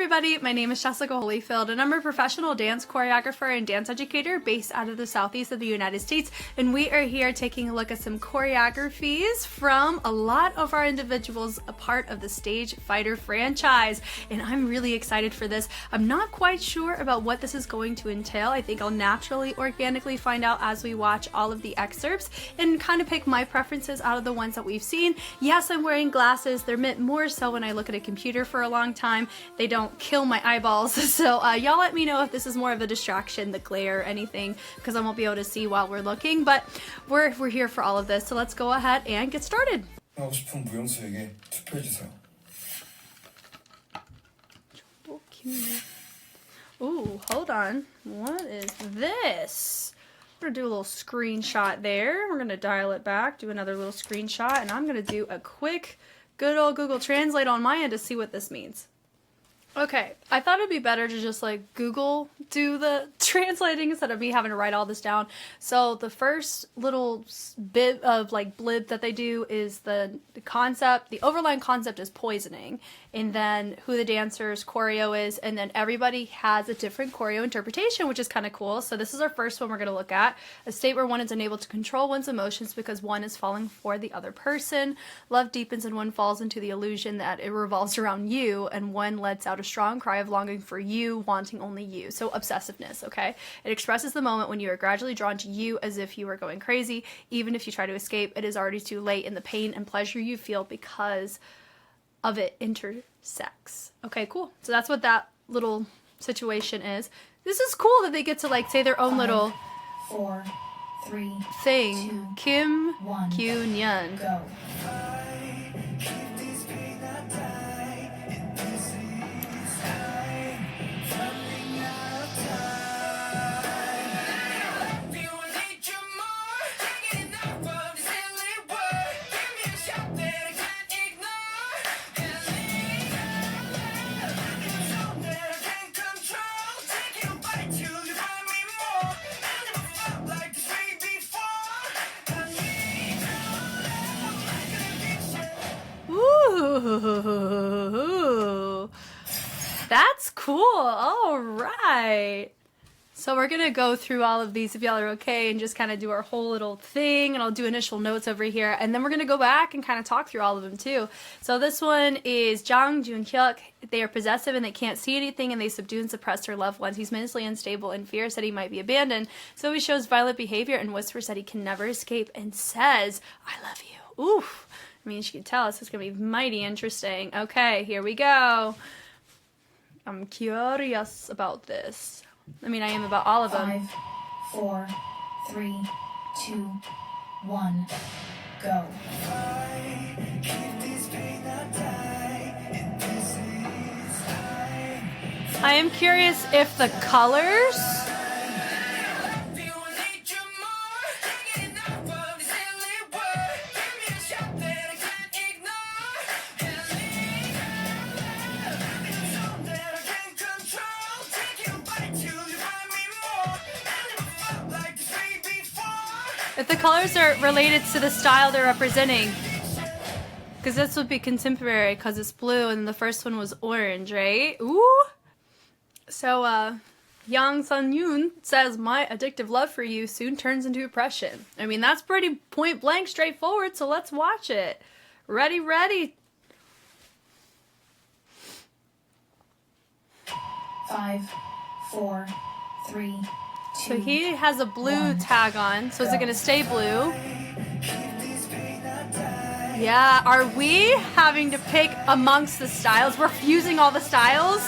everybody, my name is Jessica Holyfield and I'm a professional dance choreographer and dance educator based out of the southeast of the United States, and we are here taking a look at some choreographies from a lot of our individuals a part of the Stage Fighter franchise, and I'm really excited for this. I'm not quite sure about what this is going to entail. I think I'll naturally, organically find out as we watch all of the excerpts and kind of pick my preferences out of the ones that we've seen. Yes, I'm wearing glasses. They're meant more so when I look at a computer for a long time. They don't kill my eyeballs, so y'all let me know if this is more of a distraction, the glare or anything, because I won't be able to see while we're looking, but we're here for all of this, so let's go ahead and get started. 하고 싶은 무용수에게 투표해주세요. Ooh, hold on. What is this? We're gonna do a little screenshot there. We're gonna dial it back, do another little screenshot, and I'm gonna do a quick good old Google Translate on my end to see what this means. Okay, I thought it'd be better to just like Google do the translating instead of me having to write all this down. So the first little bit of like blib that they do is the concept, the overlying concept is poisoning, and then who the dancer's choreo is, and then everybody has a different choreo interpretation, which is kind of cool. So this is our first one we're going to look at. A state where one is unable to control one's emotions because one is falling for the other person. Love deepens and one falls into the illusion that it revolves around you, and one lets out a strong cry of longing for you, wanting only you. So obsessiveness, okay? It expresses the moment when you are gradually drawn to you as if you were going crazy. Even if you try to escape, it is already too late, and the pain and pleasure you feel because of it intersects. Okay, cool. So that's what that little situation is. This is cool that they get to like say their own little 4, 3, thing. 2, Kim 1, Kyun. go. Ooh, that's cool. All right. So we're going to go through all of these if y'all are okay and just kind of do our whole little thing, and I'll do initial notes over here, and then we're going to go back and kind of talk through all of them too. So this one is Jang Jun-hyuk. They are possessive and they can't see anything, and they subdue and suppress their loved ones. He's mentally unstable and fears that he might be abandoned, so he shows violent behavior and whispers that he can never escape and says, "I love you." Oof. I mean, you can tell this is going to be mighty interesting. Okay, here we go. I'm curious about this. I mean, I am about all of them. 5, 4, 3, 2, 1, go. I am curious if the colors... if the colors are related to the style they're representing. Because this would be contemporary because it's blue and the first one was orange, right? Ooh! So, Yang Sun-yoon says, "My addictive love for you soon turns into oppression." I mean, that's pretty point blank straightforward, so let's watch it. Ready, ready. 5, 4, 3, 2. So he has a blue tag on, so is it gonna stay blue? Yeah, are we having to pick amongst the styles? We're fusing all the styles?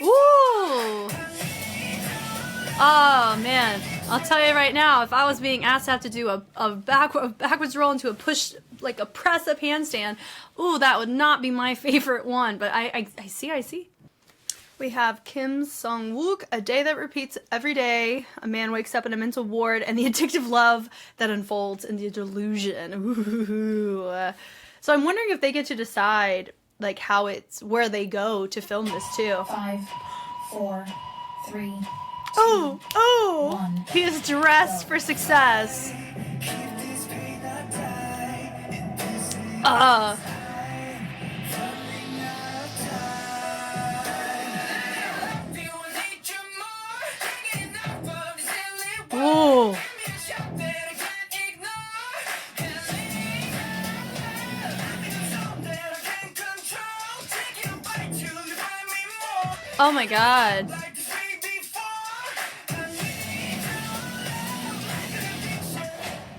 Ooh! Oh man, I'll tell you right now, if I was being asked to have to do a backwards roll into a push, like a press up handstand, ooh, that would not be my favorite one, but I see. We have Kim Sung-wook, A Day That Repeats Every Day, A Man Wakes Up in a Mental Ward, and the Addictive Love That Unfolds in the Delusion. Ooh. So I'm wondering if they get to decide like how it's where they go to film this too. 5, 4, 3, Oh, 1. he is dressed for success. Ooh. Oh my god.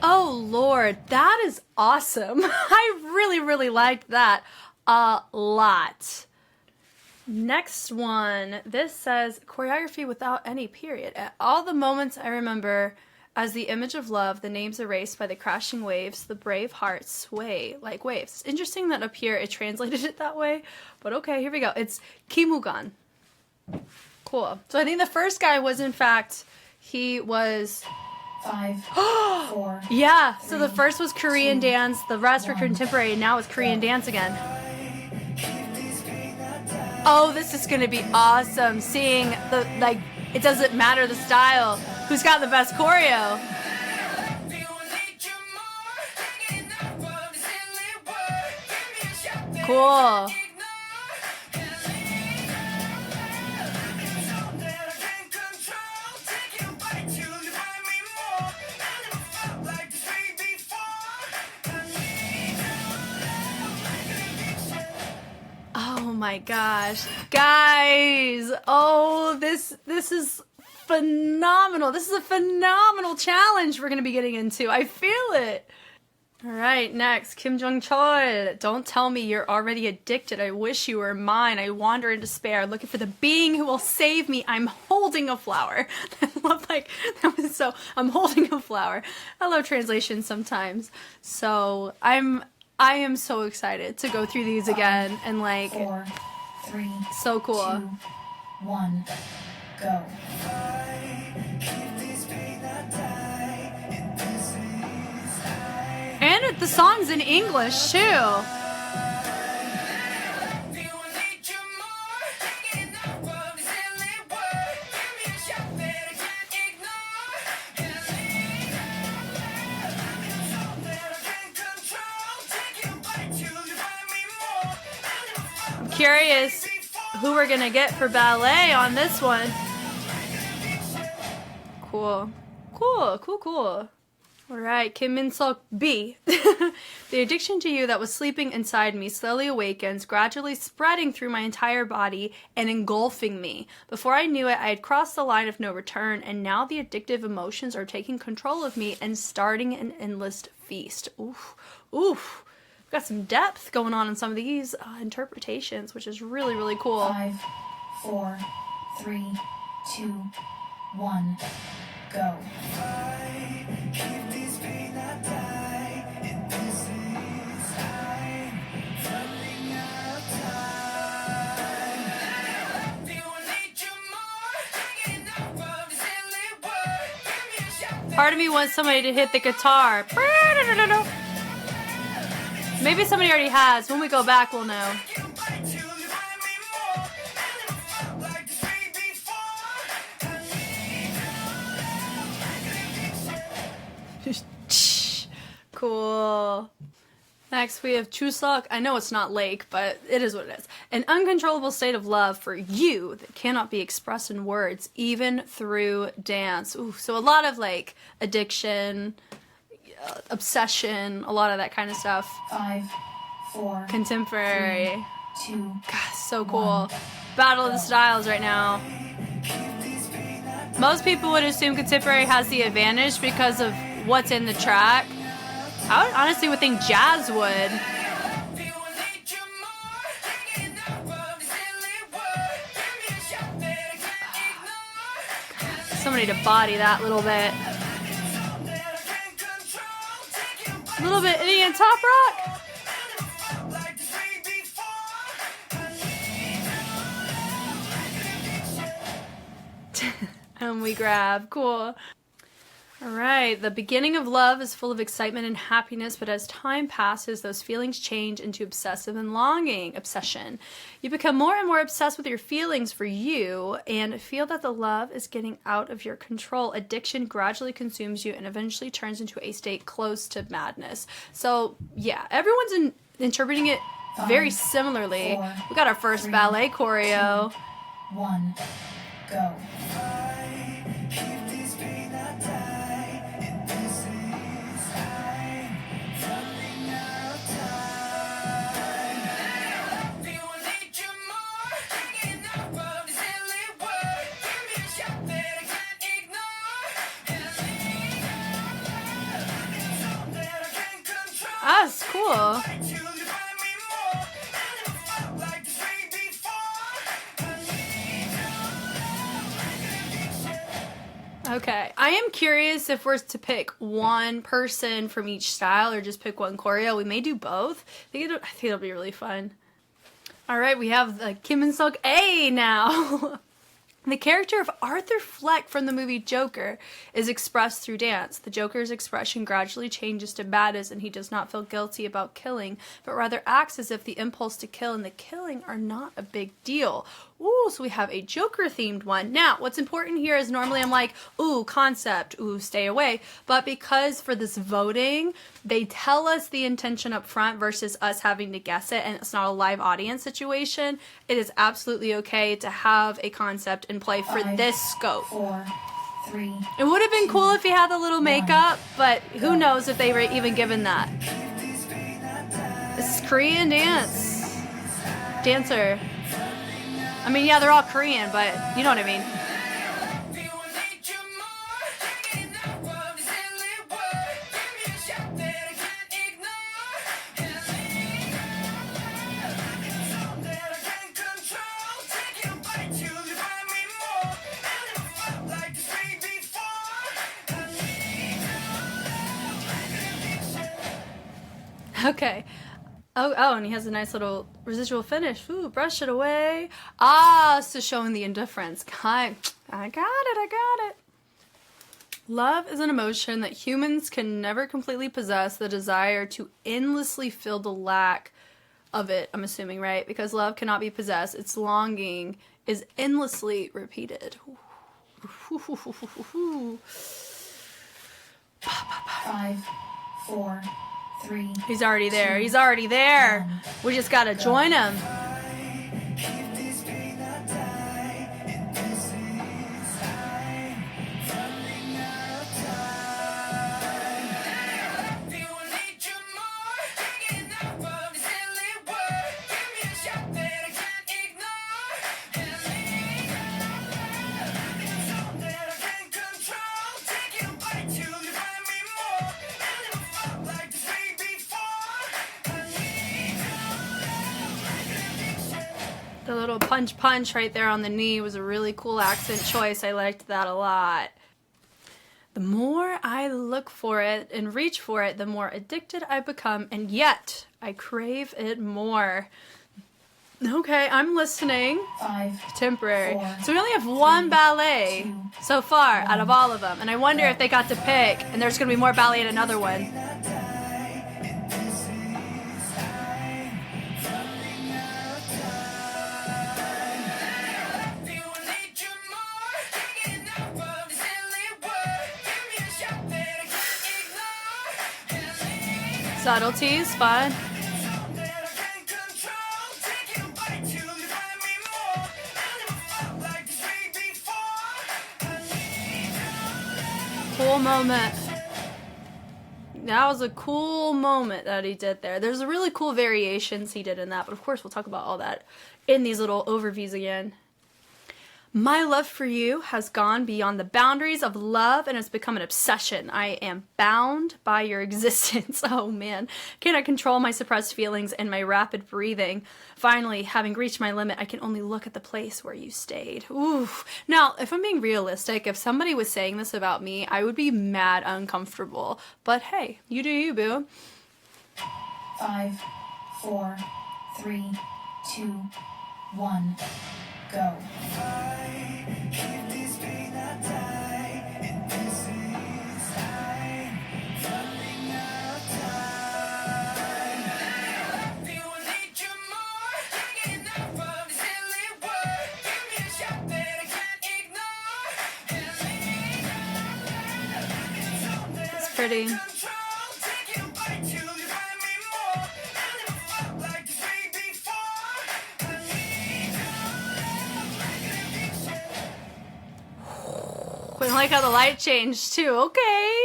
Oh Lord, that is awesome. I really liked that a lot. Next one, this says choreography without any period. At all the moments I remember as the image of love, the names erased by the crashing waves, the brave hearts sway like waves. It's interesting that up here it translated it that way, but okay, here we go. It's Kimugan. Cool. So I think the first guy was, in fact, he was 5, 4. yeah, so the first was Korean dance, the rest were contemporary, and now it's Korean dance again. Oh, this is gonna be awesome. Seeing the, like, it doesn't matter the style. Who's got the best choreo? Cool. Oh my gosh, guys! Oh, this is phenomenal. This is a phenomenal challenge we're gonna be getting into. I feel it. All right, next, Kim Jong-chol. Don't tell me you're already addicted. I wish you were mine. I wander in despair, looking for the being who will save me. I'm holding a flower. I love, like, that was so. I'm holding a flower. I love translations sometimes. So I am so excited to go through these again and, like, 4, 3, so cool. 2, 1, go. And the song's in English too. I'm curious who we're gonna get for ballet on this one. Cool. All right, Kim Min-seok B. The addiction to you that was sleeping inside me slowly awakens, gradually spreading through my entire body and engulfing me. Before I knew it, I had crossed the line of no return, and now the addictive emotions are taking control of me and starting an endless feast. Oof. We've got some depth going on in some of these interpretations, which is really cool. 5, 4, 3, 2, 1, go. Part of me wants somebody to hit the guitar. Maybe somebody already has. When we go back, we'll know. Cool. Next, we have Chuseok. I know it's not Lake, but it is what it is. An uncontrollable state of love for you that cannot be expressed in words, even through dance. Ooh, so a lot of, like, addiction, obsession, a lot of that kind of stuff. 5, 4, Contemporary. 3, 2. God, so cool. Battle of the styles right now. Most people would assume contemporary has the advantage because of what's in the track. I honestly would think jazz would. Somebody to body that little bit. A little bit Indian top rock. And we grab. Cool. All right, the beginning of love is full of excitement and happiness, but as time passes, those feelings change into obsessive and longing, obsession. You become more and more obsessed with your feelings for you and feel that the love is getting out of your control. Addiction gradually consumes you and eventually turns into a state close to madness. So, yeah, everyone's interpreting it very similarly. We got our first ballet choreo. 1, go. That's cool. Okay, I am curious if we're to pick one person from each style or just pick one choreo. We may do both. I think it'll be really fun. All right, we have the Kim and Suk A now. The character of Arthur Fleck from the movie Joker is expressed through dance. The Joker's expression gradually changes to madness, and he does not feel guilty about killing, but rather acts as if the impulse to kill and the killing are not a big deal. Ooh, so we have a Joker-themed one. Now, what's important here is normally I'm like, ooh, concept, ooh, stay away. But because for this voting, they tell us the intention up front versus us having to guess it, and it's not a live audience situation, it is absolutely okay to have a concept in play for 5, this scope. 4, 3. It would have been cool if he had the little makeup, but who knows if they were even given that. This is Korean dance. Dancer. I mean, yeah, they're all Korean, but you know what I mean. Okay. Oh, and he has a nice little residual finish. Ooh, brush it away. Ah, so showing the indifference. I got it. Love is an emotion that humans can never completely possess, the desire to endlessly fill the lack of it, I'm assuming, right? Because love cannot be possessed. Its longing is endlessly repeated. 5, 4, 3. He's already there. He's already there. We just gotta join him. The little punch right there on the knee was a really cool accent choice. I liked that a lot. The more I look for it and reach for it, the more addicted I become, and yet I crave it more. Okay, I'm listening. 5, Temporary. 4, So we only have one 3, ballet 2, so far out of 1. all of them, and I wonder if they got to pick, and there's going to be more ballet in another one. Subtleties, fun. Cool moment. That was a cool moment that he did there. There's really cool variations he did in that, but of course we'll talk about all that in these little overviews again. My love for you has gone beyond the boundaries of love and has become an obsession. I am bound by your existence. Oh man, can I control my suppressed feelings and my rapid breathing? Finally, having reached my limit, I can only look at the place where you stayed. Ooh. Now, if I'm being realistic, if somebody was saying this about me, I would be mad uncomfortable. But hey, you do you, boo. 5, 4, 3, 2, 1, go. pretty. I like how the light changed too. Okay.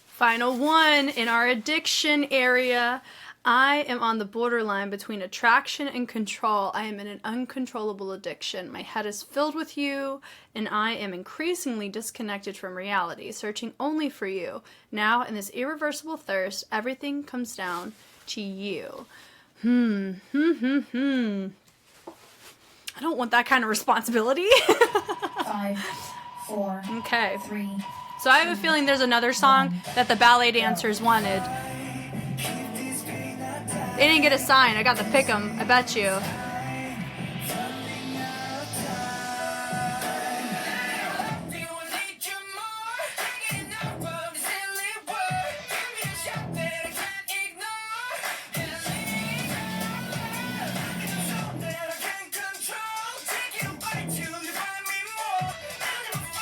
Final one in our addiction area. I am on the borderline between attraction and control. I am in an uncontrollable addiction. My head is filled with you, and I am increasingly disconnected from reality, searching only for you. Now, in this irreversible thirst, everything comes down to you. I don't want that kind of responsibility. 5, 4, Okay. 3. So I have a feeling there's another song that the ballet dancers wanted. They didn't get a sign. I got to pick them. I bet you.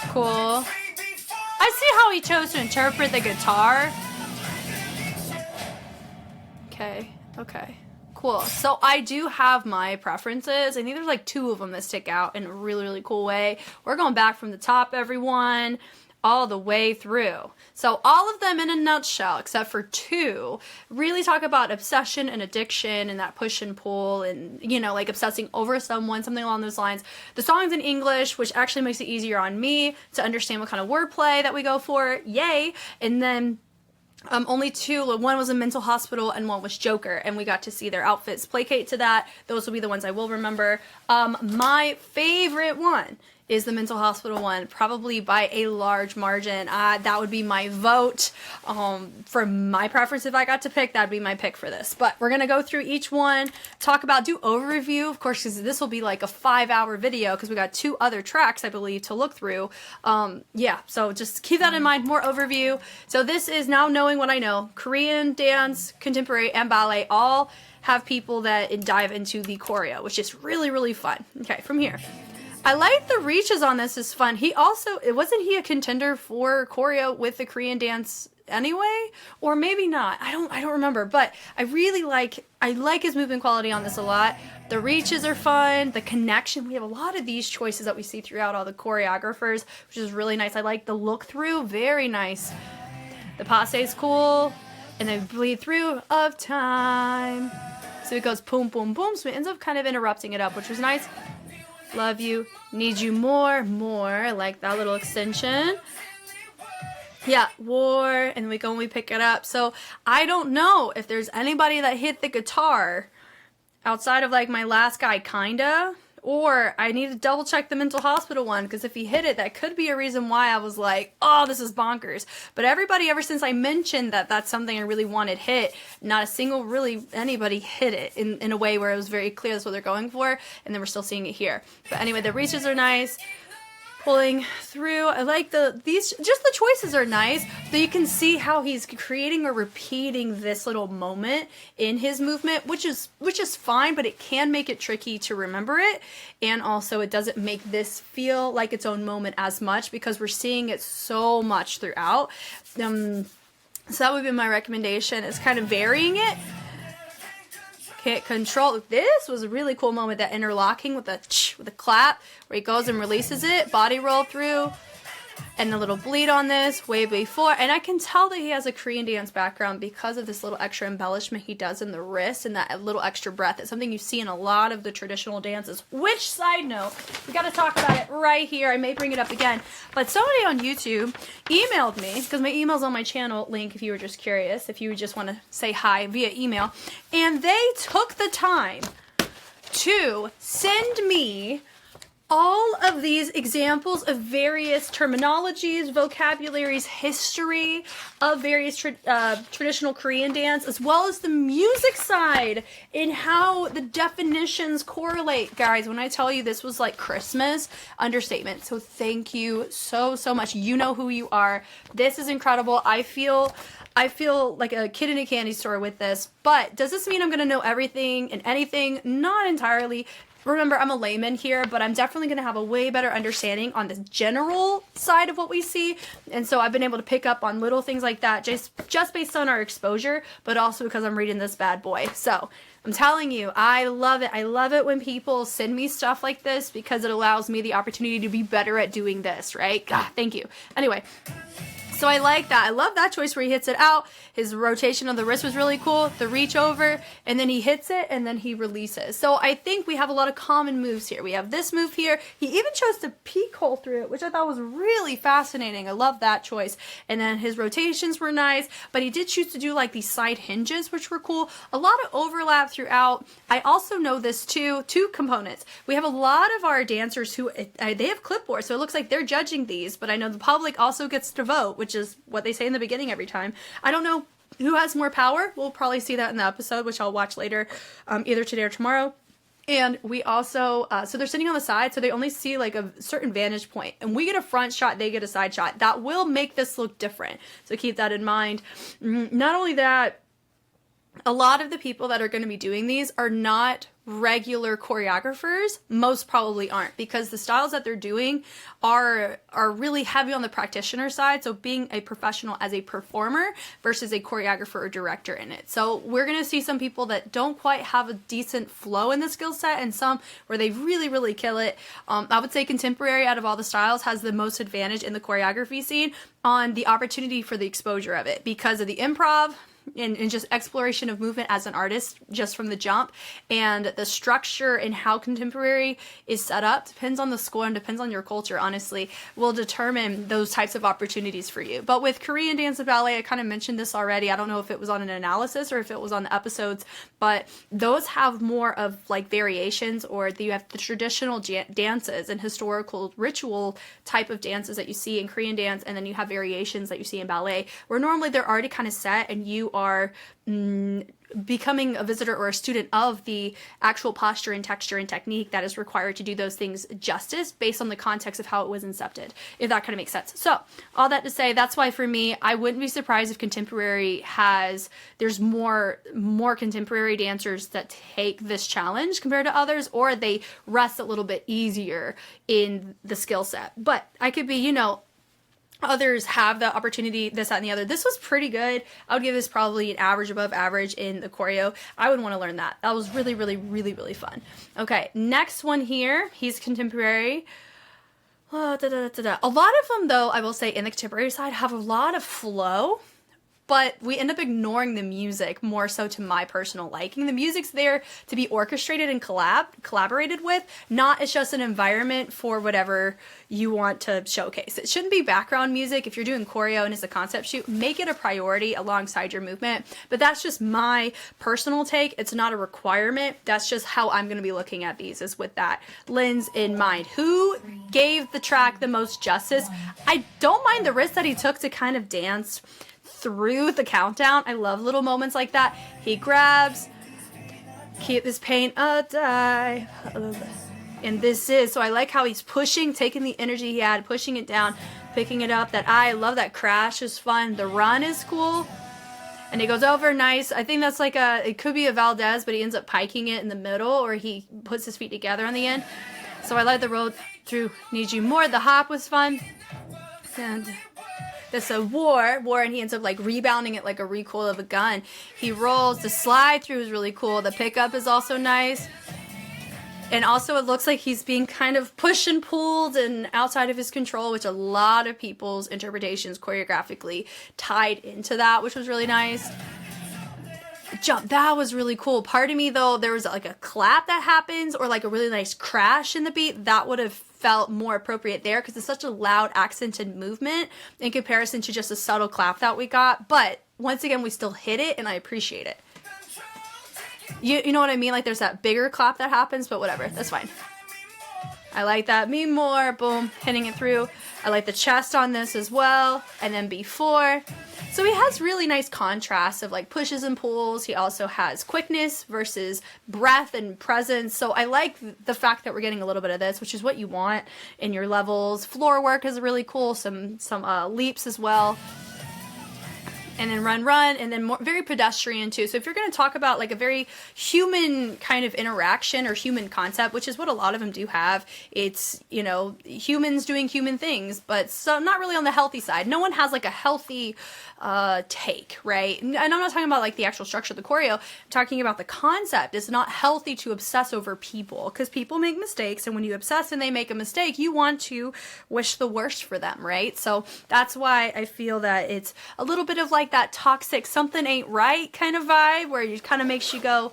Cool. I see how he chose to interpret the guitar. Okay, cool. So I do have my preferences. I think there's like 2 of them that stick out in a really, really cool way. We're going back from the top, everyone, all the way through. So all of them in a nutshell, except for 2, really talk about obsession and addiction and that push and pull and, you know, like obsessing over someone, something along those lines. The song's in English, which actually makes it easier on me to understand what kind of wordplay that we go for. Yay! And then only 2, one was a mental hospital and one was Joker, and we got to see their outfits placate to that. Those will be the ones I will remember. My favorite one is the mental hospital one, probably by a large margin. That would be my vote. For my preference, if I got to pick, that'd be my pick for this. But we're gonna go through each one, do overview, of course, because this will be like a 5-hour video, because we got 2 other tracks, I believe, to look through. Yeah, so just keep that in mind, more overview. So this is now knowing what I know. Korean dance, contemporary, and ballet all have people that dive into the choreo, which is really, really fun. Okay, from here. I like the reaches on this is fun. Wasn't he a contender for choreo with the Korean dance anyway? Or maybe not. I don't remember, but I like his movement quality on this a lot. The reaches are fun. The connection. We have a lot of these choices that we see throughout all the choreographers, which is really nice. I like the look through. Very nice. The passe is cool. And then bleed through of time. So it goes boom, boom, boom. So it ends up kind of interrupting it up, which was nice. Love you, need you more. I like that little extension. Yeah, war, and we go and we pick it up. So I don't know if there's anybody that hit the guitar outside of like my last guy, kinda. Or I need to double check the mental hospital one, because if he hit it, that could be a reason why I was like, oh, this is bonkers. But everybody, ever since I mentioned that that's something I really wanted hit, not a single really anybody hit it in a way where it was very clear that's what they're going for, and then we're still seeing it here. But anyway, the reaches are nice. Pulling through. I like the choices are nice, but you can see how he's creating or repeating this little moment in his movement, which is fine, but it can make it tricky to remember it, and also it doesn't make this feel like its own moment as much because we're seeing it so much throughout. So that would be my recommendation, is kind of varying it. Can't control. This was a really cool moment, that interlocking with a clap where he goes and releases it, body roll through, and the little bleed on this way before. And I can tell that he has a Korean dance background because of this little extra embellishment he does in the wrist and that little extra breath. It's something you see in a lot of the traditional dances, which, side note, we got to talk about it right here. I may bring it up again, but somebody on YouTube emailed me, because my email's on my channel link if you were just curious, if you just want to say hi via email, and they took the time to send me all of these examples of various terminologies, vocabularies, history of various traditional Korean dance, as well as the music side and how the definitions correlate. Guys, when I tell you this was like Christmas, understatement. So thank you so much. You know who you are. This is incredible. I feel like a kid in a candy store with this, but does this mean I'm going to know everything and anything? Not entirely. remember, I'm a layman here, but I'm definitely going to have a way better understanding on the general side of what we see. And so I've been able to pick up on little things like that just based on our exposure, but also because I'm reading this bad boy. So I'm telling you, I love it. I love it when people send me stuff like this because it allows me the opportunity to be better at doing this, right? God, thank you. Anyway. So I like that. I love that choice where he hits it out. His rotation on the wrist was really cool. The reach over, and then he hits it, and then he releases. So I think we have a lot of common moves here. We have this move here. He even chose to peek hole through it, which I thought was really fascinating. I love that choice. And then his rotations were nice, but he did choose to do like these side hinges, which were cool. A lot of overlap throughout. I also know this too, two components. We have a lot of our dancers who, they have clipboards, so it looks like they're judging these, but I know the public also gets to vote, which is what they say in the beginning every time. I don't know who has more power. We'll probably see that in the episode, which I'll watch later, either today or tomorrow. And we also, so they're sitting on the side, so they only see like a certain vantage point. And we get a front shot, they get a side shot. That will make this look different. So keep that in mind. Not only that, a lot of the people that are going to be doing these are not regular choreographers. Most probably aren't, because the styles that they're doing are really heavy on the practitioner side. So being a professional as a performer versus a choreographer or director in it. So we're going to see some people that don't quite have a decent flow in the skill set, and some where they really, really kill it. I would say contemporary out of all the styles has the most advantage in the choreography scene on the opportunity for the exposure of it because of the improv, and just exploration of movement as an artist just from the jump, and the structure and how contemporary is set up depends on the school and depends on your culture, honestly, will determine those types of opportunities for you. But with Korean dance and ballet, I kind of mentioned this already. I don't know if it was on an analysis or if it was on the episodes, but those have more of like variations, or you have the traditional dances and historical ritual type of dances that you see in Korean dance, and then you have variations that you see in ballet where normally they're already kind of set and you are becoming a visitor or a student of the actual posture and texture and technique that is required to do those things justice based on the context of how it was incepted, if that kind of makes sense. So all that to say, that's why for me, I wouldn't be surprised if contemporary there's more contemporary dancers that take this challenge compared to others, or they rest a little bit easier in the skill set. But I could be, others have the opportunity, this, that, and the other. This was pretty good. I would give this probably an average, above average in the choreo. I would want to learn that. That was really, really, really, really fun. Okay, next one here. He's contemporary. A lot of them, though, I will say, in the contemporary side, have a lot of flow. But we end up ignoring the music more so to my personal liking. The music's there to be orchestrated and collaborated with, not as just an environment for whatever you want to showcase. It shouldn't be background music. If you're doing choreo and it's a concept shoot, make it a priority alongside your movement. But that's just my personal take. It's not a requirement. That's just how I'm going to be looking at these, is with that lens in mind. Who gave the track the most justice? I don't mind the risk that he took to kind of dance through the countdown. I love little moments like that. He grabs, keep this pain alive. And this is, so I like how he's pushing, taking the energy he had, pushing it down, picking it up. I love that crash is fun. The run is cool. And it goes over nice. I think that's like it could be a Valdez, but he ends up piking it in the middle, or he puts his feet together on the end. So I like the road through Need You More. The hop was fun. And this a war, and he ends up like rebounding it like a recoil of a gun. He rolls. The slide through is really cool. The pickup is also nice. And also it looks like he's being kind of pushed and pulled and outside of his control, which a lot of people's interpretations choreographically tied into that, which was really nice. Jump, that was really cool. Part of me, though, there was like a clap that happens or like a really nice crash in the beat. That would have felt more appropriate there because it's such a loud accented movement in comparison to just a subtle clap that we got. But once again, we still hit it and I appreciate it. You know what I mean? Like there's that bigger clap that happens, but whatever, that's fine. I like that. Me more, boom, hitting it through. I like the chest on this as well. And then before. So he has really nice contrast of like pushes and pulls. He also has quickness versus breath and presence. So I like the fact that we're getting a little bit of this, which is what you want in your levels. Floor work is really cool. Some leaps as well. and then run, and then more, very pedestrian too. So if you're going to talk about like a very human kind of interaction or human concept, which is what a lot of them do have, it's, you know, humans doing human things, but so not really on the healthy side. No one has like a healthy take, right? And I'm not talking about like the actual structure of the choreo. I'm talking about the concept. It's not healthy to obsess over people, because people make mistakes, and when you obsess and they make a mistake, you want to wish the worst for them, right? So that's why I feel that it's a little bit of like that toxic something ain't right kind of vibe, where it kind of makes you go,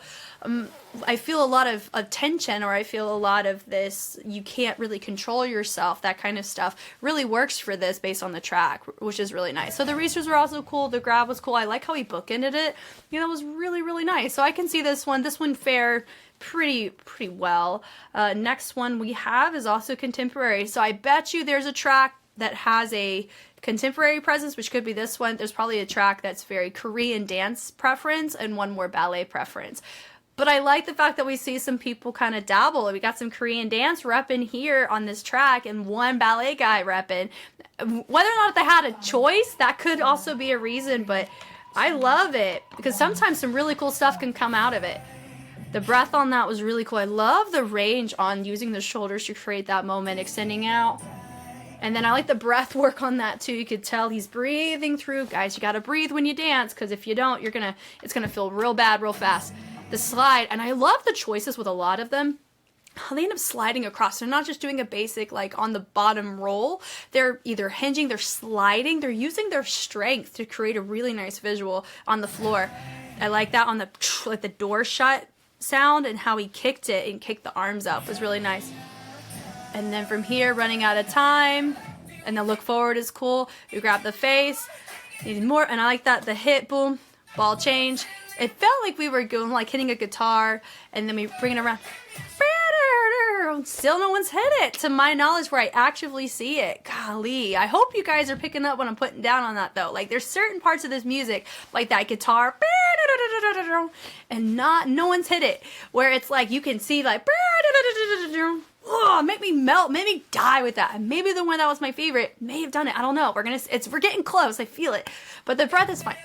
I feel a lot of tension, or I feel a lot of this, you can't really control yourself, that kind of stuff really works for this based on the track, which is really nice. So the reesters were also cool, the grab was cool, I like how he bookended it, you know, it was really, really nice. So I can see this one fared pretty well. Next one we have is also contemporary, so I bet you there's a track that has a contemporary presence, which could be this one. There's probably a track that's very Korean dance preference and one more ballet preference. But I like the fact that we see some people kind of dabble. We got some Korean dance repping here on this track and one ballet guy repping. Whether or not they had a choice, that could also be a reason, but I love it because sometimes some really cool stuff can come out of it. The breath on that was really cool. I love the range on using the shoulders to create that moment, extending out. And then I like the breath work on that too. You could tell he's breathing through. Guys, you gotta breathe when you dance, because if you don't, it's gonna feel real bad real fast. The slide, and I love the choices with a lot of them. How they end up sliding across. They're not just doing a basic like on the bottom roll. They're either hinging, they're sliding, they're using their strength to create a really nice visual on the floor. I like that on the like the door shut sound, and how he kicked it and kicked the arms up was really nice. And then from here, running out of time, and the look forward is cool. You grab the face, need more, and I like that, the hit, boom, ball change. It felt like we were going like hitting a guitar, and then we bring it around. Still no one's hit it, to my knowledge, where I actively see it. Golly, I hope you guys are picking up what I'm putting down on that though. Like there's certain parts of this music, like that guitar, and no one's hit it, where it's like you can see like, oh, make me melt, make me die with that. And maybe the one that was my favorite may have done it. I don't know. We're getting close. I feel it, but the breath is fine.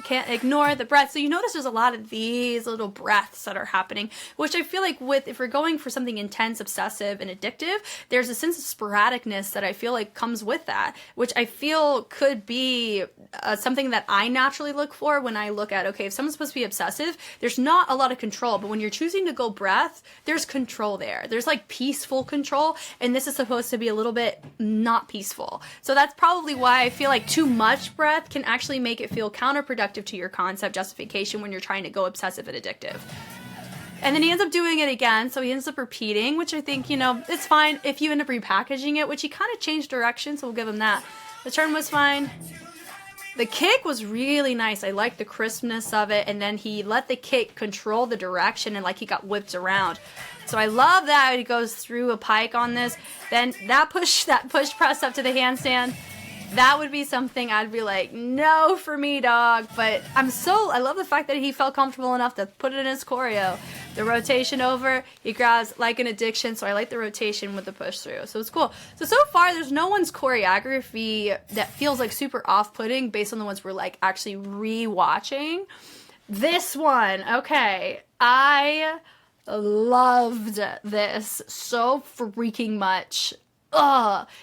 Can't ignore the breath. So you notice there's a lot of these little breaths that are happening, which I feel like if we're going for something intense, obsessive, and addictive, there's a sense of sporadicness that I feel like comes with that, which I feel could be something that I naturally look for when I look at, okay, if someone's supposed to be obsessive, there's not a lot of control, but when you're choosing to go breath, there's control there. There's like peaceful control, and this is supposed to be a little bit not peaceful. So that's probably why I feel like too much breath can actually make it feel counterproductive to your concept justification when you're trying to go obsessive and addictive. And then he ends up doing it again, so he ends up repeating, which I think, you know, it's fine if you end up repackaging it, which he kind of changed direction, so we'll give him that. The turn was fine. The kick was really nice. I liked the crispness of it, and then he let the kick control the direction, and like he got whipped around. So I love that he goes through a pike on this. Then that push press up to the handstand, that would be something I'd be like, no for me, dog. But I love the fact that he felt comfortable enough to put it in his choreo. The rotation over, he grabs like an addiction, so I like the rotation with the push through. So it's cool. So far, there's no one's choreography that feels like super off-putting based on the ones we're like actually re-watching. This one, okay, I loved this so freaking much.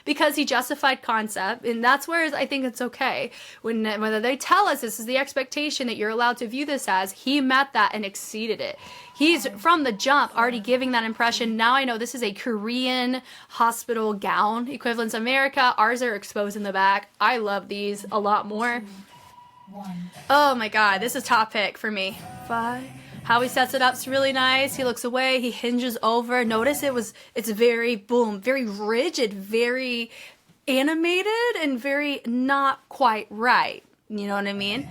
Because he justified concept, and that's where I think it's okay whether they tell us this is the expectation that you're allowed to view this as. He met that and exceeded it. He's from the jump already giving that impression. Now I know this is a Korean hospital gown equivalent to America. Ours are exposed in the back. I love these a lot more. Oh my god, this is top pick for me. 5. How he sets it up is really nice. He looks away. He hinges over. Notice it's very, boom, very rigid, very animated, and very not quite right. You know what I mean?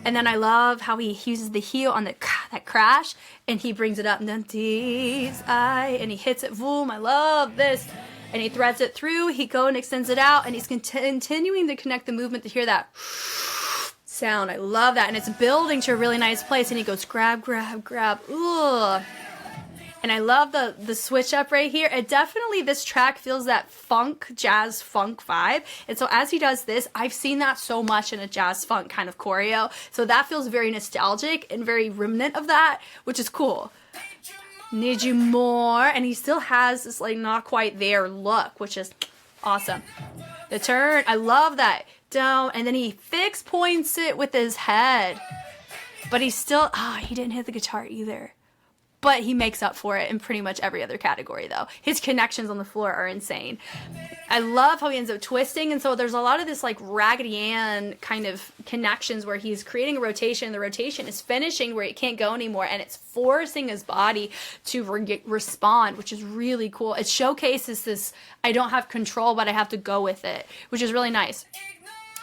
And then I love how he uses the heel on that crash, and he brings it up, and then and he hits it, boom. I love this. And he threads it through. He goes and extends it out, and he's continuing to connect the movement to hear that sound. I love that, and it's building to a really nice place, and he goes grab, grab, grab. Ugh. And I love the switch up right here. It definitely, this track feels that funk, jazz funk vibe. And so as he does this, I've seen that so much in a jazz funk kind of choreo. So that feels very nostalgic and very remnant of that, which is cool. Need you more. And he still has this like not quite there look, which is awesome. The turn, I love that. Down, and then he fixed points it with his head. But he still, he didn't hit the guitar either. But he makes up for it in pretty much every other category, though. His connections on the floor are insane. I love how he ends up twisting, and so there's a lot of this like Raggedy Ann kind of connections where he's creating a rotation. The rotation is finishing where it can't go anymore, and it's forcing his body to respond, which is really cool. It showcases this, I don't have control, but I have to go with it, which is really nice.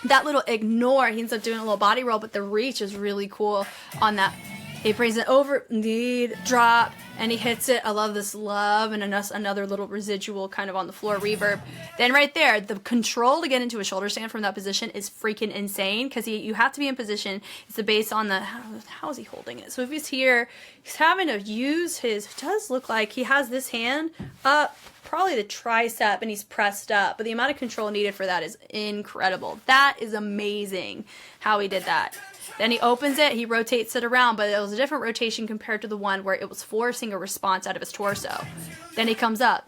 That little ignore, he ends up doing a little body roll, but the reach is really cool on that. He brings it over, need, drop, and he hits it. I love this love and another little residual kind of on the floor reverb. Then right there, the control to get into a shoulder stand from that position is freaking insane because you have to be in position. It's the base on the, how is he holding it? So if he's here, he's having to use his, it does look like he has this hand up, probably the tricep, and he's pressed up. But the amount of control needed for that is incredible. That is amazing how he did that. Then he opens it, he rotates it around, but it was a different rotation compared to the one where it was forcing a response out of his torso. Then he comes up,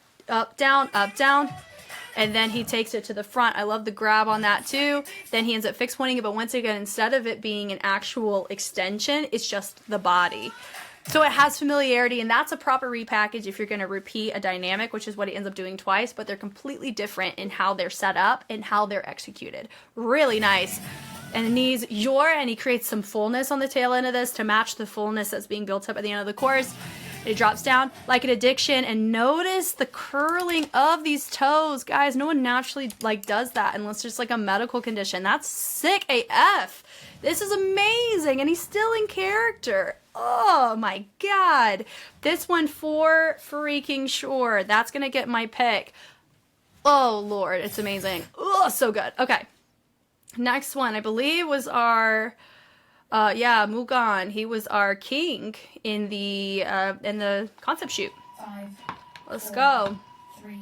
down, and then he takes it to the front. I love the grab on that too. Then he ends up fixed pointing it, but once again, instead of it being an actual extension, it's just the body. So it has familiarity, and that's a proper repackage if you're going to repeat a dynamic, which is what he ends up doing twice, but they're completely different in how they're set up and how they're executed. Really nice. And the knees, and he creates some fullness on the tail end of this to match the fullness that's being built up at the end of the chorus. It drops down like an addiction, and notice the curling of these toes. Guys, no one naturally like does that unless there's like a medical condition. That's sick AF. This is amazing, and he's still in character. Oh my god. This one for freaking sure. That's gonna get my pick. Oh lord, it's amazing. Oh, so good. Okay. Next one, I believe, was our, Mugan. He was our king in the concept shoot. 5. Let's 4, go. 3,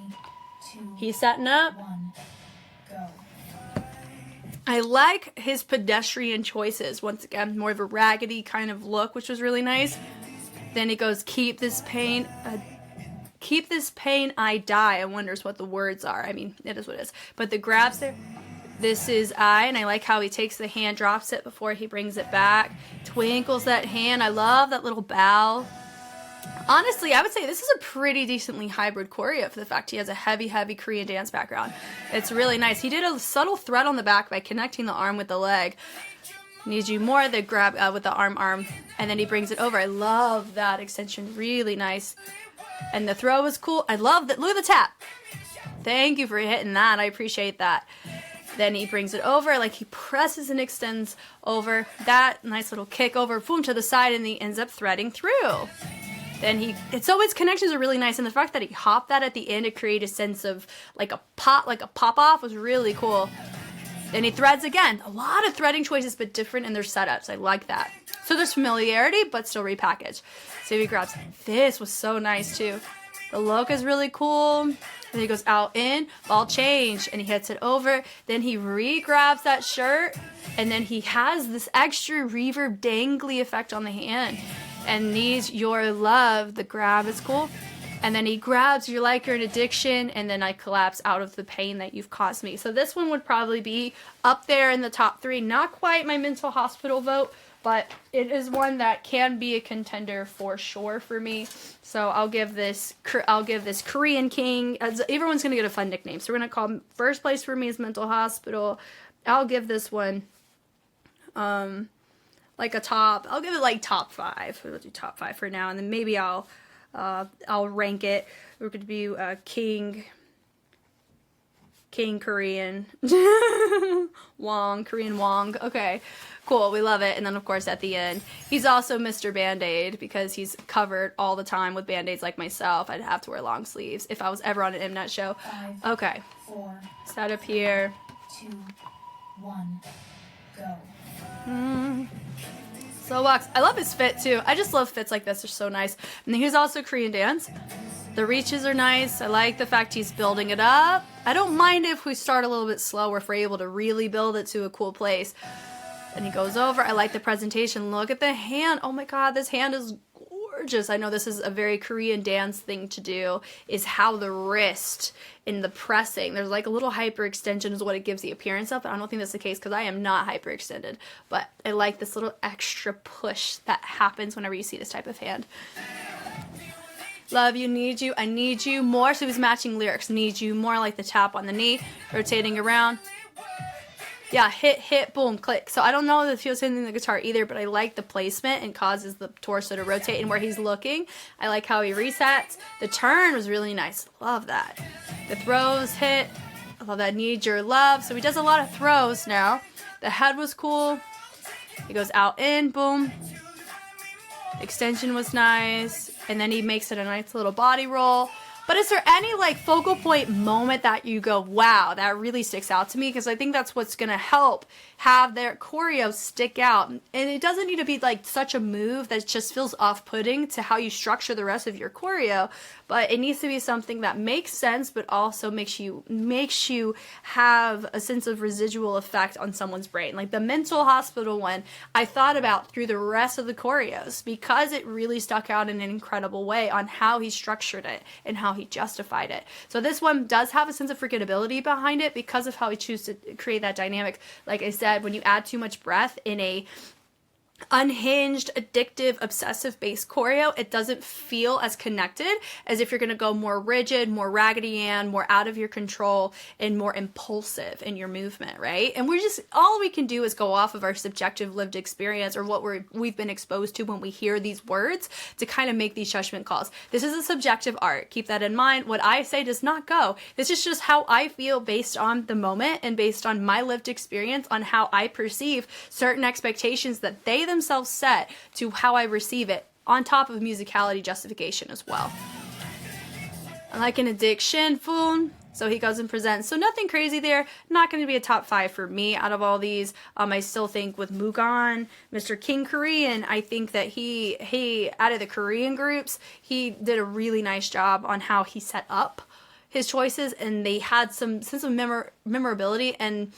2. He's setting up. 1. Go. I like his pedestrian choices. Once again, more of a raggedy kind of look, which was really nice. Then he goes, keep this pain, I die. I wonders what the words are. I mean, it is what it is. But the grabs there. This is I, and I like how he takes the hand, drops it before he brings it back, twinkles that hand. I love that little bow. Honestly, I would say this is a pretty decently hybrid choreo for the fact he has a heavy Korean dance background. It's really nice. He did a subtle thread on the back by connecting the arm with the leg. Needs you more, the grab with the arm, and then he brings it over. I love that extension, really nice. And the throw is cool. I love that. Look at the tap. Thank you for hitting that. I appreciate that. Then he brings it over, like he presses and extends over that nice little kick over, boom, to the side, and he ends up threading through. Then his connections are really nice, and the fact that he hopped that at the end to create a sense of like a pop off was really cool. Then he threads again. A lot of threading choices, but different in their setups. I like that. So there's familiarity, but still repackaged. So he grabs, this was so nice too. The look is really cool. Then he goes out, in, ball change, and he hits it over. Then he re-grabs that shirt, and then he has this extra reverb dangly effect on the hand. And needs your love. The grab is cool. And then he grabs you're like you're an addiction, and then I collapse out of the pain that you've caused me. So this one would probably be up there in the top 3. Not quite my mental hospital vote, but it is one that can be a contender for sure for me. So I'll give this Korean King. Everyone's gonna get a fun nickname. So we're gonna call him, first place for me is Mental Hospital. I'll give this one like a top. I'll give it like top 5. We'll do top 5 for now, and then maybe I'll rank it. We're gonna be King Korean Korean Wong. Okay, cool, we love it. And then of course at the end he's also Mr. Band-Aid because he's covered all the time with band-aids like myself. I'd have to wear long sleeves if I was ever on an Mnet show. 5, okay, 4, set up here. 2, 1, go. So walks. I love his fit too. I just love fits like this. They're so nice. And he's also Korean dance. The reaches are nice. I like the fact he's building it up. I don't mind if we start a little bit slower if we're able to really build it to a cool place. And he goes over. I like the presentation. Look at the hand. Oh my god, this hand is gorgeous. I know this is a very Korean dance thing to do, is how the wrist in the pressing, there's like a little hyperextension is what it gives the appearance of. I don't think that's the case because I am not hyperextended, but I like this little extra push that happens whenever you see this type of hand. Love you, need you, I need you more. So he was matching lyrics. Need you more, like the tap on the knee, rotating around. Yeah, hit, boom, click. So I don't know if he was hitting the guitar either, but I like the placement and causes the torso to rotate and where he's looking. I like how he resets. The turn was really nice. Love that. The throws hit. I love that. Need your love. So he does a lot of throws now. The head was cool. He goes out in, boom. Extension was nice. And then he makes it a nice little body roll. But is there any like focal point moment that you go, wow, that really sticks out to me? Because I think that's what's going to help have their choreo stick out. And it doesn't need to be like such a move that just feels off-putting to how you structure the rest of your choreo. But it needs to be something that makes sense, but also makes you have a sense of residual effect on someone's brain. Like the mental hospital one, I thought about through the rest of the choreos because it really stuck out in an incredible way on how he structured it and how he justified it. So this one does have a sense of forgettability behind it because of how he chose to create that dynamic. Like I said, when you add too much breath in a unhinged, addictive, obsessive based choreo, it doesn't feel as connected as if you're going to go more rigid, more Raggedy Ann, more out of your control, and more impulsive in your movement, right? And we're just, all we can do is go off of our subjective lived experience or what we've been exposed to when we hear these words to kind of make these judgment calls. This is a subjective art. Keep that in mind. What I say does not go. This is just how I feel based on the moment and based on my lived experience on how I perceive certain expectations that they themselves set to how I receive it, on top of musicality justification as well. I like an addiction, fool. So he goes and presents. So nothing crazy there. Not going to be a top 5 for me out of all these. I still think with Mugan, Mr. King Korean, I think that he out of the Korean groups, he did a really nice job on how he set up his choices, and they had some sense of memorability, and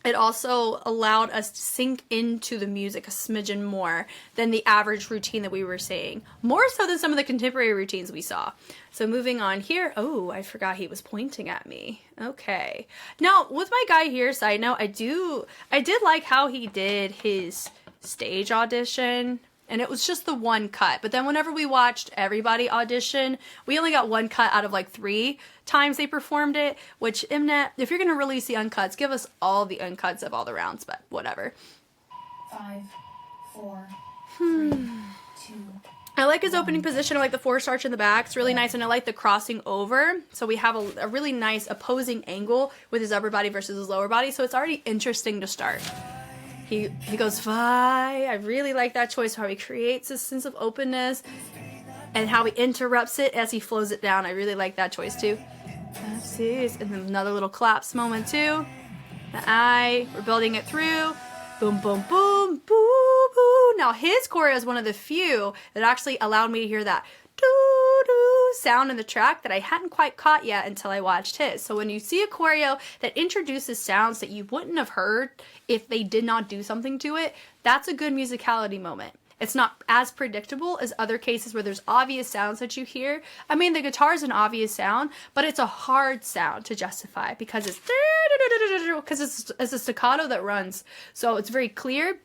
it also allowed us to sink into the music a smidgen more than the average routine that we were seeing. More so than some of the contemporary routines we saw. So moving on here. Oh, I forgot he was pointing at me. Okay. Now, with my guy here, side note, I did like how he did his stage audition. And it was just the one cut. But then whenever we watched everybody audition, we only got one cut out of like 3 times they performed it. Which, Mnet, if you're going to release the uncuts, give us all the uncuts of all the rounds. But whatever. 5, 4, 3, 2. I like his opening position. I like the 4 starch in the back. It's really nice. And I like the crossing over. So we have a really nice opposing angle with his upper body versus his lower body. So it's already interesting to start. He goes, "Fi." I really like that choice, how he creates a sense of openness and how he interrupts it as he flows it down. I really like that choice too. And then another little claps moment too. The eye, we're building it through. Boom, boom, boom, boo, boo. Now his choreo is one of the few that actually allowed me to hear that doo-doo sound in the track that I hadn't quite caught yet until I watched his. So when you see a choreo that introduces sounds that you wouldn't have heard if they did not do something to it, that's a good musicality moment. It's not as predictable as other cases where there's obvious sounds that you hear. I mean, the guitar is an obvious sound, but it's a hard sound to justify because it's a staccato that runs. So it's very clear,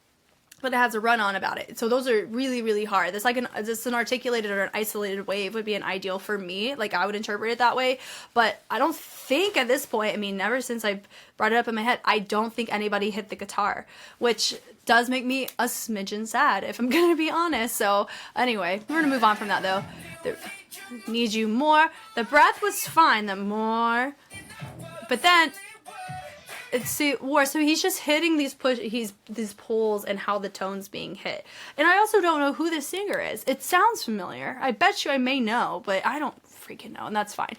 but it has a run on about it. So those are really, really hard. It's like an articulated or an isolated wave would be an ideal for me. Like I would interpret it that way. But I don't think at this point, I mean, ever since I brought it up in my head, I don't think anybody hit the guitar, which does make me a smidgen sad if I'm going to be honest. So anyway, we're going to move on from that though. Need you more. The breath was fine, the more. But then so he's just hitting these pulls and how the tone's being hit. And I also don't know who the singer is. It sounds familiar. I bet you I may know, but I don't freaking know, and that's fine.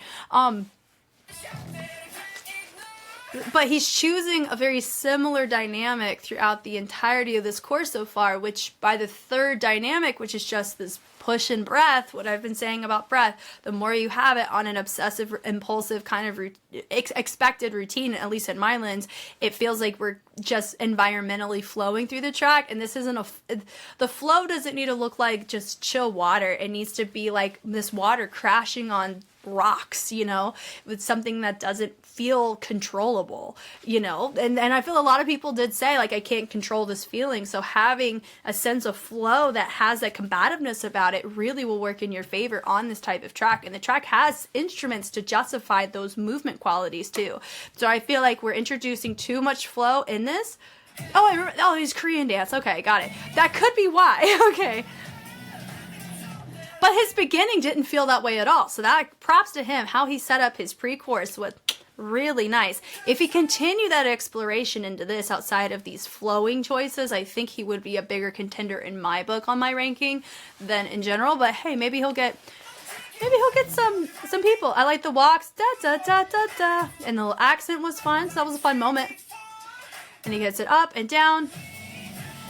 But he's choosing a very similar dynamic throughout the entirety of this course so far, which by the third dynamic, which is just this push and breath, what I've been saying about breath, the more you have it on an obsessive, impulsive kind of expected routine, at least in my lens, it feels like we're just environmentally flowing through the track. And this isn't the flow doesn't need to look like just chill water. It needs to be like this water crashing on rocks, you know, with something that doesn't feel controllable, you know, and I feel a lot of people did say like I can't control this feeling, so having a sense of flow that has that combativeness about it really will work in your favor on this type of track. And the track has instruments to justify those movement qualities too, so I feel like we're introducing too much flow in this. Oh, I remember, oh, he's Korean dance, okay, got it, that could be why. Okay. But his beginning didn't feel that way at all. So that props to him, how he set up his pre-chorus was really nice. If he continued that exploration into this outside of these flowing choices, I think he would be a bigger contender in my book on my ranking than in general. But hey, maybe he'll get some people. I like the walks, da da da da da, and the little accent was fun. So that was a fun moment. And he gets it up and down.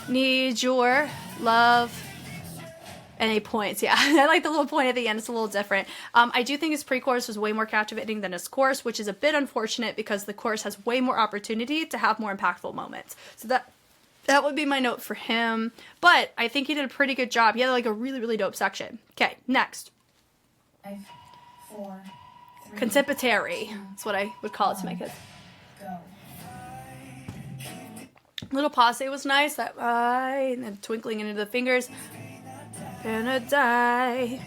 Need your love. And he points, yeah. I like the little point at the end. It's a little different. I do think his pre-chorus was way more captivating than his chorus, which is a bit unfortunate because the chorus has way more opportunity to have more impactful moments. So that would be my note for him. But I think he did a pretty good job. He had like a really, really dope section. Okay, next. 5, 4, 3, Contemporary. That's what I would call it to my kids. go. Little passe was nice. That and then twinkling into the fingers. Gonna die.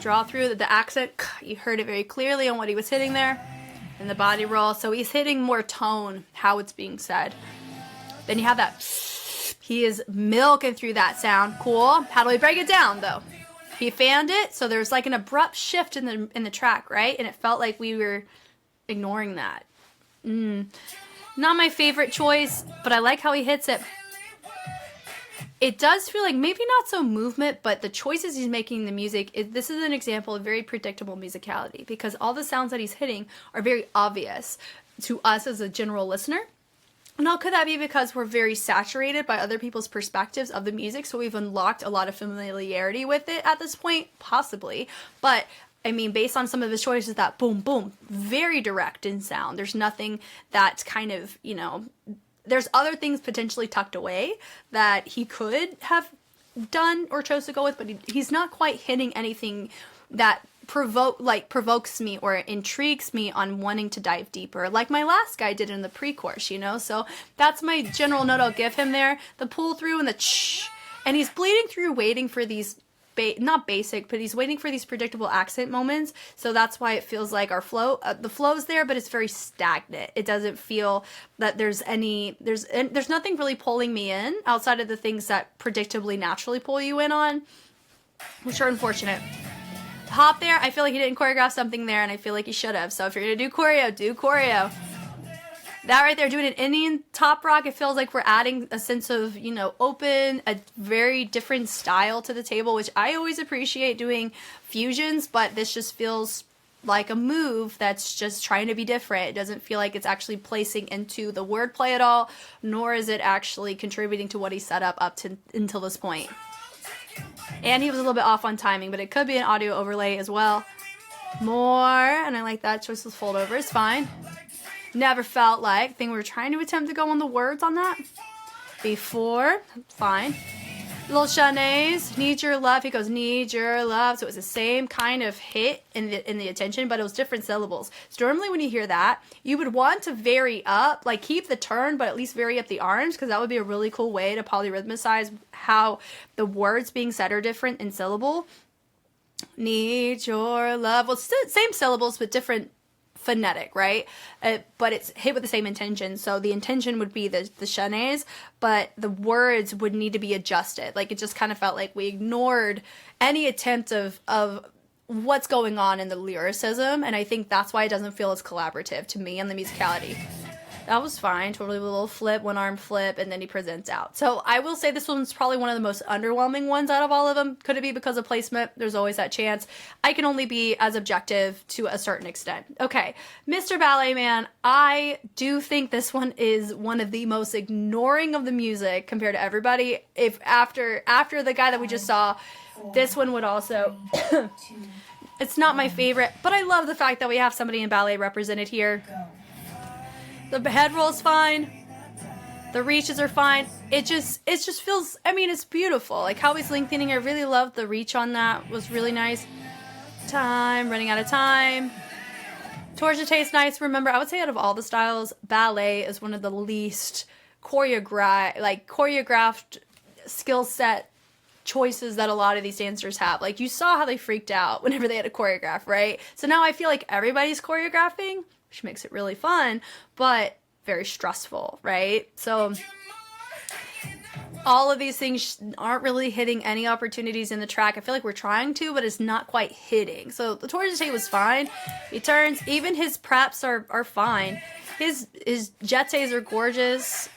Draw through the accent. You heard it very clearly on what he was hitting there. And the body roll. So he's hitting more tone, how it's being said. Then you have that. He is milking through that sound. Cool. How do we break it down, though? He fanned it, so there's like an abrupt shift in the track, right? And it felt like we were ignoring that. Not my favorite choice, but I like how he hits it. It does feel like maybe not so movement, but the choices he's making in the music, this is an example of very predictable musicality because all the sounds that he's hitting are very obvious to us as a general listener. Now, could that be because we're very saturated by other people's perspectives of the music, so we've unlocked a lot of familiarity with it at this point? Possibly. But, I mean, based on some of his choices, that boom, boom, very direct in sound. There's nothing that's kind of, you know... There's other things potentially tucked away that he could have done or chose to go with, but he's not quite hitting anything that provokes me or intrigues me on wanting to dive deeper, like my last guy did in the pre-course, you know? So that's my general note I'll give him there. The pull through and the ch, and he's bleeding through waiting for these not basic, but he's waiting for these predictable accent moments. So that's why it feels like our flow, the flow's there, but it's very stagnant. It doesn't feel that there's nothing really pulling me in outside of the things that predictably naturally pull you in on, which are unfortunate. Hop there, I feel like he didn't choreograph something there, and I feel like he should have. So if you're gonna do choreo, do choreo. That right there, doing an Indian top rock, it feels like we're adding a sense of, you know, open, a very different style to the table, which I always appreciate doing fusions, but this just feels like a move that's just trying to be different. It doesn't feel like it's actually placing into the wordplay at all, nor is it actually contributing to what he set up to until this point. And he was a little bit off on timing, but it could be an audio overlay as well. More, and I like that choiceless fold over, it's fine. Never felt like. I think we were trying to attempt to go on the words on that. Before. Fine. Little Shanae's. Need your love. He goes, need your love. So it was the same kind of hit in the attention, but it was different syllables. So normally when you hear that, you would want to vary up, like keep the turn, but at least vary up the arms, because that would be a really cool way to polyrhythmicize how the words being said are different in syllable. Need your love. Well, same syllables, but different phonetic, right? But it's hit with the same intention. So the intention would be the Shanae's, but the words would need to be adjusted. Like it just kind of felt like we ignored any attempt of what's going on in the lyricism, and I think that's why it doesn't feel as collaborative to me in the musicality. That was fine. Totally a little flip, one arm flip, and then he presents out. So I will say this one's probably one of the most underwhelming ones out of all of them. Could it be because of placement? There's always that chance. I can only be as objective to a certain extent. Okay, Mr. Ballet Man, I do think this one is one of the most ignoring of the music compared to everybody. If after the guy that we just saw, this one would also... It's not my favorite, but I love the fact that we have somebody in ballet represented here. The head roll's fine. The reaches are fine. It just feels, I mean, it's beautiful. Like how he's lengthening. I really loved the reach on that. Was really nice. Running out of time. Tourgite is nice. Remember, I would say out of all the styles, ballet is one of the least choreographed skill set choices that a lot of these dancers have. Like you saw how they freaked out whenever they had to choreograph, right? So now I feel like everybody's choreographing, which makes it really fun, but very stressful, right? So all of these things aren't really hitting any opportunities in the track. I feel like we're trying to, but it's not quite hitting. So the tourgite was fine. He turns. Even his preps are fine. His jetés are gorgeous.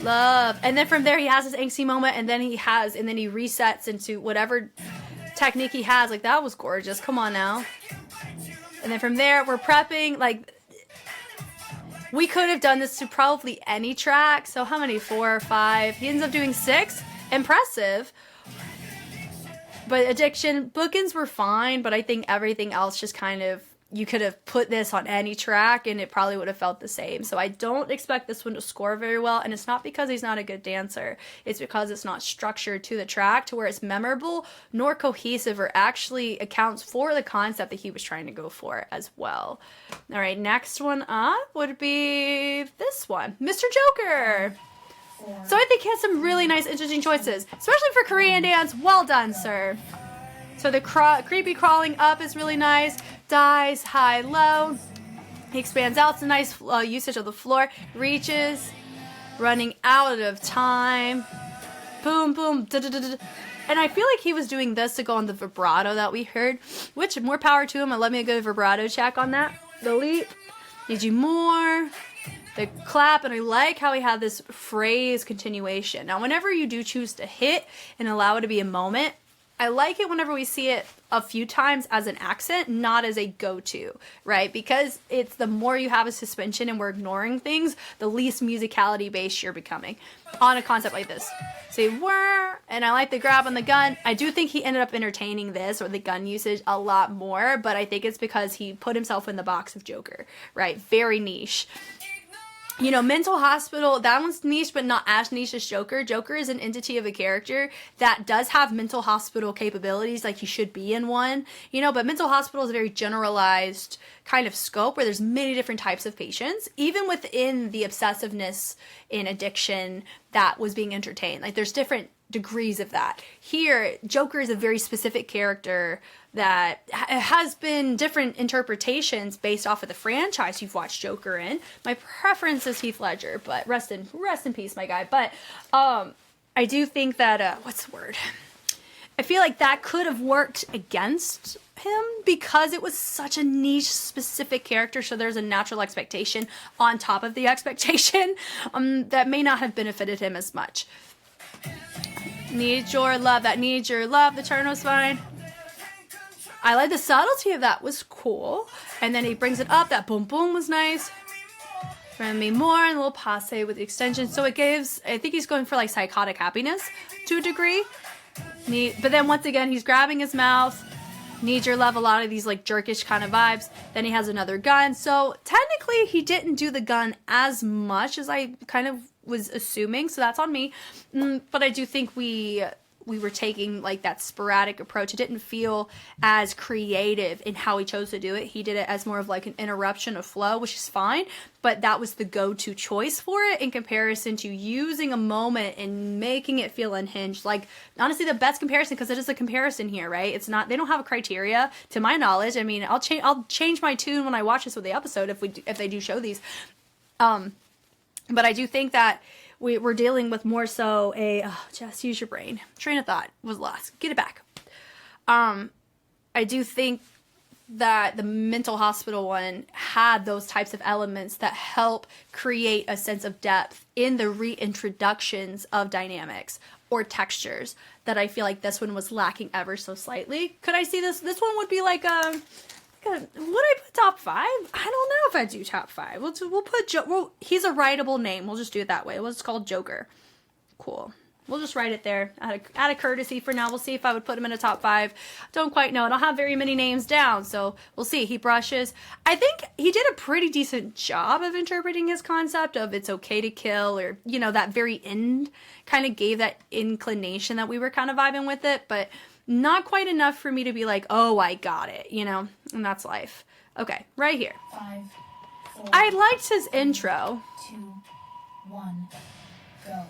Love. And then from there he has his angsty moment, and then he resets into whatever technique he has. Like that was gorgeous. Come on now. And then from there we're prepping. Like we could have done this to probably any track. So how many? 4 or 5? He ends up doing 6. Impressive. But Addiction, bookends were fine, but I think everything else just kind of, you could have put this on any track and it probably would have felt the same. So I don't expect this one to score very well, and it's not because he's not a good dancer. It's because it's not structured to the track to where it's memorable nor cohesive or actually accounts for the concept that he was trying to go for as well. All right, next one up would be this one, Mr. Joker. So I think he has some really nice, interesting choices, especially for Korean dance. Well done, sir. So the creepy crawling up is really nice. Dives, high, low. He expands out. It's a nice usage of the floor. Reaches. Running out of time. Boom, boom. Da, da, da, da. And I feel like he was doing this to go on the vibrato that we heard. Which, more power to him. And let me a good vibrato check on that. The leap. Need you more. The clap, and I like how he had this phrase continuation. Now, whenever you do choose to hit and allow it to be a moment, I like it whenever we see it a few times as an accent, not as a go-to, right? Because it's the more you have a suspension and we're ignoring things, the least musicality based you're becoming on a concept like this. Say, whir, and I like the grab on the gun. I do think he ended up entertaining this or the gun usage a lot more, but I think it's because he put himself in the box of Joker, right? Very niche. You know, Mental Hospital, that one's niche, but not as niche as Joker. Joker is an entity of a character that does have mental hospital capabilities, like he should be in one, you know, but Mental Hospital is a very generalized kind of scope where there's many different types of patients, even within the obsessiveness in addiction that was being entertained. Like, there's different degrees of that. Here, Joker is a very specific character that has been different interpretations based off of the franchise you've watched Joker in. My preference is Heath Ledger, but rest in peace, my guy. But I do think that what's the word? I feel like that could have worked against him because it was such a niche, specific character. So there's a natural expectation on top of the expectation that may not have benefited him as much. Need your love. That needs your love. The turn was fine. I like the subtlety of that, was cool. And then he brings it up. That boom boom was nice. Friend me more, and a little passe with the extension. So it gives, I think he's going for like psychotic happiness to a degree. But then once again, he's grabbing his mouth. Need your love, a lot of these like jerkish kind of vibes. Then he has another gun. So technically he didn't do the gun as much as I kind of was assuming. So that's on me. But I do think we were taking like that sporadic approach. It didn't feel as creative in how he chose to do it. He did it as more of like an interruption of flow, which is fine, but that was the go-to choice for it in comparison to using a moment and making it feel unhinged. Like, honestly, the best comparison, because it is a comparison here, right? It's not, they don't have a criteria to my knowledge. I mean, I'll change my tune when I watch this with the episode if they do show these. But I do think that we're dealing with more so just use your brain. Train of thought was lost. Get it back. I do think that the mental hospital one had those types of elements that help create a sense of depth in the reintroductions of dynamics or textures that I feel like this one was lacking ever so slightly. Could I see this? This one would be like a would I put top 5? I don't know if I do top 5. We'll put he's a writable name. We'll just do it that way. We'll just call Joker. Cool. We'll just write it there out of courtesy for now. We'll see if I would put him in a top 5. Don't quite know. I don't have very many names down, so we'll see. He brushes. I think he did a pretty decent job of interpreting his concept of it's okay to kill, or, you know, that very end kind of gave that inclination that we were kind of vibing with it, but not quite enough for me to be like, oh, I got it, you know, and that's life. Okay, right here. 5, 4, I liked his intro. 2, 1, go.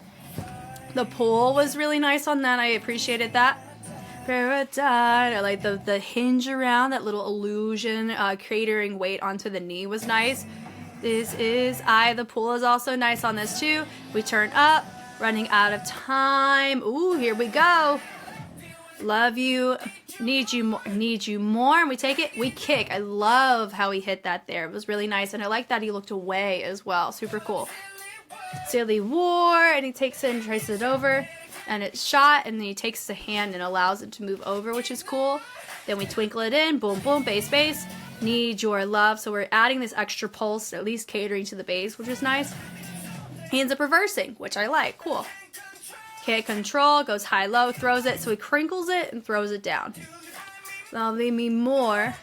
The pull was really nice on that. I appreciated that. Paradise. I like the hinge around, that little illusion, cratering weight onto the knee was nice. This is the pull is also nice on this too. We turn up, running out of time. Ooh, here we go. Love you, need you more, and we take it, we kick. I love how he hit that there. It was really nice, and I like that he looked away as well. Super cool. Silly war, and he takes it and traces it over, and it's shot, and then he takes the hand and allows it to move over, which is cool. Then we twinkle it in, boom, boom, bass, bass. Need your love. So we're adding this extra pulse, at least catering to the bass, which is nice. He ends up reversing, which I like. Cool. Hit control, goes high, low, throws it. So he crinkles it and throws it down. Lovely me more.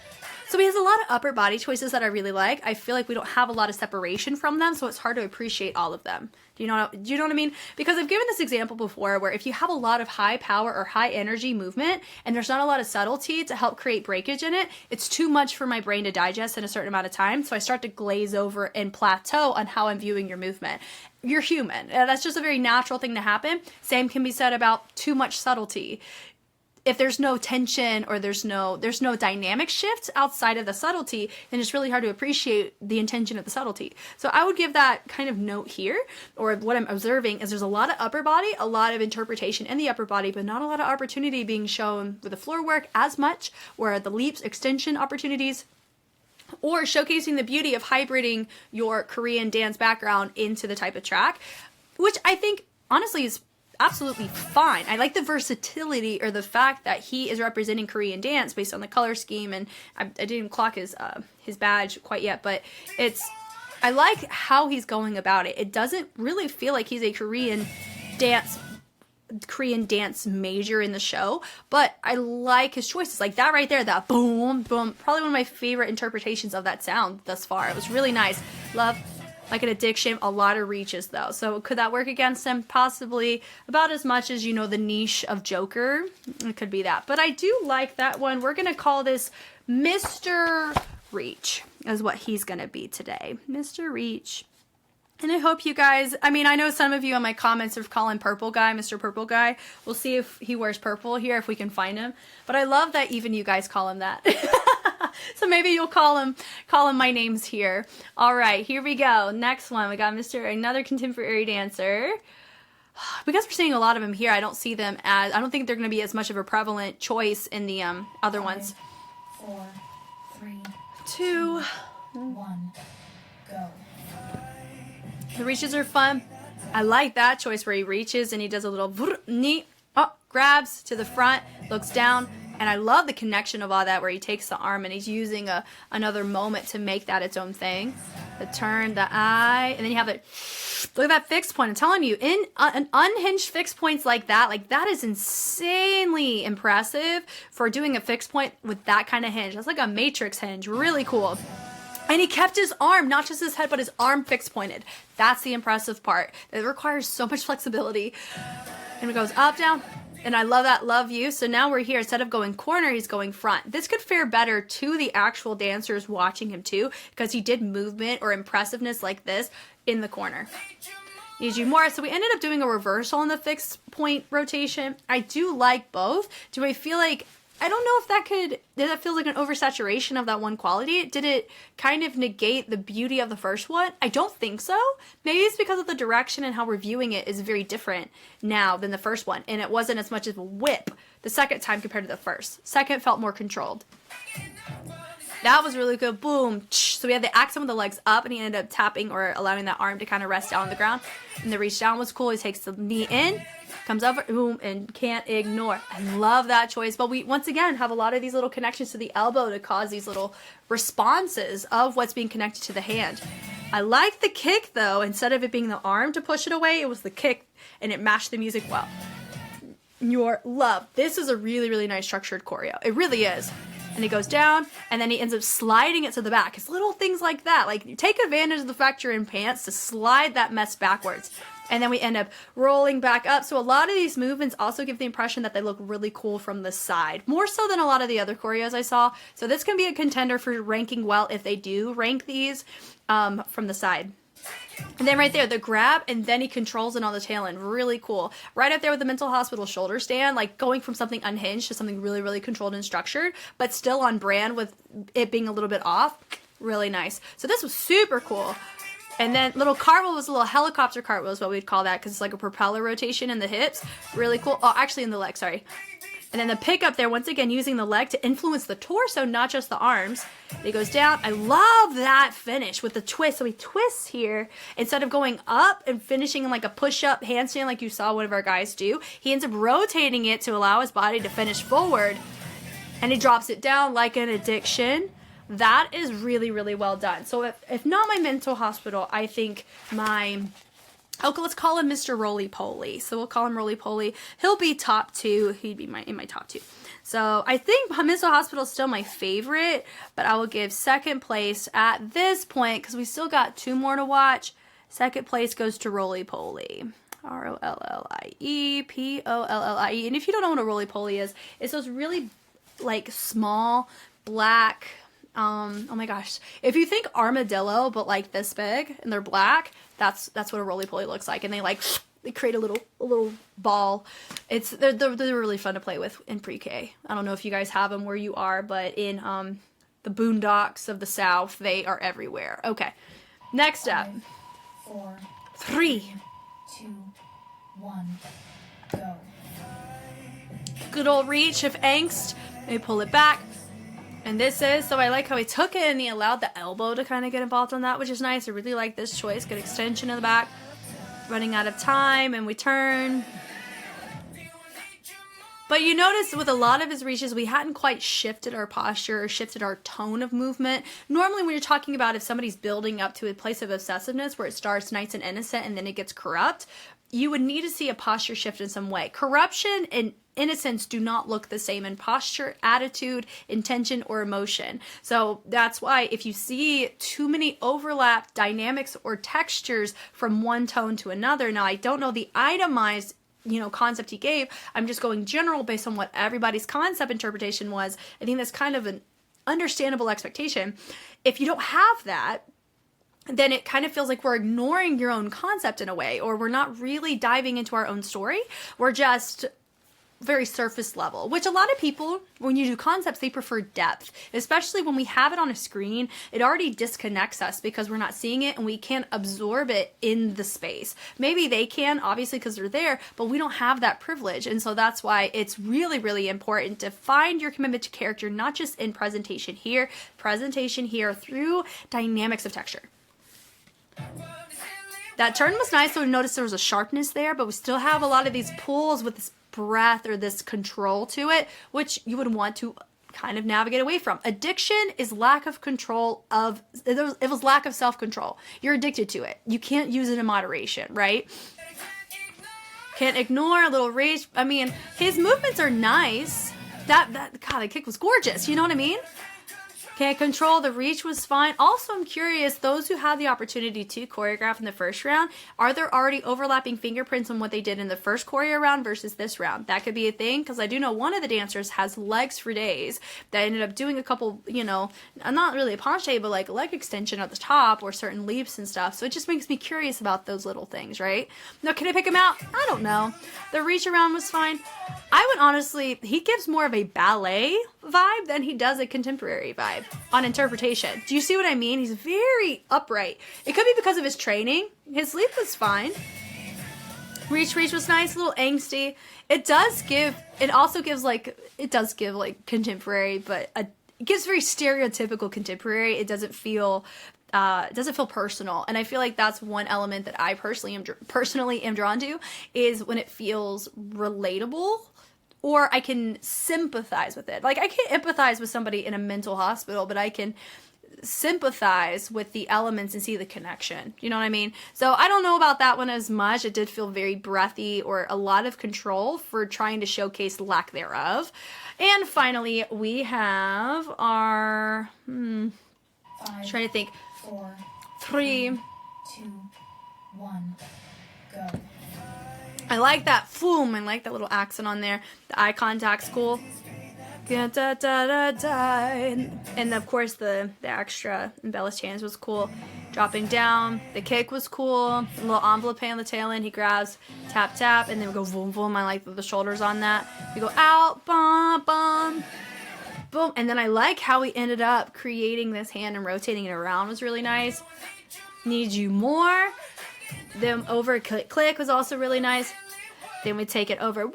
So he has a lot of upper body choices that I really like. I feel like we don't have a lot of separation from them, so it's hard to appreciate all of them. Do you know what I mean? Because I've given this example before where if you have a lot of high power or high energy movement and there's not a lot of subtlety to help create breakage in it, it's too much for my brain to digest in a certain amount of time, so I start to glaze over and plateau on how I'm viewing your movement. You're human. That's just a very natural thing to happen. Same can be said about too much subtlety. If there's no tension or there's no dynamic shift outside of the subtlety, then it's really hard to appreciate the intention of the subtlety. So I would give that kind of note here, or what I'm observing is there's a lot of upper body, a lot of interpretation in the upper body, but not a lot of opportunity being shown with the floor work as much, where the leaps, extension opportunities, or showcasing the beauty of hybriding your Korean dance background into the type of track, which I think honestly is absolutely fine. I like the versatility, or the fact that he is representing Korean dance based on the color scheme, and I didn't clock his badge quite yet, but I like how he's going about it. It doesn't really feel like he's a Korean dance major in the show, but I like his choices. Like that right there, that boom, boom, probably one of my favorite interpretations of that sound thus far. It was really nice. Love. Like an addiction, a lot of reaches though. So could that work against him? Possibly. About as much as, you know, the niche of Joker. It could be that. But I do like that one. We're going to call this Mr. Reach is what he's going to be today. Mr. Reach. And I hope you guys, I mean, I know some of you in my comments are calling Purple Guy, Mr. Purple Guy. We'll see if he wears purple here, if we can find him. But I love that even you guys call him that. So maybe you'll call him my names here. All right, here we go. Next one, we got another contemporary dancer. Because we're seeing a lot of them here, I don't see them as, I don't think they're going to be as much of a prevalent choice in the other ones. 4, 3, 2, 1, go. The reaches are fun. I like that choice where he reaches and he does a little knee, grabs to the front, looks down. And I love the connection of all that where he takes the arm and he's using another moment to make that its own thing. The turn, the eye, and then you have it. Look at that fixed point. I'm telling you, in an unhinged fixed points like that is insanely impressive for doing a fixed point with that kind of hinge. That's like a matrix hinge. Really cool. And he kept his arm, not just his head, but his arm fixed pointed. That's the impressive part. It requires so much flexibility. And it goes up, down. And I love that, love you. So now we're here. Instead of going corner, he's going front. This could fare better to the actual dancers watching him too, because he did movement or impressiveness like this in the corner. Need you more. So we ended up doing a reversal in the fixed point rotation. I do like both. Do I feel like, I don't know if did that feel like an oversaturation of that one quality? Did it kind of negate the beauty of the first one? I don't think so. Maybe it's because of the direction and how we're viewing it is very different now than the first one. And it wasn't as much of a whip the second time compared to the first. Second felt more controlled. That was really good. Boom. So we had the accent with the legs up, and he ended up tapping or allowing that arm to kind of rest down on the ground. And the reach down was cool. He takes the knee in, comes over, boom, and can't ignore. I love that choice. But we, once again, have a lot of these little connections to the elbow to cause these little responses of what's being connected to the hand. I like the kick, though. Instead of it being the arm to push it away, it was the kick, and it matched the music well. Your love. This is a really, really nice structured choreo. It really is. And he goes down, and then he ends up sliding it to the back. It's little things like that. Like, you take advantage of the fact you're in pants to slide that mess backwards. And then we end up rolling back up. So a lot of these movements also give the impression that they look really cool from the side. More so than a lot of the other choreos I saw. So this can be a contender for ranking well if they do rank these from the side. And then right there, the grab, and then he controls it on the tail end. Really cool. Right up there with the mental hospital shoulder stand, like going from something unhinged to something really, really controlled and structured, but still on brand with it being a little bit off. Really nice. So this was super cool. And then little cartwheel was a little helicopter cartwheel is what we'd call that, because it's like a propeller rotation in the hips. Really cool. Oh, actually in the leg, sorry. And then the pickup there, once again, using the leg to influence the torso, not just the arms. He goes down. I love that finish with the twist. So he twists here. Instead of going up and finishing in like a push-up handstand like you saw one of our guys do, he ends up rotating it to allow his body to finish forward. And he drops it down like an addiction. That is really, really well done. So if not my mental hospital, I think my... Okay, let's call him Mr. Roly-Poly. So we'll call him Roly-Poly. He'll be top 2. He'd be in my top 2. So I think Mental Hospital is still my favorite, but I will give second place at this point because we still got 2 more to watch. Second place goes to Roly-Poly. R-O-L-L-I-E-P-O-L-L-I-E. And if you don't know what a Roly-Poly is, it's those really like small black... oh my gosh. If you think armadillo, but like this big and they're black, that's what a roly-poly looks like. And they create a little ball. They're really fun to play with in pre-K. I don't know if you guys have them where you are, but in the boondocks of the South, they are everywhere. Okay. Next up. 4, 3, 2, 1, go. Good old reach of angst. They pull it back. And this is, so I like how he took it and he allowed the elbow to kind of get involved on that, which is nice. I really like this choice. Good extension in the back. Running out of time, and we turn. But you notice with a lot of his reaches, we hadn't quite shifted our posture or shifted our tone of movement. Normally when you're talking about if somebody's building up to a place of obsessiveness where it starts nice and innocent and then it gets corrupt, you would need to see a posture shift in some way. Corruption and innocence do not look the same in posture, attitude, intention, or emotion. So that's why if you see too many overlap dynamics or textures from one tone to another, now I don't know the itemized concept he gave. I'm just going general based on what everybody's concept interpretation was. I think that's kind of an understandable expectation. If you don't have that, then it kind of feels like we're ignoring your own concept in a way, or we're not really diving into our own story. We're just very surface level, which a lot of people, when you do concepts, they prefer depth, especially when we have it on a screen. It already disconnects us because we're not seeing it and we can't absorb it in the space. Maybe they can, obviously, because they're there, but we don't have that privilege. And so that's why it's really, really important to find your commitment to character, not just in presentation here through dynamics of texture. That turn was nice, so we noticed there was a sharpness there, but we still have a lot of these pulls with this breath or this control to it, which you would want to kind of navigate away from. Addiction is lack of control of, it was lack of self-control. You're addicted to it. You can't use it in moderation, right? Can't ignore a little reach. I mean, his movements are nice. God, the kick was gorgeous. You know what I mean? Can't control. The reach was fine. Also, I'm curious, those who had the opportunity to choreograph in the first round, are there already overlapping fingerprints on what they did in the first choreo round versus this round? That could be a thing, because I do know one of the dancers has legs for days that ended up doing a couple, not really a penché, but like a leg extension at the top or certain leaps and stuff. So it just makes me curious about those little things, right? Now, can I pick him out? I don't know. The reach around was fine. I would honestly, he gives more of a ballet vibe than he does a contemporary vibe on interpretation. Do you see what I mean? He's very upright. It could be because of his training. His leap was fine. Reach was nice, a little angsty. It does give contemporary, but gives very stereotypical contemporary. It doesn't feel personal, and I feel like that's one element that I personally am drawn to, is when it feels relatable, or I can sympathize with it. Like, I can't empathize with somebody in a mental hospital, but I can sympathize with the elements and see the connection. You know what I mean? So I don't know about that one as much. It did feel very breathy, or a lot of control for trying to showcase lack thereof. And finally, we have our trying to think. 4, 3. 2, 1, go. I like that foom. I like that little accent on there. The eye contact's cool. Da, da, da, da. And of course the extra embellished hands was cool. Dropping down. The kick was cool. A little envelope on the tail end. He grabs, tap, tap, and then we go boom, boom. I like the shoulders on that. We go out, bum, bum. Boom. And then I like how we ended up creating this hand and rotating it around was really nice. Need you more. Then over click click was also really nice. Then we take it over.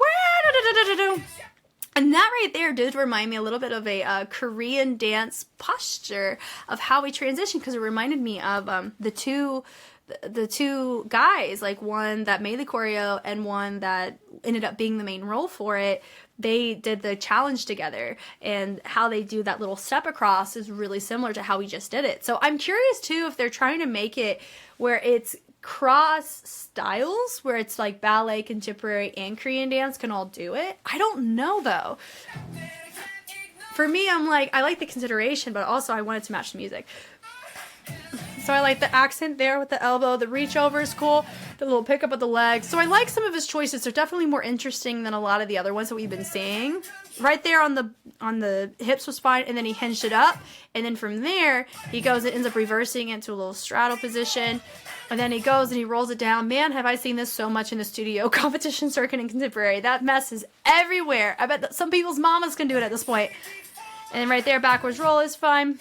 And that right there did remind me a little bit of a Korean dance posture of how we transitioned, because it reminded me of the two guys, like one that made the choreo and one that ended up being the main role for it. They did the challenge together, and how they do that little step across is really similar to how we just did it. So I'm curious too if they're trying to make it where it's cross styles, where it's like ballet, contemporary, and Korean dance can all do it. I don't know though. For me, I'm like, I like the consideration, but also I want it to match the music. So I like the accent there with the elbow. The reach over is cool. The little pickup of the legs. So I like some of his choices. They're definitely more interesting than a lot of the other ones that we've been seeing. Right there on the hips was fine, and then he hinged it up, and then from there he goes and ends up reversing into a little straddle position, and then he goes and he rolls it down. Man, have I seen this so much in the studio competition circuit and contemporary. That mess is everywhere. I bet that some people's mamas can do it at this point. And then right there, backwards roll is fine.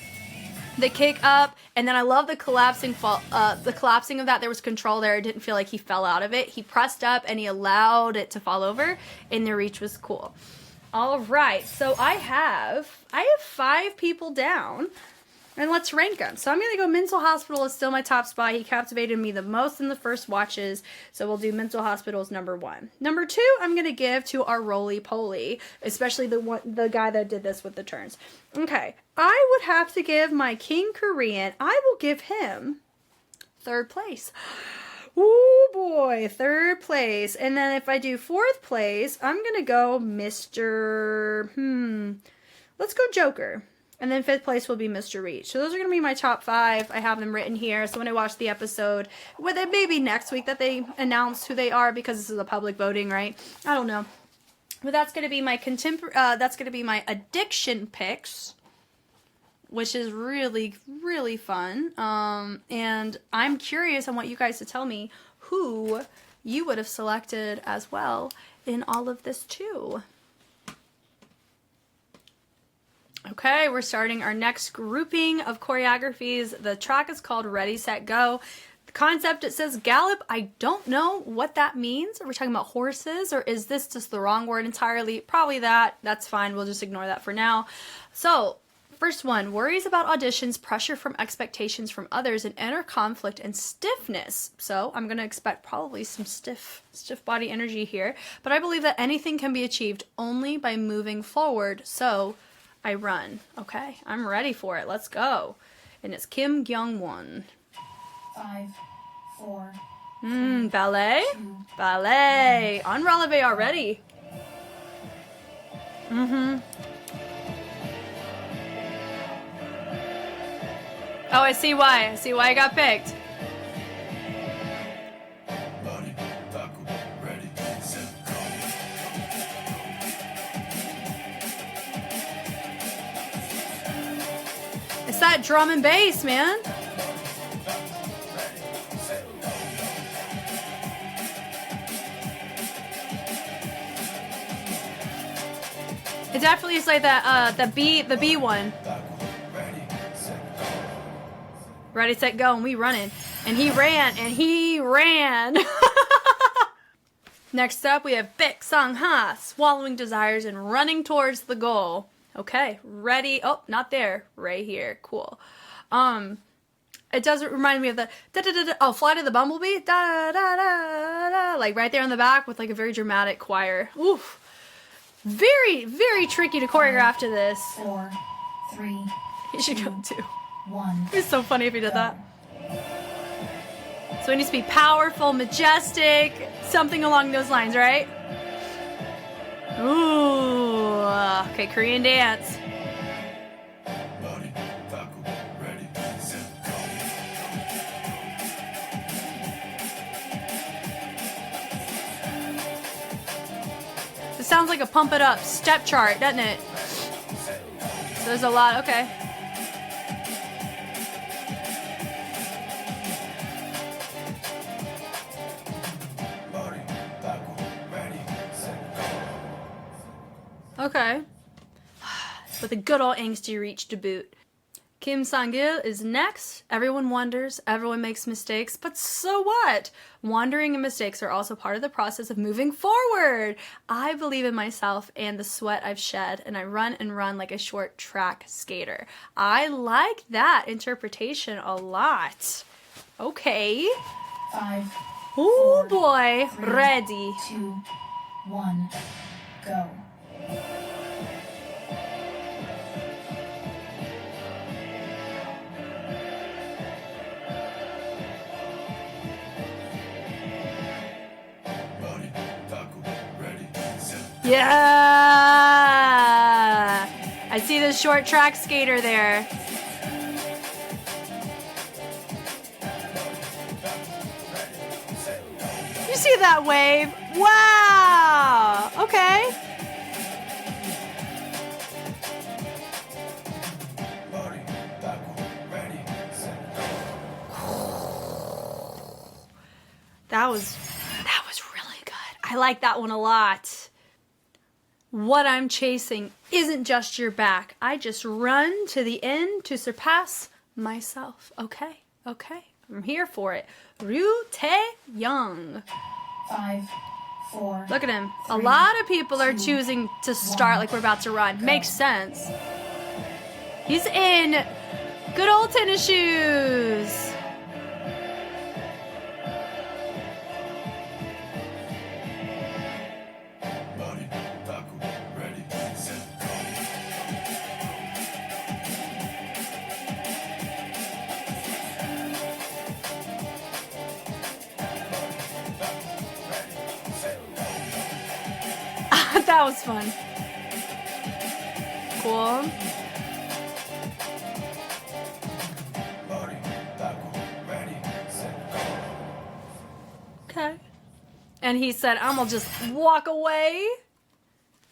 The kick up, and then I love the collapsing of that. There was control there. I didn't feel like he fell out of it. He pressed up and he allowed it to fall over, and the reach was cool. All right, so I have 5 people down, and let's rank them. So I'm gonna go Mental Hospital is still my top spot. He captivated me the most in the first watches, so we'll do Mental Hospital as number 1. Number 2, I'm gonna give to our Roly Poly, especially the guy that did this with the turns. Okay, I would have to give my King Korean. I will give him 3rd place. Ooh boy, 3rd place. And then if I do 4th place, I'm gonna go Mr. Let's go Joker. And then 5th place will be Mr. Reach. So those are going to be my top 5. I have them written here. So when I watch the episode, whether it may be next week that they announce who they are, because this is a public voting, right? I don't know. But that's going to be my that's going to be my addiction picks, which is really, really fun. And I'm curious on what you guys to tell me who you would have selected as well in all of this too. Okay, we're starting our next grouping of choreographies. The track is called Ready, Set, Go. The concept, it says gallop. I don't know what that means. Are we talking about horses, or is this just the wrong word entirely? Probably that. That's fine. We'll just ignore that for now. So, first one, worries about auditions, pressure from expectations from others, and inner conflict and stiffness. So I'm going to expect probably some stiff body energy here. But I believe that anything can be achieved only by moving forward. So I run. Okay, I'm ready for it. Let's go. And it's Kim Kyung-won. 5, 4. Ballet? 2, Ballet. On LULLABY already. Oh, I see why. I see why I got picked. Body, taco, ready, set, go. It's that drum and bass, man. It definitely is like that the B one. Ready, set, go, and we running. And he ran, and he ran. Next up, we have Baek Sung Ha, swallowing desires and running towards the goal. Okay, ready. Oh, not there. Right here. Cool. It does remind me of the da da da da. Oh, Flight of the Bumblebee. Da da da da. Like right there in the back with like a very dramatic choir. Oof. Very, very tricky to choreograph to this. 4, 3, He should go too. 1. It's so funny if he did that. So it needs to be powerful, majestic, something along those lines, right? Ooh. Okay, Korean dance. Body, taco, ready, set, go. It sounds like a pump it up step chart, doesn't it? So there's a lot, okay. Body, taco, ready, set, go. Okay. With a good old angsty reach to boot. Kim Sang-gil is next. Everyone wonders, everyone makes mistakes, but so what? Wandering and mistakes are also part of the process of moving forward. I believe in myself and the sweat I've shed, and I run and run like a short track skater. I like that interpretation a lot. Okay. 5, Oh 4, boy. 3, Ready. 2, 1. Go. Body, taco, ready, set, Yeah. I see the short track skater there. You see that wave? Wow. Okay. body, taco, ready, set, go. That was really good. I like that one a lot. What I'm chasing isn't just your back. I just run to the end to surpass myself. Okay. I'm here for it. Ryu Tae-young. 5, 4. Look at him. A 3, lot of people are 2, choosing to start like we're about to run. Makes sense. He's in good old tennis shoes. Body, taco, ready, set, go. That was fun. Cool. Body, taco, ready, set, go. Okay. And he said, I'm gonna just walk away.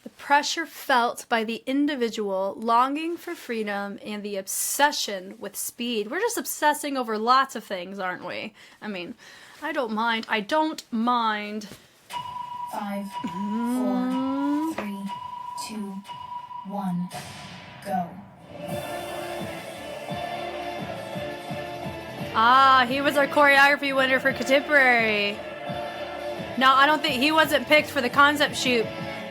The pressure felt by the individual longing for freedom and the obsession with speed. We're just obsessing over lots of things, aren't we? I mean, I don't mind. 5, 4, 3, 2, 1. Go. Ah, he was our choreography winner for contemporary. No, I don't think he wasn't picked for the concept shoot.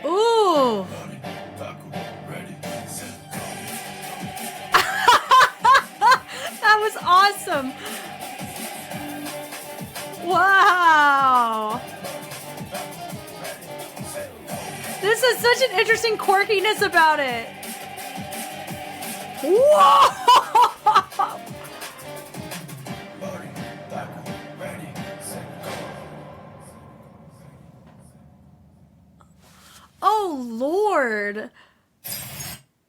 Ooh. Body, taco, ready, set, go. That was awesome. Wow. This is such an interesting quirkiness about it. Whoa! Body, taco, ready, set, go. Oh, Lord.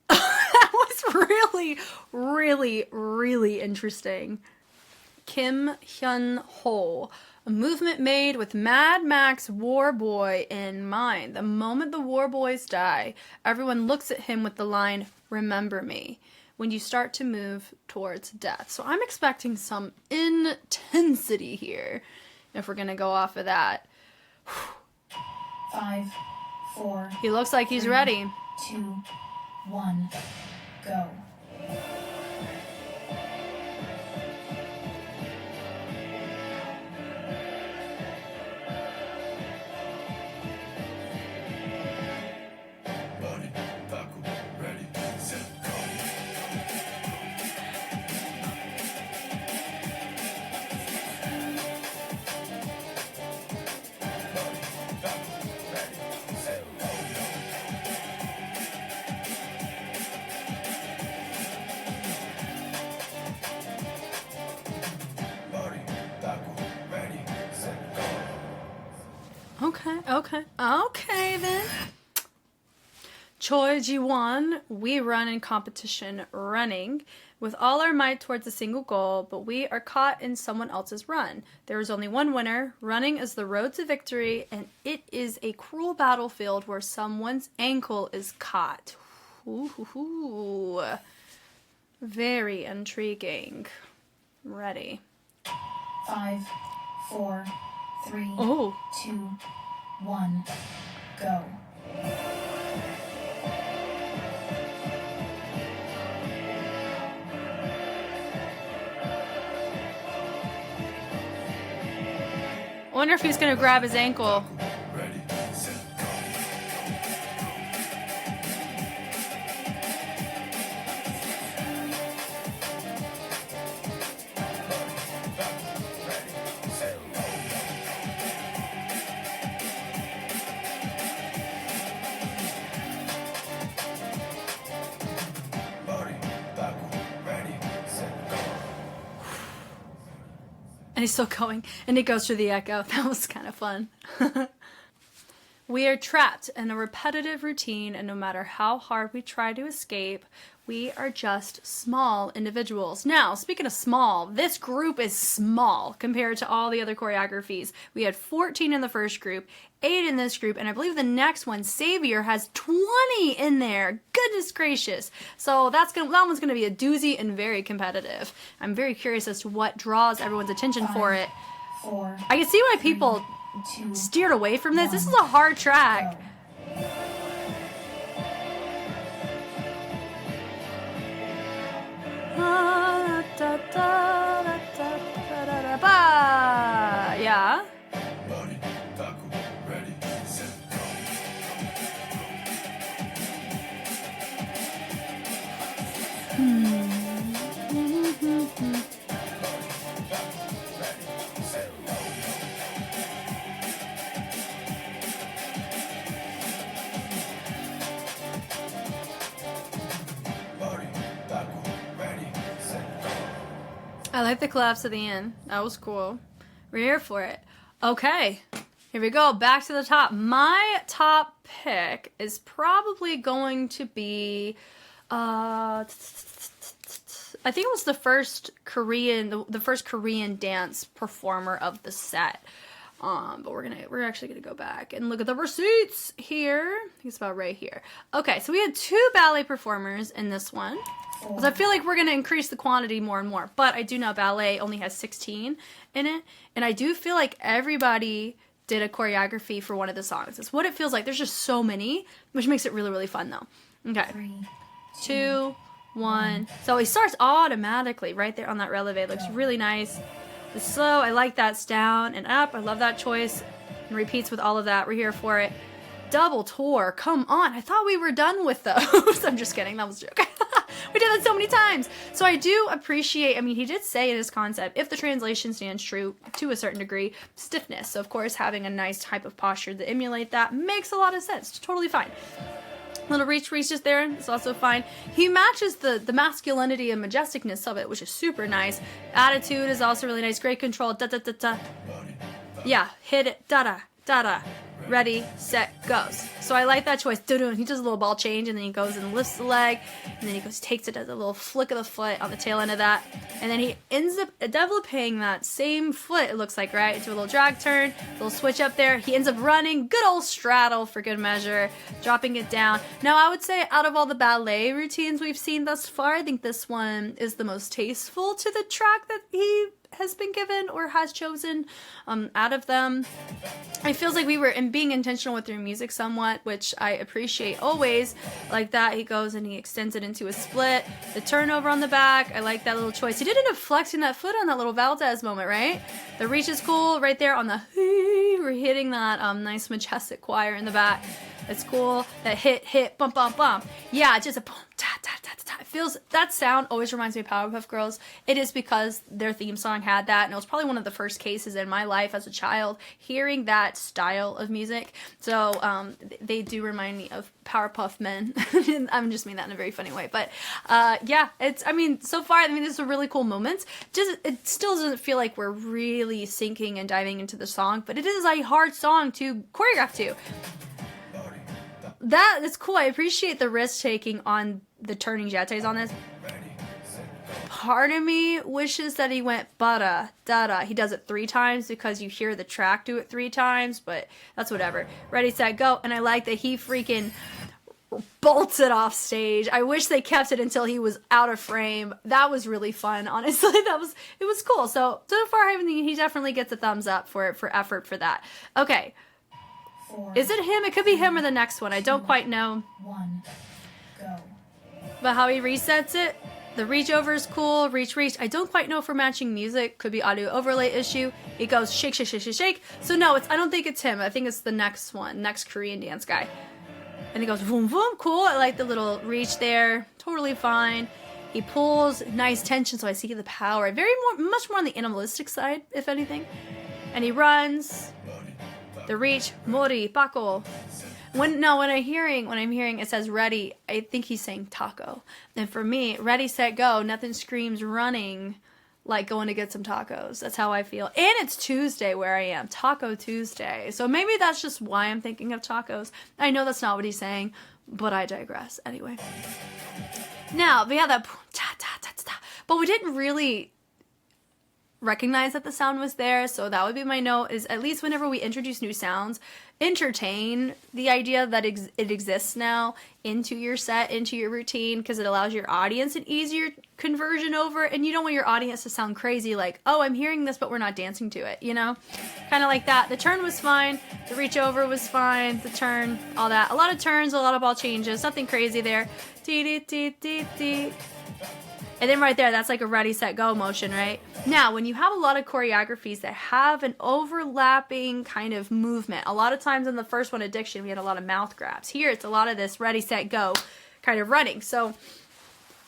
That was really, really, really interesting. Kim Hyun-ho. A movement made with Mad Max Warboy in mind. The moment the Warboys die, everyone looks at him with the line, "Remember me," when you start to move towards death. So I'm expecting some intensity here, if we're going to go off of that. 5, 4. He looks like he's ready. 2, 1. Go. Body, taco, ready, Okay. Okay, then. Choi Ji-won, we run in competition running with all our might towards a single goal, but we are caught in someone else's run. There is only one winner. Running is the road to victory, and it is a cruel battlefield where someone's ankle is caught. Ooh, very intriguing. I'm ready. 5, 4, 3, Oh. 2, 1, go. I wonder if he's gonna grab his ankle. Ready, set, go. Ready, set, go. Body, backward, ready, set, go. And he's still going, and it goes through the echo. That was kind of fun. We are trapped in a repetitive routine, and no matter how hard we try to escape, we are just small individuals. Now, speaking of small, this group is small compared to all the other choreographies. We had 14 in the first group, 8 in this group, and I believe the next one, Savior, has 20 in there. Goodness gracious. So that one's gonna be a doozy and very competitive. I'm very curious as to what draws everyone's attention for it. 4, I can see why people 2, steered away from this. This is a hard track. go. Yeah. Body, backward, ready, set, go. Ready, set, go. Body, backward, ready, set, go. I like the collapse at the end. That was cool. We're here for it. Okay. Here we go. Back to the top. My top pick is probably going to be I think it was the first Korean dance performer of the set. But we're actually gonna go back and look at the receipts here. I think it's about right here. Okay, so we had 2 ballet performers in this one. Because I feel like we're gonna increase the quantity more and more. But I do know ballet only has 16 in it, and I do feel like everybody did a choreography for one of the songs. It's what it feels like. There's just so many, which makes it really, really fun though. Okay. 3, 2, 1. So he starts automatically right there on that releve. It looks really nice. It's slow. I like that. It's down and up. I love that choice. And repeats with all of that. We're here for it. Double tour. Come on. I thought we were done with those. I'm just kidding. That was a joke. We did that so many times. So I do appreciate, I mean, he did say in his concept, if the translation stands true to a certain degree, stiffness. So of course, having a nice type of posture to emulate that makes a lot of sense. It's totally fine. Little reach just there. It's also fine. He matches the masculinity and majesticness of it, which is super nice. Attitude is also really nice. Great control. Da da da da. Yeah, hit it. Da da da da. Ready, set, goes. So I like that choice. He does a little ball change, and then he goes and lifts the leg, and then he goes, takes it, does a little flick of the foot on the tail end of that, and then he ends up developing that same foot, it looks like, right, into a little drag turn, a little switch up there. He ends up running, good old straddle for good measure, dropping it down. Now, I would say out of all the ballet routines we've seen thus far, I think this one is the most tasteful to the track that he has been given or has chosen out of them. It feels like we were being intentional with their music somewhat, which I appreciate always. Like that, he goes and he extends it into a split. The turnover on the back, I like that little choice. He did end up flexing that foot on that little Valdez moment, right? The reach is cool right there on the we're hitting that nice majestic choir in the back. It's cool. That hit, bump, bump, bump. Yeah, just a boom, ta, ta, ta, ta. It feels, that sound always reminds me of Powerpuff Girls. It is because their theme song had that, and it was probably one of the first cases in my life as a child hearing that style of music. So they do remind me of Powerpuff Men. I'm just mean that in a very funny way, but yeah, it's, I mean, so far, I mean, this is a really cool moment. Just, it still doesn't feel like we're really sinking and diving into the song, but it is a hard song to choreograph to. That is cool. I appreciate the risk taking on the turning jetés on this. Part of me wishes that he went bada da. He does it 3 times because you hear the track do it 3 times, but that's whatever. Ready, set, go. And I like that he freaking bolts it off stage. I wish they kept it until he was out of frame. That was really fun, honestly. It was cool. So far, I think he definitely gets a thumbs up for effort for that. Okay. 4, Is it him? It could be him or the next one. I don't quite know. 1, go. But how he resets it, the reach over is cool. Reach. I don't quite know if we're matching music. Could be audio overlay issue. It goes shake, shake, shake, shake, shake. So no, I don't think it's him. I think it's the next one, next Korean dance guy. And he goes boom, boom. Cool. I like the little reach there. Totally fine. He pulls, nice tension. So I see the power. Much more on the animalistic side, if anything. And he runs. The reach, mori, bako. When I'm hearing it says ready, I think he's saying taco. And for me, ready, set, go, nothing screams running like going to get some tacos. That's how I feel. And it's Tuesday where I am, Taco Tuesday. So maybe that's just why I'm thinking of tacos. I know that's not what he's saying, but I digress. Anyway. Now, we had that ta-ta-ta-ta, but we didn't really recognize that the sound was there, so that would be my note, is at least whenever we introduce new sounds, entertain the idea that it exists now into your set, into your routine, because it allows your audience an easier conversion over, and you don't want your audience to sound crazy like, oh, I'm hearing this, but we're not dancing to it, you know? Kind of like that. The turn was fine, the reach over was fine, the turn, all that. A lot of turns, a lot of ball changes, nothing crazy there. Dee-dee-dee-dee-dee. And then right there, that's like a ready, set, go motion, right? Now, when you have a lot of choreographies that have an overlapping kind of movement, a lot of times in the first one, Addiction, we had a lot of mouth grabs. Here, it's a lot of this ready, set, go kind of running. So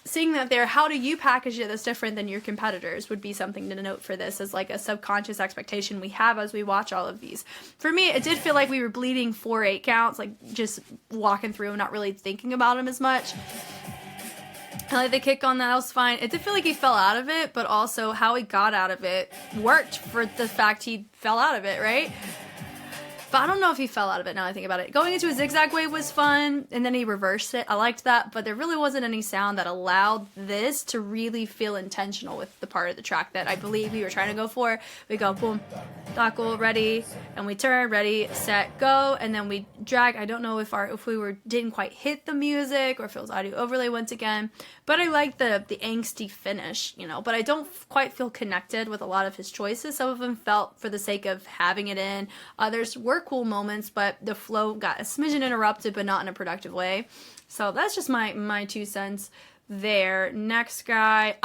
seeing that there, how do you package it that's different than your competitors would be something to note for this as like a subconscious expectation we have as we watch all of these. For me, it did feel like we were bleeding 4/8 counts, like just walking through and not really thinking about them as much. I like the kick on that was fine. It did feel like he fell out of it, but also how he got out of it worked for the fact he fell out of it, right? But I don't know if he fell out of it now I think about it. Going into a zigzag wave was fun, and then he reversed it. I liked that, but there really wasn't any sound that allowed this to really feel intentional with the part of the track that I believe we were trying to go for. We go boom, taco, ready, and we turn, ready, set, go, and then we drag. I don't know if we didn't quite hit the music or if it was audio overlay once again, but I like the angsty finish, you know, but I don't quite feel connected with a lot of his choices. Some of them felt for the sake of having it in. Others were cool moments, but the flow got a smidgen interrupted, but not in a productive way. So that's just my 2 cents there. Next guy,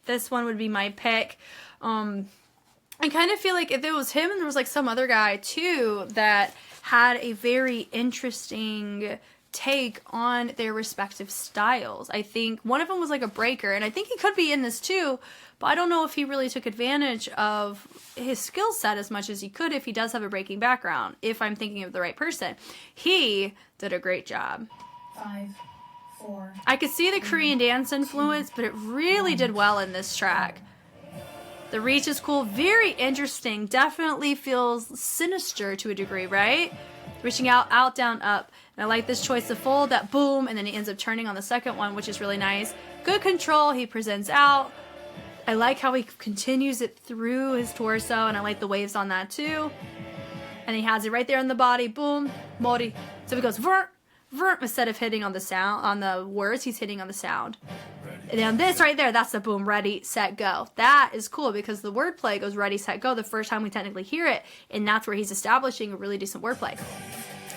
this one would be my pick. I kind of feel like if it was him and there was like some other guy too that had a very interesting take on their respective styles. I think one of them was like a breaker, and I think he could be in this too, but I don't know if he really took advantage of his skill set as much as he could if he does have a breaking background, if I'm thinking of the right person. He did a great job. 5, 4. I could see the Korean dance influence, but it really did well in this track. The reach is cool, very interesting, definitely feels sinister to a degree, right? Reaching out, down, up. And I like this choice of fold, that boom, and then he ends up turning on the second one, which is really nice. Good control, he presents out. I like how he continues it through his torso, and I like the waves on that too. And he has it right there in the body, boom, mori. So he goes, vert, vert, instead of hitting on the sound, on the words, he's hitting on the sound. And then this right there, that's the boom, ready, set, go. That is cool because the wordplay goes ready, set, go the first time we technically hear it, and that's where he's establishing a really decent wordplay.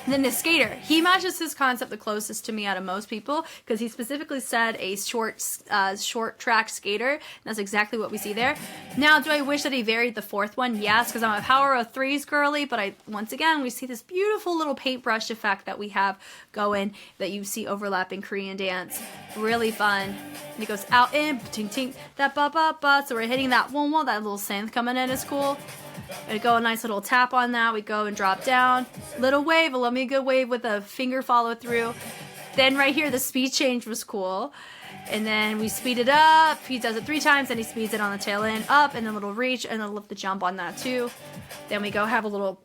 And then the skater, he matches his concept the closest to me out of most people because he specifically said a short track skater. And that's exactly what we see there. Now, do I wish that he varied the fourth one? Yes, because I'm a Power of Threes girly, but once again, we see this beautiful little paintbrush effect that we have going that you see overlap in Korean dance. Really fun. And he goes out in, ting ting, that ba ba ba. So we're hitting that one, that little synth coming in is cool. We go a nice little tap on that. We go and drop down. Little wave. I love me a good wave with a finger follow through. Then right here, the speed change was cool. And then we speed it up. He does it 3 times, then he speeds it on the tail end up, and then a little reach, and then lift the jump on that too. Then we go have a little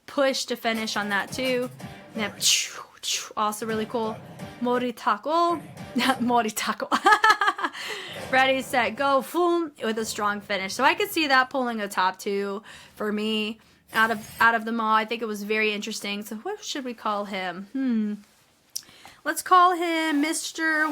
push to finish on that too. And then also really cool. Mori taco. Mori taco. Ready, set, go, boom, with a strong finish. So I could see that pulling a top 2 for me out of them all. I think it was very interesting. So what should we call him? Let's call him Mr.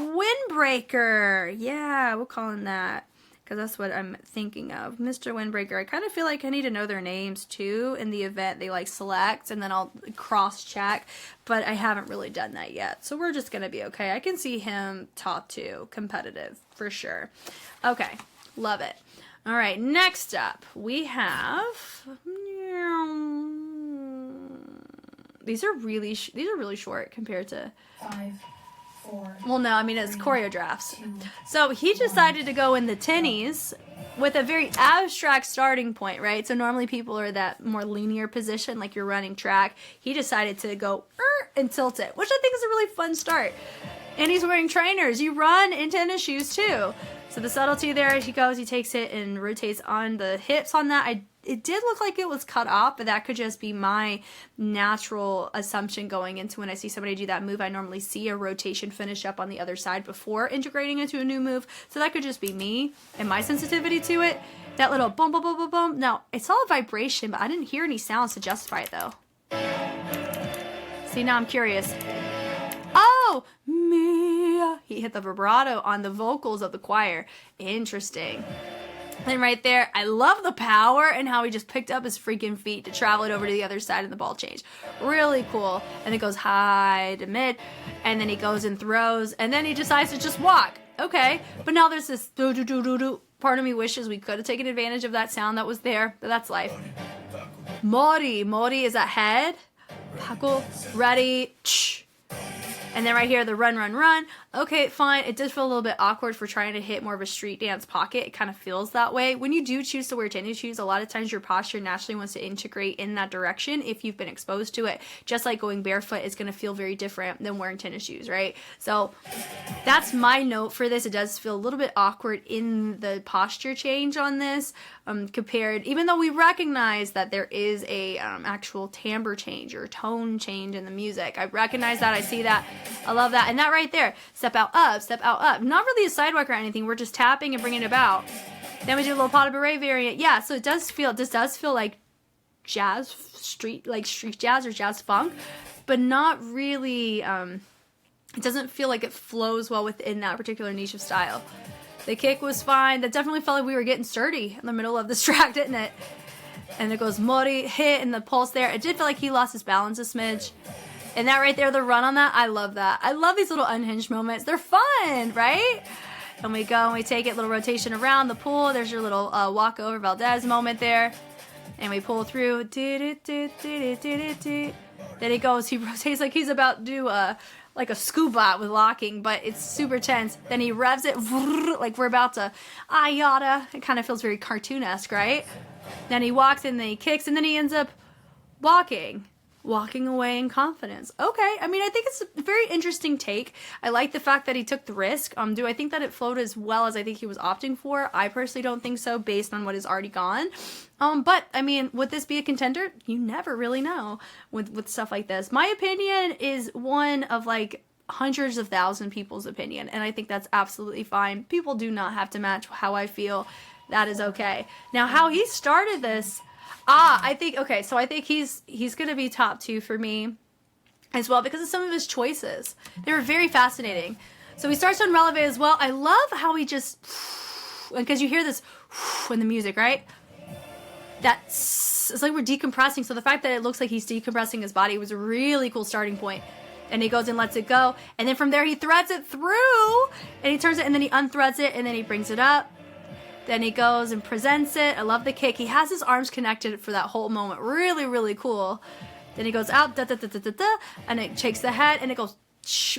Windbreaker. Yeah, we'll call him that because that's what I'm thinking of. Mr. Windbreaker. I kind of feel like I need to know their names too in the event they like select, and then I'll cross check, but I haven't really done that yet. So we're just going to be okay. I can see him top 2 competitive for sure. Okay. Love it. All right. Next up we have, these are really short compared to 5, 4. Well, no, I mean, it's choreographs. So he decided to go in the tinnies with a very abstract starting point, right? So normally people are that more linear position, like you're running track. He decided to go and tilt it, which I think is a really fun start. And he's wearing trainers. You run in tennis shoes too. So the subtlety there, he goes, he takes it and rotates on the hips on that. It did look like it was cut off, but that could just be my natural assumption going into when I see somebody do that move. I normally see a rotation finish up on the other side before integrating into a new move. So that could just be me and my sensitivity to it. That little boom, boom, boom, boom, boom. Now, it's all a vibration, but I didn't hear any sounds to justify it, though. See, now I'm curious. Oh, Mia. He hit the vibrato on the vocals of the choir. Interesting. And right there, I love the power and how he just picked up his freaking feet to travel it over to the other side of the ball change. Really cool. And it goes high to mid, and then he goes and throws, and then he decides to just walk. Okay, but now there's this do-do-do-do-do. Part of me wishes we could have taken advantage of that sound that was there, but that's life. Mori. Mori is that head. Paco. Ready. And then right here, the run, run, run. Okay, fine. It does feel a little bit awkward for trying to hit more of a street dance pocket. It kind of feels that way. When you do choose to wear tennis shoes, a lot of times your posture naturally wants to integrate in that direction if you've been exposed to it. Just like going barefoot is going to feel very different than wearing tennis shoes, right? So that's my note for this. It does feel a little bit awkward in the posture change on this compared, even though we recognize that there is a actual timbre change or tone change in the music. I recognize that. I see that. I love that. And that right there. Step out, up, step out, up. Not really a sidewalk or anything. We're just tapping and bringing it about. Then we do a little pas de bourrée variant. Yeah, so this does feel like jazz, street jazz or jazz funk, but not really, it doesn't feel like it flows well within that particular niche of style. The kick was fine. That definitely felt like we were getting sturdy in the middle of this track, didn't it? And it goes Mori, hit, and the pulse there. It did feel like he lost his balance a smidge. And that right there, the run on that, I love that. I love these little unhinged moments. They're fun, right? And we go and we take it, little rotation around the pool. There's your little walk over Valdez moment there. And we pull through. Then he goes, he rotates like he's about to do like a scuba with locking, but it's super tense. Then he revs it like we're about to yada. It kind of feels very cartoonesque, right? Then he walks and then he kicks and then he ends up walking away in confidence. Okay, I mean, I think it's a very interesting take. I like the fact that he took the risk. Do I think that it flowed as well as I think he was opting for? I personally don't think so, based on what is already gone. But I mean, would this be a contender? You never really know with stuff like this. My opinion is one of like hundreds of thousand people's opinion, and I think that's absolutely fine. People do not have to match how I feel. That is okay. Now, how he started this. I think he's going to be top 2 for me as well because of some of his choices. They were very fascinating. So he starts on Releve as well. I love how he just, because you hear this in the music, right? it's like we're decompressing. So the fact that it looks like he's decompressing his body was a really cool starting point. And he goes and lets it go. And then from there, he threads it through. And he turns it, and then he unthreads it, and then he brings it up. Then he goes and presents it. I love the kick. He has his arms connected for that whole moment. Really, really cool. Then he goes out, da, da, da, da, da, da, and it shakes the head, and it goes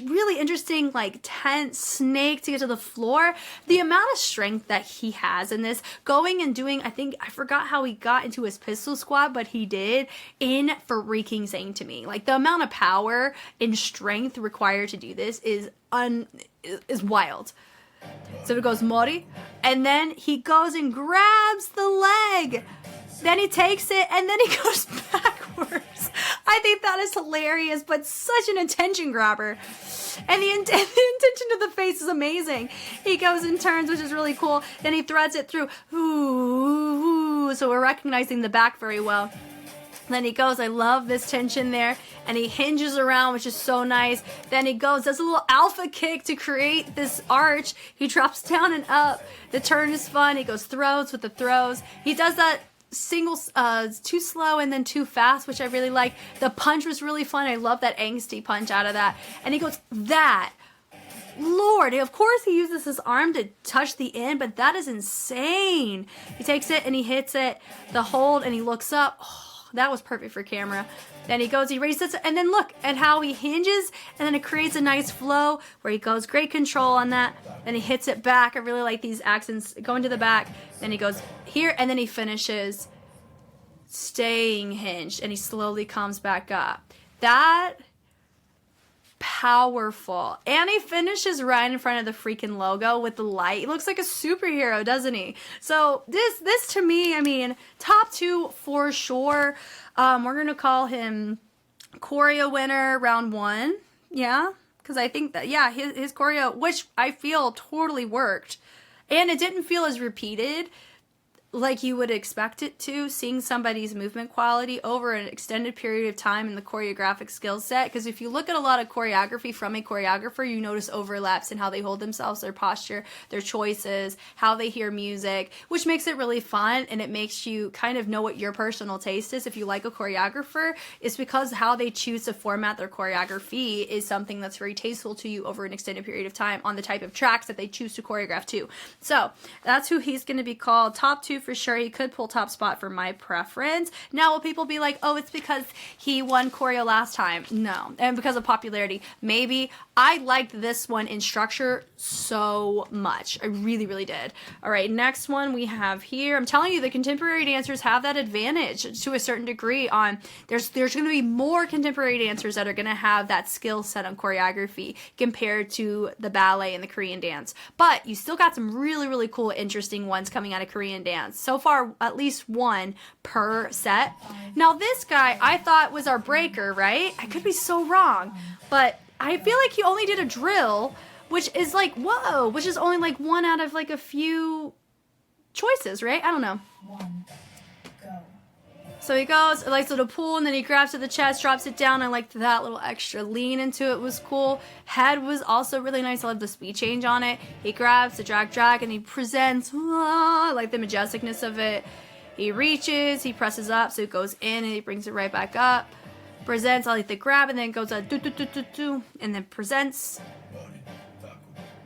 really interesting, like tense snake to get to the floor. The amount of strength that he has in this, going and doing, I forgot how he got into his pistol squat, but he did, in freaking insane to me. Like the amount of power and strength required to do this is wild. So it goes Mori, and then he goes and grabs the leg. Then he takes it, and then he goes backwards. I think that is hilarious, but such an attention grabber. And the intention to the face is amazing. He goes and turns, which is really cool. Then he threads it through. Ooh, so we're recognizing the back very well. Then he goes, I love this tension there, and he hinges around, which is so nice. Then he goes, does a little alpha kick to create this arch. He drops down and up. The turn is fun. He goes throws with the throws. He does that single, too slow and then too fast, which I really like. The punch was really fun. I love that angsty punch out of that. And he goes, that. Lord, of course he uses his arm to touch the end, but that is insane. He takes it and he hits it, the hold, and he looks up. Oh, that was perfect for camera. Then he goes, he raises it, and then look at how he hinges, and then it creates a nice flow where he goes, great control on that. Then he hits it back. I really like these accents going to the back. Then he goes here, and then he finishes staying hinged, and he slowly comes back up. That powerful. And he finishes right in front of the freaking logo with the light. He looks like a superhero, doesn't he? So this to me, I mean, top 2 for sure. We're gonna call him choreo winner round 1. Yeah, because I think that, yeah, his choreo, which I feel totally worked, and it didn't feel as repeated like you would expect it to, seeing somebody's movement quality over an extended period of time in the choreographic skill set. Because if you look at a lot of choreography from a choreographer, you notice overlaps in how they hold themselves, their posture, their choices, how they hear music, which makes it really fun, and it makes you kind of know what your personal taste is if you like a choreographer. It's because how they choose to format their choreography is something that's very tasteful to you over an extended period of time on the type of tracks that they choose to choreograph to. So that's who he's going to be called. Top 2 for sure. He could pull top spot for my preference. Now will people be like, oh, it's because he won choreo last time? No. And because of popularity, maybe. I liked this one in structure so much. I really, really did. All right, next one we have here. I'm telling you, the contemporary dancers have that advantage to a certain degree on, there's going to be more contemporary dancers that are going to have that skill set on choreography compared to the ballet and the Korean dance. But you still got some really, really cool, interesting ones coming out of Korean dance. So far, at least one per set. Now, this guy I thought was our breaker, right? I could be so wrong, but I feel like he only did a drill, which is like, whoa, which is only like one out of like a few choices, right? I don't know. 1, go. So he goes, likes little pull, and then he grabs to the chest, drops it down. I liked that little extra lean into it was cool. Head was also really nice. I love the speed change on it. He grabs the drag, and he presents. I like the majesticness of it. He reaches, he presses up, so it goes in, and he brings it right back up. Presents, I like the grab, and then goes a do, and then presents.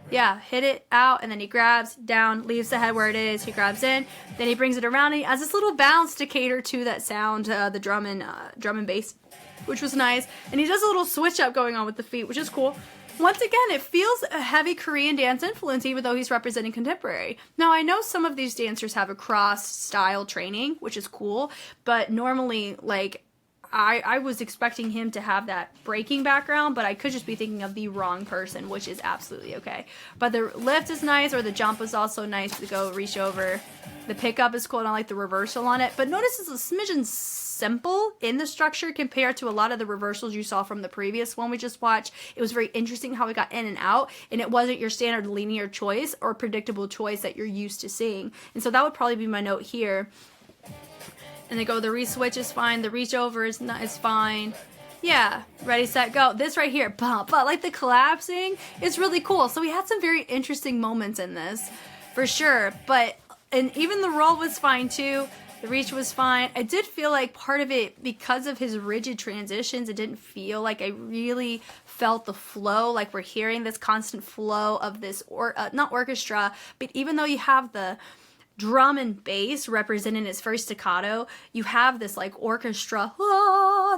Yeah, hit it out, and then he grabs down, leaves the head where it is. He grabs in, then he brings it around, and he has this little bounce to cater to that sound, the drum and bass, which was nice. And he does a little switch up going on with the feet, which is cool. Once again, it feels a heavy Korean dance influence, even though he's representing contemporary. Now, I know some of these dancers have a cross-style training, which is cool, but normally, like, I was expecting him to have that breaking background, but I could just be thinking of the wrong person, which is absolutely okay. But the lift is nice, or the jump was also nice to go reach over. The pickup is cool, and I like the reversal on it. But notice it's a smidgen simple in the structure compared to a lot of the reversals you saw from the previous one we just watched. It was very interesting how we got in and out, and it wasn't your standard linear choice or predictable choice that you're used to seeing. And so that would probably be my note here. And they go, the re-switch is fine, the reach over is fine. Yeah, ready, set, go. This right here, but like the collapsing, it's really cool. So we had some very interesting moments in this, for sure. And even the roll was fine too. The reach was fine. I did feel like part of it, because of his rigid transitions, it didn't feel like I really felt the flow, like we're hearing this constant flow of this, not orchestra, but even though you have the drum and bass representing his first staccato, you have this like orchestra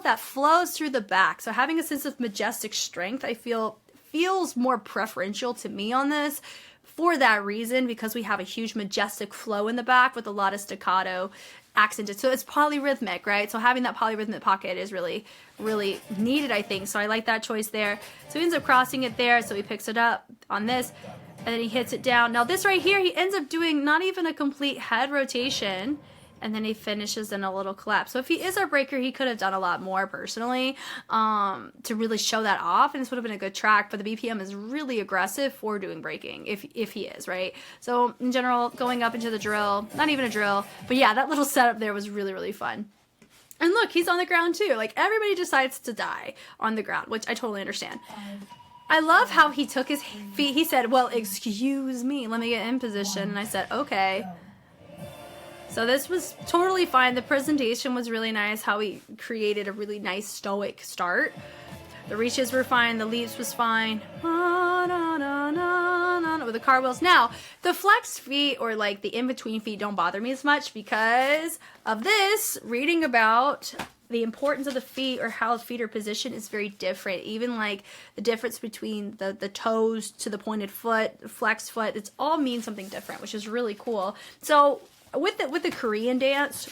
that flows through the back. So having a sense of majestic strength, I feel, feels more preferential to me on this. For that reason, because we have a huge majestic flow in the back with a lot of staccato accented. So it's polyrhythmic, right? So having that polyrhythmic pocket is really, really needed, I think. So I like that choice there. So he ends up crossing it there. So he picks it up on this and then he hits it down. Now this right here, he ends up doing not even a complete head rotation. And then he finishes in a little collapse. So if he is our breaker, he could have done a lot more personally to really show that off. And this would have been a good track. But the BPM is really aggressive for doing breaking, if he is, right? So in general, going up into the drill, not even a drill. But yeah, that little setup there was really, really fun. And look, he's on the ground too. Like everybody decides to die on the ground, which I totally understand. I love how he took his feet. He said, well, excuse me, let me get in position. And I said, okay. So this was totally fine. The presentation was really nice, how he created a really nice stoic start. The reaches were fine, the leaps was fine. With the cartwheels. Now, the flex feet or like the in-between feet don't bother me as much because of this. Reading about the importance of the feet or how feet are positioned is very different. Even like the difference between the toes to the pointed foot, flex foot, it's all means something different, which is really cool. So with the Korean dance,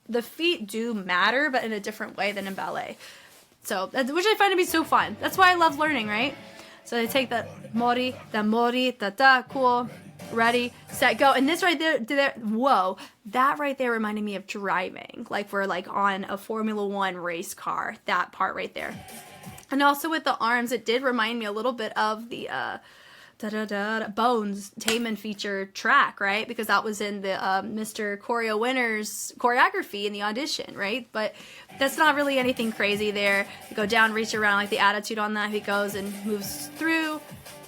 the feet do matter, but in a different way than in ballet. So, which I find to be so fun. That's why I love learning, right? So they take the mori, da, cool, ready, set, go. And this right there, whoa, that right there reminded me of driving. Like we're like on a Formula One race car, that part right there. And also with the arms, it did remind me a little bit of the, Bones Taman feature track, right? Because that was in the Mr. CHOREO winner's choreography in the audition, right? But that's not really anything crazy there. You go down, reach around, like the attitude on that. He goes and moves through.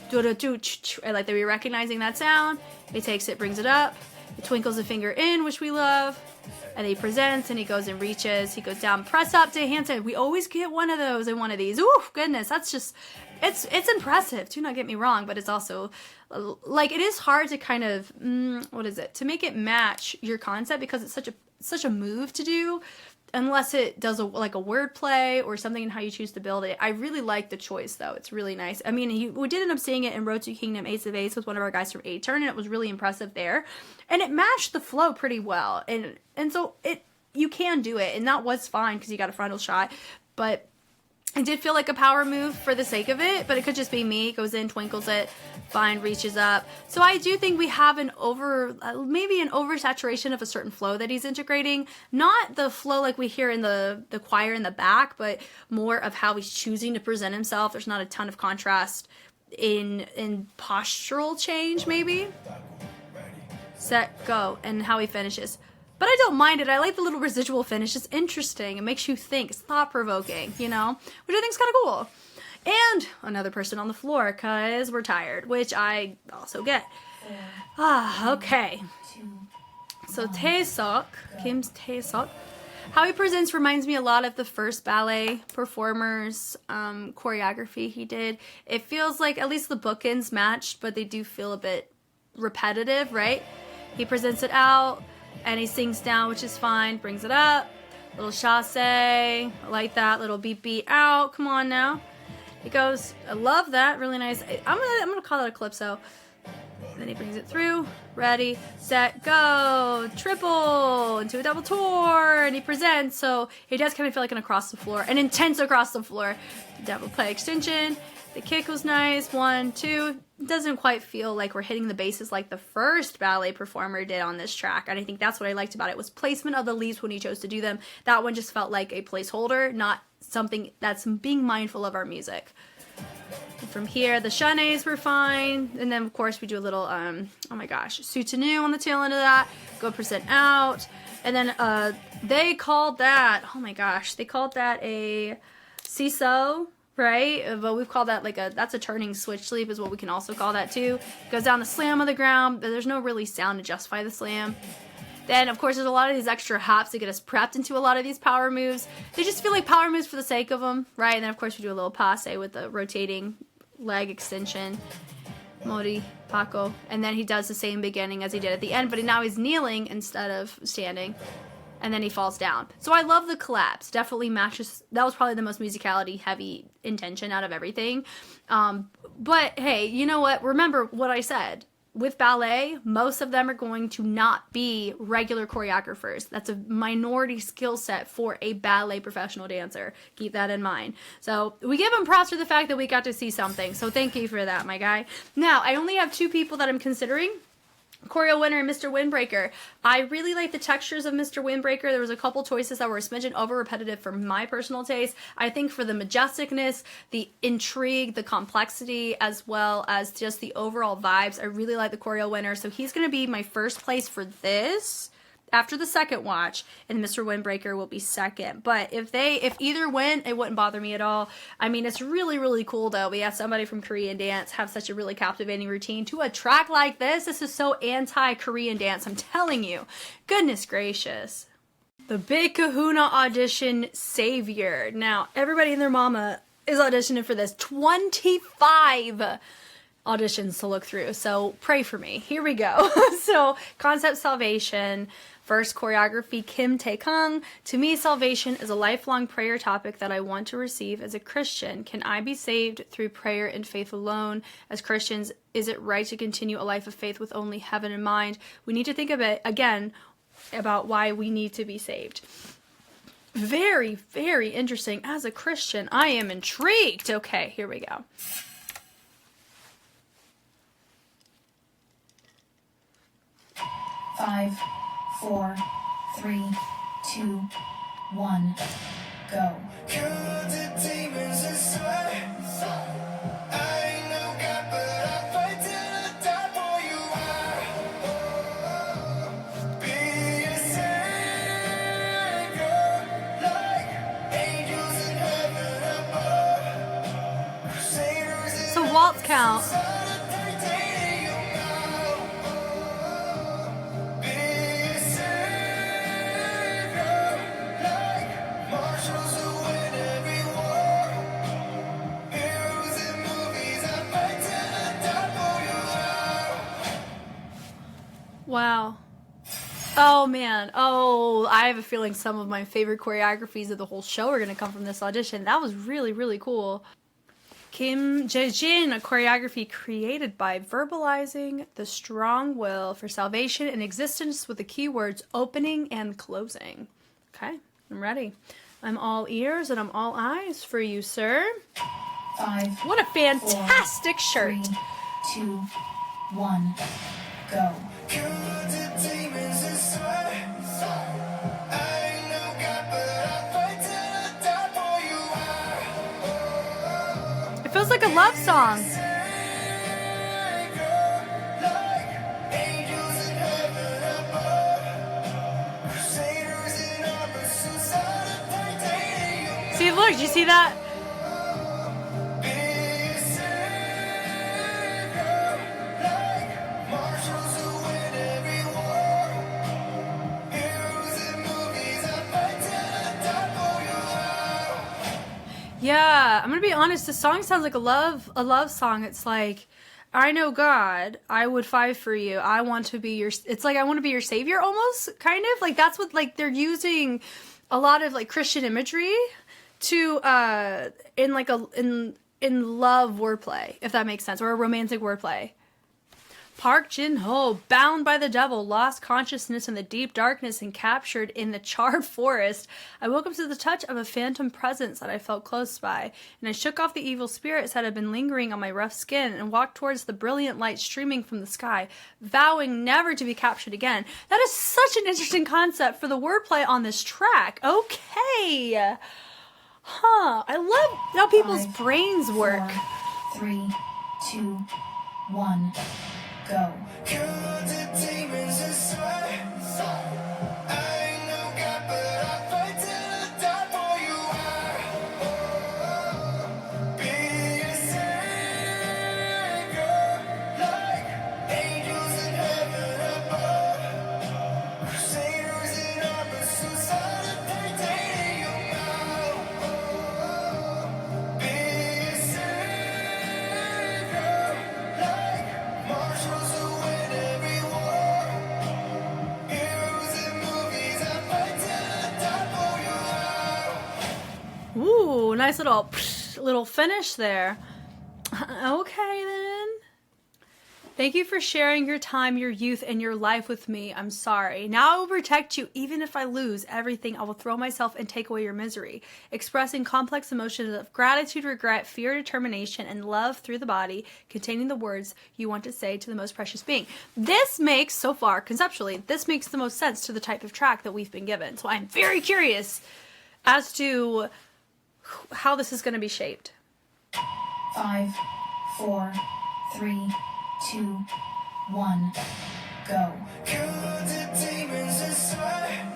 I like that we're recognizing that sound. He takes it, brings it up. He twinkles a finger in, which we love. And he presents and he goes and reaches. He goes down, press up to handstand. We always get one of those in one of these. Ooh, goodness, that's just, it's impressive. Do not get me wrong, but it's also, like, it is hard to kind of, to make it match your concept because it's such a move to do. Unless it does like a word play or something in how you choose to build it. I really like the choice though. It's really nice. I mean, we did end up seeing it in Road to Kingdom Ace of Ace with one of our guys from A-Turn, and it was really impressive there. And it matched the flow pretty well. And so you can do it, and that was fine because you got a frontal shot. But it did feel like a power move for the sake of it, but it could just be me. Goes in, twinkles it, fine, reaches up. So I do think we have maybe an oversaturation of a certain flow that he's integrating. Not the flow like we hear in the choir in the back, but more of how he's choosing to present himself. There's not a ton of contrast in postural change, maybe. Set, go, and how he finishes. But I don't mind it. I like the little residual finish. It's interesting. It makes you think. It's thought-provoking, you know? Which I think is kind of cool. And another person on the floor because we're tired, which I also get. Okay. So Taesuk, Kim's Taesuk. How he presents reminds me a lot of the first ballet performer's choreography he did. It feels like at least the bookends matched, but they do feel a bit repetitive, right? He presents it out. And he sinks down, which is fine. Brings it up. Little chasse. I like that. Little beat beat out. Come on now. He goes. I love that. Really nice. I'm gonna call it a calypso. And then he brings it through. Ready, set, go. Triple into a double tour. And he presents. So he does kind of feel like an across the floor. An intense across the floor. Double play extension. The kick was nice. 1, 2. Doesn't quite feel like we're hitting the bases like the first ballet performer did on this track. And I think that's what I liked about it, was placement of the leaps when he chose to do them. That one just felt like a placeholder, not something that's being mindful of our music. And from here, the chanes were fine. And then, of course, we do a little, oh my gosh, soutenu on the tail end of that. Go present out. And then they called that, oh my gosh, they called that a seesaw. Right? But we've called that like that's a turning switch sleep is what we can also call that too. Goes down the slam on the ground, but there's no really sound to justify the slam. Then, of course, there's a lot of these extra hops to get us prepped into a lot of these power moves. They just feel like power moves for the sake of them, right? And then, of course, we do a little passe with the rotating leg extension. Mori, Paco. And then he does the same beginning as he did at the end, but now he's kneeling instead of standing. And then he falls down. So I love the collapse. Definitely matches. That was probably the most musicality heavy intention out of everything. But hey, you know what? Remember what I said. With ballet, most of them are going to not be regular choreographers. That's a minority skill set for a ballet professional dancer. Keep that in mind. So we give him props for the fact that we got to see something. So thank you for that, my guy. Now, I only have 2 people that I'm considering. Choreo winner and Mr. Windbreaker. I really like the textures of Mr. Windbreaker. There was a couple choices that were a smidgen over repetitive for my personal taste. I think for the majesticness, the intrigue, the complexity, as well as just the overall vibes, I really like the Choreo winner. So he's going to be my first place for this after the second watch, and Mr. Windbreaker will be second. But if either win, it wouldn't bother me at all. I mean, it's really, really cool though. We have somebody from Korean dance have such a really captivating routine to a track like this. This is so anti-Korean dance, I'm telling you. Goodness gracious. The Big Kahuna Audition Savior. Now, everybody and their mama is auditioning for this. 25 auditions to look through, so pray for me. Here we go. So, concept salvation. First choreography, Kim Tae-kang. To me, salvation is a lifelong prayer topic that I want to receive as a Christian. Can I be saved through prayer and faith alone? As Christians, is it right to continue a life of faith with only heaven in mind? We need to think of it, again, about why we need to be saved. Very, very interesting. As a Christian, I am intrigued. Okay, here we go. Five, 4, 3, 2, 1, go. Kill the demons inside. I ain't no God, but I fight till I die for you. Be a savior, like angels in heaven above. Crusaders in So waltz count. Wow. Oh man. Oh, I have a feeling some of my favorite choreographies of the whole show are going to come from this audition. That was really, really cool. Kim Jae-jin, a choreography created by verbalizing the strong will for salvation and existence with the keywords opening and closing. Okay, I'm ready. I'm all ears and I'm all eyes for you, sir. 5, What a fantastic 4, shirt. 3, 2, 1, go. Kill the demons inside. I ain't no God, but I fight till I die for you. It feels like a love song. Like angels in heaven above. Crusaders in armor, suicide and titanium. See, look, did you see that? Be a savior, like marshals who win every war. Heroes in movies, I fight till I die for you. Yeah, I'm gonna be honest. The song sounds like a love song. It's like, I know God, I would fight for you. I want to be your. It's like I want to be your savior, almost kind of like that's what like they're using a lot of like Christian imagery to in like in love wordplay, if that makes sense, or a romantic wordplay. Park Jin-ho, bound by the devil, lost consciousness in the deep darkness and captured in the charred forest. I woke up to the touch of a phantom presence that I felt close by, and I shook off the evil spirits that had been lingering on my rough skin and walked towards the brilliant light streaming from the sky, vowing never to be captured again. That is such an interesting concept for the wordplay on this track. Okay. Huh. I love how people's 5, brains work. 4, 3, 2, 1, go. Kill the demons inside. I ain't no God, but I fight till I die for you. Be a savior, like angels in heaven above. Crusaders nice little finish there. Okay then. Thank you for sharing your time, your youth, and your life with me. I'm sorry. Now I will protect you. Even if I lose everything, I will throw myself and take away your misery. Expressing complex emotions of gratitude, regret, fear, determination, and love through the body, containing the words you want to say to the most precious being. This makes, so far, conceptually, this makes the most sense to the type of track that we've been given. So I'm very curious as to how this is going to be shaped. 5, 4, 3, 2, 1, go. Kill the demons inside.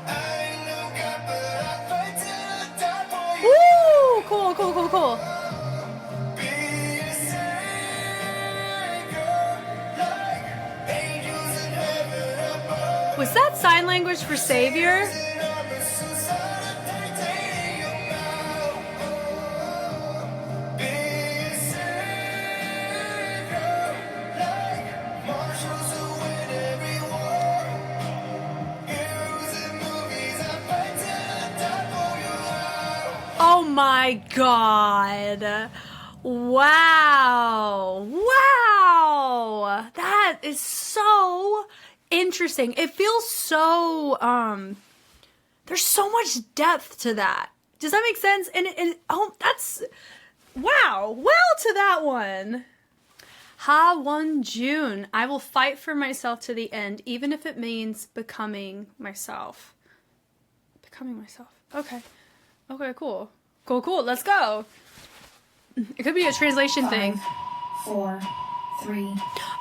I ain't no God, but I fight till I die for you. Woo! Cool, cool, cool, cool. Be a savior, like angels in heaven above. Was that sign language for savior? In armor, suicide, titanium now. Be a savior, like marshals who win every war. Heroes in movies, I fight till I die for you. Oh my god. Wow. Wow. That is so interesting. It feels so, there's so much depth to that. Does that make sense? And oh, that's, wow. Well to that one. Ha Won June. I will fight for myself to the end, even if it means becoming myself. Becoming myself. Okay. Okay, cool. Cool, cool. Let's go. It could be a translation thing. 5, 4, 3.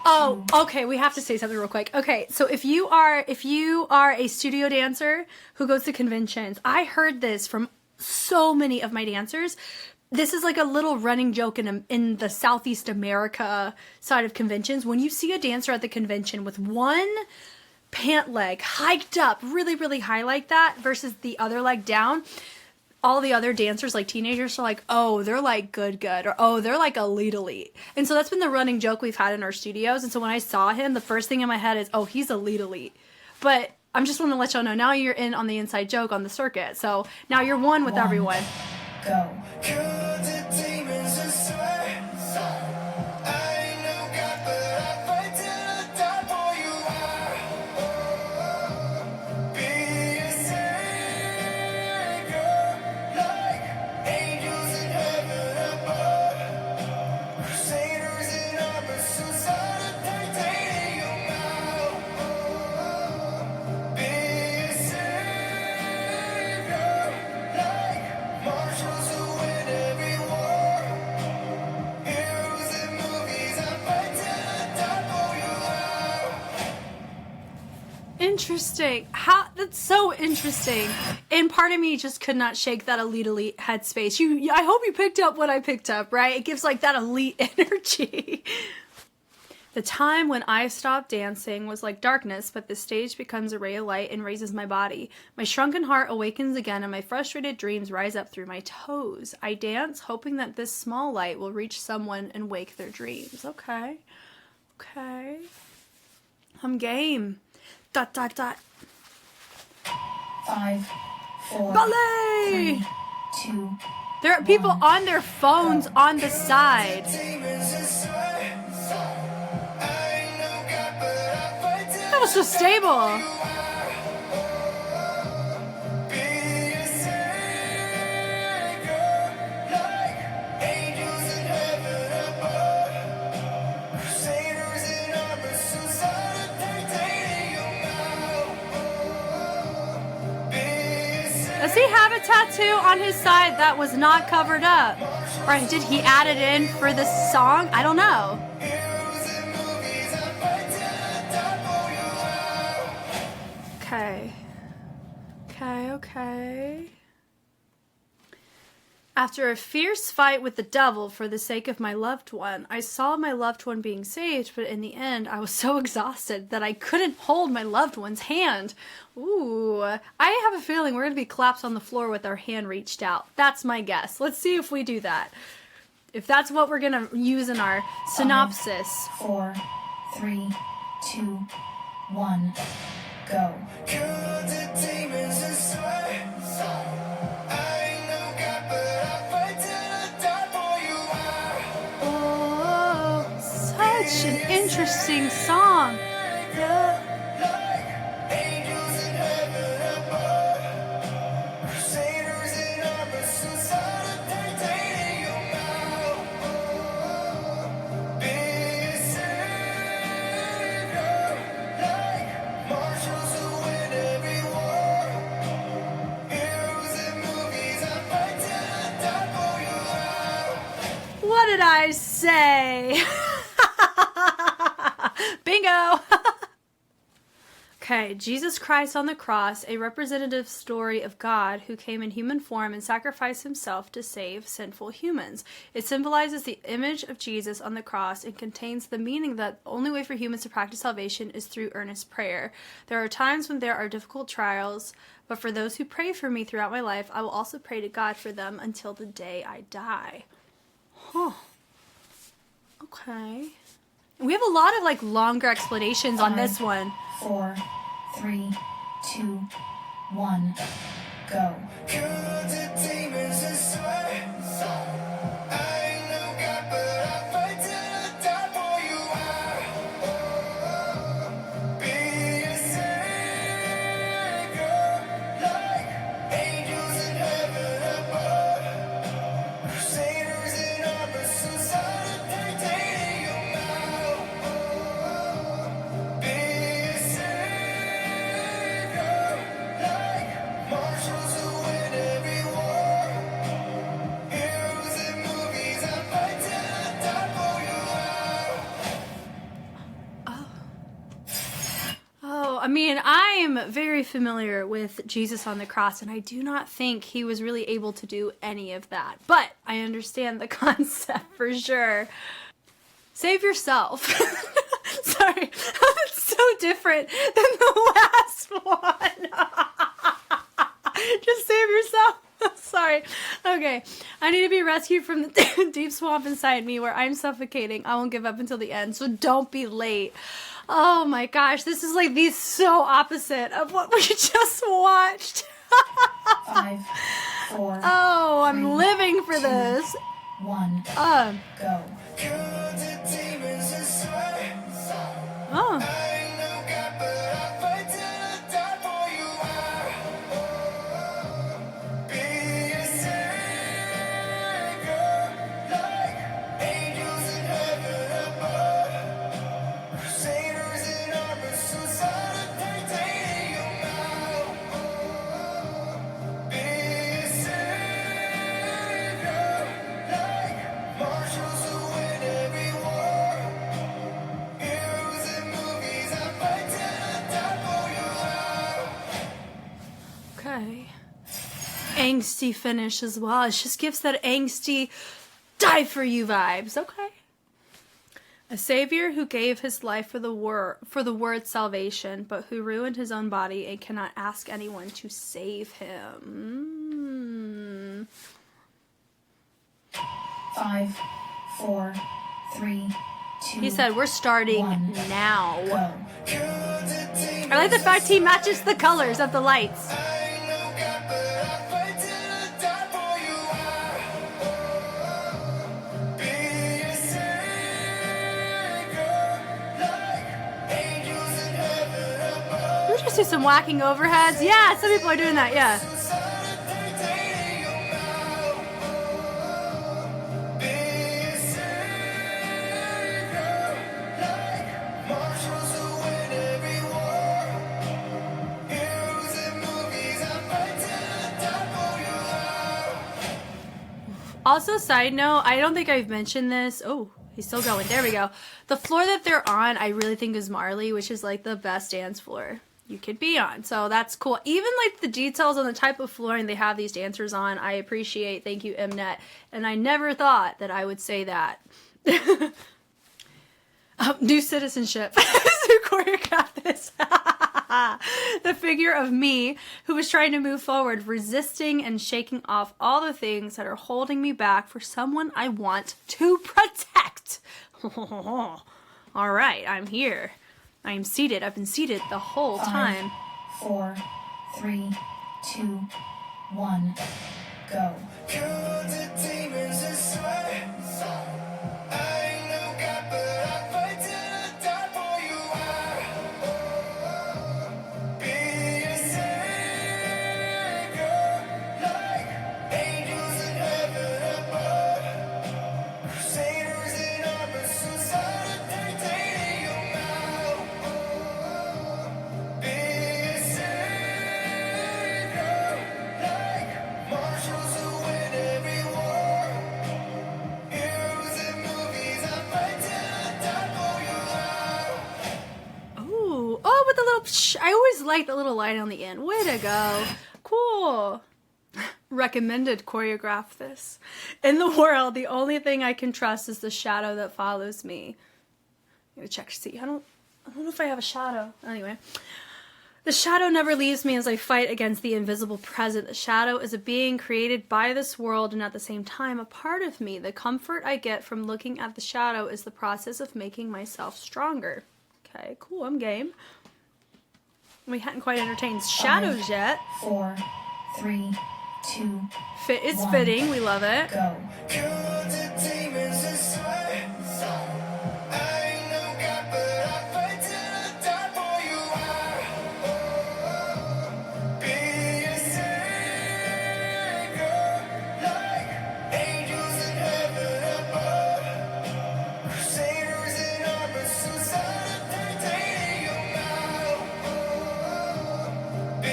Oh, okay. We have to say something real quick. Okay, so if you are a studio dancer who goes to conventions, I heard this from so many of my dancers. This is like a little running joke in the Southeast America side of conventions. When you see a dancer at the convention with one pant leg hiked up really, really high like that versus the other leg down, all the other dancers, like teenagers, are like, oh, they're like good, or oh, they're like elite. And so that's been the running joke we've had in our studios. And so when I saw him, the first thing in my head is, oh, he's elite. But I'm just want to let y'all know, now you're in on the inside joke on the circuit. So now you're one with everyone. Go. Kill the demons inside. I ain't no God, but I fight till I die for you. Be a savior, like angels in heaven above. Crusaders in armor, suicide, titanium now. Be a savior, like marshals who win every war. Heroes in movies, I fight till I die for you. Interesting. That's so interesting. And part of me just could not shake that elite headspace. I hope you picked up what I picked up, right? It gives like that elite energy. The time when I stopped dancing was like darkness, but the stage becomes a ray of light and raises my body. My shrunken heart awakens again, and my frustrated dreams rise up through my toes. I dance, hoping that this small light will reach someone and wake their dreams. Okay. Okay. I'm game. Dot, dot, dot. 5, 4, Ballet! 3, 2. There are people on their phones on the side. Demons inside. I ain't no God, but I fight till That was so stable. be a savior, like angels in heaven above. Crusaders in armor, suicide, titanium now. Be a savior. Does he have a tattoo on his side that was not covered up? Or did he add it in for this song? I don't know. Heroes in movies, I fight till I die for you. Okay. Okay. After a fierce fight with the devil for the sake of my loved one, I saw my loved one being saved, but in the end, I was so exhausted that I couldn't hold my loved one's hand. Ooh, I have a feeling we're going to be collapsed on the floor with our hand reached out. That's my guess. Let's see if we do that. If that's what we're going to use in our synopsis. 4, 3, 2, 1, go. Kill the demons inside. I ain't no God, but interesting song. Angels in heaven above, crusaders in armor, suicide dictating your mouth. Be a savior, like marshals who win every war. Heroes in movies, I fight till I die for you. What did I say? Bingo! Okay, Jesus Christ on the cross, a representative story of God who came in human form and sacrificed himself to save sinful humans. It symbolizes the image of Jesus on the cross and contains the meaning that the only way for humans to practice salvation is through earnest prayer. There are times when there are difficult trials, but for those who pray for me throughout my life, I will also pray to God for them until the day I die. Huh. Okay. We have a lot of like longer explanations on this one. 4, 3, 2, 1, go. Killed the demons and swear. I ain't no God, but I fight till I die for you. Be a savior, like angels in heaven above, crusaders in armor, suicide dictating your mouth. Be a savior, like marshals who win every war. Heroes in movies, I fight till I die for you. Oh, I mean, I'm very familiar with Jesus on the cross, and I do not think he was really able to do any of that. But I understand the concept for sure. Save yourself. Sorry, that's so different than the last one. Just save yourself. Sorry. Okay. I need to be rescued from the deep swamp inside me where I'm suffocating. I won't give up until the end, so don't be late. Oh my gosh, this is like the so opposite of what we just watched. 5, 4, Oh, I'm 3, living for this. 1, go. Killed the demons and swear. Oh. I ain't no God, but I fight till I die for you. Be a savior, like angels in heaven above, crusaders in armor, suicide dictating your mouth. Be a savior, like marshals who win every war. Heroes in movies, I fight till I die for you. Okay. Angsty finish as well. It just gives that angsty die for you vibes. Okay. A savior who gave his life for the word salvation, but who ruined his own body and cannot ask anyone to save him. 5, 4, 3, 2, He said, we're starting 1, now. go. Killed the demons. I like the fact he matches the colors of the lights. I ain't no God, but I fight till I die for you. Be a savior, like angels in heaven above. We just do some whacking overheads. Yeah, some people are doing that, yeah. Suicide dictating your mouth. Be a savior, like marshals who win every war. Heroes in movies, I fight till I die for you. Also, side note, I don't think I've mentioned this. Oh, he's still going. There we go. The floor that they're on, I really think is Marley, which is like the best dance floor you could be on. So that's cool. Even like the details on the type of flooring they have these dancers on, I appreciate. Thank you, Mnet. And I never thought that I would say that. New citizenship. Who choreographed this? The figure of me who was trying to move forward, resisting and shaking off all the things that are holding me back for someone I want to protect. All right, I'm here. I am seated. I've been seated the whole 5, time. 4, 3, 2, 1, go. Killed the demons and swear. I ain't no God, but I fight till I die I always like the little light on the end. Way to go. Cool. Recommended choreograph this. In the world, the only thing I can trust is the shadow that follows me. I'm gonna check to see. I don't know if I have a shadow. Anyway. The shadow never leaves me as I fight against the invisible present. The shadow is a being created by this world and at the same time a part of me. The comfort I get from looking at the shadow is the process of making myself stronger. Okay, cool, I'm game. We hadn't quite entertained shadows yet. 4, 3, 2, It's 1. fitting, we love it. Go. Kill the demons inside. I ain't no God, but I fight till I die for you. Be a savior, like angels in heaven above. Crusaders in armor, suicide dictating your mouth. Be a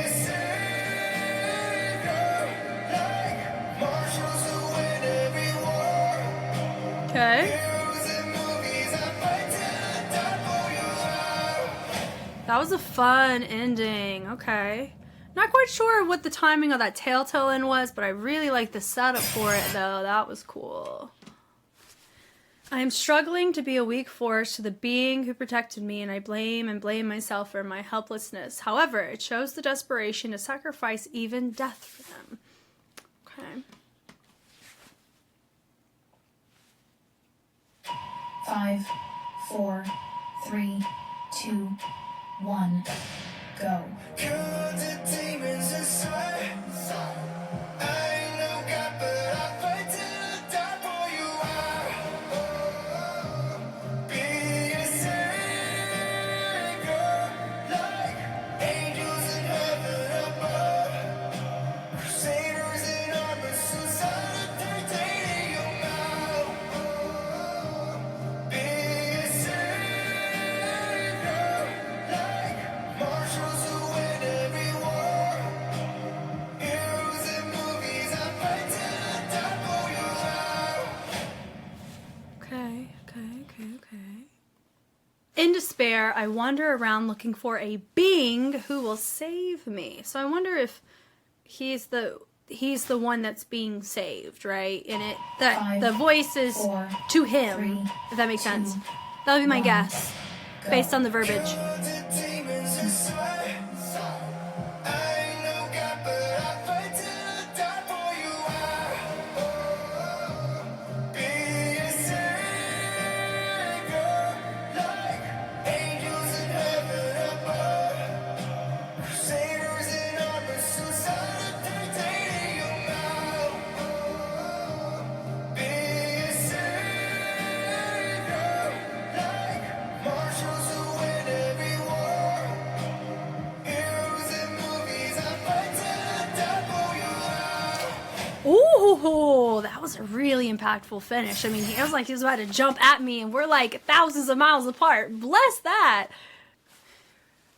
savior, like marshals who win every war. Okay. Heroes in movies, I fight till I die for you. That was a fun ending. Okay. Not quite sure what the timing of that telltale end was, but I really like the setup for it, though. That was cool. I am struggling to be a weak force to the being who protected me, and I blame myself for my helplessness. However, it shows the desperation to sacrifice even death for them. Okay. 5, 4, 3, 2, 1. Go. Kill the demons inside. I ain't no God, but I fight till I die for you. Be a savior, like angels in heaven above. Crusaders in armor, suicide dictating your mouth. Be a savior, like marshals who win every war. Heroes in movies, I fight till I die for you. Okay. In despair, I wander around looking for a being who will save me. So I wonder if he's the one that's being saved, right? And that the voice is 4, to him, 3, if that makes sense. 2, That would be my 1. guess, based on the verbiage. The demons inside. I ain't no God, but I fight till I die for you. Be a savior, like angels in heaven above. Crusaders in armor, suicide dictating your mouth. Be a savior, like marshals who win every war. Heroes in movies, I fight till I die for you. Ooh, that was a really impactful finish. I mean, he was like he was about to jump at me, and we're like thousands of miles apart. Bless that.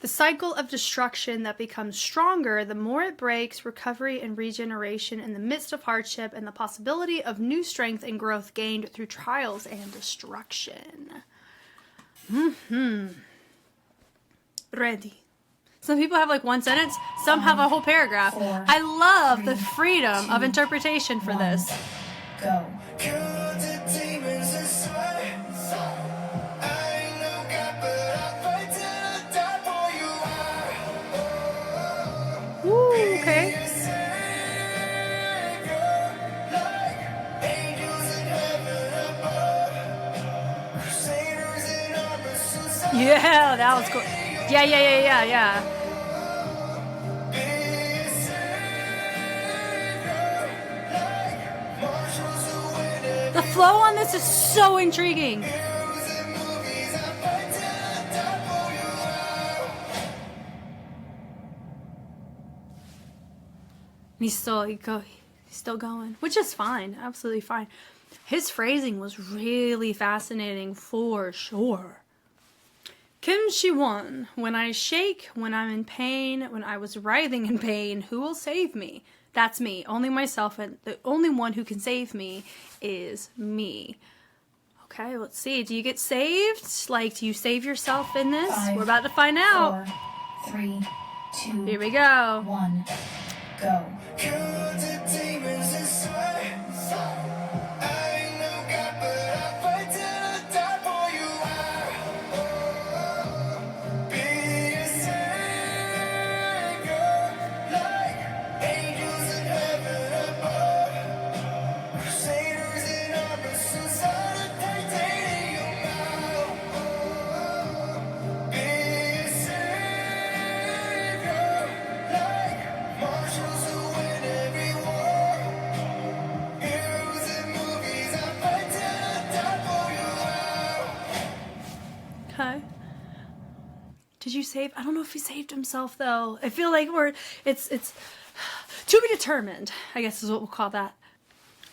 The cycle of destruction that becomes stronger the more it breaks, recovery and regeneration in the midst of hardship, and the possibility of new strength and growth gained through trials and destruction. Ready. Some people have like one sentence, some have a whole paragraph. 4, I love the 3, freedom of 2, interpretation for 1. this. Go. Kill the demons inside. I ain't no God, but I fight till I die for you. Ooh, okay. Be a savior, like angels in heaven above. Crusaders in armor, suicide Yeah, that was cool. Yeah. Be a savior, like marshals who win every The flow on this is so intriguing. heroes in movies, I fight till I die for you. He's still going, which is fine, absolutely fine. His phrasing was really fascinating for sure. Kim Shi-won, when I shake, when I'm in pain, when I was writhing in pain, who will save me? That's me, only myself, and the only one who can save me is me. Okay, let's see. Do you get saved? Like, do you save yourself in this? 5, We're about to find out. 4, 3, 2, Here we go. 1, go. Kill the demons inside. I ain't no god, but I fight till I die for you. Be a savior, like angels in heaven above. Crusaders in armor, suicide dictating your mouth. Be a savior, like marshals who win every war. Heroes in movies, I fight till I die for you. Okay. Did you save? I don't know if he saved himself though. I feel like it's to be determined, I guess is what we'll call that.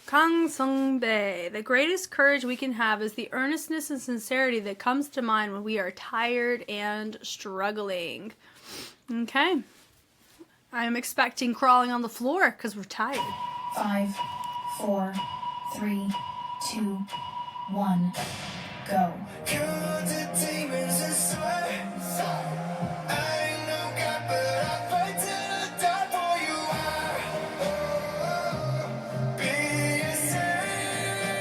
Kang Sung Bae. The greatest courage we can have is the earnestness and sincerity that comes to mind when we are tired and struggling. Okay. I am expecting crawling on the floor because we're tired. 5, 4, 3, 2, 1, go. Kill the demons inside. I ain't no god, but I fight till I die for you. Be a savior,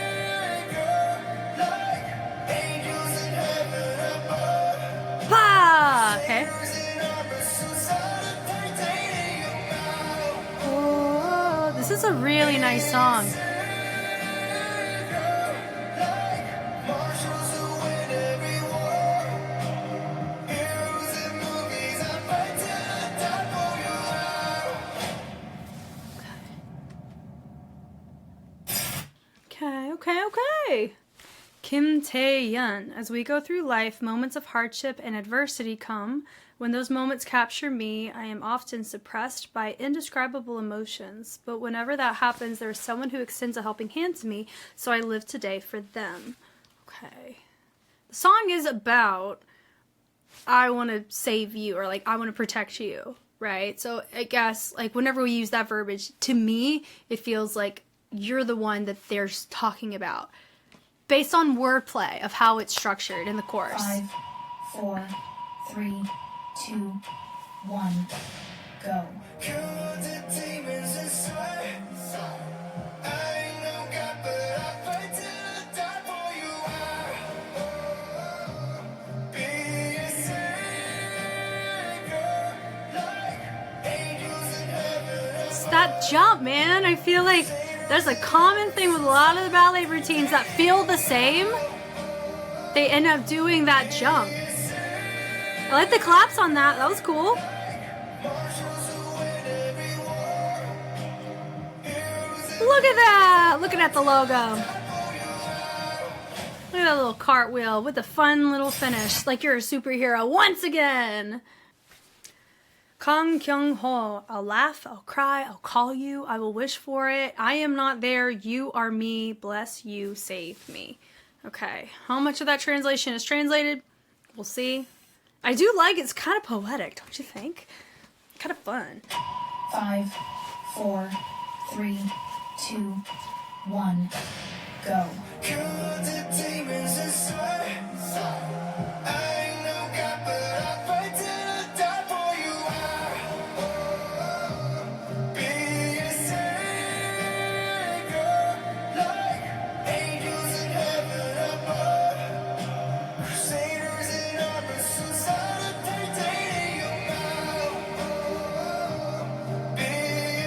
like angels in heaven above. Ah, okay. Heroes in armor, suicide dictating your mouth. Oh, this is a really nice song. Marshals who win every war. Heroes in movies, I fight till I die for you. Okay. Kim Tae-yeon. As we go through life, moments of hardship and adversity come. When those moments capture me, I am often suppressed by indescribable emotions. But whenever that happens, there is someone who extends a helping hand to me, so I live today for them. Okay. The song is about, I want to save you, or like, I want to protect you, right? So I guess, like, whenever we use that verbiage, to me, it feels like you're the one that they're talking about. Based on wordplay of how it's structured in the chorus. 5, 4, 3, 2, 1, go. Kill the demons inside. I ain't no god, but I fight till I die for you. Be a savior, like angels in heaven. It's that jump, man. I feel like there's a common thing with a lot of the ballet routines that feel the same. They end up doing that jump. I like the claps on that. That was cool. Marshals who win every war. Heroes in Look at that. Looking at the logo. Look at that little cartwheel with a fun little finish. Like you're a superhero once again. Kang Kyung-ho. I'll laugh, I'll cry, I'll call you, I will wish for it. I am not there, you are me, bless you, save me. Okay, how much of that translation is translated? We'll see. I do like it's kind of poetic, don't you think? Kind of fun. 5, 4, 3, 2, 1, go. Kill the demons inside. I ain't no god, but I fight till I die for you. Be a savior, like angels in heaven above. Crusaders in armor, suicide dictating your mouth. Be a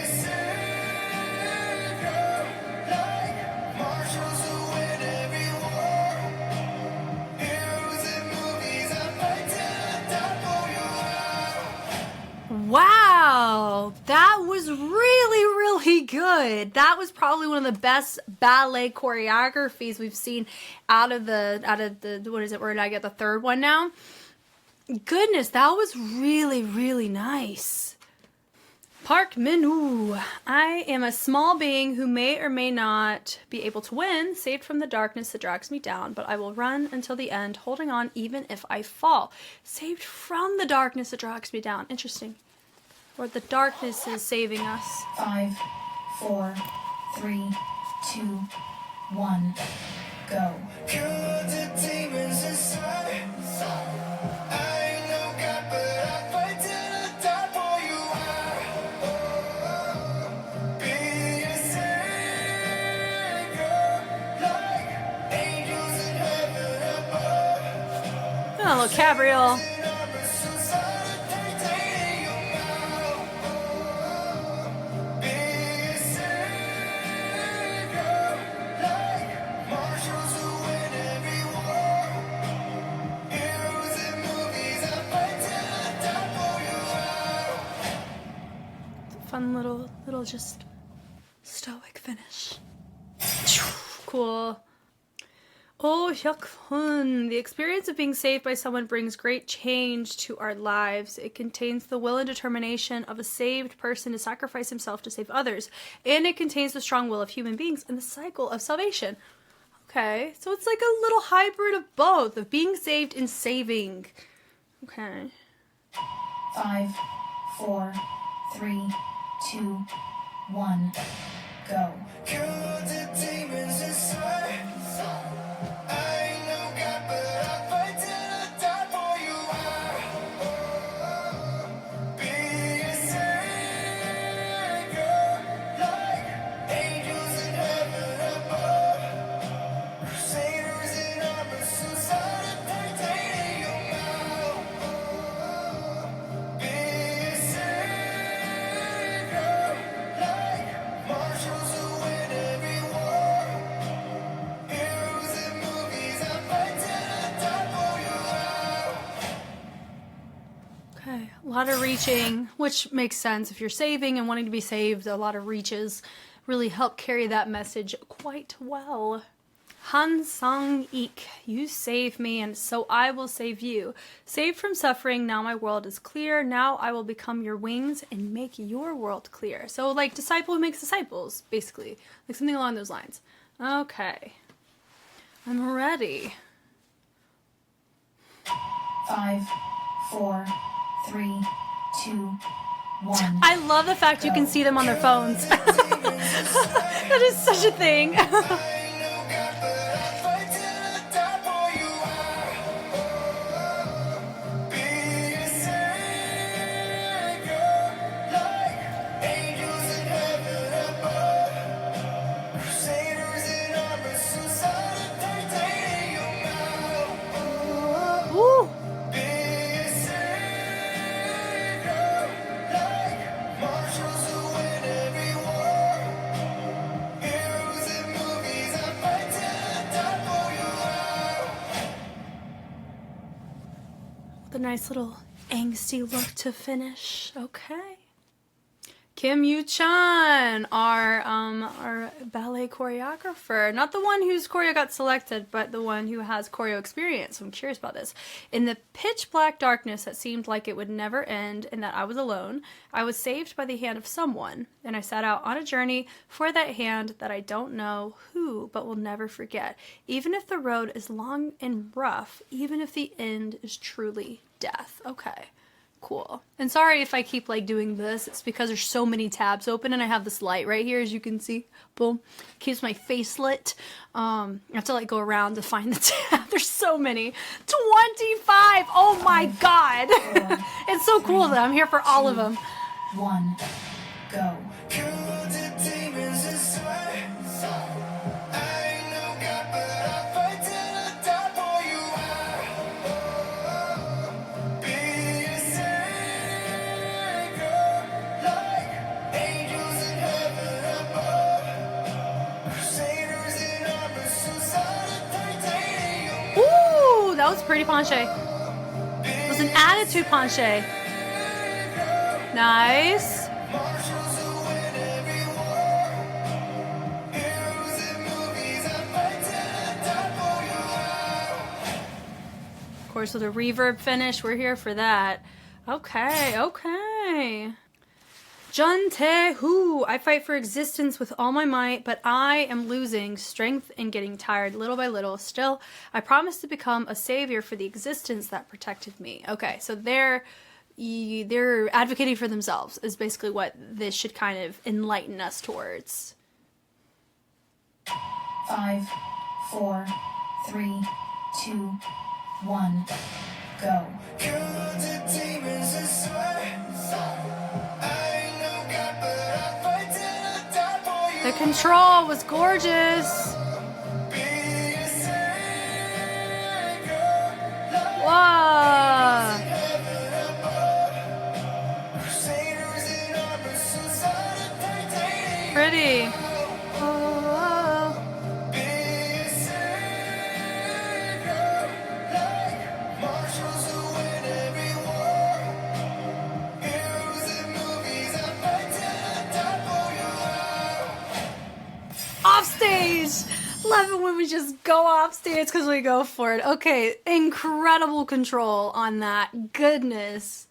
savior, like marshals who win every war. Heroes in movies, I fight till I die for you. Wow, that was really good. That was probably one of the best ballet choreographies we've seen out of the what is it? Where did I get the third one now? Goodness, that was really nice. Park Min-woo. I am a small being who may or may not be able to win, saved from the darkness that drags me down, but I will run until the end, holding on even if I fall. Saved from the darkness that drags me down. Interesting. Or the darkness is saving us. 5, 4, 3, 2, 1, Go. Kill the demons inside. I ain't no God, but I fight till I die for you. I'll be a savior, like angels in heaven above. Oh, a little cabriole. In armor, suicide, dictating your mouth. Be a savior, like marshals who win every war. Heroes in movies, I fight till I die for you. Fun little just stoic finish. Cool. Oh, yakun. The experience of being saved by someone brings great change to our lives. It contains the will and determination of a saved person to sacrifice himself to save others. And it contains the strong will of human beings and the cycle of salvation. Okay, so it's like a little hybrid of both, of being saved and saving. Okay. 5, 4, 3, 2, 1. Go. Kill the demons inside. I ain't no God, but I fight till I die for you. I'll be a savior, like angels in heaven above. Crusaders in armor, suicide, dictating your mouth. Be a savior, like marshals who win every war. Heroes in movies, I fight till I die for you. Okay, a lot of reaching, which makes sense if you're saving and wanting to be saved. A lot of reaches really help carry that message quite well. Han Sang Ik, you save me, and so I will save you. Saved from suffering, now my world is clear. Now I will become your wings and make your world clear. So, like, disciple who makes disciples, basically. Like, something along those lines. Okay. I'm ready. 5, 4, 3, 2, 1. I love the fact you can see them on their phones. That is such a thing. I ain't no God, but I fight till I die for you. I'll be a savior, like angels in heaven above. Crusaders in armor, suicide, dictating your mouth. Woo. Be a savior, like marshals who win every war. Heroes in movies, I fight till I die for you. The nice little angsty look to finish. Okay. Kim Yu-chan, our ballet choreographer. Not the one whose choreo got selected, but the one who has choreo experience. I'm curious about this. In the pitch black darkness that seemed like it would never end and that I was alone, I was saved by the hand of someone, and I set out on a journey for that hand that I don't know who, but will never forget. Even if the road is long and rough, even if the end is truly death. Okay. Cool. And sorry if I keep like doing this. It's because there's so many tabs open and I have this light right here, as you can see. Boom. Keeps my face lit. I have to like go around to find the tab. There's so many. 25. Oh my God. It's so cool that I'm here for all of them. 1. Go. Kill the demons inside. I ain't no God, but I fight till I die for you. I'll be a savior, like angels in heaven above. Crusaders in armor, suicide, dictating your Ooh, that was pretty penché. It was an attitude penché. Nice. marshals who win every war. Heroes in movies, I fight till I die for you. Of course, with a reverb finish, we're here for that. Okay, okay. Jun Tae-hoo, I fight for existence with all my might, but I am losing strength and getting tired little by little. Still, I promise to become a savior for the existence that protected me. Okay, so they're advocating for themselves is basically what this should kind of enlighten us towards. 5, 4, 3, 2, 1, go. Kill the demons inside. I ain't no God, but I fight till I die for you. The control was gorgeous. Be a savior, Whoa. heaven above. Crusaders in armor, suicide and titanium. Pretty. Oh. Be a savior, like marshals who win every war. Heroes in movies, I fight till I die for you. Off stage. Love it when we just go off stage because we go for it. Okay, incredible control on that. Goodness.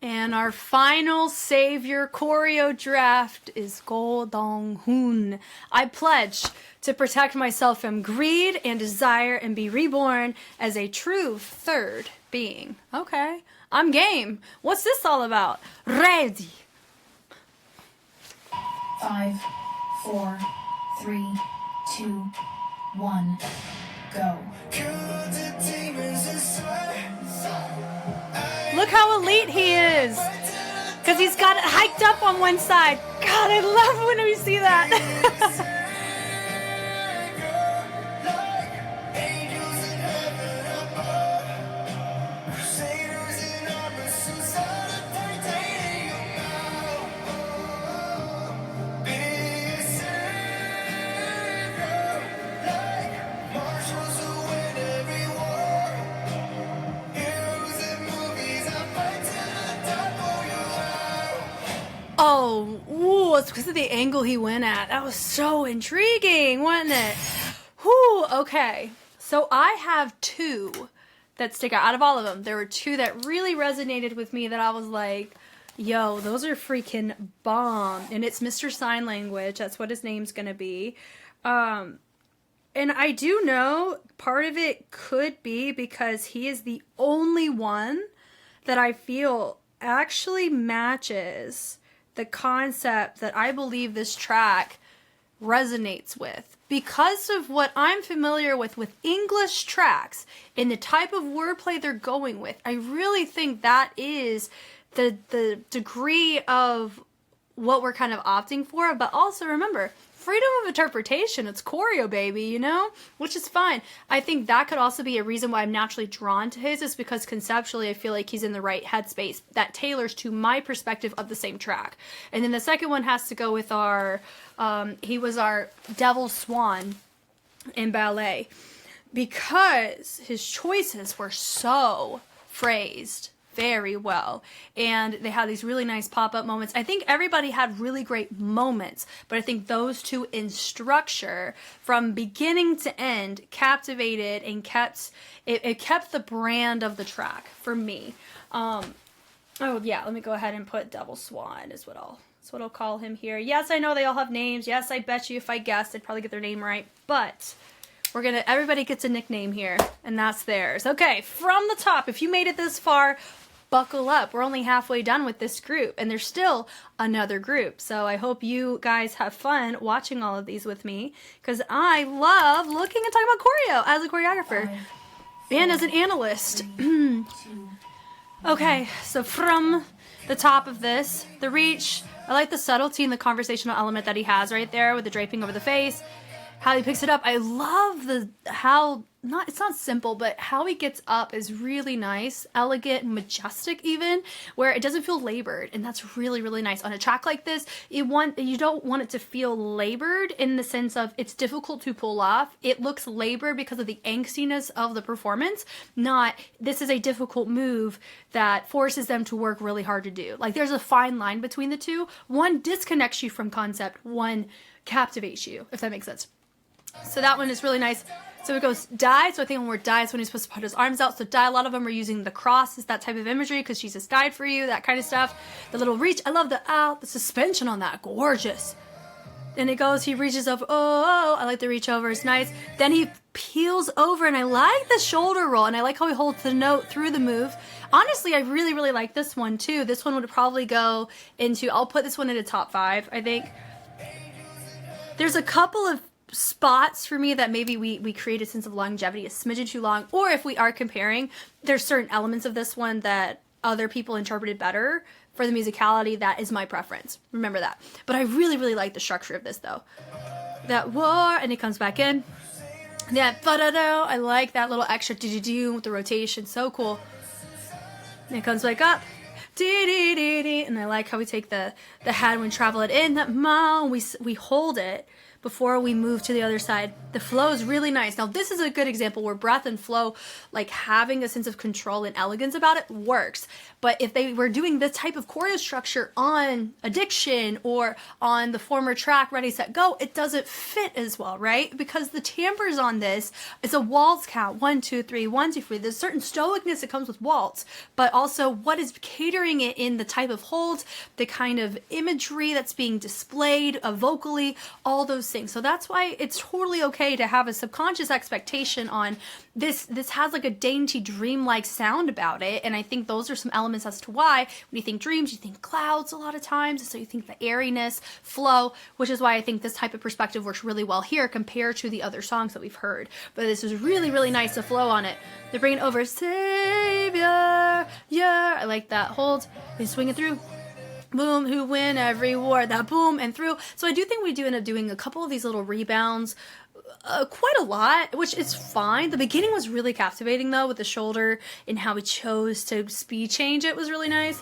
And our final savior choreo draft is Go Dong Hoon. I pledge to protect myself from greed and desire and be reborn as a true third being. Okay, I'm game. What's this all about? Ready. 5, 4, 3, 2, 1, go. Kill the demons inside. Look how elite he is. Because he's got it hiked up on one side. God, I love when we see that. Angels in heaven above. Crusaders in armor, suicide and titanium now. Be a savior, like marshals who win every war. Heroes in movies, I fight till I die for you. Oh, ooh, it's because of the angle he went at. That was so intriguing, wasn't it? Whew, okay. So I have two that stick out of all of them. There were two that really resonated with me that I was like, yo, those are freaking bomb. And it's Mr. Sign Language. That's what his name's going to be. And I do know part of it could be because he is the only one that I feel actually matches the concept that I believe this track resonates with. Because of what I'm familiar with English tracks and the type of wordplay they're going with, I really think that is the degree of what we're kind of opting for. But also remember, freedom of interpretation. It's choreo, baby, you know? Which is fine. I think that could also be a reason why I'm naturally drawn to his, is because conceptually I feel like he's in the right headspace that tailors to my perspective of the same track. And then the second one has to go with our, he was our Devil Swan in ballet. Because his choices were so phrased very well, and they had these really nice pop-up moments. I think everybody had really great moments, but I think those two in structure from beginning to end captivated and kept the brand of the track for me. Oh yeah, let me go ahead and put Devil Swan is what I'll call him here. Yes, I know they all have names. Yes, I bet you if I guessed I'd probably get their name right, but everybody gets a nickname here, and that's theirs. Okay, from the top, if you made it this far, buckle up. We're only halfway done with this group, and there's still another group. So I hope you guys have fun watching all of these with me, because I love looking and talking about choreo as a choreographer 5, and as an analyst. 3, 2, Okay, so from the top of this, the reach, I like the subtlety and the conversational element that he has right there with the draping over the face. How he picks it up. I love it's not simple, but how he gets up is really nice, elegant, majestic even, where it doesn't feel labored, and that's really, really nice. On a track like this, you don't want it to feel labored in the sense of it's difficult to pull off. It looks labored because of the angstiness of the performance, not this is a difficult move that forces them to work really hard to do. Like there's a fine line between the two. One disconnects you from concept, one captivates you, if that makes sense. So that one is really nice. So it goes die. So I think when we're die is when he's supposed to put his arms out. So die, a lot of them are using the cross as that type of imagery because Jesus died for you, that kind of stuff. The little reach. I love the suspension on that. Gorgeous. And it goes, he reaches over. Oh, I like the reach over. It's nice. Then he peels over, and I like the shoulder roll, and I like how he holds the note through the move. Honestly, I really, really like this one too. This one would probably go into, I'll put this one in a top 5, I think. There's a couple of spots for me that maybe we create a sense of longevity a smidgen too long, or if we are comparing, there's certain elements of this one that other people interpreted better for the musicality. That is my preference. Remember that. But I really, really like the structure of this though. That war, and it comes back in. That ba-da-do, I like that little extra do-do-do with the rotation, so cool. And it comes back up. Dee-dee-dee-dee. And I like how we take the head when we travel it in. That ma, we hold it before we move to the other side. The flow is really nice. Now this is a good example where breath and flow, like having a sense of control and elegance about it, works. But if they were doing this type of choreo structure on Addiction or on the former track Ready Set Go, it doesn't fit as well, right? Because the timbres on this is a waltz count, 1 2 3 1 2 3. There's certain stoicness that comes with waltz, but also what is catering it in the type of holds, the kind of imagery that's being displayed vocally, all those things. So that's why it's totally okay to have a subconscious expectation on this has like a dainty dreamlike sound about it. And I think those are some elements as to why when you think dreams, you think clouds a lot of times. So you think the airiness, flow, which is why I think this type of perspective works really well here compared to the other songs that we've heard. But this is really, really nice to flow on it. They're bringing it over, Savior, yeah. I like that hold. They swing it through. Boom, who win every war, that boom and through. So I do think we do end up doing a couple of these little rebounds, quite a lot, which is fine. The beginning was really captivating though, with the shoulder and how we chose to speed change. It was really nice.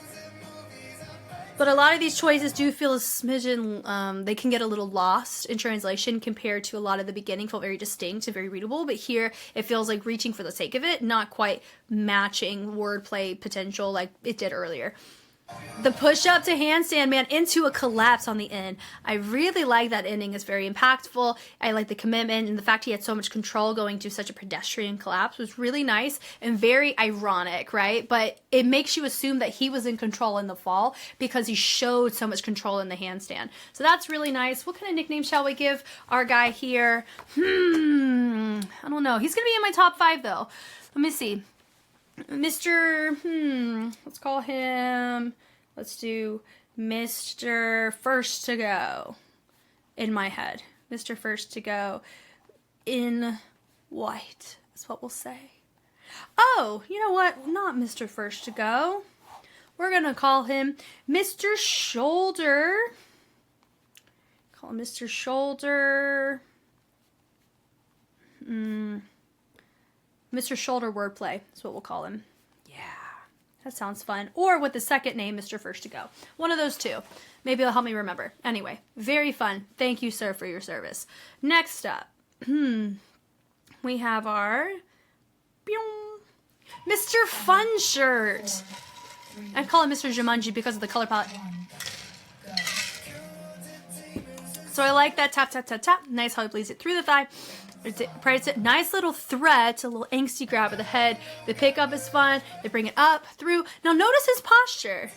But a lot of these choices do feel a smidgen, they can get a little lost in translation compared to a lot of the beginning. Felt very distinct and very readable, but here it feels like reaching for the sake of it, not quite matching wordplay potential like it did earlier. The push up to handstand, man, into a collapse on the end. I really like that ending. It's very impactful. I like the commitment, and the fact he had so much control going to such a pedestrian collapse was really nice and very ironic, right? But it makes you assume that he was in control in the fall because he showed so much control in the handstand. So that's really nice. What kind of nickname shall we give our guy here? I don't know. He's going to be in my top 5 though. Let me see. Mr. Let's call him, let's do Mr. First to Go in my head. Mr. First to Go in white is what we'll say. Oh, you know what? Not Mr. First to Go. We're going to call him Mr. Shoulder. Call him Mr. Shoulder. Mr. Shoulder Wordplay is what we'll call him. Yeah, that sounds fun. Or with the second name, Mr. First to Go. One of those two. Maybe it'll help me remember. Anyway, very fun. Thank you, sir, for your service. Next up, we have our Mr. Fun Shirt. I call him Mr. Jumanji because of the color palette. So I like that tap, tap, tap, tap. Nice how he bleeds it through the thigh. It's a nice little threat, a little angsty grab of the head. The pickup is fun. They bring it up, through. Now notice his posture.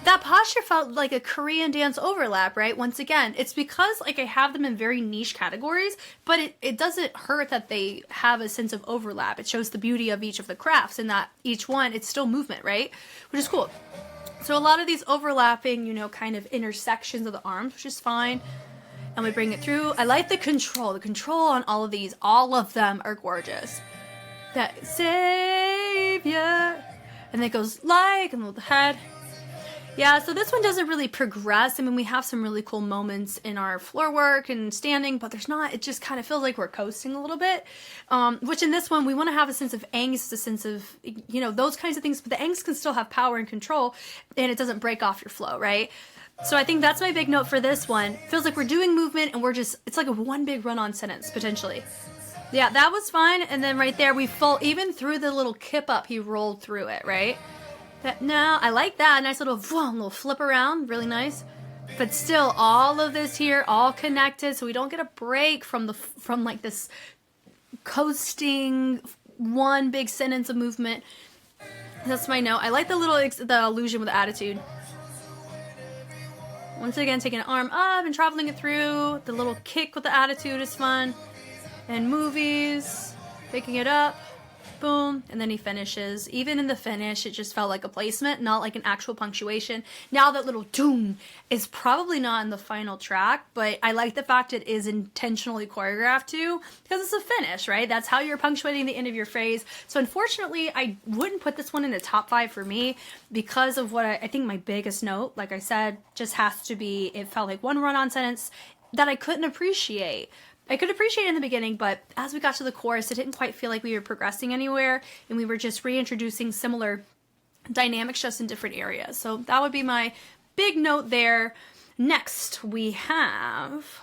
That posture felt like a Korean dance overlap, right? Once again, it's because like I have them in very niche categories, but it doesn't hurt that they have a sense of overlap. It shows the beauty of each of the crafts and that each one, it's still movement, right? Which is cool. So a lot of these overlapping, you know, kind of intersections of the arms, which is fine. And we bring it through. I like the control. The control on all of these, all of them are gorgeous. That Savior. And then it goes like, and with the head. Yeah, so this one doesn't really progress. I mean, we have some really cool moments in our floor work and standing, but there's not, it just kind of feels like we're coasting a little bit. Which in this one, we want to have a sense of angst, a sense of, you know, those kinds of things, but the angst can still have power and control, and it doesn't break off your flow, right? So I think that's my big note for this one. Feels like we're doing movement and we're just, it's like a one big run-on sentence, potentially. Yeah, that was fine. And then right there, we fall, even through the little kip up, he rolled through it, right? That, now, I like that. Nice little flip around, really nice. But still, all of this here, all connected, so we don't get a break from like this coasting one big sentence of movement. That's my note. I like the little, the illusion with the attitude. Once again, taking an arm up and traveling it through. The little kick with the attitude is fun. And movies, picking it up. boom, and then he finishes. Even in the finish, it just felt like a placement, not like an actual punctuation. Now that little doom is probably not in the final track, but I like the fact it is intentionally choreographed too, because it's a finish, right? That's how you're punctuating the end of your phrase. So unfortunately, I wouldn't put this one in the top 5 for me because of what I think my biggest note, like I said, just has to be, it felt like one run-on sentence that I couldn't appreciate. I could appreciate it in the beginning, but as we got to the chorus, it didn't quite feel like we were progressing anywhere, and we were just reintroducing similar dynamics just in different areas. So that would be my big note there. Next, we have...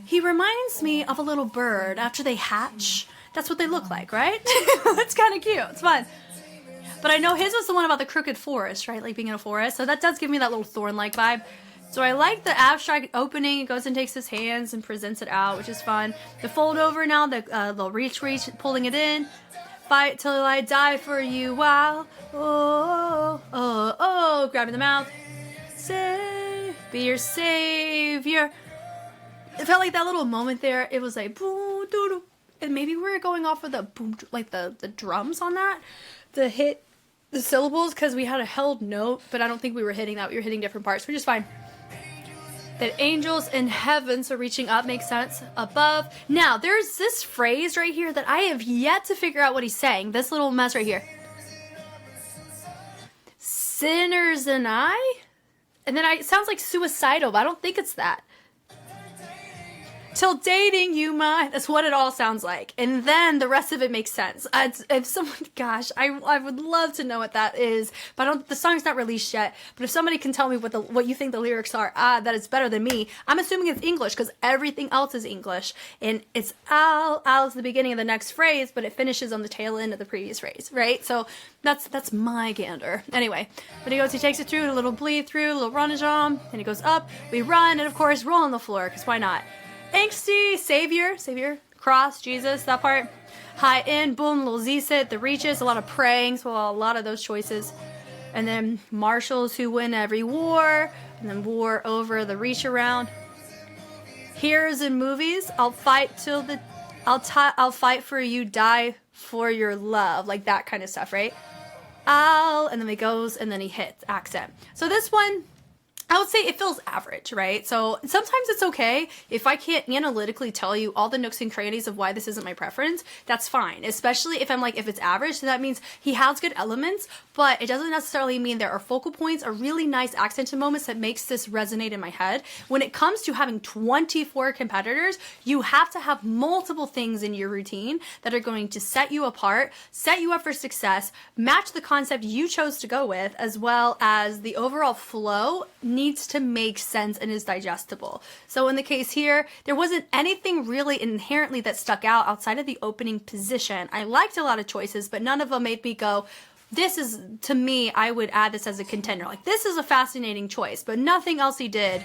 He reminds me of a little bird after they hatch. That's what they look like, right? It's kind of cute. It's fun. But I know his was the one about the crooked forest, right? Like being in a forest. So that does give me that little thorn-like vibe. So I like the abstract opening. It goes and takes his hands and presents it out, which is fun. The fold over now, the reach, pulling it in. Fight till I die for you while, grabbing the mouth. Be your savior. It felt like that little moment there. It was like, boom, doo, doo. And maybe we were going off of the boom, like the drums on that to hit the syllables because we had a held note, but I don't think we were hitting that. We were hitting different parts, which is fine. That angels in heaven, so reaching up makes sense, above. Now, there's this phrase right here that I have yet to figure out what he's saying. This little mess right here. Sinners and I? And then it sounds like suicidal, but I don't think it's that. Till dating you might. That's what it all sounds like. And then the rest of it makes sense. If someone, gosh, I would love to know what that is. But the song's not released yet. But if somebody can tell me what you think the lyrics are, that it's better than me. I'm assuming it's English because everything else is English. And it's Al is the beginning of the next phrase, but it finishes on the tail end of the previous phrase, right? So that's my gander. Anyway, but he takes it through, a little bleed through, a little run-a-jam, and he goes up, we run, and of course roll on the floor, because why not? Angsty, savior, cross, Jesus, that part. High in, boom, little Z-sit, the reaches, a lot of praying, so a lot of those choices. And then marshals who win every war, and then war over the reach around. Heroes in movies, I'll fight for you, die for your love, like that kind of stuff, right? And then he goes, and then he hits accent. So this one, I would say it feels average, right? So sometimes it's okay if I can't analytically tell you all the nooks and crannies of why this isn't my preference. That's fine, especially if I'm like, if it's average, so that means he has good elements, but it doesn't necessarily mean there are focal points or really nice accented moments that makes this resonate in my head. When it comes to having 24 competitors, you have to have multiple things in your routine that are going to set you apart, set you up for success, match the concept you chose to go with, as well as the overall flow needs to make sense and is digestible. So in the case here, there wasn't anything really inherently that stuck out outside of the opening position. I liked a lot of choices, but none of them made me go, this is, to me, I would add this as a contender. Like, this is a fascinating choice, but nothing else he did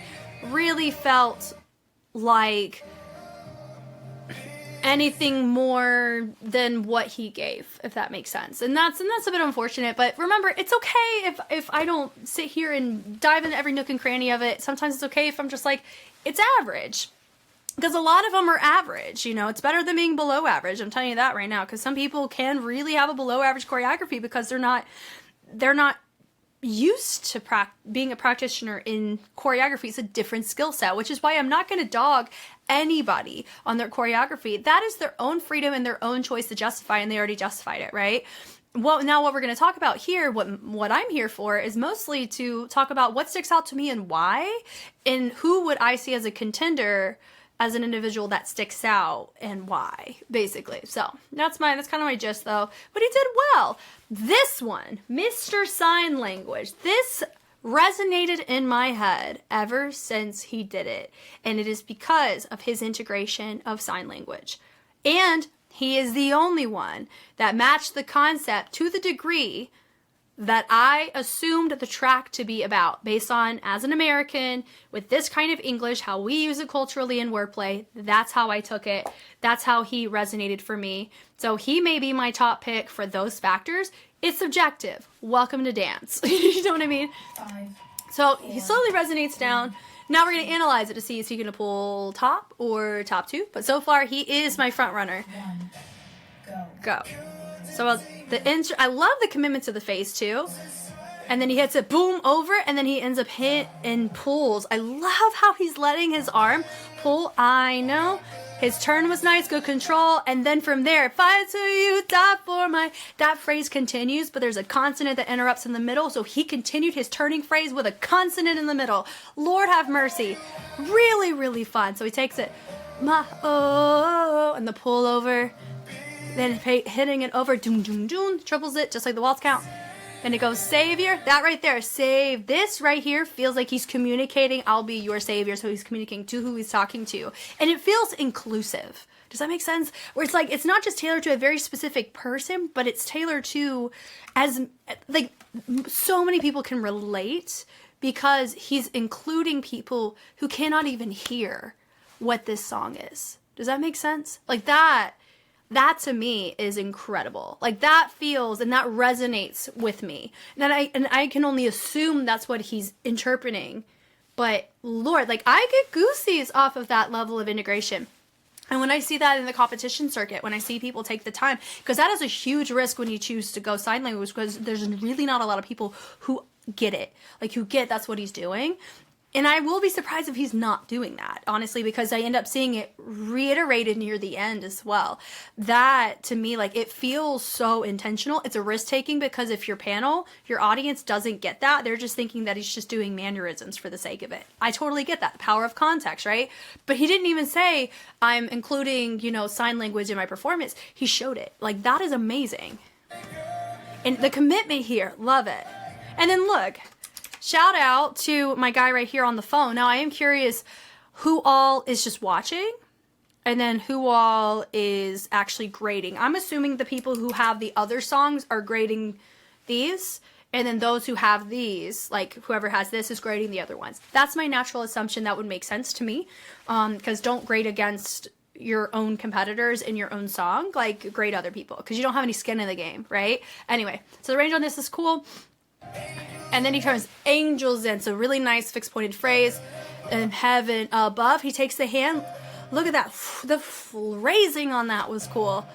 really felt like anything more than what he gave, if that makes sense. And that's a bit unfortunate, but remember, it's okay if I don't sit here and dive into every nook and cranny of it. Sometimes it's okay if I'm just like, it's average. Because a lot of them are average, it's better than being below average. I'm telling you that right now, because some people can really have a below average choreography because they're not used to being a practitioner in choreography. It's a different skill set, which is why I'm not going to dog anybody on their choreography. That is their own freedom and their own choice to justify, and they already justified it, right? Well, now what we're going to talk about here, what I'm here for, is mostly to talk about what sticks out to me and why, and who would I see as a contender as an individual that sticks out and why, basically. So that's kind of my gist, though. But he did well. This one, Mr. Sign Language, this resonated in my head ever since he did it. And it is because of his integration of sign language. And he is the only one that matched the concept to the degree that I assumed the track to be about, based on, as an American, with this kind of English, how we use it culturally in wordplay. That's how I took it. That's how he resonated for me. So he may be my top pick for those factors. It's subjective. Welcome to dance. You know what I mean? 5, So he slowly resonates down. Now we're going to analyze it to see, is he going to pull top or top 2? But so far, he is my front runner. 1, go. So I love the commitment to the phase too. And then he hits it, boom, over, and then he ends up hit and pulls. I love how he's letting his arm pull. I know. His turn was nice, good control, and then from there, fight to you, die for my... That phrase continues, but there's a consonant that interrupts in the middle, so he continued his turning phrase with a consonant in the middle. Lord have mercy. Really, really fun. So he takes it, ma, oh, and the pull over, then hitting it over, doom, doom, doom, triples it, just like the waltz count. Then it goes, savior, that right there, save. This right here feels like he's communicating, I'll be your savior, so he's communicating to who he's talking to. And it feels inclusive. Does that make sense? Where it's like, it's not just tailored to a very specific person, but it's tailored to, as, like, so many people can relate, because he's including people who cannot even hear what this song is. Does that make sense? Like that to me is incredible. Like that feels and that resonates with me. And I can only assume that's what he's interpreting. But Lord, like I get goosies off of that level of integration. And when I see that in the competition circuit, when I see people take the time, because that is a huge risk when you choose to go sign language, because there's really not a lot of people who get it, like who get that's what he's doing. And I will be surprised if he's not doing that, honestly, because I end up seeing it reiterated near the end as well. That, to me, like, it feels so intentional. It's a risk-taking because if your panel, your audience doesn't get that, they're just thinking that he's just doing mannerisms for the sake of it. I totally get that. The power of context, right? But he didn't even say, I'm including, you know, sign language in my performance. He showed it. Like, that is amazing. And the commitment here, love it. And then look. Shout out to my guy right here on the phone. Now, I am curious who all is just watching and then who all is actually grading. I'm assuming the people who have the other songs are grading these, and then those who have these, like whoever has this, is grading the other ones. That's my natural assumption. That would make sense to me, because don't grade against your own competitors in your own song. Like, grade other people, because you don't have any skin in the game, right? Anyway, so the range on this is cool. And then he turns angels in. So really nice fixed pointed phrase. And heaven above. He takes the hand. Look at that. The phrasing on that was cool.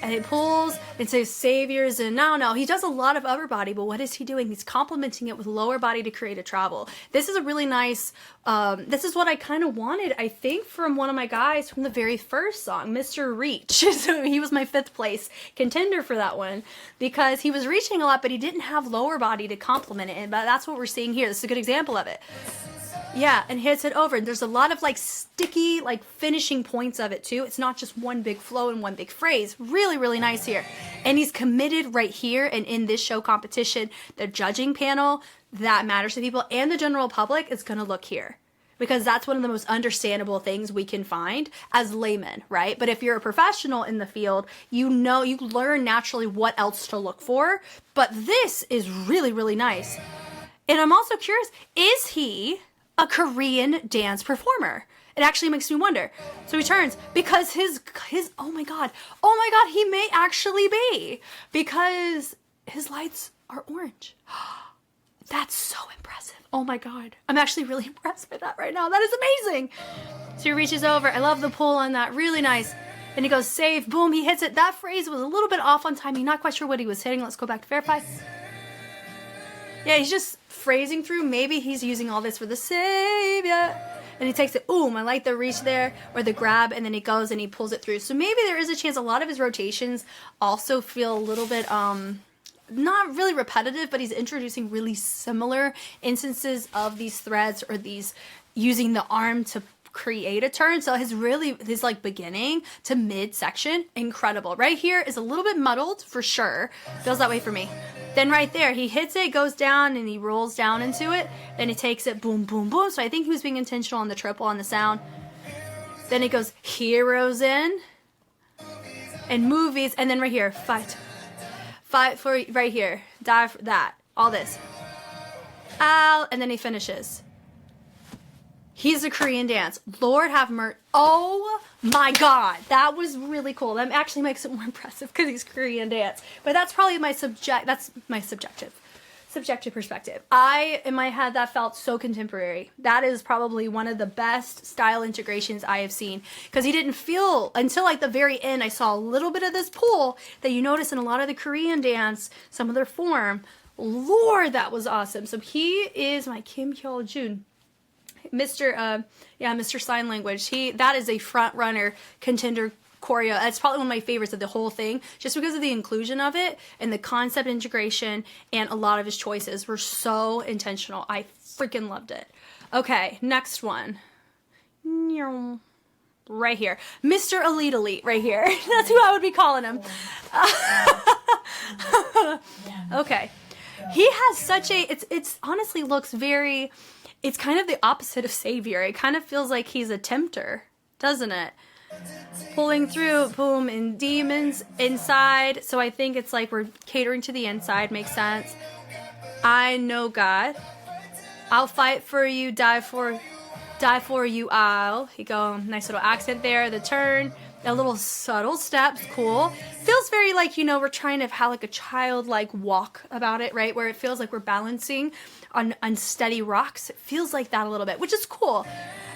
And it pulls and says saviors. And no, he does a lot of upper body. But what is he doing? He's complementing it with lower body to create a travel. This is a really nice, this is what I kind of wanted, I think, from one of my guys from the very first song, Mr. Reach. So he was my 5th place contender for that one, because he was reaching a lot, but he didn't have lower body to complement it. But that's what we're seeing here. This is a good example of it. Yeah, and hits it over. And there's a lot of like sticky, like finishing points of it too. It's not just one big flow and one big phrase. Really, really nice here. And he's committed right here. And in this show competition, the judging panel that matters to people and the general public is going to look here. Because that's one of the most understandable things we can find as laymen, right? But if you're a professional in the field, you know, you learn naturally what else to look for. But this is really, really nice. And I'm also curious, is he a Korean dance performer? It actually makes me wonder. So he turns, because his oh my god, he may actually be, because his lights are orange. That's so impressive. Oh my god, I'm actually really impressed by that right now. That is amazing. So he reaches over. I love the pull on that. Really nice. And he goes save, boom, he hits it. That phrase was a little bit off on timing. Not quite sure what he was hitting. Let's go back to verify. Yeah, he's just phrasing through. Maybe he's using all this for the savior. And he takes it, ooh, I like the reach there, or the grab, and then he goes and he pulls it through. So maybe there is a chance a lot of his rotations also feel a little bit, not really repetitive, but he's introducing really similar instances of these threads, or these using the arm to create a turn. So his like beginning to mid section, incredible. Right here is a little bit muddled for sure. Feels that way for me. Then right there, he hits it, goes down, and he rolls down into it. Then he takes it, boom, boom, boom. So I think he was being intentional on the triple on the sound. Then it goes heroes in and movies, and then right here, fight for right here, die for that, all this. Ow, and then he finishes. He's a Korean dance. Lord have mercy. Oh my god, that was really cool. That actually makes it more impressive because he's Korean dance. But that's probably my subjective. subjective perspective. I, in my head, that felt so contemporary. That is probably one of the best style integrations I have seen, because he didn't feel, until like the very end, I saw a little bit of this pull that you notice in a lot of the Korean dance, some of their form. Lord, that was awesome. So he is my Kim Hyo-jun. Mr. Sign Language. That is a front runner contender choreo. That's probably one of my favorites of the whole thing, just because of the inclusion of it and the concept integration, and a lot of his choices were so intentional. I freaking loved it. Okay, next one. Right here. Mr. Elite Elite right here. That's who I would be calling him. Okay. He has such a, it's honestly looks very, it's kind of the opposite of Savior. It kind of feels like he's a tempter, doesn't it? Pulling through, boom, and demons inside. So I think it's like we're catering to the inside. Makes sense. I know God. I'll fight for you, die for you, I'll. You go, nice little accent there. The turn, a little subtle steps, cool. Feels very like, you know, we're trying to have like a childlike walk about it, right? Where it feels like we're balancing on unsteady rocks. It feels like that a little bit, which is cool.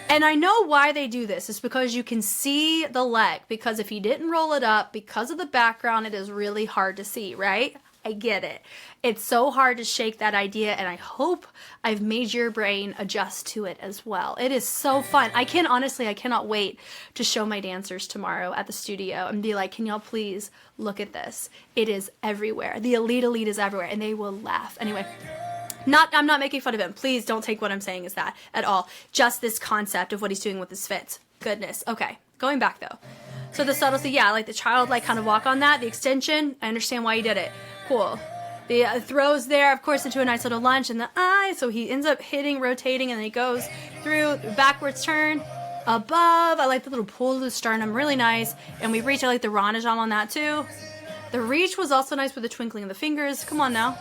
And I know why they do this. It's because you can see the leg. Because if you didn't roll it up, because of the background, it is really hard to see, right? I get it. It's so hard to shake that idea, and I hope I've made your brain adjust to it as well. It is so fun. I cannot wait to show my dancers tomorrow at the studio and be like, can y'all please look at this? It is everywhere. The Elite Elite is everywhere, and they will laugh. Anyway. I'm not making fun of him. Please don't take what I'm saying as that at all. Just this concept of what he's doing with his fits. Goodness. Okay. Going back though. So the subtlety, yeah, like the childlike kind of walk on that. The extension, I understand why he did it. Cool. The throws there, of course, into a nice little lunge in the eye. So he ends up hitting, rotating, and then he goes through backwards turn. Above, I like the little pull of the sternum, really nice. And we reach, I like the Ranajam on that too. The reach was also nice with the twinkling of the fingers. Come on now.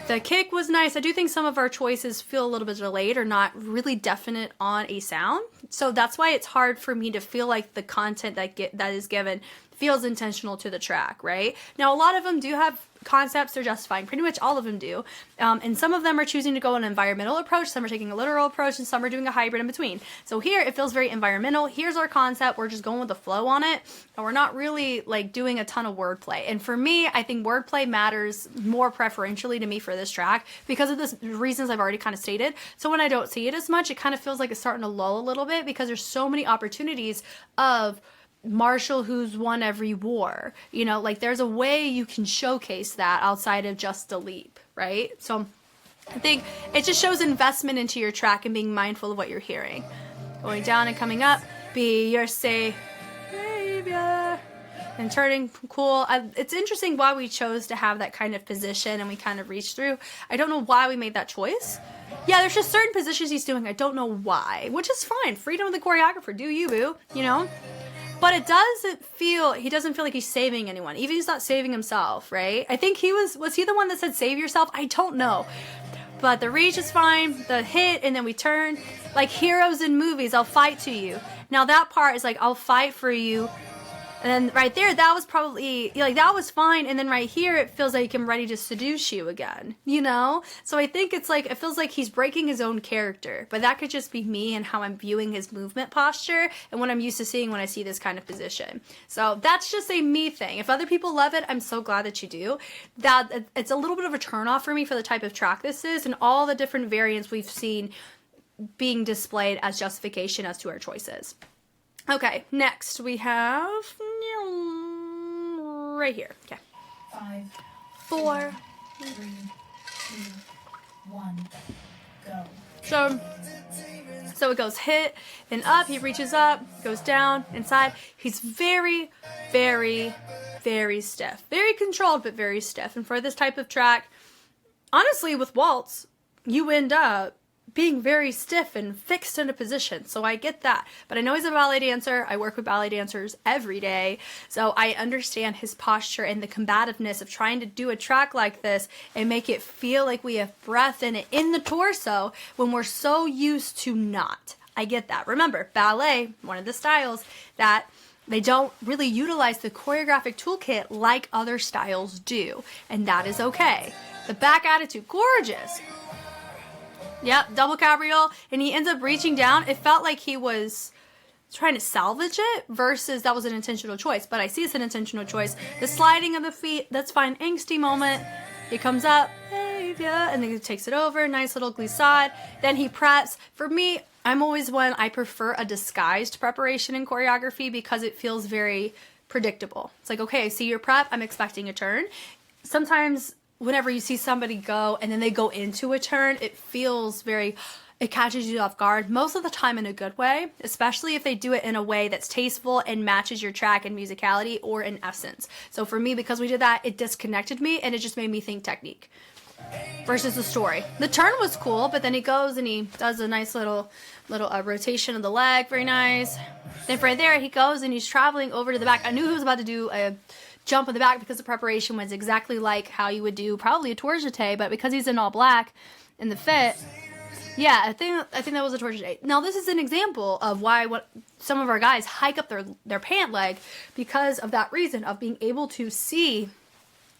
The kick was nice. I do think some of our choices feel a little bit delayed or not really definite on a sound. So that's why it's hard for me to feel like the content that is given feels intentional to the track, right? Now, a lot of them do have concepts they're justifying. Pretty much all of them do. And some of them are choosing to go an environmental approach, some are taking a literal approach, and some are doing a hybrid in between. So here, it feels very environmental. Here's our concept. We're just going with the flow on it. And we're not really like doing a ton of wordplay. And for me, I think wordplay matters more preferentially to me for this track because of the reasons I've already kind of stated. So when I don't see it as much, it kind of feels like it's starting to lull a little bit because there's so many opportunities of Marshall who's won every war. You know, like there's a way you can showcase that outside of just a leap, right? So I think it just shows investment into your track and being mindful of what you're hearing. Going down and coming up, be your savior. And turning, cool. It's interesting why we chose to have that kind of position and we kind of reached through. I don't know why we made that choice. Yeah, there's just certain positions he's doing. I don't know why, which is fine. Freedom of the choreographer. Do you, boo? You know? But it doesn't feel, he doesn't feel like he's saving anyone. Even he's not saving himself, right? I think he was he the one that said save yourself? I don't know. But the reach is fine, the hit, and then we turn. Like heroes in movies, I'll fight to you. Now that part is like, I'll fight for you. And then right there, that was probably, like, that was fine. And then right here, it feels like I'm ready to seduce you again, you know? So I think it's like, it feels like he's breaking his own character. But that could just be me and how I'm viewing his movement posture and what I'm used to seeing when I see this kind of position. So that's just a me thing. If other people love it, I'm so glad that you do. That it's a little bit of a turnoff for me for the type of track this is and all the different variants we've seen being displayed as justification as to our choices. Okay, next we have right here. Okay. 5, 4. 3, 2, 1, go. So it goes hit and up. He reaches up, goes down, inside. He's very, very, very stiff. Very controlled, but very stiff. And for this type of track, honestly, with waltz, you end up being very stiff and fixed in a position. So I get that. But I know he's a ballet dancer. I work with ballet dancers every day. So I understand his posture and the combativeness of trying to do a track like this and make it feel like we have breath in it in the torso when we're so used to not. I get that. Remember, ballet, one of the styles that they don't really utilize the choreographic toolkit like other styles do, and that is okay. The back attitude, gorgeous. Yep, double cabriole, and he ends up reaching down. It felt like he was trying to salvage it versus that was an intentional choice, but I see it's an intentional choice. The sliding of the feet, that's fine. Angsty moment. He comes up, hey, yeah, and then he takes it over. Nice little glissade. Then he preps. For me, I'm always one, I prefer a disguised preparation in choreography because it feels very predictable. It's like, okay, I see your prep, I'm expecting a turn. Sometimes whenever you see somebody go and then they go into a turn, it feels very, it catches you off guard, most of the time in a good way, especially if they do it in a way that's tasteful and matches your track and musicality or in essence. So for me, because we did that, it disconnected me and it just made me think technique versus the story. The turn was cool, but then he goes and he does a nice little rotation of the leg, very nice. Then right there, he goes and he's traveling over to the back. I knew he was about to do a jump in the back because the preparation was exactly like how you would do probably a tour jeté, but because he's in all black in the fit, yeah, I think that was a tour jeté. Now this is an example of why some of our guys hike up their pant leg because of that reason of being able to see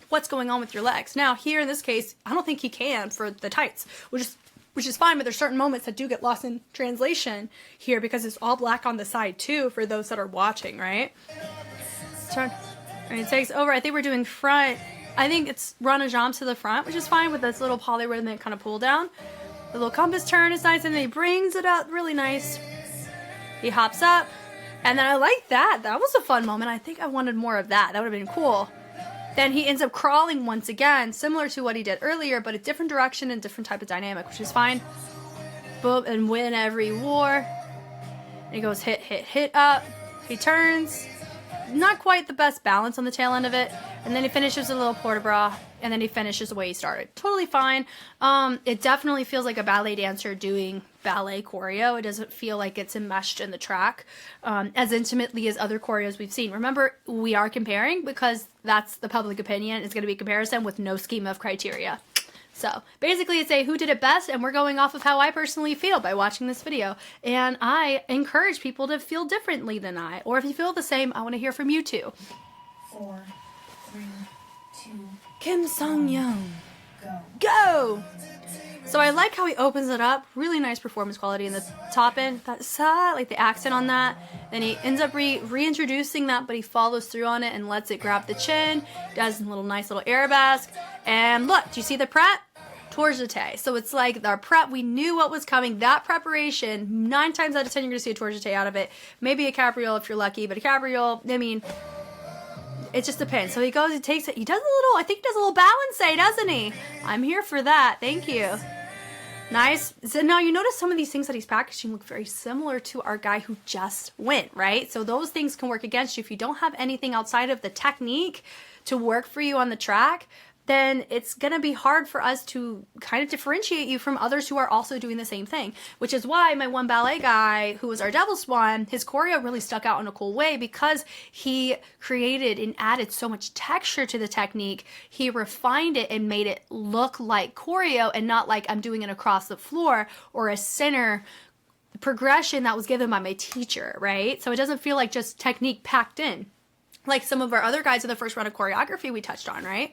what's going on with your legs. Now here in this case, I don't think he can for the tights, which is fine, but there's certain moments that do get lost in translation here because it's all black on the side too for those that are watching, right? Turn. And it takes over. I think we're doing front. I think it's run a jambe to the front, which is fine with this little polyrhythmic kind of pull down. The little compass turn is nice, and then he brings it up really nice. He hops up, and then I like that. That was a fun moment. I think I wanted more of that. That would have been cool. Then he ends up crawling once again, similar to what he did earlier, but a different direction and different type of dynamic, which is fine. Boom, and win every war. And he goes hit, hit, hit up. He turns. Not quite the best balance on the tail end of it. And then he finishes a little port de bras, and then he finishes the way he started. Totally fine. It definitely feels like a ballet dancer doing ballet choreo. It doesn't feel like it's enmeshed in the track as intimately as other choreos we've seen. Remember, we are comparing because that's the public opinion. It's going to be comparison with no scheme of criteria. So basically it's a who did it best, and we're going off of how I personally feel by watching this video. And I encourage people to feel differently than I, or if you feel the same, I want to hear from you too. 4, 3, 2, Kim Sung-young. go. Go! So I like how he opens it up. Really nice performance quality in the top end. That sa, like the accent on that. Then he ends up reintroducing that, but he follows through on it and lets it grab the chin. Does a nice little arabesque. And look, do you see the prep? Tour jeté. So it's like our prep, we knew what was coming. That preparation, 9 times out of 10, you're going to see a tour jeté out of it. Maybe a cabriole if you're lucky, but a cabriole, I mean, it just depends. So he goes, he takes it, he does a little, I think he does a little balance, doesn't he? I'm here for that. Thank you. Nice. So now you notice some of these things that he's packaging look very similar to our guy who just went, right? So those things can work against you if you don't have anything outside of the technique to work for you on the track. Then it's going to be hard for us to kind of differentiate you from others who are also doing the same thing, which is why my one ballet guy who was our Devil Swan, his choreo really stuck out in a cool way because he created and added so much texture to the technique. He refined it and made it look like choreo and not like I'm doing it across the floor or a center progression that was given by my teacher, right? So it doesn't feel like just technique packed in like some of our other guys in the first round of choreography we touched on, right?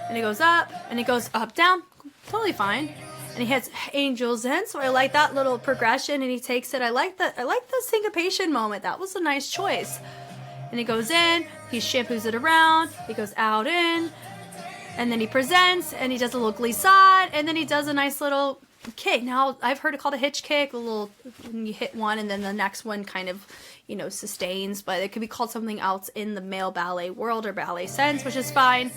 And he goes up, and he goes up, down, totally fine. And he hits angels in, so I like that little progression, and he takes it. I like the syncopation moment. That was a nice choice. And he goes in, he shampoos it around, he goes out in, and then he presents, and he does a little glissade, and then he does a nice little kick. Now, I've heard it called a hitch kick, a little, when you hit one, and then the next one kind of, you know, sustains, but it could be called something else in the male ballet world or ballet sense, which is fine.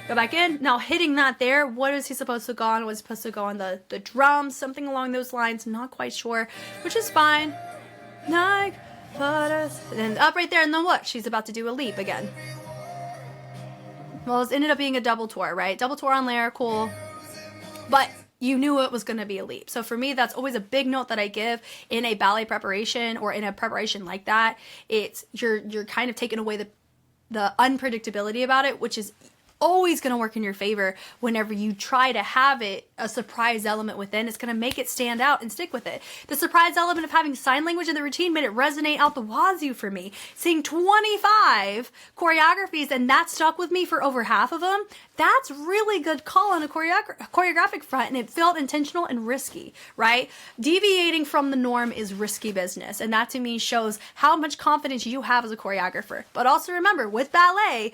Go back in. Now hitting that there, what is he supposed to go on? Was he supposed to go on the drums? Something along those lines. Not quite sure. Which is fine. Nike, and then up right there, and then what? She's about to do a leap again. Well, it ended up being a double tour, right? Double tour on layer, cool. But you knew it was going to be a leap. So for me, that's always a big note that I give in a ballet preparation or in a preparation like that. It's you're kind of taking away the unpredictability about it, which is always going to work in your favor whenever you try to have it, a surprise element within. It's going to make it stand out and stick with it. The surprise element of having sign language in the routine made it resonate out the wazoo for me. Seeing 25 choreographies and that stuck with me for over half of them, that's really good call on a choreographic front, and it felt intentional and risky, right? Deviating from the norm is risky business, and that to me shows how much confidence you have as a choreographer. But also remember, with ballet,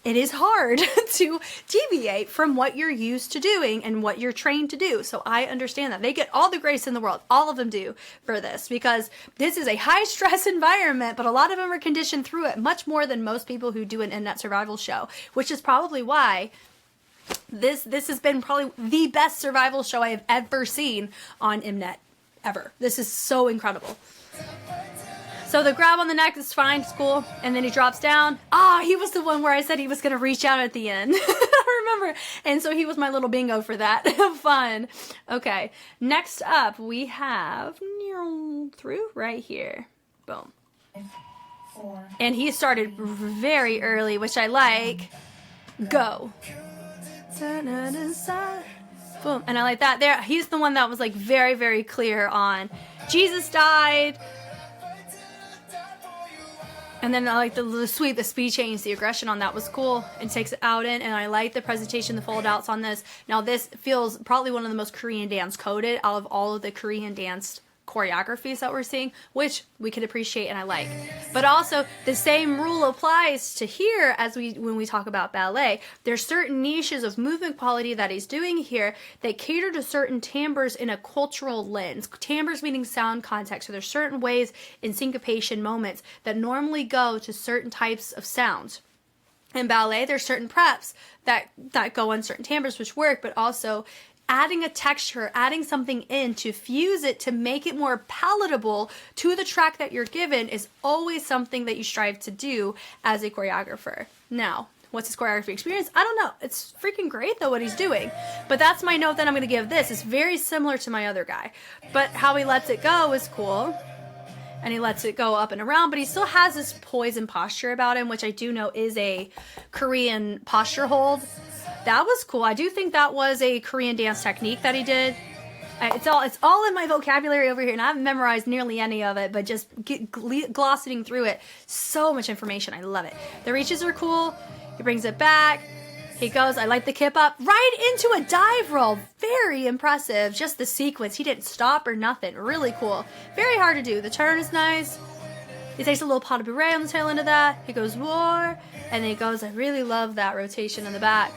it is hard to deviate from what you're used to doing and what you're trained to do. So I understand that. They get all the grace in the world, all of them do, for this, because this is a high stress environment, but a lot of them are conditioned through it much more than most people who do an Mnet survival show, which is probably why this has been probably the best survival show I have ever seen on Mnet, ever. This is so incredible. So the grab on the neck is fine, it's cool. And then he drops down. Ah, he was the one where I said he was going to reach out at the end. I remember. And so he was my little bingo for that. Fun. Okay. Next up, we have through right here. Boom. 4. And he started very early, which I like. Go. Boom. And I like that. There, he's the one that was like very, very clear on Jesus died. And then I like the sweep, the speed change, the aggression on that was cool. And takes it out in. And I like the presentation, the fold outs on this. Now this feels probably one of the most Korean dance coded out of all of the Korean dance choreographies that we're seeing, which we can appreciate and I like. But also the same rule applies to here as when we talk about ballet. There's certain niches of movement quality that he's doing here that cater to certain timbres in a cultural lens. Timbres meaning sound context. So there's certain ways in syncopation moments that normally go to certain types of sounds. In ballet, there's certain preps that go on certain timbres which work, but also adding a texture, adding something in to fuse it to make it more palatable to the track that you're given is always something that you strive to do as a choreographer. Now, what's his choreography experience? I don't know. It's freaking great though what he's doing. But that's my note that I'm going to give this. It's very similar to my other guy. But how he lets it go is cool. And he lets it go up and around, but he still has this poise and posture about him, which I do know is a Korean posture hold. That was cool. I do think that was a Korean dance technique that he did. It's all in my vocabulary over here, and I haven't memorized nearly any of it, but just glossing through it. So much information. I love it. The reaches are cool. He brings it back. He goes, I like the kip up, right into a dive roll. Very impressive. Just the sequence. He didn't stop or nothing. Really cool. Very hard to do. The turn is nice. He takes a little pas de bourrée on the tail end of that. He goes, war. And then he goes, I really love that rotation in the back.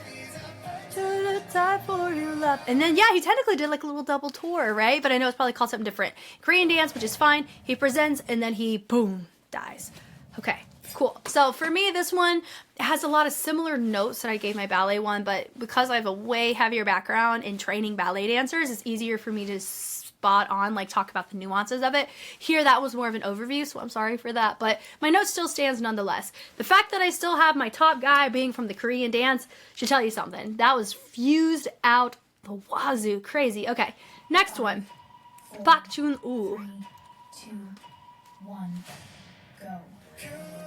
And then, yeah, he technically did like a little double tour, right? But I know it's probably called something different. Korean dance, which is fine. He presents, and then he, boom, dies. Okay, cool. So for me, this one has a lot of similar notes that I gave my ballet one, but because I have a way heavier background in training ballet dancers, it's easier for me to spot on, like talk about the nuances of it. Here, that was more of an overview, so I'm sorry for that, but my note still stands nonetheless. The fact that I still have my top guy being from the Korean dance should tell you something. That was fused out the wazoo. Crazy. Okay, next one. Pak Chun-woo. 3, 2, 1, go.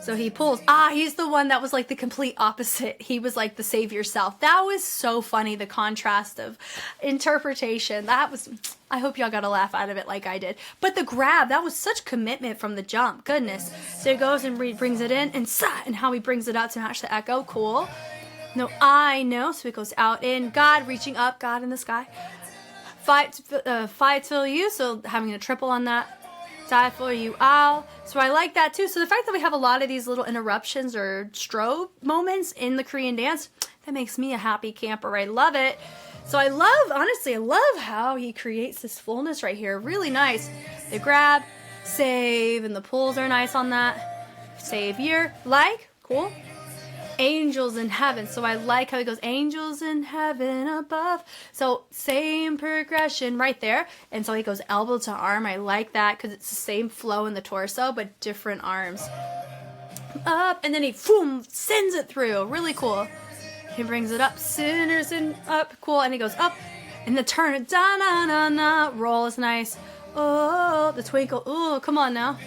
So he pulls. He's the one that was like the complete opposite. He was like the save yourself. That was so funny, the contrast of interpretation. That was, I hope y'all got a laugh out of it like I did. But the grab, that was such commitment from the jump. Goodness. So he goes and brings it in, and how he brings it up to match the echo. Cool. No, I know. So it goes out in. God reaching up. God in the sky. Fight till you. So having a triple on that. Die for you all. So I like that too. So the fact that we have a lot of these little interruptions or strobe moments in the Korean dance, that makes me a happy camper. I love it. So I love how he creates this fullness right here. Really nice. The grab, save, and the pulls are nice on that. Savior, like, cool. Angels in heaven. So I like how he goes, angels in heaven above. So same progression right there. And so he goes elbow to arm. I like that because it's the same flow in the torso, but different arms. Up, and then he boom, sends it through. Really cool. He brings it up, sinners and up, cool. And he goes up, and the turn, da na na na. Roll is nice. Oh, the twinkle. Oh, come on now.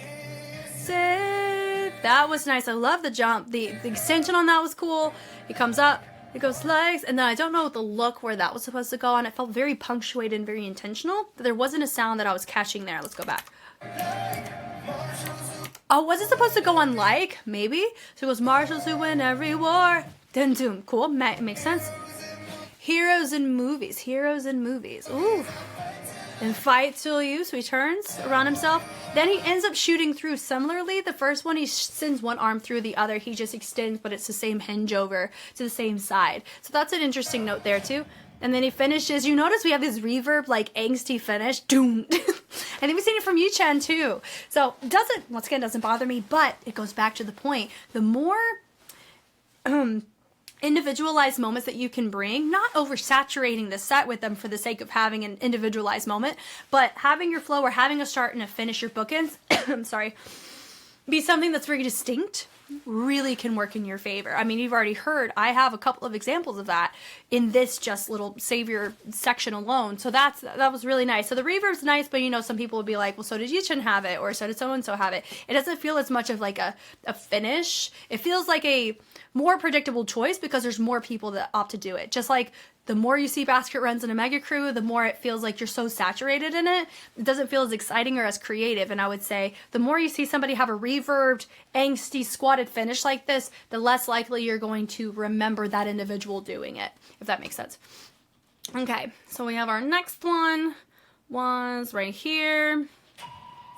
Save. That was nice. I love the jump. The extension on that was cool. He comes up, It goes legs, and then I don't know the look where that was supposed to go on. It felt very punctuated and very intentional, but there wasn't a sound that I was catching there. Let's go back. Oh, was it supposed to go on like? Maybe. So it goes marshals who win every war. Dun dun. Cool. Makes sense. Heroes in movies. Heroes in movies. Ooh. And fight till you. So he turns around himself. Then he ends up shooting through. Similarly, the first one he sends one arm through, the other he just extends, but it's the same hinge over to the same side. So that's an interesting note there too. And then he finishes. You notice we have this reverb, like angsty finish. Doom. I think we've seen it from Yu-Chen too. So once again, doesn't bother me, but it goes back to the point. The more individualized moments that you can bring, not oversaturating the set with them for the sake of having an individualized moment, but having your flow or having a start and a finish, your bookends, I'm sorry, be something that's very distinct, really can work in your favor. I mean, you've already heard, I have a couple of examples of that in this just little savior section alone. So that was really nice. So the reverb's nice, but you know, some people would be like, well, so did Yu-Chen have it? Or so did so-and-so have it. It doesn't feel as much of like a finish. It feels like a more predictable choice because there's more people that opt to do it. Just like the more you see basket runs in a mega crew, the more it feels like you're so saturated in it. It doesn't feel as exciting or as creative. And I would say the more you see somebody have a reverbed, angsty, squatted finish like this, the less likely you're going to remember that individual doing it, if that makes sense. Okay, so we have our next one. Was right here.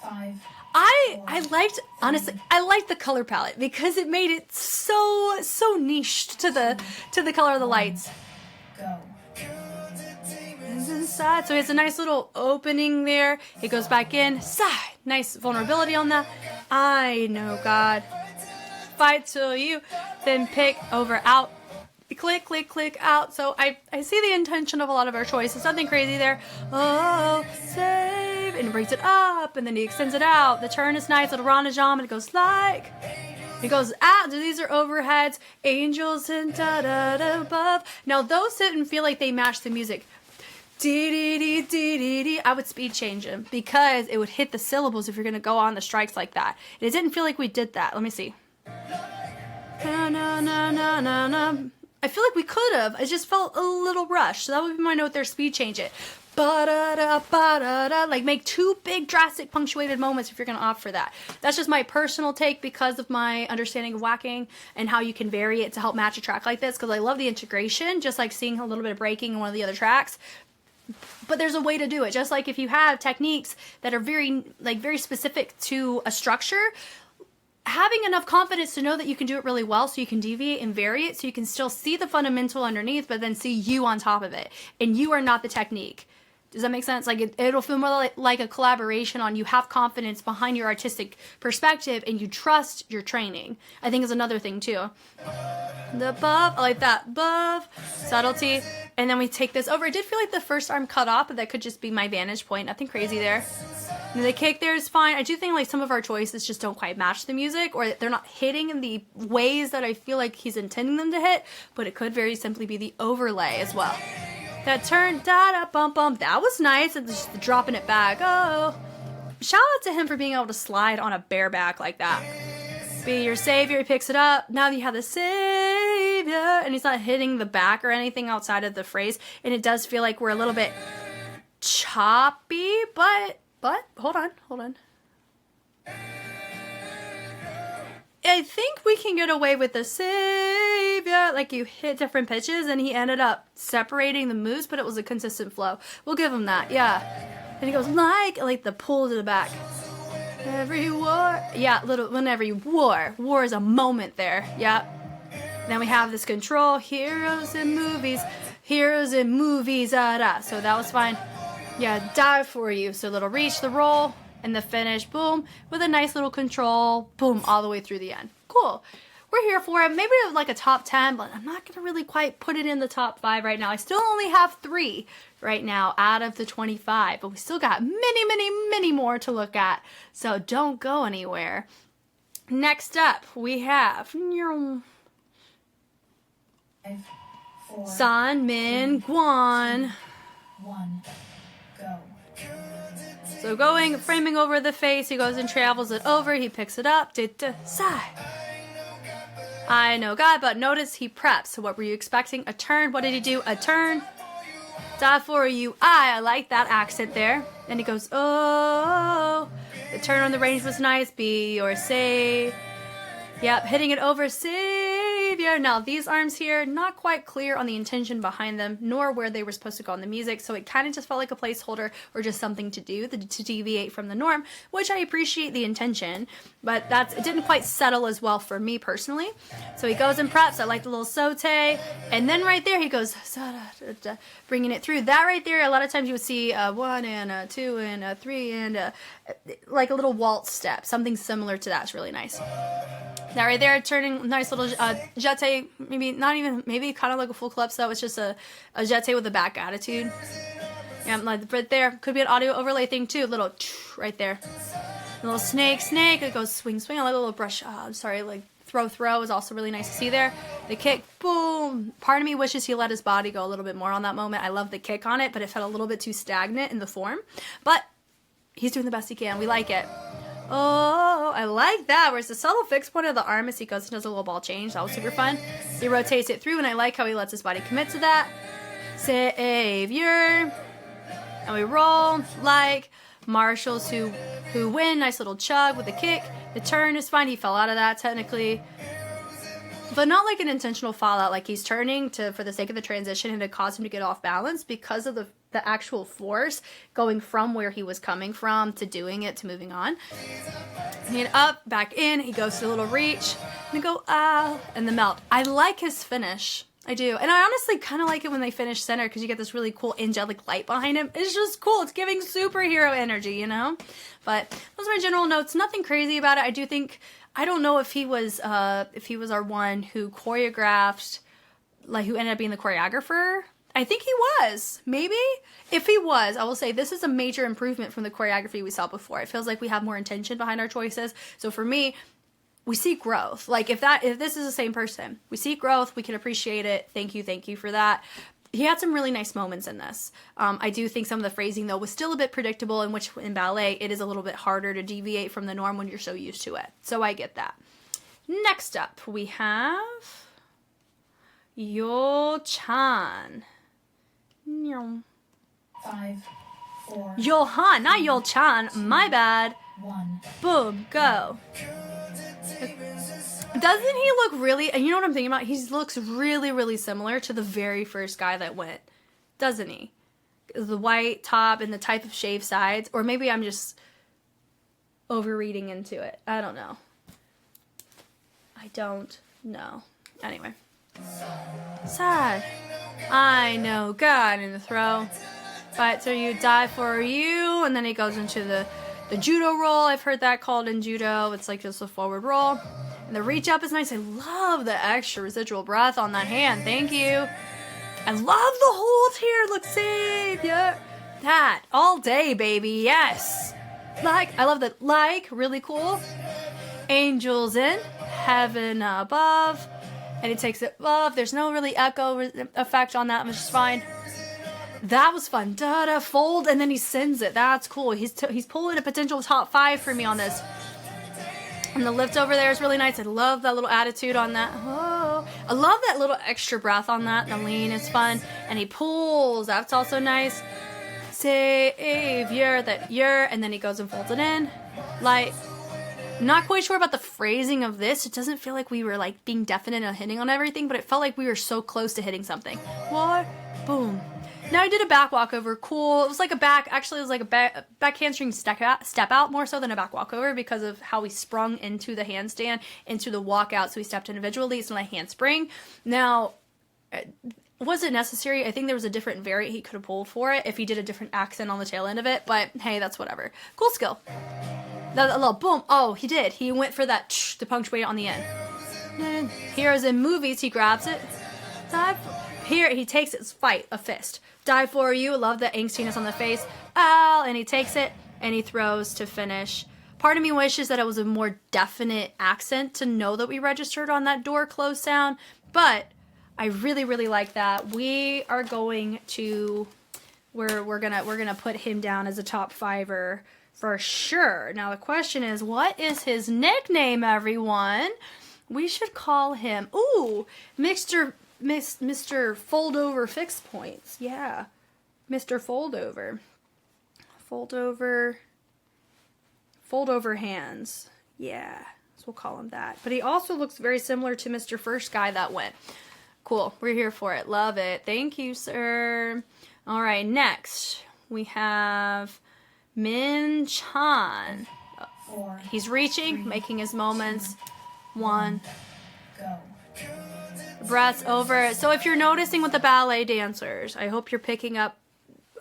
5. I liked, honestly, I liked the color palette because it made it so niched to the color of the lights. Go. Inside, so he has a nice little opening there. He goes back in, side, nice vulnerability on that. I know God, fight till you, then pick over out. Click, click, click out. So I see the intention of a lot of our choices. Nothing crazy there. Oh, save. And he brings it up. And then he extends it out. The turn is nice. Little Ranajam. And it goes like. It goes out. So these are overheads. Angels and da-da-da above. Now those didn't feel like they matched the music. Dee-dee-dee-dee-dee-dee. I would speed change them because it would hit the syllables if you're going to go on the strikes like that. And it didn't feel like we did that. Let me see. Na, na, na, na, na, na. I feel like we could have. It just felt a little rushed. So that would be my note there. Speed change it. Ba-da-da, ba-da-da. Like make two big drastic punctuated moments if you're going to opt for that. That's just my personal take because of my understanding of whacking and how you can vary it to help match a track like this. Because I love the integration. Just like seeing a little bit of breaking in one of the other tracks. But there's a way to do it. Just like if you have techniques that are very specific to a structure, having enough confidence to know that you can do it really well so you can deviate and vary it so you can still see the fundamental underneath but then see you on top of it. And you are not the technique. Does that make sense? Like it'll feel more like a collaboration on you have confidence behind your artistic perspective and you trust your training. I think is another thing too. The above, I like that. Above, subtlety. And then we take this over. I did feel like the first arm cut off, but that could just be my vantage point. Nothing crazy there. And the kick there is fine. I do think like some of our choices just don't quite match the music or they're not hitting in the ways that I feel like he's intending them to hit, but it could very simply be the overlay as well. That turn, da-da, bump, bump, that was nice. And just dropping it back. Oh, shout out to him for being able to slide on a bareback like that. Be your savior, he picks it up. Now you have the savior, and he's not hitting the back or anything outside of the phrase. And it does feel like we're a little bit choppy, but hold on. I think we can get away with the savior, like you hit different pitches, and he ended up separating the moves, but it was a consistent flow. We'll give him that, yeah. And he goes like the pull to the back. Every war, yeah, whenever you war is a moment there, yeah. Then we have this control, heroes in movies, ah. So that was fine. Yeah, die for you. So little reach, the roll, and the finish, boom, with a nice little control, boom, all the way through the end. Cool. We're here for it. Maybe like a top 10, but I'm not going to really quite put it in the top 5 right now. I still only have 3 right now out of the 25, but we still got many more to look at. So don't go anywhere. Next up, we have 5, 4, San Min Guan. 1, go. So framing over the face, he goes and travels it over, he picks it up, side. I know God, but notice he preps. So what were you expecting? A turn. What did he do? A turn. Die for you. I like that accent there. And he goes, oh. The turn on the range was nice. Be your say. Yep, hitting it over Savior. Now, these arms here, not quite clear on the intention behind them, nor where they were supposed to go in the music, so it kind of just felt like a placeholder or just something to do, to deviate from the norm, which I appreciate the intention, but it didn't quite settle as well for me personally. So he goes and preps. I like the little saute, and then right there he goes, bringing it through. That right there, a lot of times you would see a 1 and a 2 and a 3 and like a little waltz step, something similar to that's really nice. That right there, turning nice little jeté, maybe kind of like a full calypso. It's just a jeté with a back attitude. Yeah, like right there, could be an audio overlay thing too. Little right there, a little snake. It goes swing. I like a little brush. Like throw is also really nice to see there. The kick, boom. Part of me wishes he let his body go a little bit more on that moment. I love the kick on it, but it felt a little bit too stagnant in the form. But he's doing the best he can. We like it. Oh, I like that. Where's the subtle fixed point of the arm as he goes and does a little ball change. That was super fun. He rotates it through, and I like how he lets his body commit to that. Savior. And we roll like marshals who win. Nice little chug with the kick. The turn is fine. He fell out of that technically. But not like an intentional fallout, like he's turning for the sake of the transition and it caused him to get off balance because of the actual force going from where he was coming from to doing it to moving on. And up, back in, he goes to a little reach, and go, and the melt. I like his finish. I do. And I honestly kind of like it when they finish center because you get this really cool angelic light behind him. It's just cool. It's giving superhero energy, you know? But those are my general notes. Nothing crazy about it. I don't know if he was our one who choreographed, like who ended up being the choreographer. I think he was, maybe. If he was, I will say this is a major improvement from the choreography we saw before. It feels like we have more intention behind our choices. So for me, we see growth. Like if this is the same person, we see growth, we can appreciate it. Thank you for that. He had some really nice moments in this. I do think some of the phrasing though was still a bit predictable, in which in ballet it is a little bit harder to deviate from the norm when you're so used to it. So I get that. Next up we have Yo-chan. 5, 4, Johan, not Yo-chan. My bad. 1. Boom, go. Doesn't he look really, and you know what I'm thinking about? He looks really, really similar to the very first guy that went. Doesn't he? The white top and the type of shaved sides. Or maybe I'm just overreading into it. I don't know. Anyway. Sad. I know God in the throw. Fight so you die for you. And then he goes into the judo roll. I've heard that called in judo. It's like just a forward roll. And the reach up is nice. I love the extra residual breath on that hand. Thank you. I love the hold here. Look, Savior. That all day, baby. Yes. I love that. Really cool. Angels in. Heaven above. And he takes it above. There's no really echo effect on that, which is fine. That was fun. Da-da, fold, and then he sends it. That's cool. He's pulling a potential top 5 for me on this. And the lift over there is really nice. I love that little attitude on that. Oh, I love that little extra breath on that. The lean is fun. And he pulls. That's also nice. Savior, and then he goes and folds it in. Not quite sure about the phrasing of this. It doesn't feel like we were being definite and hitting on everything, but it felt like we were so close to hitting something. What? Boom. Now I did a back walkover. Cool. It was like a back handstring step out more so than a back walkover because of how we sprung into the handstand, into the walkout. So we stepped individually. It's not a handspring. Now, was it necessary? I think there was a different variant he could have pulled for it if he did a different accent on the tail end of it, but hey, that's whatever. Cool skill. That little boom. Oh, he did. He went for that to punctuate on the end. Heroes in movies, he grabs it. Here, he takes it. Fight, a fist. Die for you. Love the angstiness on the face. Ow, and he takes it, and he throws to finish. Part of me wishes that it was a more definite accent to know that we registered on that door close sound, but I really, really like that. We are going to, we're gonna put him down as a top 5er for sure. Now the question is, what is his nickname, everyone? We should call him, ooh, Mr. Fold Over Fix Points. Yeah, Mr. Fold Over. Fold over hands. Yeah, so we'll call him that. But he also looks very similar to Mr. First Guy that went. Cool, we're here for it. Love it. Thank you, sir. All right, next we have Min Chan. 4, He's reaching, making his moments. 1. go. Breaths over. So if you're noticing with the ballet dancers, I hope you're picking up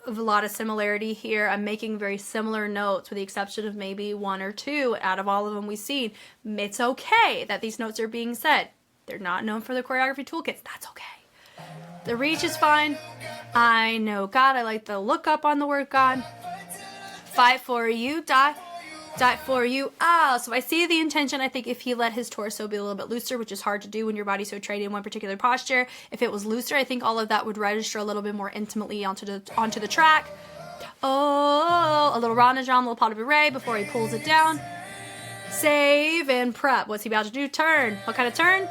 a lot of similarity here. I'm making very similar notes with the exception of maybe 1 or 2 out of all of them we've seen. It's okay that these notes are being said. They're not known for the choreography toolkits. That's okay. The reach is fine. I know God. I like the look up on the word God. Fight for you, die for you. So I see the intention. I think if he let his torso be a little bit looser, which is hard to do when your body's so trained in one particular posture, if it was looser, I think all of that would register a little bit more intimately onto the track. Oh, a little Ranajan, a little pas de bourrée before he pulls it down. Save and prep. What's he about to do? Turn. What kind of turn?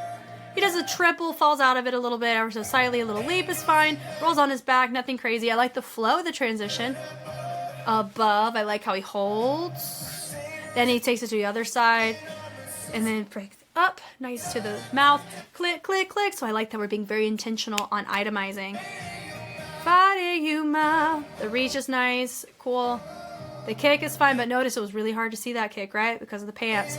He does a triple, falls out of it a little bit, ever so slightly. A little leap is fine. Rolls on his back, nothing crazy. I like the flow of the transition. Above, I like how he holds. Then he takes it to the other side, and then breaks up, nice to the mouth, click, click, click. So I like that we're being very intentional on itemizing. Fighting you, mouth. The reach is nice, cool. The kick is fine, but notice it was really hard to see that kick, right? Because of the pants.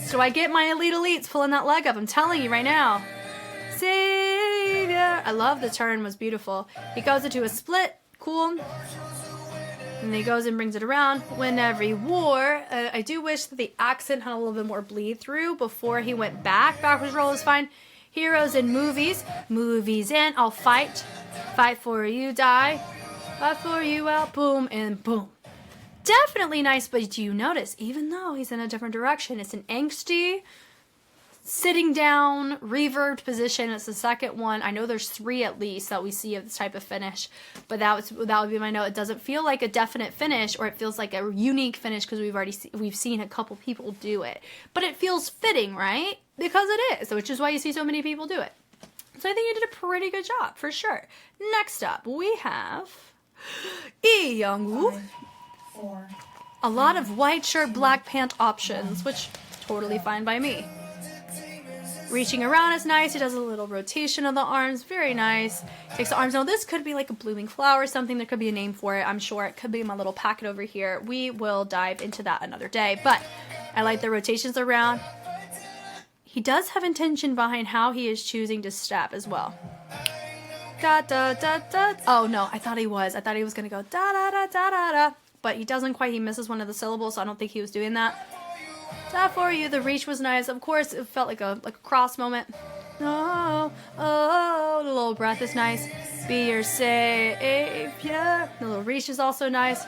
So I get my elite elites pulling that leg up. I'm telling you right now. Savior. I love the turn, was beautiful. He goes into a split, cool. And he goes and brings it around. Win every war. I do wish that the accent had a little bit more bleed through before he went back. Backwards roll is fine. Heroes in movies. Movies in. I'll fight. Fight for you, die. Fight for you, out. Boom and boom. Definitely nice, but do you notice, even though he's in a different direction, it's an angsty, sitting down, reverbed position. It's the second one. I know there's 3 at least that we see of this type of finish, but that would be my note. It doesn't feel like a definite finish, or it feels like a unique finish because we've seen a couple people do it, but it feels fitting, right? Because it is, which is why you see so many people do it. So I think you did a pretty good job for sure. Next up, we have Lee Young-woo. 5, 4, A lot of white shirt, black pant options, which totally fine by me. Reaching around is nice. He does a little rotation of the arms. Very nice. Takes the arms. Now, this could be like a blooming flower or something. There could be a name for it. I'm sure it could be my little packet over here. We will dive into that another day. But I like the rotations around. He does have intention behind how he is choosing to step as well. Da, da, da, da. Oh, no. I thought he was going to go da, da, da, da, da, da. But he doesn't quite. He misses one of the syllables, so I don't think he was doing that. That for you. The reach was nice. Of course, it felt like a cross moment. Oh, oh, the little breath is nice. Be your savior. The little reach is also nice.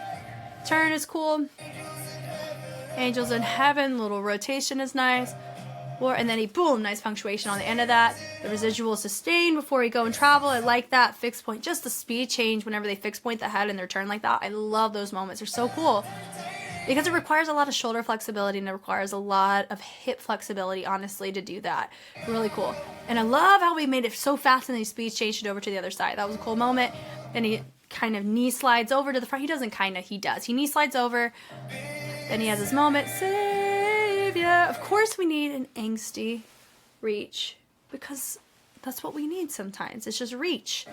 Turn is cool. Angels in heaven. Little rotation is nice. And then he, boom, nice punctuation on the end of that. The residual sustain before he go and travel. I like that. Fixed point. Just the speed change whenever they fix point the head in their turn like that. I love those moments. They're so cool. Because it requires a lot of shoulder flexibility and it requires a lot of hip flexibility, honestly, to do that. Really cool. And I love how we made it so fast and he speed changed it over to the other side. That was a cool moment. Then he kind of knee slides over to the front. He doesn't kind of, he does. He knee slides over. Then he has his moment. Savior. Of course we need an angsty reach. Because that's what we need sometimes. It's just reach.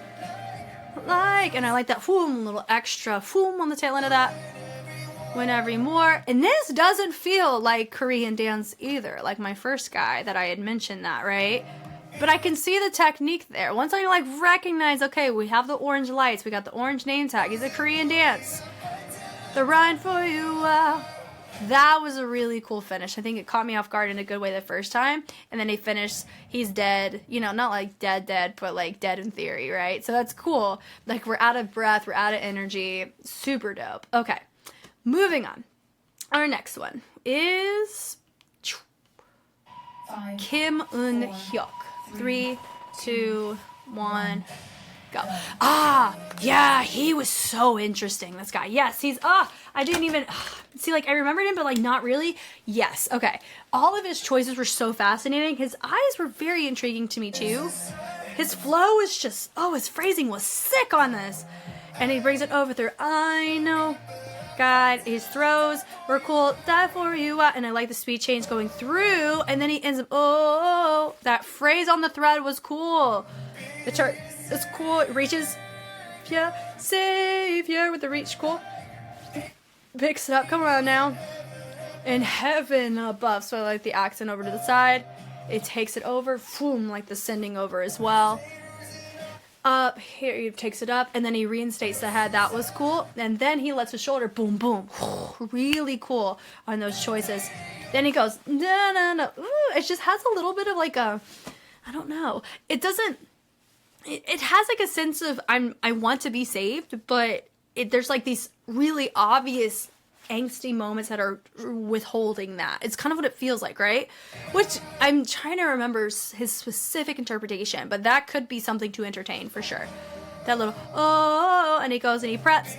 And I like that whoom, little extra whoom on the tail end of that. Win every more. And this doesn't feel like Korean dance either, like my first guy that I had mentioned that, right? But I can see the technique there. Once I recognize, okay, we have the orange lights, we got the orange name tag, he's a Korean dance. The run for you. That was a really cool finish. I think it caught me off guard in a good way the first time. And then he finished, he's dead. Not like dead, but like dead in theory, right? So that's cool. Like we're out of breath, we're out of energy. Super dope. Okay. Moving on. Our next one is 5, Kim Eun-hyuk. 3, 2, 1. Go. Ah, yeah, he was so interesting, this guy. Yes, he's, I didn't even, see, like, I remembered him, but, like, not really. Yes, okay. All of his choices were so fascinating. His eyes were very intriguing to me, too. His flow is just, his phrasing was sick on this. And he brings it over through, I know. God, his throws were cool. Die for you. And I like the speed change going through. And then he ends up, that phrase on the thread was cool. The chart is cool. It reaches, yeah, savior with the reach, cool. Picks it up. Come on now. In heaven above. So I like the accent over to the side. It takes it over. Boom, like the sending over as well. Up here, he takes it up, and then he reinstates the head. That was cool. And then he lets his shoulder, boom, boom. Really cool on those choices. Then he goes, no. Ooh, it just has a little bit of like a, I don't know. It doesn't, it has like a sense of I want to be saved, but there's like these really obvious angsty moments that are withholding that. It's kind of what it feels like, right? Which I'm trying to remember his specific interpretation, but that could be something to entertain for sure. That little, and he goes and he preps.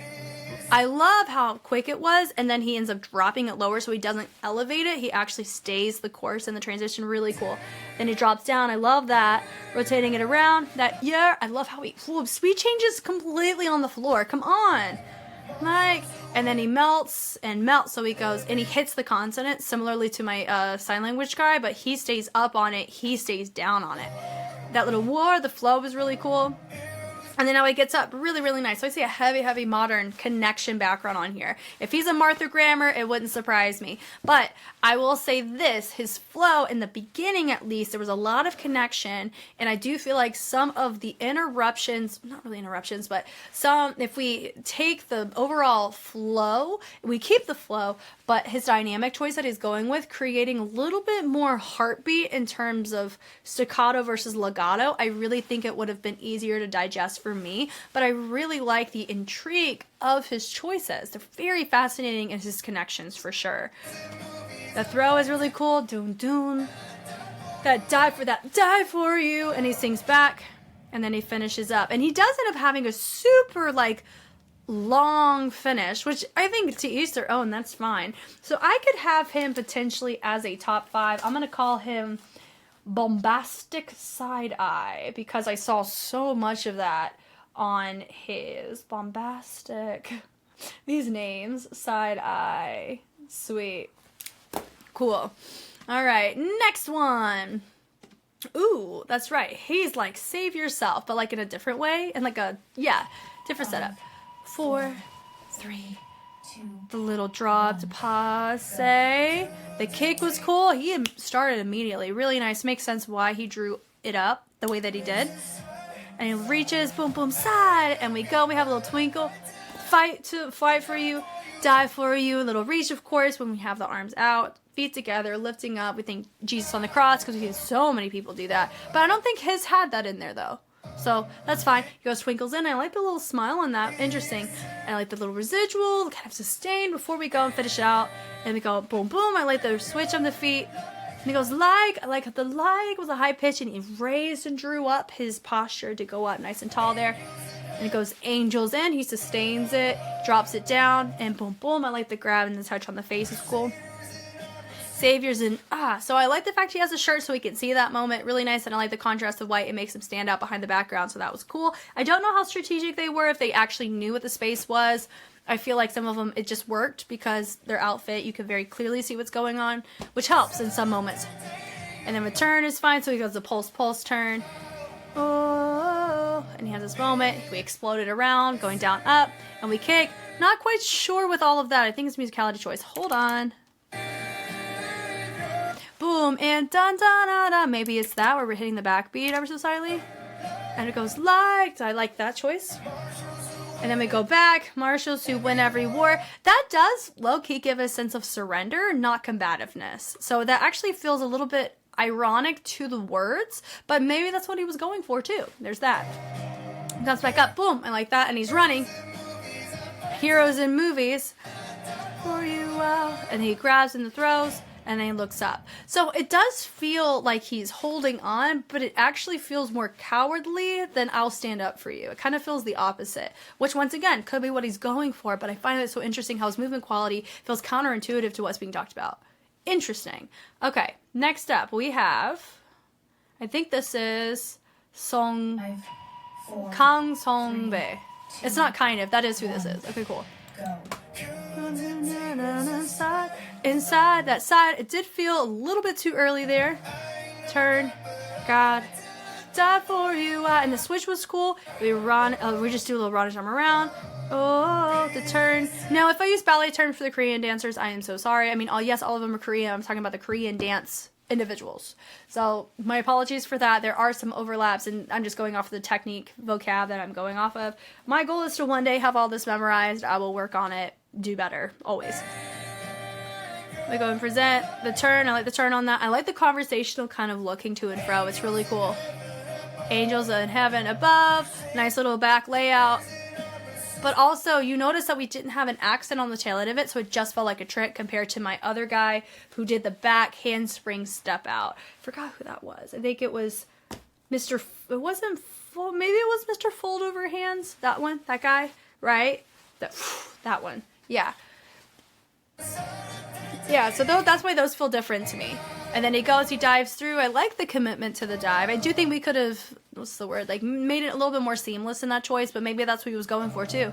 I love how quick it was, and then he ends up dropping it lower so he doesn't elevate it. He actually stays the course in the transition. Really cool. Then he drops down. I love that. Rotating it around. I love how speed changes completely on the floor. Come on. And then he melts, so he goes, and he hits the consonant, similarly to my sign language guy, but he stays up on it, he stays down on it. That little the flow was really cool. And then now he gets up, really, really nice. So I see a heavy, heavy modern connection background on here. If he's a Martha Grammer, it wouldn't surprise me. But I will say this, his flow, in the beginning at least, there was a lot of connection. And I do feel like some of the interruptions, not really interruptions, but if we take the overall flow, we keep the flow, but his dynamic choice that he's going with, creating a little bit more heartbeat in terms of staccato versus legato, I really think it would have been easier to digest for me, but I really like the intrigue of his choices. They're very fascinating in his connections for sure. The throw is really cool. Doon doon. That die for you, and he sings back, and then he finishes up, and he does end up having a super like long finish, which I think to each their own, that's fine. So I could have him potentially as a top 5. I'm gonna call him bombastic side eye because I saw so much of that on his bombastic, these names, side eye, sweet, cool. All right, next one. Ooh, that's right, he's like save yourself, but like in a different way, and like a different setup. 4 3 2. The little drop to passe. The kick was cool. He started immediately. Really nice. Makes sense why he drew it up the way that he did. And he reaches, boom, boom, side. And we go. We have a little twinkle. Fight for you. Die for you. A little reach, of course, when we have the arms out. Feet together, lifting up. We think Jesus on the cross because we see so many people do that. But I don't think his had that in there, though. So that's fine. He goes twinkles in. I like the little smile on that. Interesting. And I like the little residual, kind of sustained before we go and finish out. And we go boom, boom. I like the switch on the feet. And he goes I like the was a high pitch, and he raised and drew up his posture to go up nice and tall there. And it goes angels in. He sustains it, drops it down, and boom, boom. I like the grab and the touch on the face is cool. Savior's in, so I like the fact he has a shirt so we can see that moment. Really nice, and I like the contrast of white. It makes him stand out behind the background, so that was cool. I don't know how strategic they were, if they actually knew what the space was. I feel like some of them, it just worked because their outfit, you can very clearly see what's going on, which helps in some moments. And then return is fine, so he goes the pulse turn. Oh, and he has this moment. We explode it around, going down, up, and we kick. Not quite sure with all of that. I think it's musicality choice. Hold on. Boom, and dun dun dun dun. Maybe it's that where we're hitting the backbeat ever so slightly. And it goes like, I like that choice. And then we go back, marshals who win every war. That does low-key give a sense of surrender, not combativeness. So that actually feels a little bit ironic to the words, but maybe that's what he was going for too. There's that. He comes back up, boom, I like that, and he's running. Heroes in movies. For you, and he grabs and throws. and then he looks up. So it does feel like he's holding on, but it actually feels more cowardly than I'll stand up for you. It kind of feels the opposite, which once again could be what he's going for, but I find it so interesting how his movement quality feels counterintuitive to what's being talked about. Interesting. Okay, next up we have, I think this is Song 5, 4, Kang Song Bae. 2, It's not kind of, that is who this is. Okay, cool. go. Inside that side, it did feel a little bit too early there. Turn, God, die for you. And the switch was cool. We just do a little Rodajam around. Oh, the turn. Now, if I use ballet terms for the Korean dancers, I am so sorry. I mean, yes, all of them are Korean. I'm talking about the Korean dance individuals. So my apologies for that. There are some overlaps, and I'm just going off of the technique vocab that I'm going off of. My goal is to one day have all this memorized. I will work on it. Do better, always. We go and present the turn. I like the turn on that. I like the conversational kind of looking to and fro. It's really cool. Angels in heaven above. Nice little back layout. But also, you notice that we didn't have an accent on the tail end of it, so it just felt like a trick compared to my other guy who did the back handspring step out. Forgot who that was. I think it was Mr. It wasn't. Maybe it was Mr. Fold Over Hands. That one. That guy. Right. That one. Yeah. Yeah. So that's why those feel different to me. And then he dives through. I like the commitment to the dive. I do think we could have, what's the word, like made it a little bit more seamless in that choice, but maybe that's what he was going for too.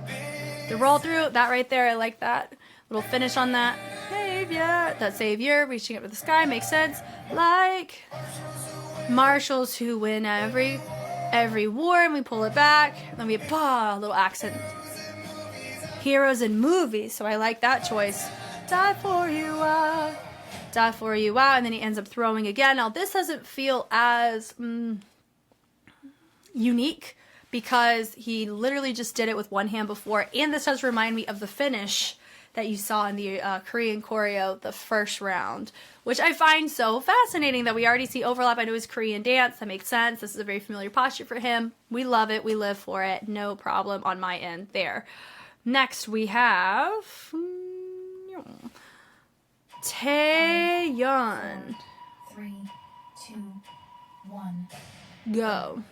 The roll through, that right there, I like that. Little finish on that. Savior, that savior, reaching up to the sky, makes sense. Like marshals who win every war, and we pull it back, and then we, a little accent. Heroes in movies, so I like that choice. Die for you, die for you, and then he ends up throwing again. Now this doesn't feel as unique because he literally just did it with one hand before, and this does remind me of the finish that you saw in the Korean choreo, the first round, which I find so fascinating that we already see overlap. I know his Korean dance, that makes sense. This is a very familiar posture for him. We love it, we live for it, no problem on my end there. Next we have Taeyeon. 3, 2, 1. Go.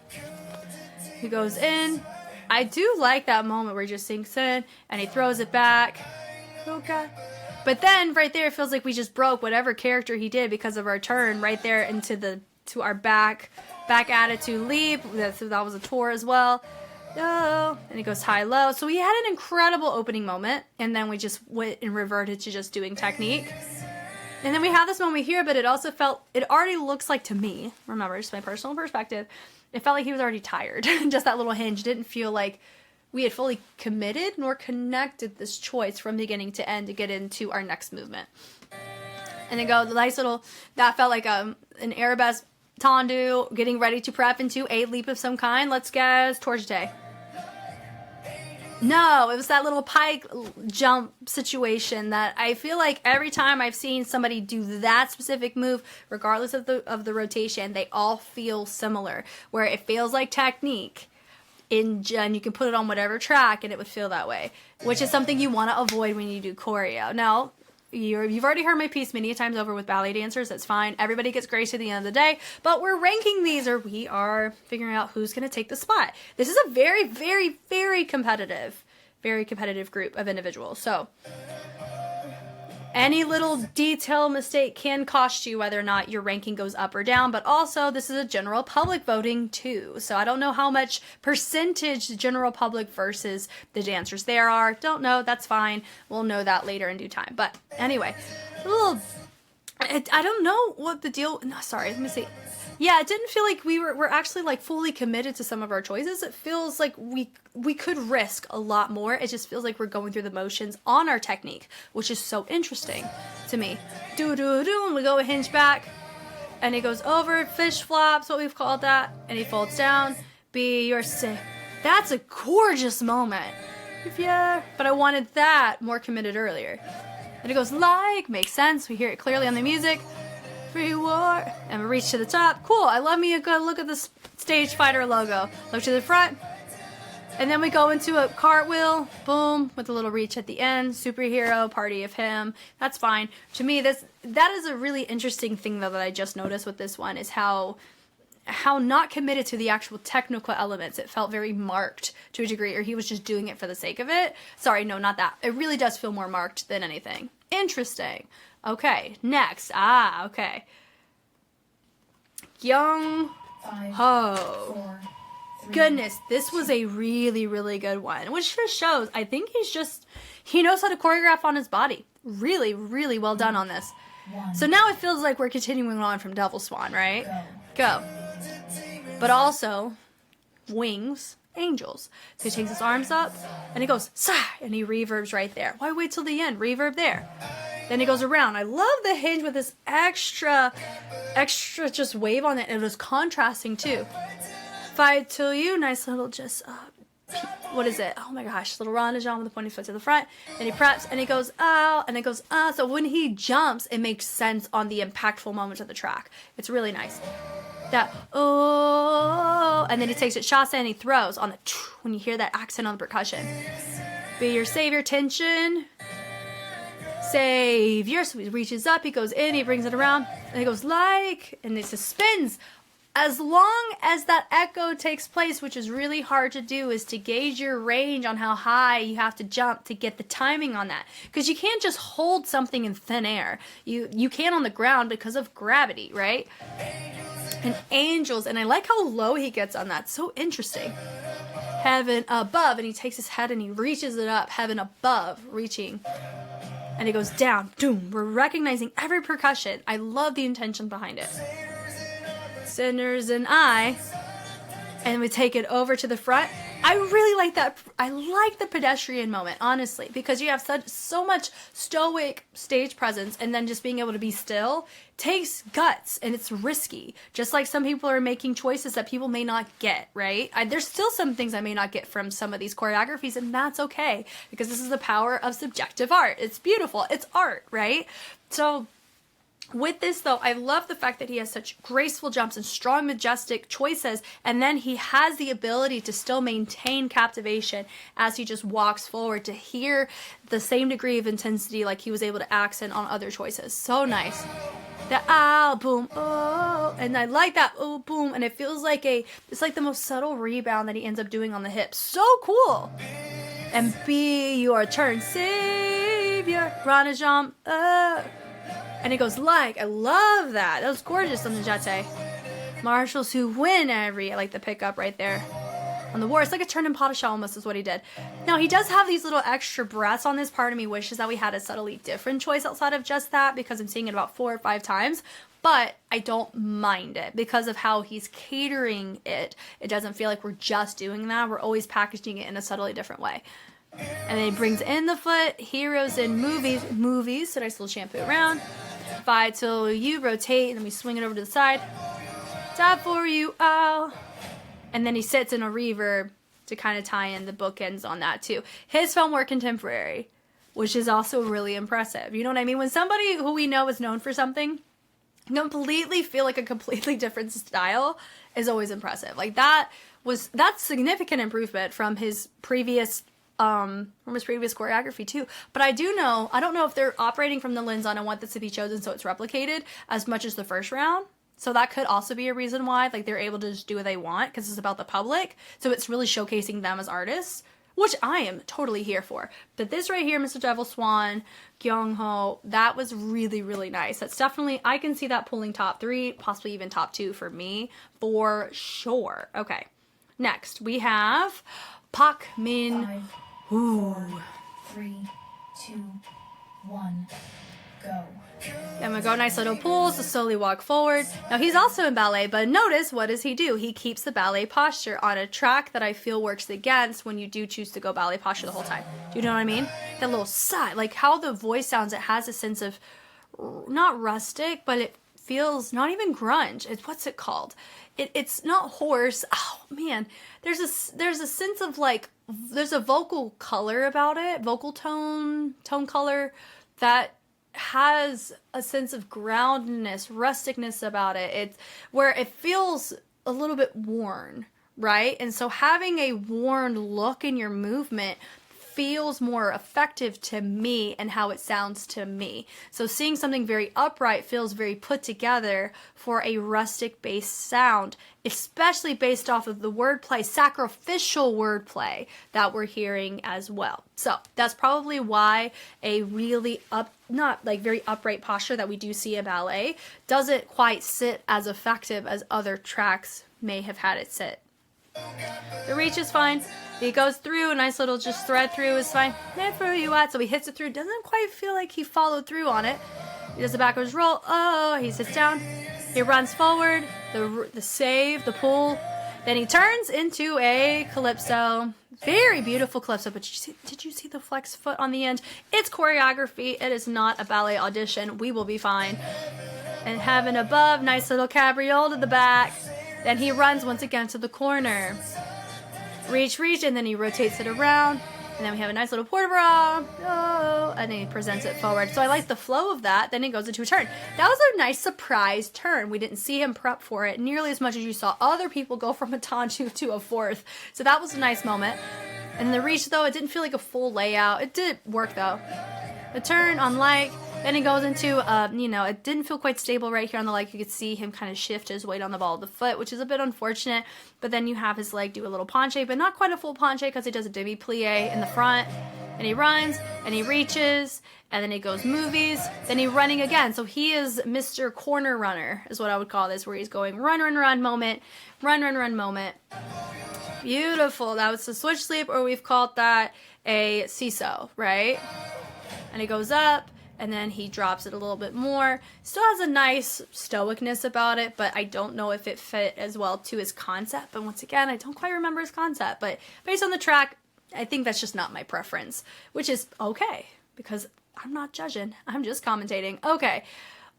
He goes in. I do like that moment where he just sinks in and he throws it back. Oh God. But then right there it feels like we just broke whatever character he did because of our turn right there into our back attitude leap. That was a tour as well. Oh, and he goes high low. So we had an incredible opening moment, and then we just went and reverted to just doing technique. And then we have this moment here, but it also it already looks like to me, remember, just my personal perspective, it felt like he was already tired. Just that little hinge didn't feel like we had fully committed nor connected this choice from beginning to end to get into our next movement. And then go the nice little, that felt like an arabesque tendu, getting ready to prep into a leap of some kind. Let's guess, torjite. No, it was that little pike jump situation that I feel like every time I've seen somebody do that specific move, regardless of the rotation, they all feel similar. Where it feels like technique, and you can put it on whatever track and it would feel that way, which is something you want to avoid when you do choreo. Now, you've already heard my piece many times over with ballet dancers. That's fine. Everybody gets grades at the end of the day, but we're ranking these, or we are figuring out who's going to take the spot. This is a very, very, very competitive group of individuals. So any little detail mistake can cost you whether or not your ranking goes up or down, but also this is a general public voting too. So I don't know how much percentage the general public versus the dancers there are. Don't know. That's fine. We'll know that later in due time. But anyway, I don't know what the deal. No, sorry. Let me see. Yeah, it didn't feel like we're actually like fully committed to some of our choices. It feels like we could risk a lot more. It just feels like we're going through the motions on our technique, which is so interesting to me. Do, and we go a hinge back, and he goes over, fish flops, what we've called that, and he folds down, be your sick. That's a gorgeous moment. But I wanted that more committed earlier. And it goes like, makes sense, we hear it clearly on the music. Free war, and we reach to the top. Cool, I love me a good look at the Stage Fighter logo. Look to the front. And then we go into a cartwheel, boom, with a little reach at the end. Superhero, party of him. That's fine. To me, that is a really interesting thing though that I just noticed with this one is how not committed to the actual technical elements. It felt very marked to a degree, or he was just doing it for the sake of it. Sorry, no, not that. It really does feel more marked than anything. Interesting. Okay, next. Okay. Young 5, Ho. 4, 3, Goodness, this was a really, really good one, which just shows, I think he knows how to choreograph on his body. Really, really well done on this. 1. So now it feels like we're continuing on from Devil Swan, right? Go. Go. But also, wings, angels. So he takes his arms up, and he goes, sa, and he reverbs right there. Why wait till the end? Reverb there. Then he goes around. I love the hinge with this extra just wave on it. It was contrasting too. Fight till you, nice little just, what is it? Oh my gosh, little rendezvous with the pointy foot to the front. And he preps, and he goes, oh, and it goes, So when he jumps, it makes sense on the impactful moments of the track. It's really nice. That, oh, and then he takes it chasse and he throws on the, when you hear that accent on the percussion. Be your savior, tension. Savior. So he reaches up, he goes in, he brings it around, and he goes like, and it just spins. As long as that echo takes place, which is really hard to do, is to gauge your range on how high you have to jump to get the timing on that. Because you can't just hold something in thin air. You can on the ground because of gravity, right? And angels, and I like how low he gets on that. So interesting. Heaven above, and he takes his head and he reaches it up. Heaven above, reaching. And he goes down, doom. We're recognizing every percussion. I love the intention behind it. Sinners and I. And we take it over to the front. I really like that. I like the pedestrian moment, honestly, because you have so much stoic stage presence, and then just being able to be still takes guts, and it's risky. Just like some people are making choices that people may not get, right? There's still some things I may not get from some of these choreographies, and that's okay, because this is the power of subjective art. It's beautiful. It's art, right? So with this, though, I love the fact that he has such graceful jumps and strong, majestic choices, and then he has the ability to still maintain captivation as he just walks forward to hear the same degree of intensity like he was able to accent on other choices. So nice. The boom, oh, and I like that, oh, boom, and it feels like it's like the most subtle rebound that he ends up doing on the hips. So cool. And be your turn, savior, Ranajam, and it goes like, I love that. That was gorgeous on the Jete. Marshals who win I like the pickup right there. On the war, it's like a turn in Padishah almost is what he did. Now, he does have these little extra breaths on this. Part of me wishes that we had a subtly different choice outside of just that, because I'm seeing it about 4 or 5 times. But I don't mind it because of how he's catering it. It doesn't feel like we're just doing that. We're always packaging it in a subtly different way. And then he brings in the foot. Heroes in movies. So nice little shampoo around. Fight till you rotate, and then we swing it over to the side. Tap for you all. And then he sits in a reverb to kind of tie in the bookends on that too. His felt more contemporary, which is also really impressive. You know what I mean? When somebody who we know is known for something completely feel like a completely different style is always impressive. Like that's significant improvement from his previous choreography too. But I don't know if they're operating from the lens on I want this to be chosen so it's replicated as much as the first round. So that could also be a reason why, like, they're able to just do what they want because it's about the public. So it's really showcasing them as artists, which I am totally here for. But this right here, Mr. Devil Swan, Kyung Ho, that was really, really nice. That's definitely, I can see that pulling top 3, possibly even top 2 for me, for sure. Okay, next we have Pak Min. 5, Ooh. 4, 3, 2, 1, go. And we go nice little pulls to slowly walk forward. Now he's also in ballet, but notice what does he do? He keeps the ballet posture on a track that I feel works against when you do choose to go ballet posture the whole time. Do you know what I mean? That little sigh, like how the voice sounds, it has a sense of not rustic, but it feels not even grunge. What's it called? It's not hoarse. Oh man, there's a sense of like, there's a vocal color about it, vocal tone color that has a sense of groundedness, rusticness about it. It's where it feels a little bit worn, right? And so having a worn look in your movement feels more effective to me and how it sounds to me. So seeing something very upright feels very put together for a rustic based sound, especially based off of the wordplay, sacrificial wordplay that we're hearing as well. So that's probably why a really not like very upright posture that we do see in ballet doesn't quite sit as effective as other tracks may have had it sit. The reach is fine. He goes through, a nice little just thread through is fine. That's where you at. So he hits it through. Doesn't quite feel like he followed through on it. He does a backwards roll. Oh, he sits down. He runs forward. The save, the pull. Then he turns into a calypso. Very beautiful calypso. But did you see the flex foot on the end? It's choreography. It is not a ballet audition. We will be fine. And heaven above. Nice little cabriole to the back. Then he runs once again to the corner. Reach, and then he rotates it around. And then we have a nice little port bras. Oh, and then he presents it forward. So I like the flow of that. Then he goes into a turn. That was a nice surprise turn. We didn't see him prep for it nearly as much as you saw other people go from a tanju to a fourth. So that was a nice moment. And the reach, though, it didn't feel like a full layout. It did work, though. The turn on leg. Then he goes into, it didn't feel quite stable right here on the leg. You could see him kind of shift his weight on the ball of the foot, which is a bit unfortunate. But then you have his leg do a little penché, but not quite a full penché because he does a demi-plie in the front. And he runs, and he reaches, and then he goes movies. Then he's running again. So he is Mr. Corner Runner, is what I would call this, where he's going run, run, run moment, run, run, run moment. Beautiful. That was the switch sleep, or we've called that a seesaw, right? And he goes up. And then he drops it a little bit more. Still has a nice stoicness about it, but I don't know if it fit as well to his concept. But once again, I don't quite remember his concept. But based on the track, I think that's just not my preference, which is okay, because I'm not judging. I'm just commentating. Okay.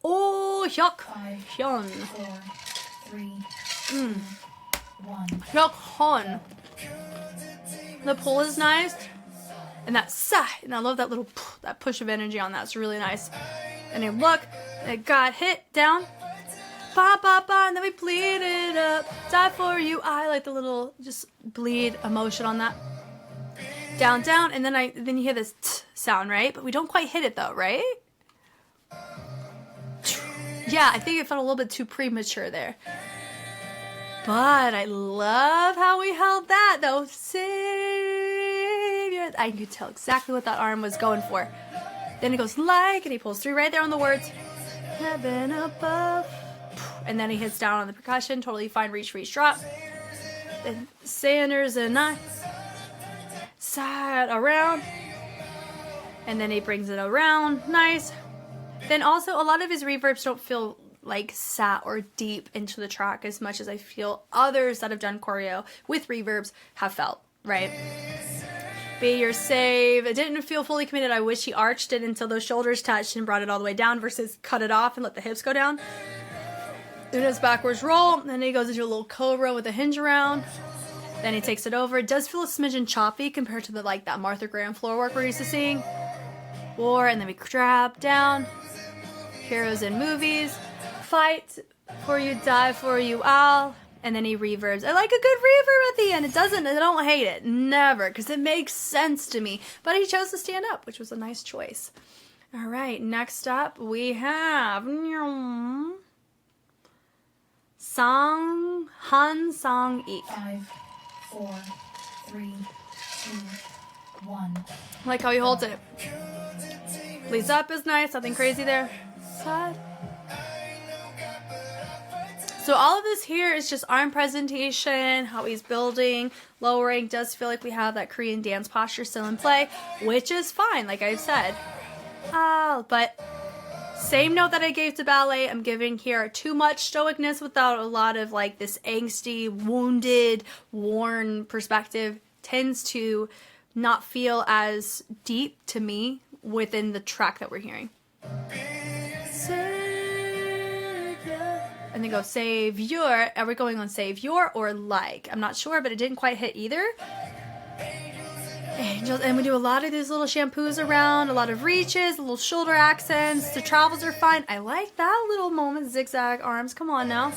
Oh, hyuk. 5, Hyun. 4, 3, 2, 1. Hyuk hon. The pull is nice. And that sigh, and I love that little that push of energy on that. It's really nice. And then look, it got hit down, ba ba ba, and then we bleed it up. Die for you. I like the little just bleed emotion on that. Down, down, and then you hear this sound, right? But we don't quite hit it though, right? Yeah, I think it felt a little bit too premature there. But I love how we held that though. I could tell exactly what that arm was going for. Then it goes like, and he pulls through right there on the words. Heaven above. And then he hits down on the percussion. Totally fine. Reach, drop. Then Sanders and I. Side around. And then he brings it around. Nice. Then also, a lot of his reverbs don't feel like sat or deep into the track as much as I feel others that have done choreo with reverbs have felt, right? Be your save. It didn't feel fully committed. I wish he arched it until those shoulders touched and brought it all the way down versus cut it off and let the hips go down. Then his backwards roll. Then he goes into a little cobra with a hinge around. Then he takes it over. It does feel a smidgen choppy compared to that Martha Graham floor work we're used to seeing. And then we drop down. Heroes in movies. Fight for you, die for you, I'll. And then he reverbs. I like a good reverb at the end. I don't hate it. Never. Because it makes sense to me. But he chose to stand up, which was a nice choice. All right. Next up, we have Han Sang-ik. 5, 4, 3, 2, 1. I like how he holds it. Bleeds up is nice. Nothing crazy there. Side. So all of this here is just arm presentation, how he's building, lowering. Does feel like we have that Korean dance posture still in play, which is fine, like I've said. But same note that I gave to ballet, I'm giving here too much stoicness without a lot of like this angsty, wounded, worn perspective. Tends to not feel as deep to me within the track that we're hearing. And then go savior. Are we going on savior or like? I'm not sure, but it didn't quite hit either. Angels, and we do a lot of these little shampoos around, a lot of reaches, little shoulder accents. The travels are fine. I like that little moment, zigzag arms. Come on now.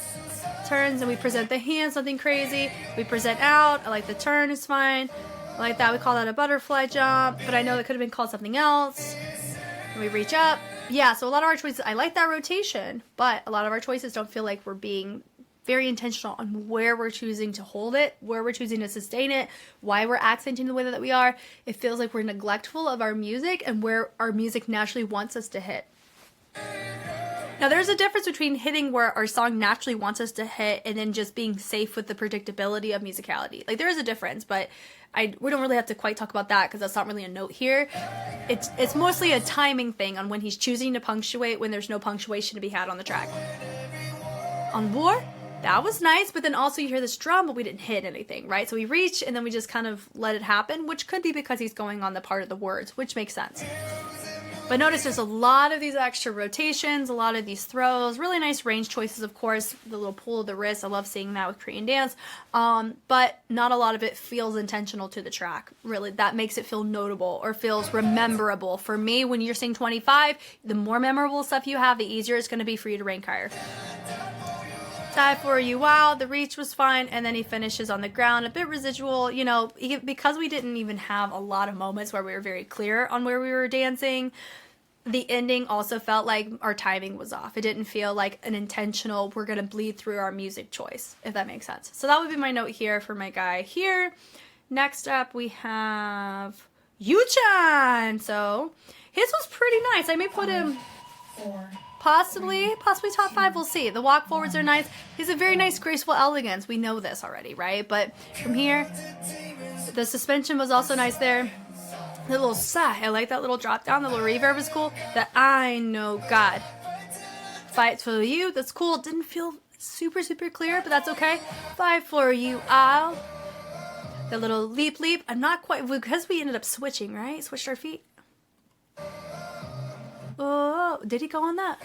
Turns, and we present the hands, nothing crazy. We present out. I like the turn, is fine. I like that. We call that a butterfly jump, but I know that could have been called something else. And we reach up. Yeah, so a lot of our choices, I like that rotation, but a lot of our choices don't feel like we're being very intentional on where we're choosing to hold it, where we're choosing to sustain it, why we're accenting the way that we are. It feels like we're neglectful of our music and where our music naturally wants us to hit. Now, there's a difference between hitting where our song naturally wants us to hit and then just being safe with the predictability of musicality. Like, there is a difference, but we don't really have to quite talk about that because that's not really a note here. It's mostly a timing thing on when he's choosing to punctuate when there's no punctuation to be had on the track. On War, that was nice, but then also you hear this drum, but we didn't hit anything, right? So we reach, and then we just kind of let it happen, which could be because he's going on the part of the words, which makes sense. But notice there's a lot of these extra rotations, a lot of these throws, really nice range choices, of course, the little pull of the wrist. I love seeing that with Korean dance, but not a lot of it feels intentional to the track, really. That makes it feel notable or feels rememberable. For me, when you're singing 25, the more memorable stuff you have, the easier it's going to be for you to rank higher. Die for you, wow, the reach was fine, and then he finishes on the ground, a bit residual, you know, because we didn't even have a lot of moments where we were very clear on where we were dancing. The ending also felt like our timing was off. It didn't feel like an intentional, we're going to bleed through our music choice, if that makes sense. So that would be my note here for my guy here. Next up, we have Yuchan. So his was pretty nice. I may put him... 4, Possibly top 5, we'll see. The walk forwards are nice. He's a very nice, graceful elegance. We know this already, right? But from here, the suspension was also nice there. The little sigh, I like that little drop down. The little reverb is cool. The I know God. Fight for you, that's cool. Didn't feel super clear, but that's okay. Fight for you, I'll. The little leap. I'm not quite, because we ended up switching, right? Switched our feet. Oh, did he go on that?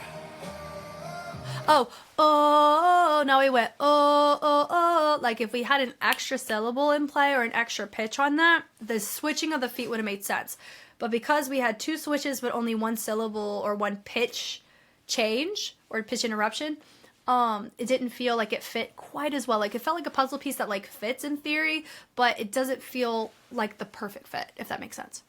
Oh, now we went, oh. Like if we had an extra syllable in play or an extra pitch on that, the switching of the feet would have made sense. But because we had 2 switches but only 1 syllable or 1 pitch change or pitch interruption, it didn't feel like it fit quite as well. Like it felt like a puzzle piece that like fits in theory, but it doesn't feel like the perfect fit, if that makes sense.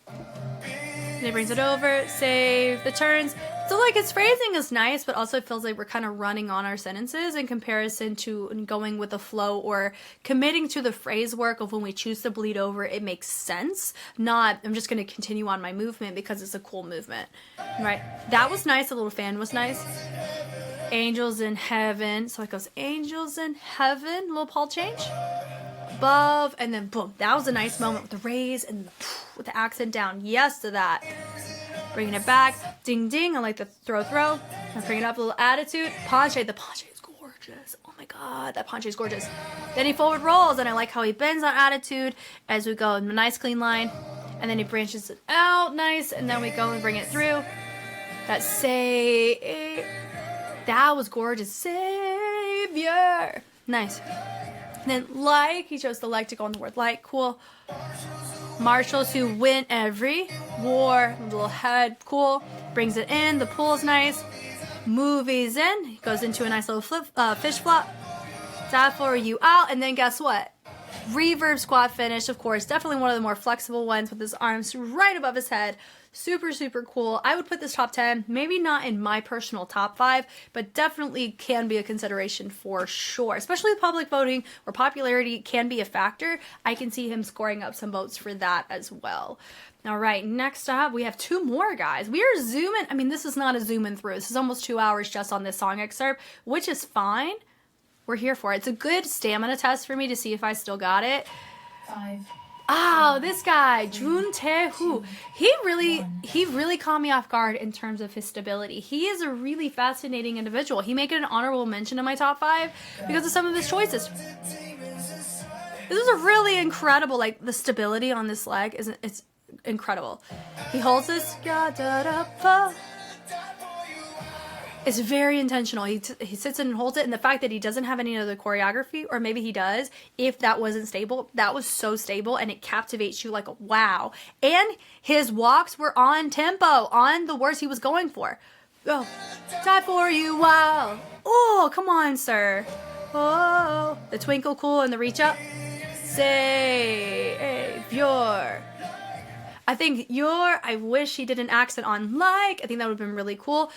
And he brings it over, save the turns. So like his phrasing is nice, but also it feels like we're kind of running on our sentences in comparison to going with the flow or committing to the phrase work of when we choose to bleed over, it makes sense. Not, I'm just going to continue on my movement because it's a cool movement, right? That was nice. The little fan was nice. Angels in heaven. So it goes angels in heaven, little Paul change. Above, and then boom. That was a nice moment with the raise and with the accent down. Yes to that. Bringing it back. Ding, ding. I like the throw. I'm bringing up a little attitude. Penché. The penché is gorgeous. Oh my God, that penché is gorgeous. Then he forward rolls, and I like how he bends on attitude as we go in a nice clean line. And then he branches it out nice, and then we go and bring it through. That say, that was gorgeous. Savior. Nice. And then like, he chose the like to go on the word like, cool. Marshals who win every war, little head, cool. Brings it in, the pull is nice. Movies in, he goes into a nice little fish flop. That for you out, and then guess what? Reverb squat finish, of course, definitely one of the more flexible ones with his arms right above his head. Super cool. I would put this top 10, maybe not in my personal top 5, but definitely can be a consideration for sure, especially with public voting where popularity can be a factor. I can see him scoring up some votes for that as well. All right, next up, we have 2 more guys. We are zooming. I mean, this is not a zoom in through. This is almost 2 hours just on this song excerpt, which is fine. We're here for it. It's a good stamina test for me to see if I still got it. 5. Oh, this guy, Jun Tae-hoo. He really caught me off guard in terms of his stability. He is a really fascinating individual. He made it an honorable mention in my top 5 because of some of his choices. This is a really incredible, like, the stability on this leg it's incredible. He holds this, is very intentional. He sits in and holds it, and the fact that he doesn't have any other choreography, or maybe he does, if that wasn't stable, that was so stable, and it captivates you like a wow. And his walks were on tempo, on the words he was going for. Go, die for you, wow. Oh, come on, sir. Oh, the twinkle cool and the reach up. Savior. I think I wish he did an accent on like. I think that would have been really cool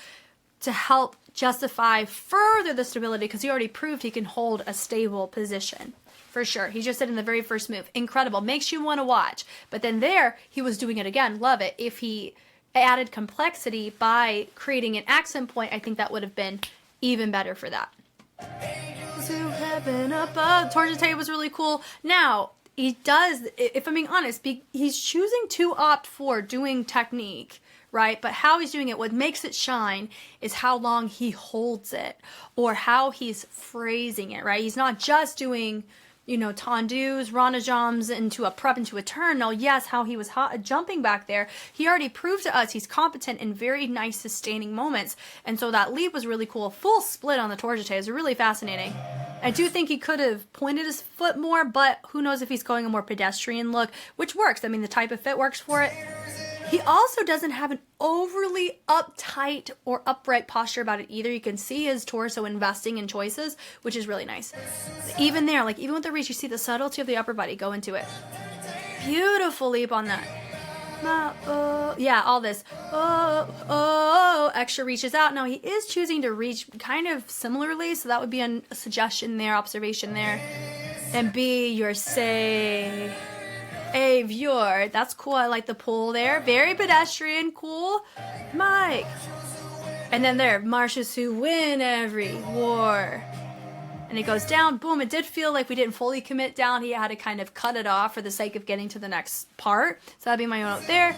to help justify further the stability, because he already proved he can hold a stable position. For sure. He just did in the very first move. Incredible. Makes you want to watch. But then there, he was doing it again. Love it. If he added complexity by creating an accent point, I think that would have been even better for that. To heaven above. Torjate was really cool. Now, he does, if I'm being honest, he's choosing to opt for doing technique, right? But how he's doing it, what makes it shine is how long he holds it, or how he's phrasing it, right? He's not just doing, tendus, ranajams into a prep, into a turn. No, yes, how he was jumping back there. He already proved to us he's competent in very nice sustaining moments. And so that leap was really cool. Full split on the torjate is really fascinating. I do think he could have pointed his foot more, but who knows if he's going a more pedestrian look, which works. I mean, the type of fit works for it. He also doesn't have an overly uptight or upright posture about it either. You can see his torso investing in choices, which is really nice. Even there, like even with the reach, you see the subtlety of the upper body go into it. Beautiful leap on that. Yeah, all this. Extra reaches out. Now he is choosing to reach kind of similarly, so that would be a suggestion there, observation there. And be your savior. That's cool. I like the pull there. Very pedestrian, cool. Mike. And then there, marches who win every war. And it goes down, boom. It did feel like we didn't fully commit down. He had to kind of cut it off for the sake of getting to the next part. So that'd be my note there.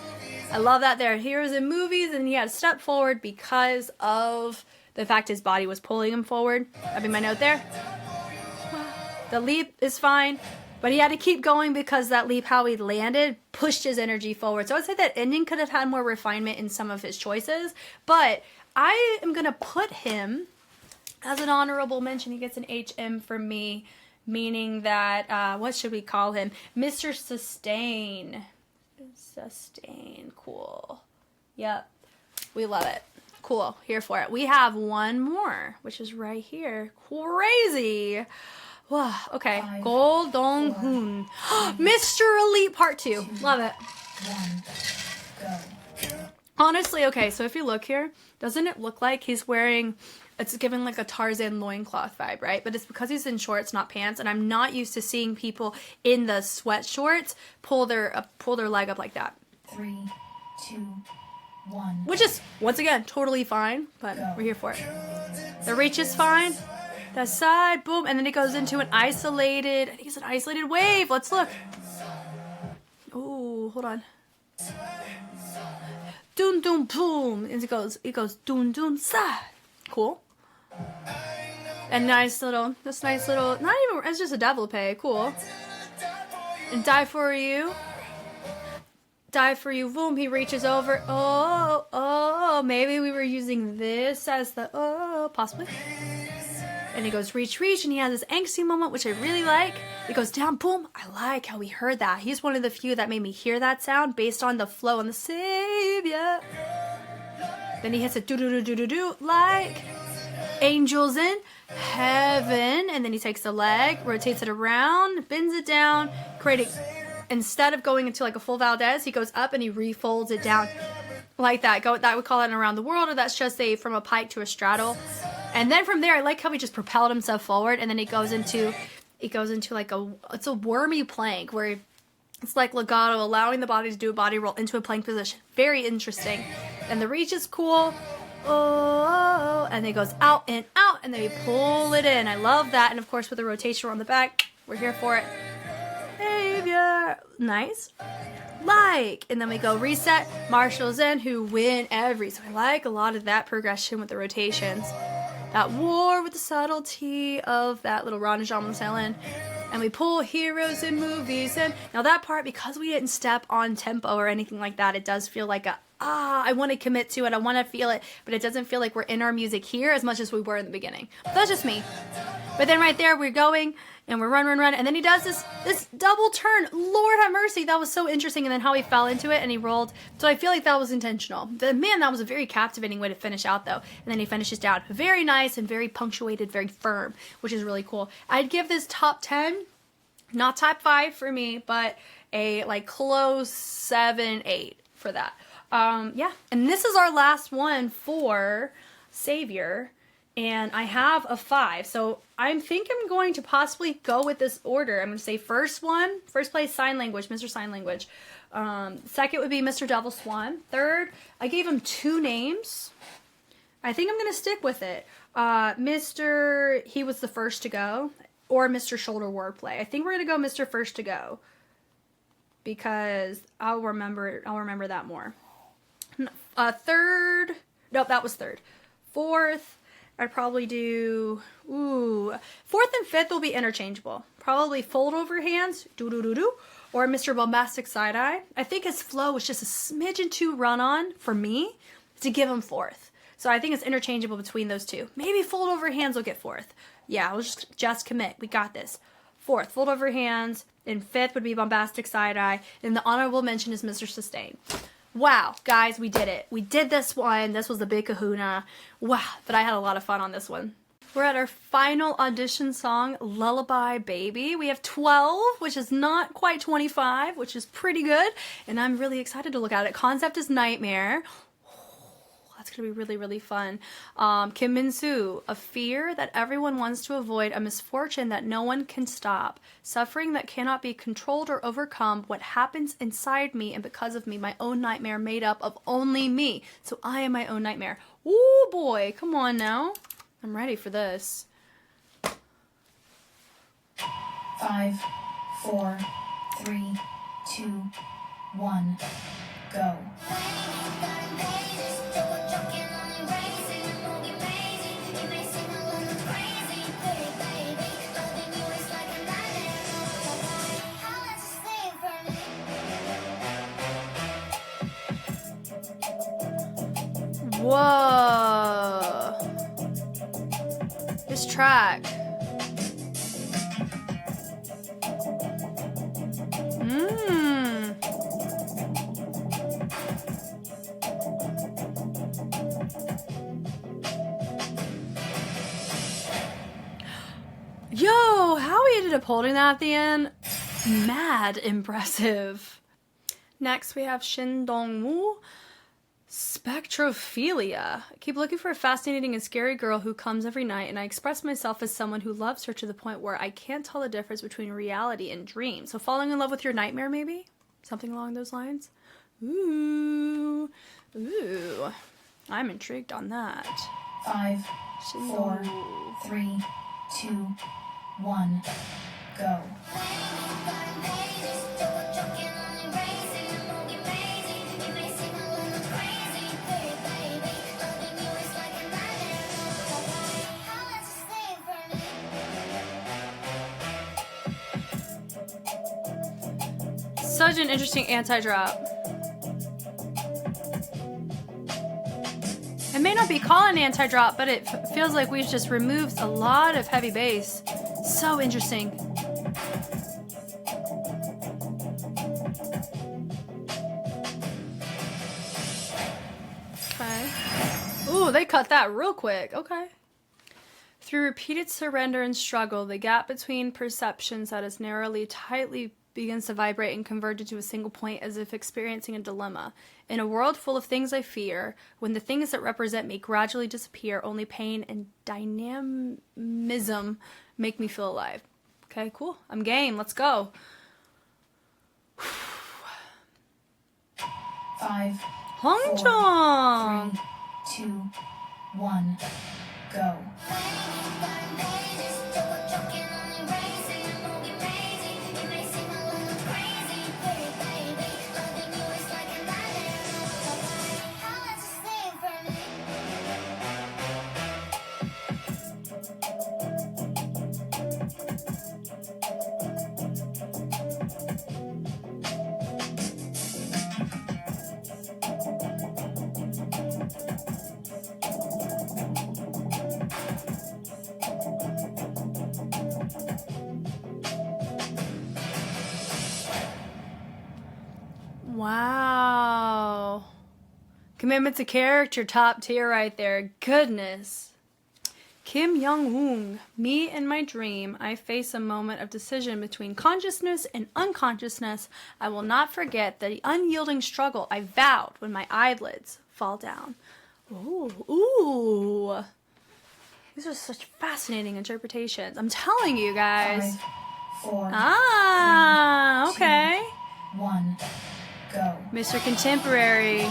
I love that there. Heroes in movies, and he had to step forward because of the fact his body was pulling him forward. That'd be my note there. The leap is fine, but he had to keep going because that leap, how he landed, pushed his energy forward. So I'd say that ending could have had more refinement in some of his choices, but I am going to put him as an honorable mention. He gets an HM from me, meaning that, what should we call him? Mr. Sustain. Sustain. Cool. Yep. We love it. Cool. Here for it. We have one more, which is right here. Crazy. Wow. Okay. Go Dong Hoon. Mr. Elite Part 2. Love it. 1. Go. Honestly, okay, so if you look here, doesn't it look like he's wearing, it's giving like a Tarzan loincloth vibe, right? But it's because he's in shorts, not pants, and I'm not used to seeing people in the sweat shorts pull their leg up like that. 3, 2, 1. Which is, once again, totally fine, but we're here for it. The reach is fine. The side, boom, and then it goes into an isolated, I think it's an isolated wave. Let's look. Ooh, hold on. Dun dun boom, and it goes dun dun sa. Cool. And this nice little, not even, it's just a développé, cool. And die for you, boom, he reaches over, maybe we were using this as the, possibly. And he goes reach, and he has this angsty moment, which I really like. He goes down, boom. I like how we heard that. He's one of the few that made me hear that sound based on the flow and the savior. Then he hits a do-do-do-do-do-do, like angels in heaven. And then he takes the leg, rotates it around, bends it down, creating, instead of going into like a full Valdez, he goes up and he refolds it down like that. That would call it an around the world, or that's just from a pike to a straddle. And then from there, I like how he just propelled himself forward, and then it goes into like it's a wormy plank where it's like legato, allowing the body to do a body roll into a plank position. Very interesting. And the reach is cool. Oh, and then it goes out, and then we pull it in. I love that. And of course, with the rotation on the back, we're here for it. Savior. Nice. And then we go reset, marshals in, who win every. So I like a lot of that progression with the rotations. That war with the subtlety of that little Ranajam Selin. And we pull heroes in movies. And now that part, because we didn't step on tempo or anything like that, it does feel like I want to commit to it. I want to feel it, but it doesn't feel like we're in our music here as much as we were in the beginning. That's just me. But then right there, we're going and we're run. And then he does this double turn. Lord have mercy. That was so interesting. And then how he fell into it and he rolled. So I feel like that was intentional. Man, that was a very captivating way to finish out though. And then he finishes down. Very nice and very punctuated, very firm, which is really cool. I'd give this top 10, not top 5 for me, but a like close 7, 8 for that. Yeah. And this is our last one for Savior. And I have a 5. So I think I'm going to possibly go with this order. I'm going to say first place, Sign Language, Mr. Sign Language. Second would be Mr. Devil Swan. Third, I gave him 2 names. I think I'm going to stick with it. Mr. He was the first to go, or Mr. Shoulder Wordplay. I think we're going to go Mr. First to go because I'll remember that more. Third, nope, that was third. Fourth, I'd probably do, fourth and fifth will be interchangeable. Probably Fold Over Hands, or Mr. Bombastic Side Eye. I think his flow was just a smidgen too run on for me to give him fourth. So I think it's interchangeable between those two. Maybe Fold Over Hands will get fourth. Yeah, we'll just commit. We got this. Fourth, Fold Over Hands. And fifth would be Bombastic Side Eye. And the honorable mention is Mr. Sustain. Wow, guys, we did it. We did this one. This was the big kahuna. Wow, but I had a lot of fun on this one. We're at our final audition song, Lullaby Baby. We have 12, which is not quite 25, which is pretty good. And I'm really excited to look at it. Concept is Nightmare. That's going to be really, really fun. Kim Min-soo, a fear that everyone wants to avoid, a misfortune that no one can stop, suffering that cannot be controlled or overcome, what happens inside me and because of me, my own nightmare made up of only me. So I am my own nightmare. Ooh, boy, come on now. I'm ready for this. 5, 4, 3, 2, 1, go. Whoa. This track. Yo, how he ended up holding that at the end, mad impressive. Next we have Shin Dong-woo, Spectrophilia. I keep looking for a fascinating and scary girl who comes every night, and I express myself as someone who loves her to the point where I can't tell the difference between reality and dream. So falling in love with your nightmare, maybe? Something along those lines? Ooh. Ooh. I'm intrigued on that. 5, 4, 3, 2, 1, go. Such an interesting anti-drop. It may not be called an anti-drop, but it feels like we've just removed a lot of heavy bass. So interesting. Okay. Ooh, they cut that real quick. Okay. Through repeated surrender and struggle, the gap between perceptions that is narrowly, tightly begins to vibrate and converge into a single point as if experiencing a dilemma. In a world full of things I fear, when the things that represent me gradually disappear, only pain and dynamism make me feel alive. Okay, cool. I'm game. Let's go. 5, Hongchong! 3, 2, 1, go. Commitment to character, top tier right there. Goodness. Kim Young-woong. Me and my dream. I face a moment of decision between consciousness and unconsciousness. I will not forget the unyielding struggle I vowed when my eyelids fall down. Ooh, ooh. These are such fascinating interpretations. I'm telling you guys. 5, 4, Ah, 3, okay. 2, 1, go. Mr. Contemporary.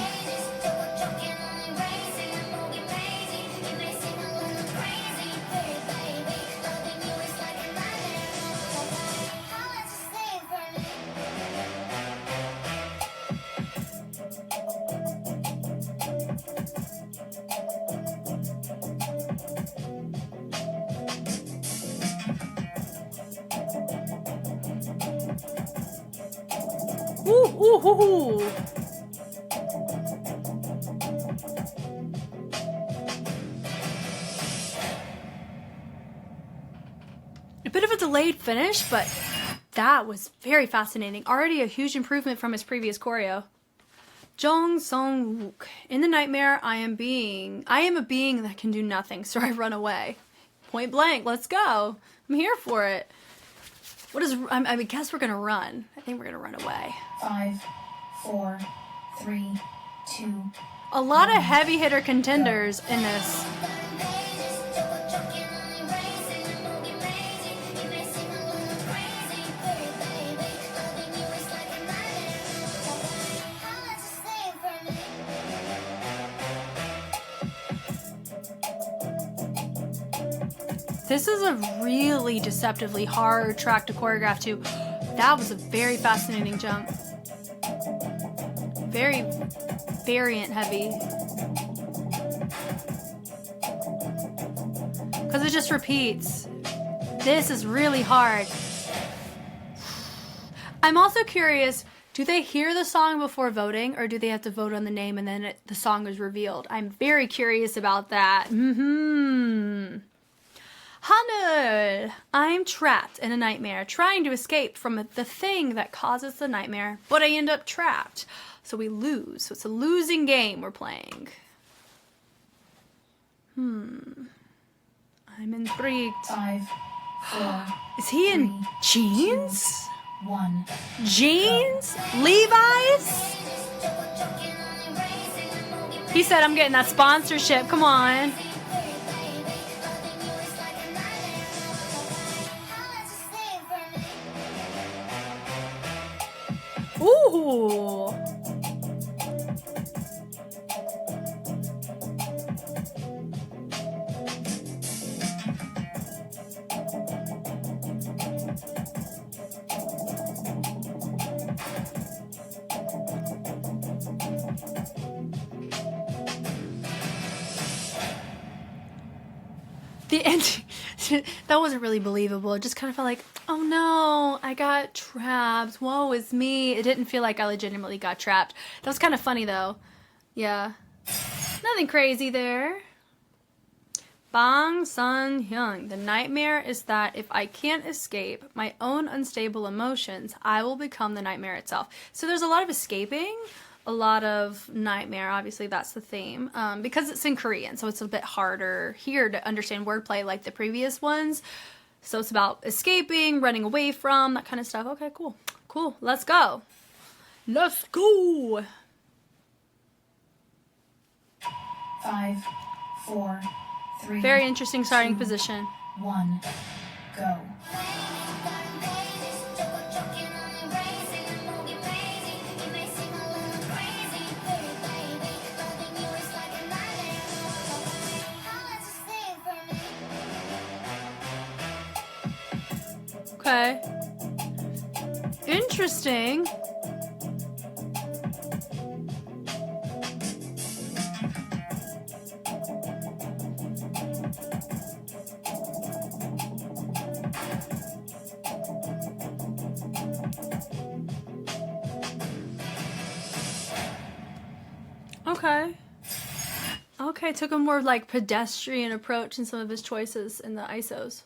Ooh, ooh, ooh, ooh. A bit of a delayed finish, but that was very fascinating. Already a huge improvement from his previous choreo. Jong Sung-wook. In the nightmare, I am a being that can do nothing, so I run away. Point blank, let's go. I'm here for it. What is, I guess we're gonna run. I think we're gonna run away. 5, 4, 3, 2. A lot of heavy hitter contenders in this. This is a really deceptively hard track to choreograph to. That was a very fascinating jump. Very variant heavy. Because it just repeats. This is really hard. I'm also curious, do they hear the song before voting, or do they have to vote on the name and then the song is revealed? I'm very curious about that. Hanul! I'm trapped in a nightmare, trying to escape from the thing that causes the nightmare, but I end up trapped. So we lose. So it's a losing game we're playing. I'm intrigued. 5, 4, Is he in 3, jeans? 1. Jeans? Levi's? He said I'm getting that sponsorship. Come on. Ooh. The end. That wasn't really believable. It just kind of felt like, oh no, I got trapped. Woe is me. It didn't feel like I legitimately got trapped. That was kind of funny though. Yeah. Nothing crazy there. Bang Sun Hyung. The nightmare is that if I can't escape my own unstable emotions, I will become the nightmare itself. So there's a lot of escaping, a lot of nightmare. Obviously, that's the theme. Because it's in Korean, so it's a bit harder here to understand wordplay like the previous ones. So it's about escaping, running away from, that kind of stuff. Okay, cool. Cool. Let's go. Let's go. 5, 4, 3. Very interesting starting 2, position. 1, go. Okay. Interesting. Okay. Okay, took a more like pedestrian approach in some of his choices in the ISOs.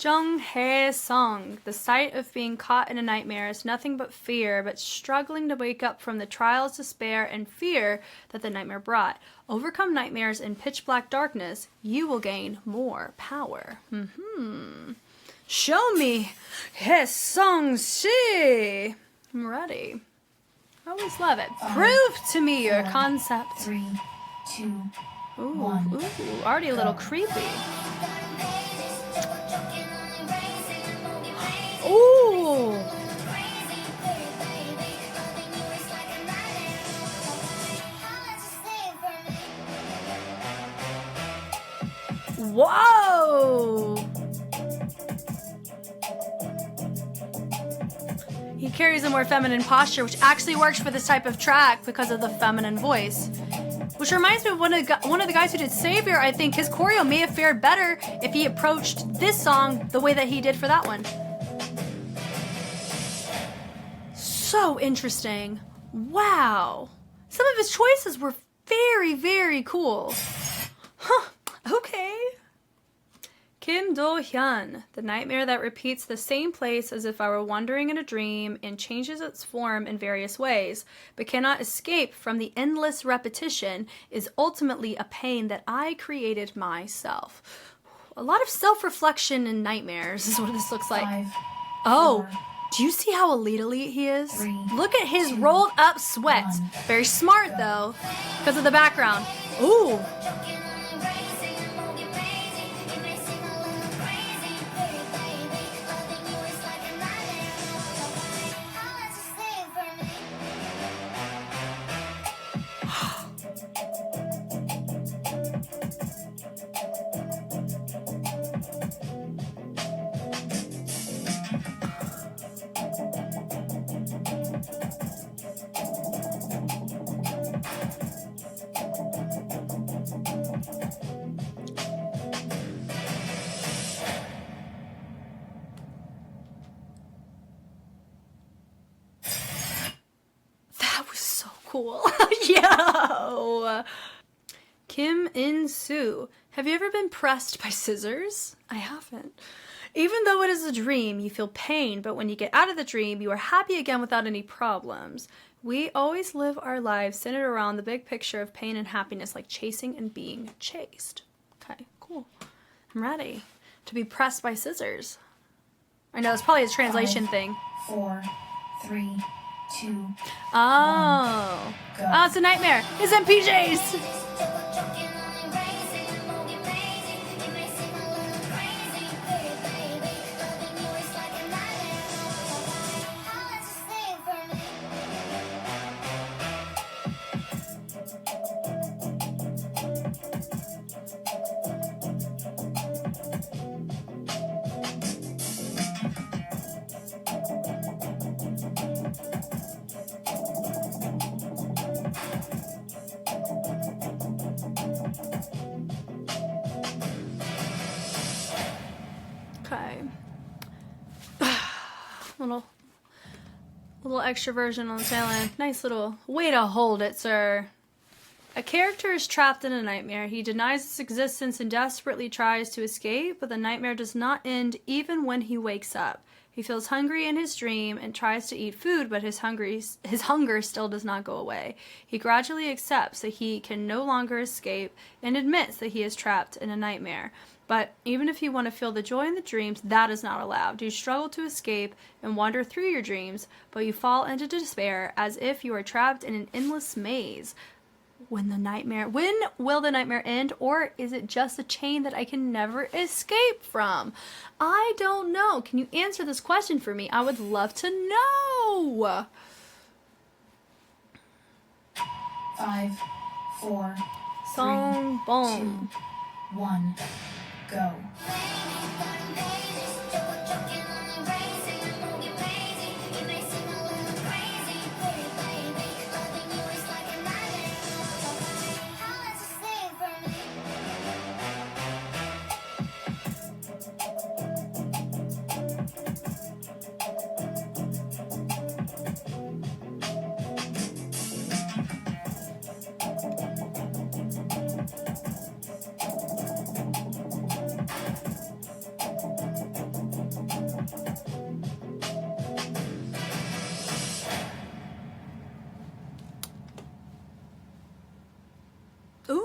Jung Hae Sung. The sight of being caught in a nightmare is nothing but fear, but struggling to wake up from the trials, despair, and fear that the nightmare brought. Overcome nightmares in pitch black darkness. You will gain more power. Show me Hae Sung Si. I'm ready. I always love it. Prove to me your concept. 3, 2, Ooh, already a little creepy. Ooh. Whoa. He carries a more feminine posture, which actually works for this type of track because of the feminine voice. Which reminds me of one of the guys who did Savior. I think his choreo may have fared better if he approached this song the way that he did for that one. So interesting. Wow. Some of his choices were very, very cool. Huh. Okay. Kim Do-hyun, the nightmare that repeats the same place as if I were wandering in a dream and changes its form in various ways, but cannot escape from the endless repetition, is ultimately a pain that I created myself. A lot of self-reflection in nightmares is what this looks like. 5, Oh, 4, do you see how elite he is? 3, Look at his 2, rolled up sweats. 1. Very smart though, because of the background. Ooh. That was so cool. Yo! Kim In-soo. Have you ever been pressed by scissors? I haven't. Even though it is a dream, you feel pain, but when you get out of the dream, you are happy again without any problems. We always live our lives centered around the big picture of pain and happiness, like chasing and being chased. Okay, cool. I'm ready to be pressed by scissors. I know, it's probably a translation 5, thing. 4, 3, 2. Oh. Go. Oh, it's a nightmare. It's in PJs. Okay. little extra version on the tail end. Nice little way to hold it, sir. A character is trapped in a nightmare. He denies its existence and desperately tries to escape, but the nightmare does not end even when he wakes up. He feels hungry in his dream and tries to eat food, but his hunger still does not go away. He gradually accepts that he can no longer escape and admits that he is trapped in a nightmare. But even if you want to feel the joy in the dreams, that is not allowed. You struggle to escape and wander through your dreams, but you fall into despair as if you are trapped in an endless maze. When will the nightmare end, or is it just a chain that I can never escape from? I don't know. Can you answer this question for me? I would love to know. 5, 4, Song 3, boom. 2, 1. Go.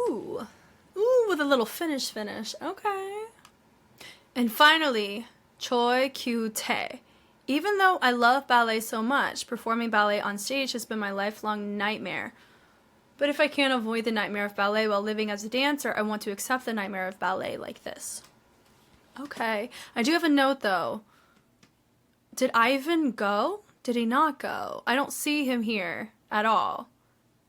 Ooh. Ooh, with a little finish. Okay. And finally, Choi Kyu Tae. Even though I love ballet so much, performing ballet on stage has been my lifelong nightmare. But if I can't avoid the nightmare of ballet while living as a dancer, I want to accept the nightmare of ballet like this. Okay. I do have a note, though. Did Ivan go? Did he not go? I don't see him here at all.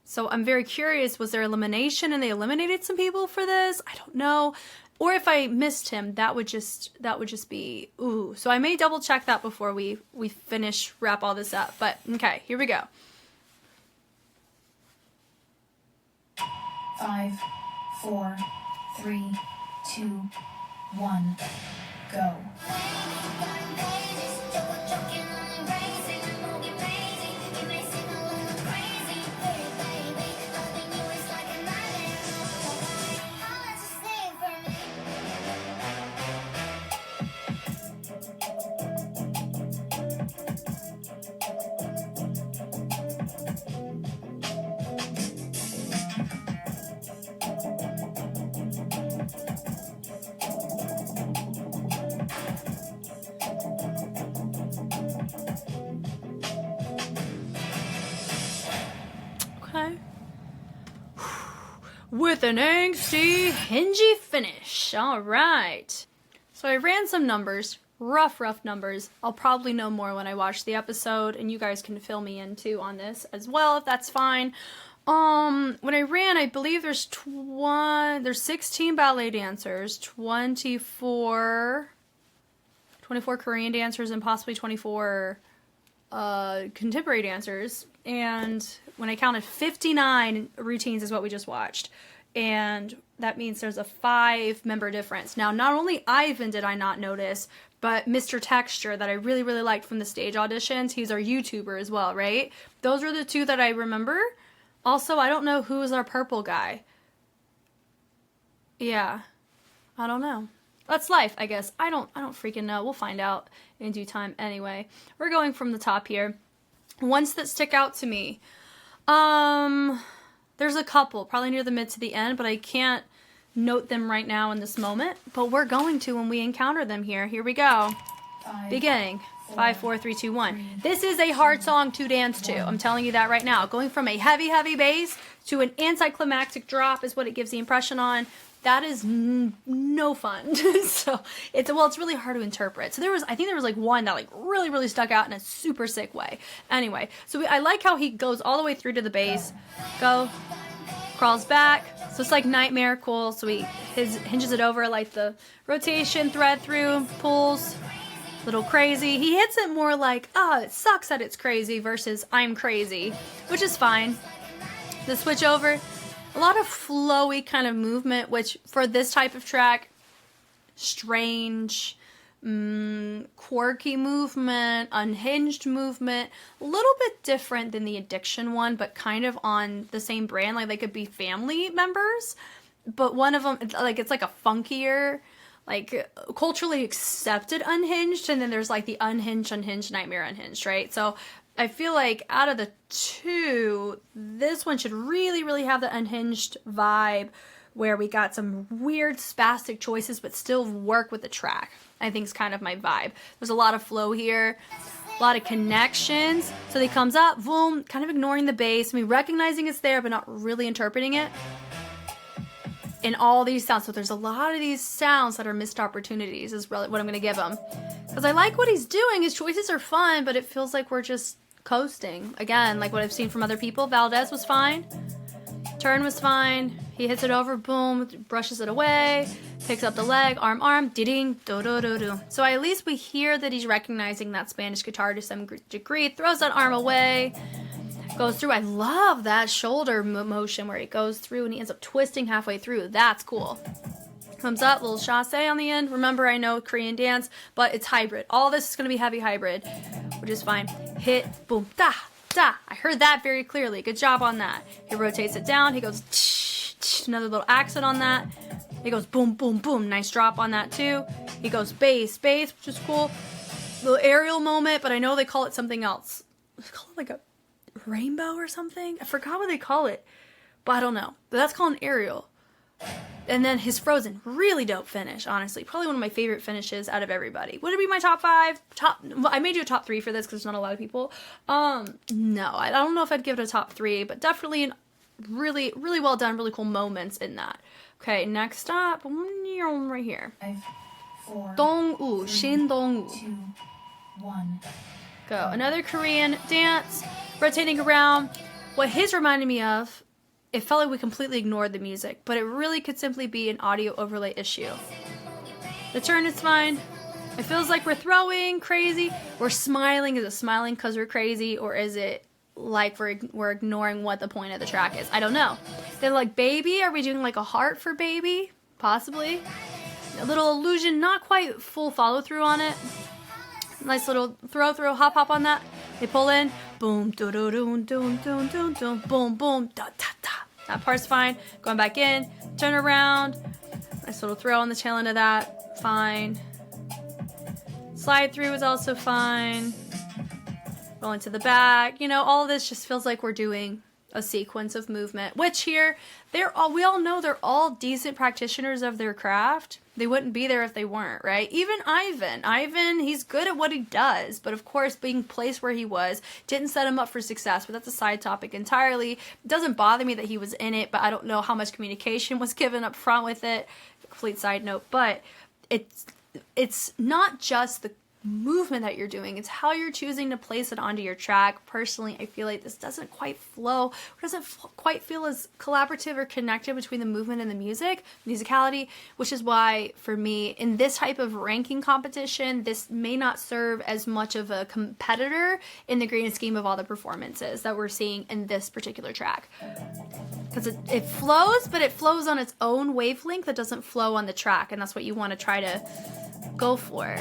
So I'm very curious, was there elimination and they eliminated some people for this? I don't know. Or if I missed him, that would just be ooh. So I may double check that before we wrap all this up. But okay, here we go. 5, 4, 3, 2, 1, go. Okay. With an angsty, hingy finish. All right. So I ran some numbers, rough numbers. I'll probably know more when I watch the episode, and you guys can fill me in too on this as well, if that's fine. When I ran, I believe there's 16 ballet dancers, 24 Korean dancers, and possibly 24 contemporary dancers. And when I counted 59 routines is what we just watched. And that means there's a 5-member difference. Now, not only Ivan did I not notice, but Mr. Texture that I really, really liked from the stage auditions. He's our YouTuber as well, right? Those are the 2 that I remember. Also, I don't know who is our purple guy. Yeah. I don't know. That's life, I guess. I don't freaking know. We'll find out in due time anyway. We're going from the top here. Ones that stick out to me. There's a couple, probably near the mid to the end, but I can't note them right now in this moment. But we're going to when we encounter them here. Here we go. Beginning. 5, 4, 3, 2, 1. This is a hard song to dance to. I'm telling you that right now. Going from a heavy bass to an anticlimactic drop is what it gives the impression on. That is no fun. So it's really hard to interpret. So I think there was like one that like really stuck out in a super sick way. Anyway, so I like how he goes all the way through to the bass, crawls back. So it's like nightmare, cool. So he hinges it over like the rotation, thread through, pulls. Little crazy. He hits it more like, it sucks that it's crazy versus I'm crazy, which is fine. The switch over, a lot of flowy kind of movement, which for this type of track, strange, quirky movement, unhinged movement, a little bit different than the Addiction one, but kind of on the same brand. Like they could be family members, but one of them, like it's like a funkier, like culturally accepted unhinged, and then there's like the unhinged, nightmare unhinged, right? So I feel like out of the 2, this one should really have the unhinged vibe where we got some weird spastic choices but still work with the track. I think is kind of my vibe. There's a lot of flow here, a lot of connections. So he comes up, boom, kind of ignoring the bass, recognizing it's there but not really interpreting it. In all these sounds. So there's a lot of these sounds that are missed opportunities is really what I'm going to give him. Because I like what he's doing. His choices are fun, but it feels like we're just coasting. Again, like what I've seen from other people. Valdez was fine. Turn was fine. He hits it over, boom, brushes it away, picks up the leg, arm, ding, do. So at least we hear that he's recognizing that Spanish guitar to some degree, throws that arm away, goes through. I love that shoulder motion where he goes through and he ends up twisting halfway through. That's cool. Comes up, little chasse on the end. Remember, I know Korean dance, but it's hybrid. All this is going to be heavy hybrid, which is fine. Hit, boom, da. I heard that very clearly. Good job on that. He rotates it down. He goes, another little accent on that. He goes, boom. Nice drop on that, too. He goes, bass, which is cool. Little aerial moment, but I know they call it something else. They call it like a rainbow or something. I forgot what they call it, but I don't know. But that's called an aerial. And then his Frozen, really dope finish, honestly. Probably one of my favorite finishes out of everybody. Would it be my top 5? Well, I made you a top 3 for this because there's not a lot of people. No, I don't know if I'd give it a top 3, but definitely an really, really well done, really cool moments in that. Okay, next up, right here. 5, 4, Dong-woo, Shin Dong-woo. 2, 1. Go. Another Korean dance, rotating around. What his reminded me of, it felt like we completely ignored the music, but it really could simply be an audio overlay issue. The turn is fine. It feels like we're throwing crazy. We're smiling. Is it smiling because we're crazy, or is it like we're ignoring what the point of the track is? I don't know. They're like, baby, are we doing like a heart for baby? Possibly. A little illusion, not quite full follow through on it. Nice little throw, hop on that. They pull in, boom, do do do do do do do, boom, boom, da da da. That part's fine. Going back in, turn around. Nice little throw on the tail end of that. Fine. Slide through is also fine. Rolling to the back. You know, all of this just feels like we're doing a sequence of movement, which here, we all know they're all decent practitioners of their craft. They wouldn't be there if they weren't, right? Even Ivan, he's good at what he does, but of course being placed where he was didn't set him up for success, but that's a side topic entirely. It doesn't bother me that he was in it, but I don't know how much communication was given up front with it. Complete side note, but it's not just the movement that you're doing, it's how you're choosing to place it onto your track. Personally, I feel like this doesn't quite flow, doesn't quite feel as collaborative or connected between the movement and the musicality, which is why for me in this type of ranking competition, this may not serve as much of a competitor in the grand scheme of all the performances that we're seeing in this particular track, because it flows, but it flows on its own wavelength that doesn't flow on the track, and that's what you want to try to go for.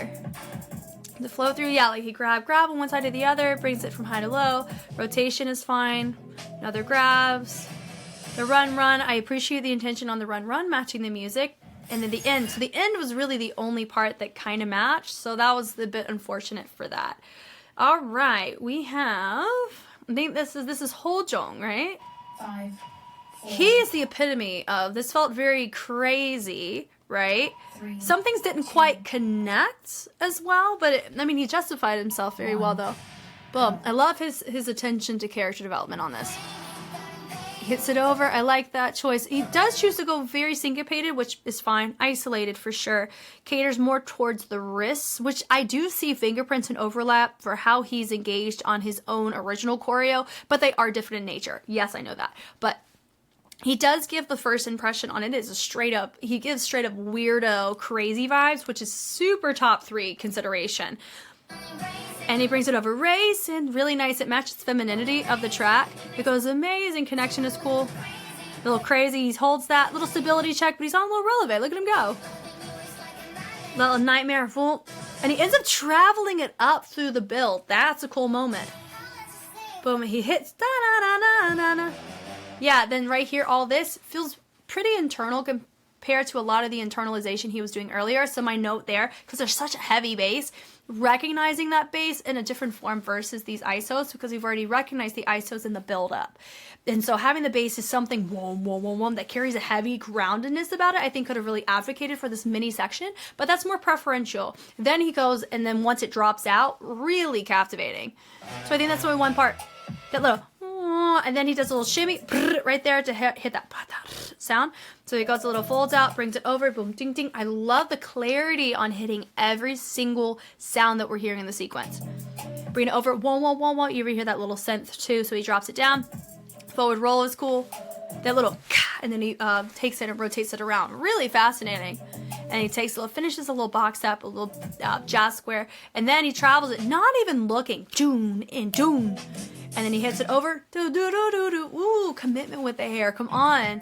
The flow through, yeah, like he grab on one side to the other, brings it from high to low. Rotation is fine. Another grabs. The run, I appreciate the intention on the run, matching the music. And then the end. So the end was really the only part that kind of matched. So that was a bit unfortunate for that. All right, we have, I think this is Ho-jung, right? 5, 4, He is the epitome of, this felt very crazy, right? 3, Some things didn't quite connect as well, but he justified himself very well though. Boom. I love his attention to character development on this. He hits it over. I like that choice. He does choose to go very syncopated, which is fine. Isolated for sure. Caters more towards the wrists, which I do see fingerprints and overlap for how he's engaged on his own original choreo, but they are different in nature. Yes, I know that. But he does give the first impression on it is he gives straight up weirdo, crazy vibes, which is super top 3 consideration. And he brings it over race, and really nice. It matches the femininity of the track. It goes amazing. Connection is cool. A little crazy. He holds that little stability check, but he's on a little releve. Look at him go. Little nightmare full. And he ends up traveling it up through the build. That's a cool moment. Boom. He hits. Da-da-da-da-da-da. Yeah, then right here, all this feels pretty internal compared to a lot of the internalization he was doing earlier. So my note there, because there's such a heavy bass, recognizing that bass in a different form versus these ISOs, because we've already recognized the ISOs in the build-up. And so having the bass is something that carries a heavy groundedness about it, I think could have really advocated for this mini section, but that's more preferential. Then he goes, and then once it drops out, really captivating. So I think that's only one part. That little, and then he does a little shimmy right there to hit that sound. So he goes a little folds out, brings it over, boom, ding, ding. I love the clarity on hitting every single sound that we're hearing in the sequence. Bring it over, wah. You ever hear that little synth too? So he drops it down. Forward roll is cool. That little, and then he takes it and rotates it around. Really fascinating. And he takes finishes a little box up, a little jazz square, and then he travels it, not even looking, doon and doon. And then he hits it over, do. Ooh, commitment with the hair, come on.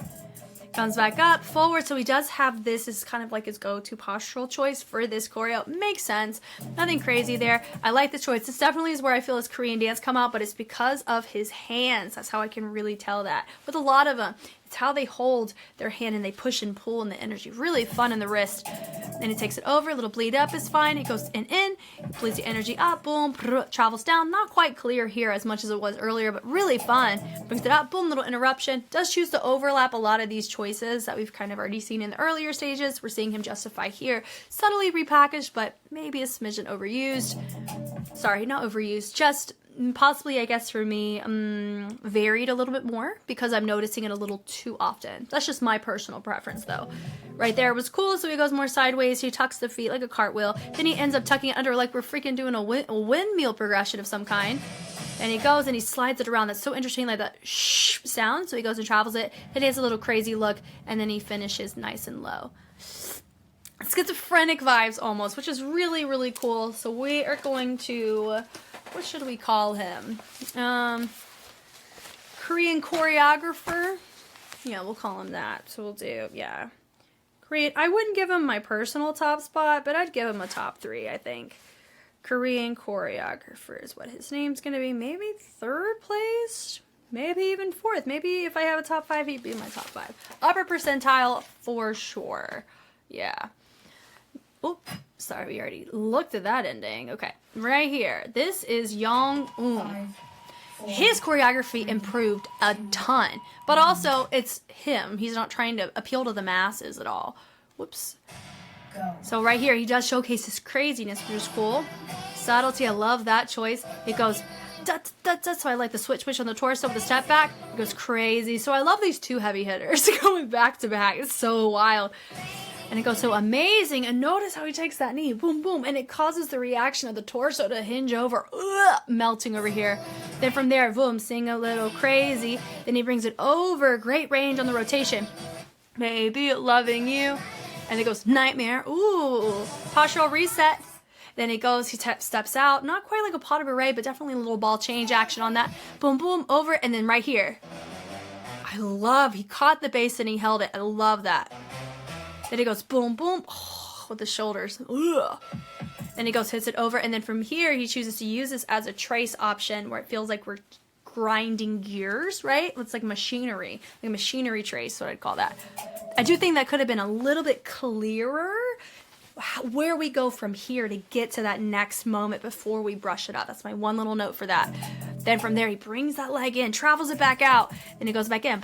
Comes back up, forward, so he does have this as kind of like his go-to postural choice for this choreo. Makes sense, nothing crazy there. I like the choice. This definitely is where I feel his Korean dance come out, but it's because of his hands. That's how I can really tell that. With a lot of them, It's how they hold their hand and they push and pull in the energy. Really fun in the wrist. And it takes it over, a little bleed up is fine. It goes in, bleeds the energy up, boom, travels down. Not quite clear here as much as it was earlier, but really fun. Brings it up, boom, little interruption. Does choose to overlap a lot of these choices that we've kind of already seen in the earlier stages. We're seeing him justify here. Subtly repackaged, but maybe a smidgen overused. Sorry, not overused, just possibly, I guess for me, varied a little bit more because I'm noticing it a little too often. That's just my personal preference though. Right there was cool, so he goes more sideways, he tucks the feet like a cartwheel, then he ends up tucking it under like we're freaking doing a windmill progression of some kind. And he goes and he slides it around. That's so interesting, like that shh sound. So he goes and travels it, then he has a little crazy look, and then he finishes nice and low. Schizophrenic vibes almost, which is really, really cool. So we are going to, what should we call him? Korean choreographer. Yeah, we'll call him that. So we'll do, yeah. Korean, I wouldn't give him my personal top spot, but I'd give him a top 3, I think. Korean choreographer is what his name's going to be. Maybe 3rd place? Maybe even 4th. Maybe if I have a top 5, he'd be my top 5. Upper percentile for sure. Yeah. Oh, sorry, we already looked at that ending. Okay, right here. This is Young Un. His choreography improved a ton, but also it's him. He's not trying to appeal to the masses at all. Whoops. So right here, he does showcase his craziness, which is cool. Subtlety, I love that choice. It goes, so I like the switch on the torso with the step back. It goes crazy. So I love these 2 heavy hitters going back to back. It's so wild. And it goes so amazing. And notice how he takes that knee. Boom, boom. And it causes the reaction of the torso to hinge over. Melting over here. Then from there, boom, sing a little crazy. Then he brings it over. Great range on the rotation. Maybe loving you. And it goes nightmare. Ooh. Postural reset. Then it goes, he steps out. Not quite like a pot of beret, but definitely a little ball change action on that. Boom, boom, over. And then right here. I love, he caught the base and he held it. I love that. Then he goes boom, boom, with the shoulders. Ugh. Then he goes, hits it over. And then from here, he chooses to use this as a trace option where it feels like we're grinding gears, right? It's like machinery, like a machinery trace, what I'd call that. I do think that could have been a little bit clearer where we go from here to get to that next moment before we brush it out. That's my one little note for that. Then from there, he brings that leg in, travels it back out, and he goes back in,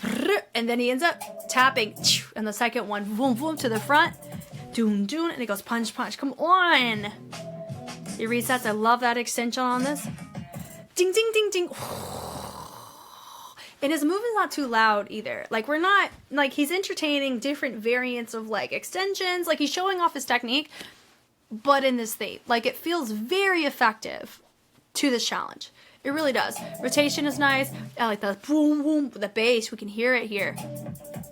and then he ends up tapping, and the second one, boom, boom, to the front, doon, doon, and he goes punch, punch, come on. He resets, I love that extension on this. Ding, ding, ding, ding. And his movement's not too loud either. Like, we're not, like, he's entertaining different variants of, like, extensions. Like, he's showing off his technique, but in this theme. Like, it feels very effective to this challenge. It really does. Rotation is nice. I like the boom, boom, the bass. We can hear it here.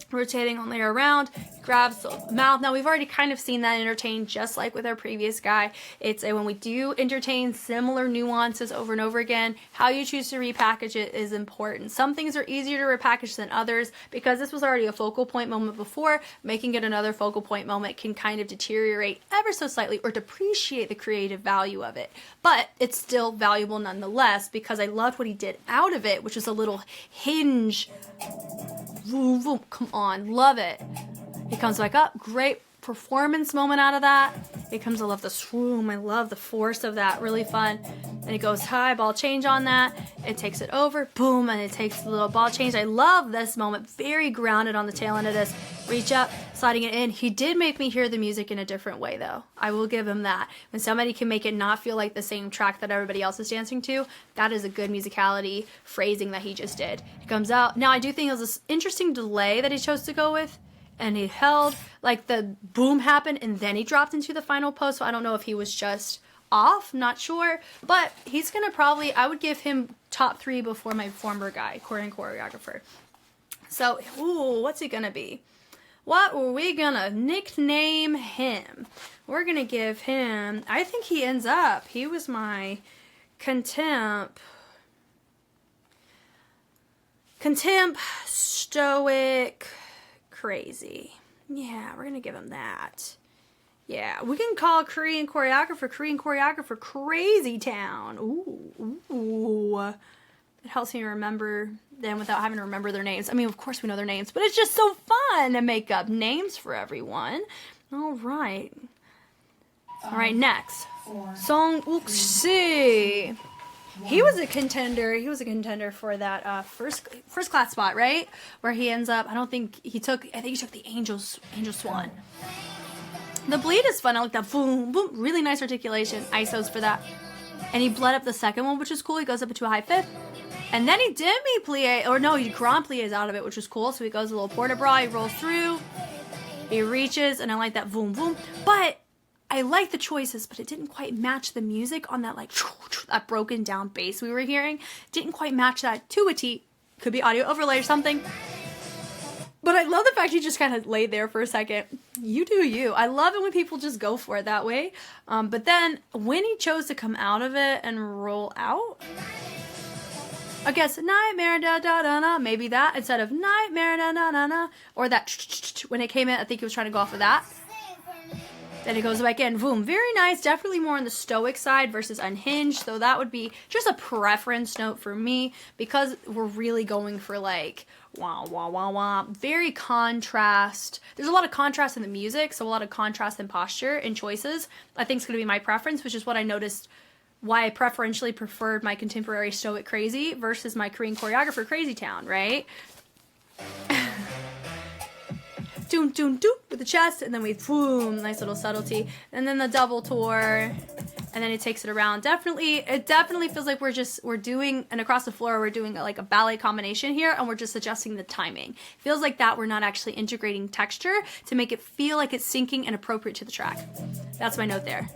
Rotating on layer around, grabs the mouth. Now we've already kind of seen that entertain just like with our previous guy. It's when we do entertain similar nuances over and over again, how you choose to repackage it is important. Some things are easier to repackage than others because this was already a focal point moment before. Making it another focal point moment can kind of deteriorate ever so slightly or depreciate the creative value of it. But it's still valuable nonetheless because I loved what he did out of it, which was a little hinge. Vroom, vroom. Come on, love it. He comes back up, great performance moment out of that. It comes, I love the swoom, I love the force of that, really fun. And it goes high, ball change on that. It takes it over, boom, and it takes the little ball change. I love this moment, very grounded on the tail end of this. Reach up, sliding it in. He did make me hear the music in a different way though. I will give him that. When somebody can make it not feel like the same track that everybody else is dancing to, that is a good musicality phrasing that he just did. It comes out. Now I do think it was this interesting delay that he chose to go with. And he held, like the boom happened and then he dropped into the final pose. So I don't know if he was just off, not sure. But he's going to probably, I would give him top 3 before my former guy, Korean choreographer. So, ooh, what's he going to be? What were we going to nickname him? We're going to give him, I think he ends up, he was my contempt, stoic, crazy. Yeah, we're gonna give him that. Yeah, we can call Korean choreographer Crazy Town. Ooh. It helps me remember them without having to remember their names. I mean, of course we know their names, but it's just so fun to make up names for everyone. All right. All right, next. Song Uk-si. He was a contender. He was a contender for that first class spot, right? Where he ends up. I think he took the Angel Swan. The bleed is fun. I like that. Boom, boom. Really nice articulation. ISOs for that. And he bled up the second one, which is cool. He goes up into a high fifth. And then he demi-plie, or no, he grand plies out of it, which was cool. So he goes a little port-de-bras. He rolls through. He reaches, and I like that boom, boom. But I like the choices, but it didn't quite match the music on that, like, that broken down bass we were hearing. Didn't quite match that to a T. Could be audio overlay or something. But I love the fact he just kind of laid there for a second. You do you. I love it when people just go for it that way. But then when he chose to come out of it and roll out, I guess nightmare da da da da, maybe that instead of nightmare da da da da, or that when it came in, I think he was trying to go off of that. Then it goes back in. Boom. Very nice. Definitely more on the stoic side versus unhinged. So that would be just a preference note for me because we're really going for like wah, wah, wah, wah. Very contrast. There's a lot of contrast in the music. So a lot of contrast in posture and choices. I think it's going to be my preference, which is what I noticed why I preferentially preferred my contemporary stoic crazy versus my Korean choreographer Crazy Town, right? Doom, doom, doom with the chest, and then we boom, nice little subtlety, and then the double tour, and then it takes it around. It definitely feels like we're doing, and across the floor we're doing like a ballet combination here, and we're just adjusting the timing. Feels like that we're not actually integrating texture to make it feel like it's syncing and appropriate to the track. That's my note there.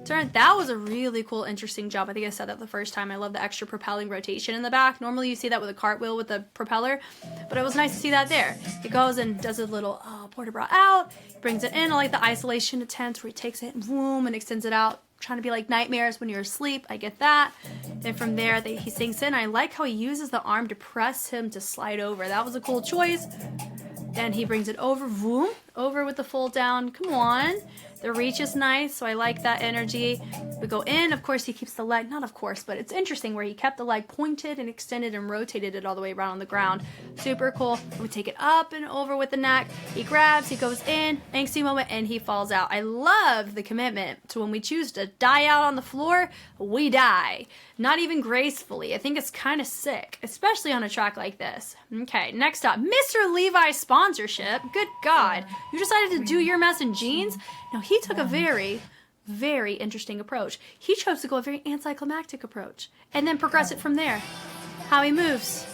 That was a really cool, interesting job. I think I said that the first time. I love the extra propelling rotation in the back. Normally you see that with a cartwheel with the propeller, but it was nice to see that there. He goes and does a little port-de-bras out, brings it in. I like the isolation attempt where he takes it and boom and extends it out, trying to be like nightmares when you're asleep. I get that. Then from there, he sinks in. I like how he uses the arm to press him to slide over. That was a cool choice. Then he brings it over, boom, over with the fold down. Come on. The reach is nice, so I like that energy. We go in. Of course, he keeps the leg, not of course, but it's interesting where he kept the leg pointed and extended and rotated it all the way around on the ground. Super cool. We take it up and over with the neck. He grabs, he goes in, angsty moment, and he falls out. I love the commitment to when we choose to die out on the floor, we die. Not even gracefully. I think it's kind of sick, especially on a track like this. Okay, next up, Mr. Levi's sponsorship. Good God. You decided to do your mess in jeans? Now, he took a very, very interesting approach. He chose to go a very anticlimactic approach and then progress it from there. How he moves.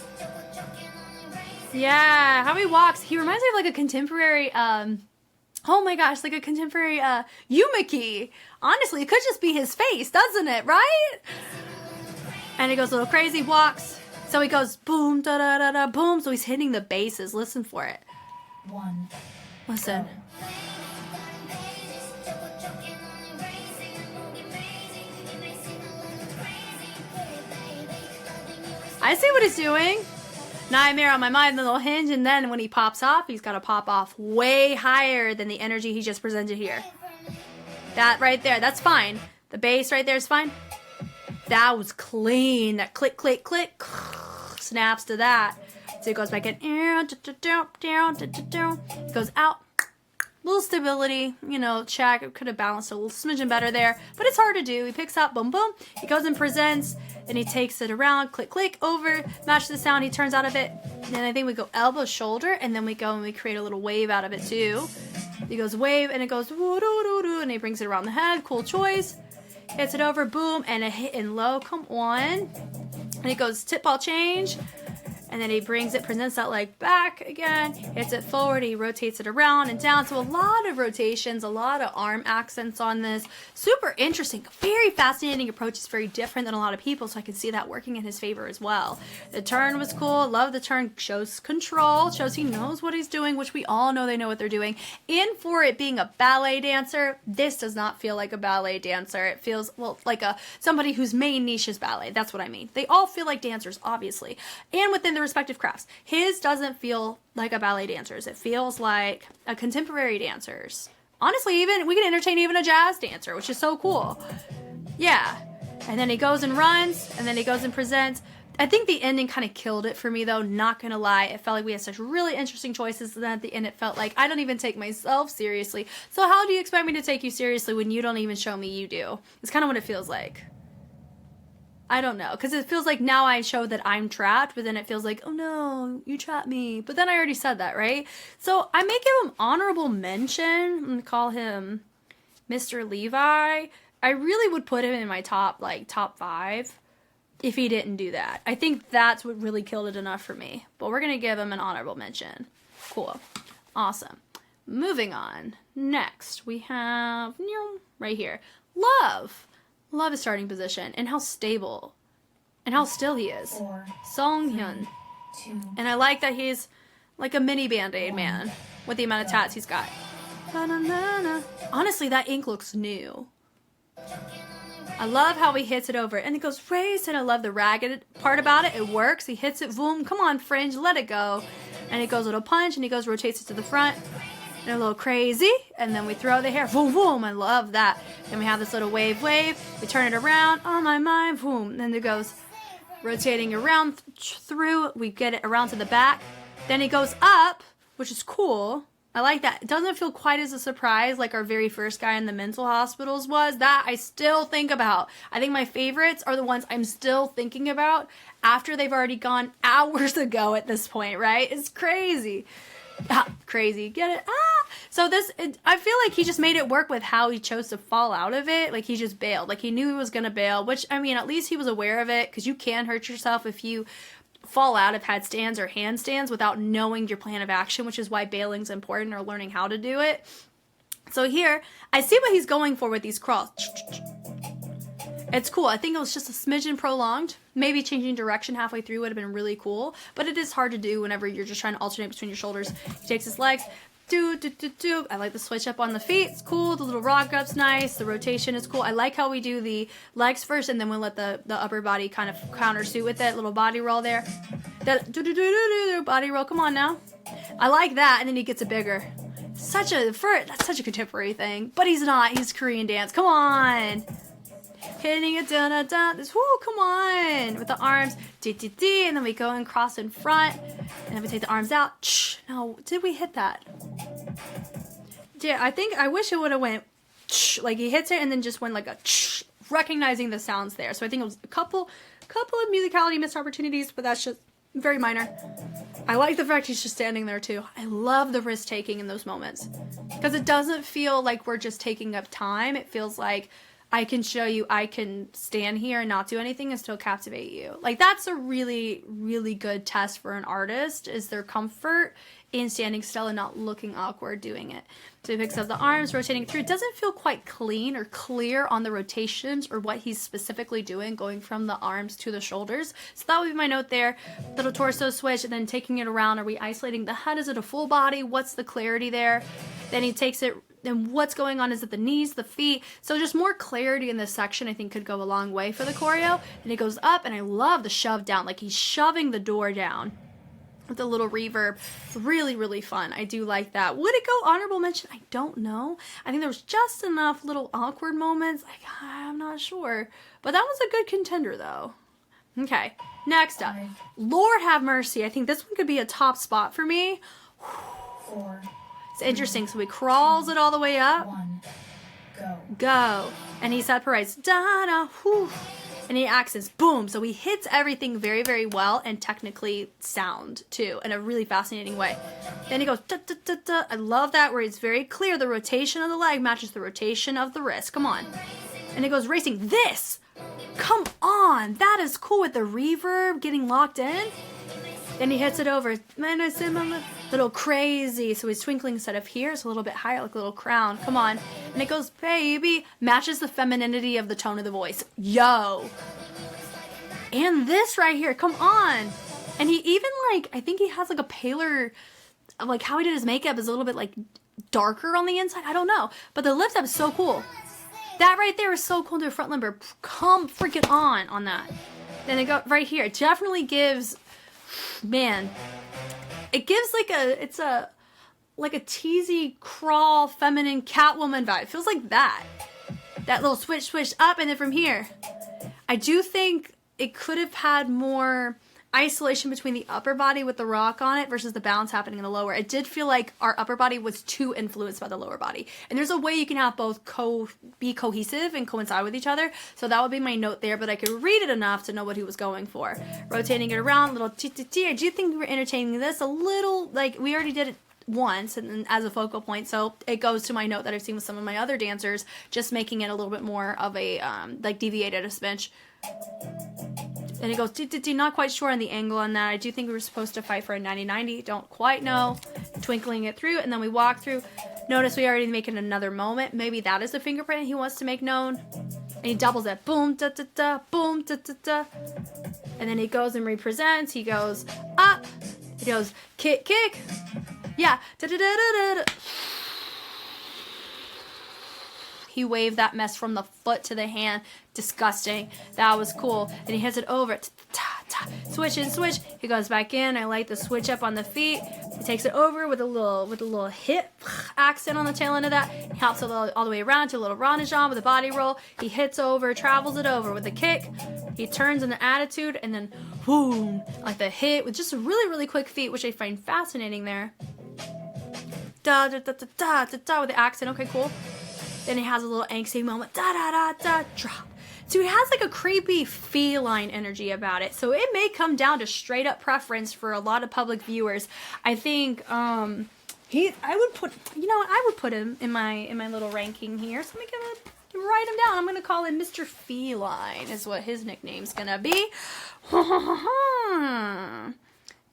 Yeah, how he walks. He reminds me of like a contemporary, oh my gosh, like a contemporary Yumiki. Honestly, it could just be his face, doesn't it, right? And he goes a little crazy, walks. So he goes boom, da da da da, boom. So he's hitting the basses. Listen for it. Listen. I see what he's doing. Nightmare on my mind, the little hinge, and then when he pops off, he's got to pop off way higher than the energy he just presented here. That right there, that's fine. The bass right there is fine. That was clean. That click, click, click, snaps to that. So it goes back in. It goes out. Little stability, you know, check. It could have balanced a little smidgen better there, but it's hard to do. He picks up, boom, boom. He goes and presents, and he takes it around, click, click, over, match the sound. He turns out of it. Then I think we go elbow, shoulder, and then we go and we create a little wave out of it too. He goes wave, and it goes woo doo doo doo, and he brings it around the head. Cool choice. Hits it over, boom, and a hit in low. Come on. And it goes tip ball change. And then he brings it, presents that leg back again, hits it forward, he rotates it around and down. So a lot of rotations, a lot of arm accents on this. Super interesting, very fascinating approach. It's very different than a lot of people, so I can see that working in his favor as well. The turn was cool. Love the turn. Shows control, shows he knows what he's doing, which we all know they know what they're doing. And for it being a ballet dancer, this does not feel like a ballet dancer. It feels, well, like somebody whose main niche is ballet. That's what I mean. They all feel like dancers, obviously. And within the respective crafts. His doesn't feel like a ballet dancer's. It feels like a contemporary dancer's. Honestly, even we can entertain even a jazz dancer, which is so cool. Yeah. And then he goes and runs, and then he goes and presents. I think the ending kind of killed it for me, though, not gonna lie. It felt like we had such really interesting choices, and then at the end it felt like I don't even take myself seriously. So how do you expect me to take you seriously when you don't even show me you do? It's kind of what it feels like. I don't know, because it feels like now I show that I'm trapped, but then it feels like, oh no, you trapped me. But then I already said that, right? So I may give him honorable mention. I'm gonna call him Mr. Levi. I really would put him in my top 5 if he didn't do that. I think that's what really killed it enough for me. But we're gonna give him an honorable mention. Cool. Awesome. Moving on. Next, we have right here. Love. Love his starting position and how stable and how still he is. 4, Songhyun. 2, And I like that he's like a mini Band-Aid man with the amount of tats he's got. Ba-na-na-na. Honestly, that ink looks new. I love how he hits it over and it goes raised, and I love the ragged part about it. It works. He hits it, boom, come on, fringe, let it go. And it goes a little punch, and he goes, rotates it to the front. And a little crazy, and then we throw the hair, boom, boom, I love that. Then we have this little wave, we turn it around, on my mind, boom, then it goes rotating around through, we get it around to the back, then it goes up, which is cool. I like that. It doesn't feel quite as a surprise like our very first guy in the mental hospitals was. That I still think about. I think my favorites are the ones I'm still thinking about after they've already gone hours ago at this point, right? It's crazy. Crazy, get it? So I feel like he just made it work with how he chose to fall out of it. Like he just bailed. Like he knew he was gonna bail, which I mean, at least he was aware of it, because you can hurt yourself if you fall out of headstands or handstands without knowing your plan of action, which is why bailing's important, or learning how to do it. So here, I see what he's going for with these crawls. It's cool. I think it was just a smidgen prolonged. Maybe changing direction halfway through would have been really cool, but it is hard to do whenever you're just trying to alternate between your shoulders. He takes his legs. I like the switch up on the feet. It's cool. The little rock up's nice. The rotation is cool. I like how we do the legs first, and then we let the upper body kind of countersuit with it. Little body roll there. That body roll. Come on now. I like that, and then he gets it bigger. That's such a contemporary thing, but he's not. He's Korean dance. Come on. Hitting it, this, whoo, come on, with the arms, and then we go and cross in front, and then we take the arms out. No, did we hit that? Yeah, I wish it would have went, like he hits it and then just went like a, recognizing the sounds there. So I think it was a couple of musicality missed opportunities, but that's just very minor. I like the fact he's just standing there too. I love the risk taking in those moments, because it doesn't feel like we're just taking up time. It feels like I can show you I can stand here and not do anything and still captivate you. Like, that's a really, really good test for an artist, is their comfort in standing still and not looking awkward doing it. So he picks up the arms, rotating through. It doesn't feel quite clean or clear on the rotations or what he's specifically doing, going from the arms to the shoulders. So that would be my note there. Little torso switch, and then taking it around. Are we isolating the head? Is it a full body? What's the clarity there? Then he takes it. Then what's going on? Is it the knees, the feet? So just more clarity in this section, I think, could go a long way for the choreo. And it goes up, and I love the shove down. Like, he's shoving the door down with a little reverb. Really, really fun. I do like that. Would it go honorable mention? I don't know. I think there was just enough little awkward moments. I'm not sure. But that was a good contender, though. Okay, next up. Lord have mercy. I think this one could be a top spot for me. 4, It's interesting. So he crawls it all the way up. 1, go. Go. And he separates. Da-da, whew. And he accents. Boom. So he hits everything very, very well, and technically sound, too, in a really fascinating way. Then he goes, da-da-da-da. I love that, where it's very clear. The rotation of the leg matches the rotation of the wrist. Come on. And it goes racing. This. Come on. That is cool, with the reverb getting locked in. Then he hits it over. Little crazy. So he's twinkling instead of here. It's a little bit higher, like a little crown. Come on. And it goes, baby. Matches the femininity of the tone of the voice. Yo. And this right here. Come on. And he even, like, I think he has, like, a paler, like, how he did his makeup is a little bit, like, darker on the inside. I don't know. But the lift up is so cool. That right there is so cool to a front limber. Come freaking on that. Then it go right here. It definitely gives... Man, it gives it's a teasy, crawl, feminine Catwoman vibe. It feels like that. That little switch up, and then from here. I do think it could have had more isolation between the upper body with the rock on it versus the bounce happening in the lower. It did feel like our upper body was too influenced by the lower body. And there's a way you can have both be cohesive and coincide with each other. So that would be my note there, but I could read it enough to know what he was going for. Rotating it around, little t-t-t. I do think we were entertaining this a little, like we already did it once and then as a focal point, so it goes to my note that I've seen with some of my other dancers, just making it a little bit more of a like deviated a smidge. And it goes not quite sure on the angle on that. I do think we were supposed to fight for a 90-90. Don't quite know. Twinkling it through, and then we walk through. Notice we already making another moment. Maybe that is the fingerprint he wants to make known. And he doubles it. Boom, da da da, boom, da da da. And then he goes and represents. He goes up. He goes kick, kick. Yeah. Da da da da da. He waved that mess from the foot to the hand. Disgusting. That was cool. And he hits it over. Switch and switch. He goes back in. I like the switch up on the feet. He takes it over with a little hip accent on the tail end of that. He hops all the way around to a little Ranajan with a body roll. He hits over, travels it over with a kick. He turns in the attitude and then boom, like the hit with just a really, really quick feet, which I find fascinating there. Da da da da da da da with the accent. Okay, cool. Then he has a little angsty moment. Da da da da drop. So he has like a creepy feline energy about it. So it may come down to straight up preference for a lot of public viewers. I think I would put him in my little ranking here. So let me write him down. I'm gonna call him Mr. Feline is what his nickname's gonna be.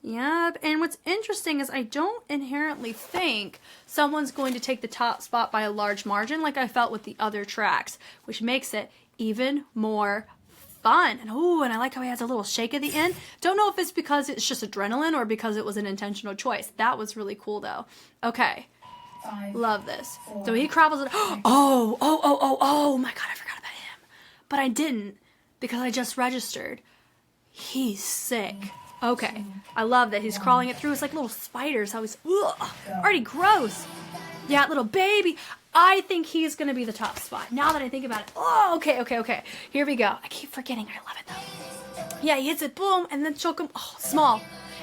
Yep, and what's interesting is I don't inherently think someone's going to take the top spot by a large margin like I felt with the other tracks, which makes it even more fun. And I like how he has a little shake at the end. Don't know if it's because it's just adrenaline or because it was an intentional choice. That was really cool though. Okay. 5, Love this. 4. So he travels it. Oh my god, I forgot about him. But I didn't because I just registered. He's sick. Okay, I love that he's crawling it through. It's like little spiders. How he's already gross. Yeah, little baby. I think he's gonna be the top spot. Now that I think about it. Oh, okay. Here we go. I keep forgetting. I love it though. Yeah, he hits it, boom, and then choke him. Oh, small.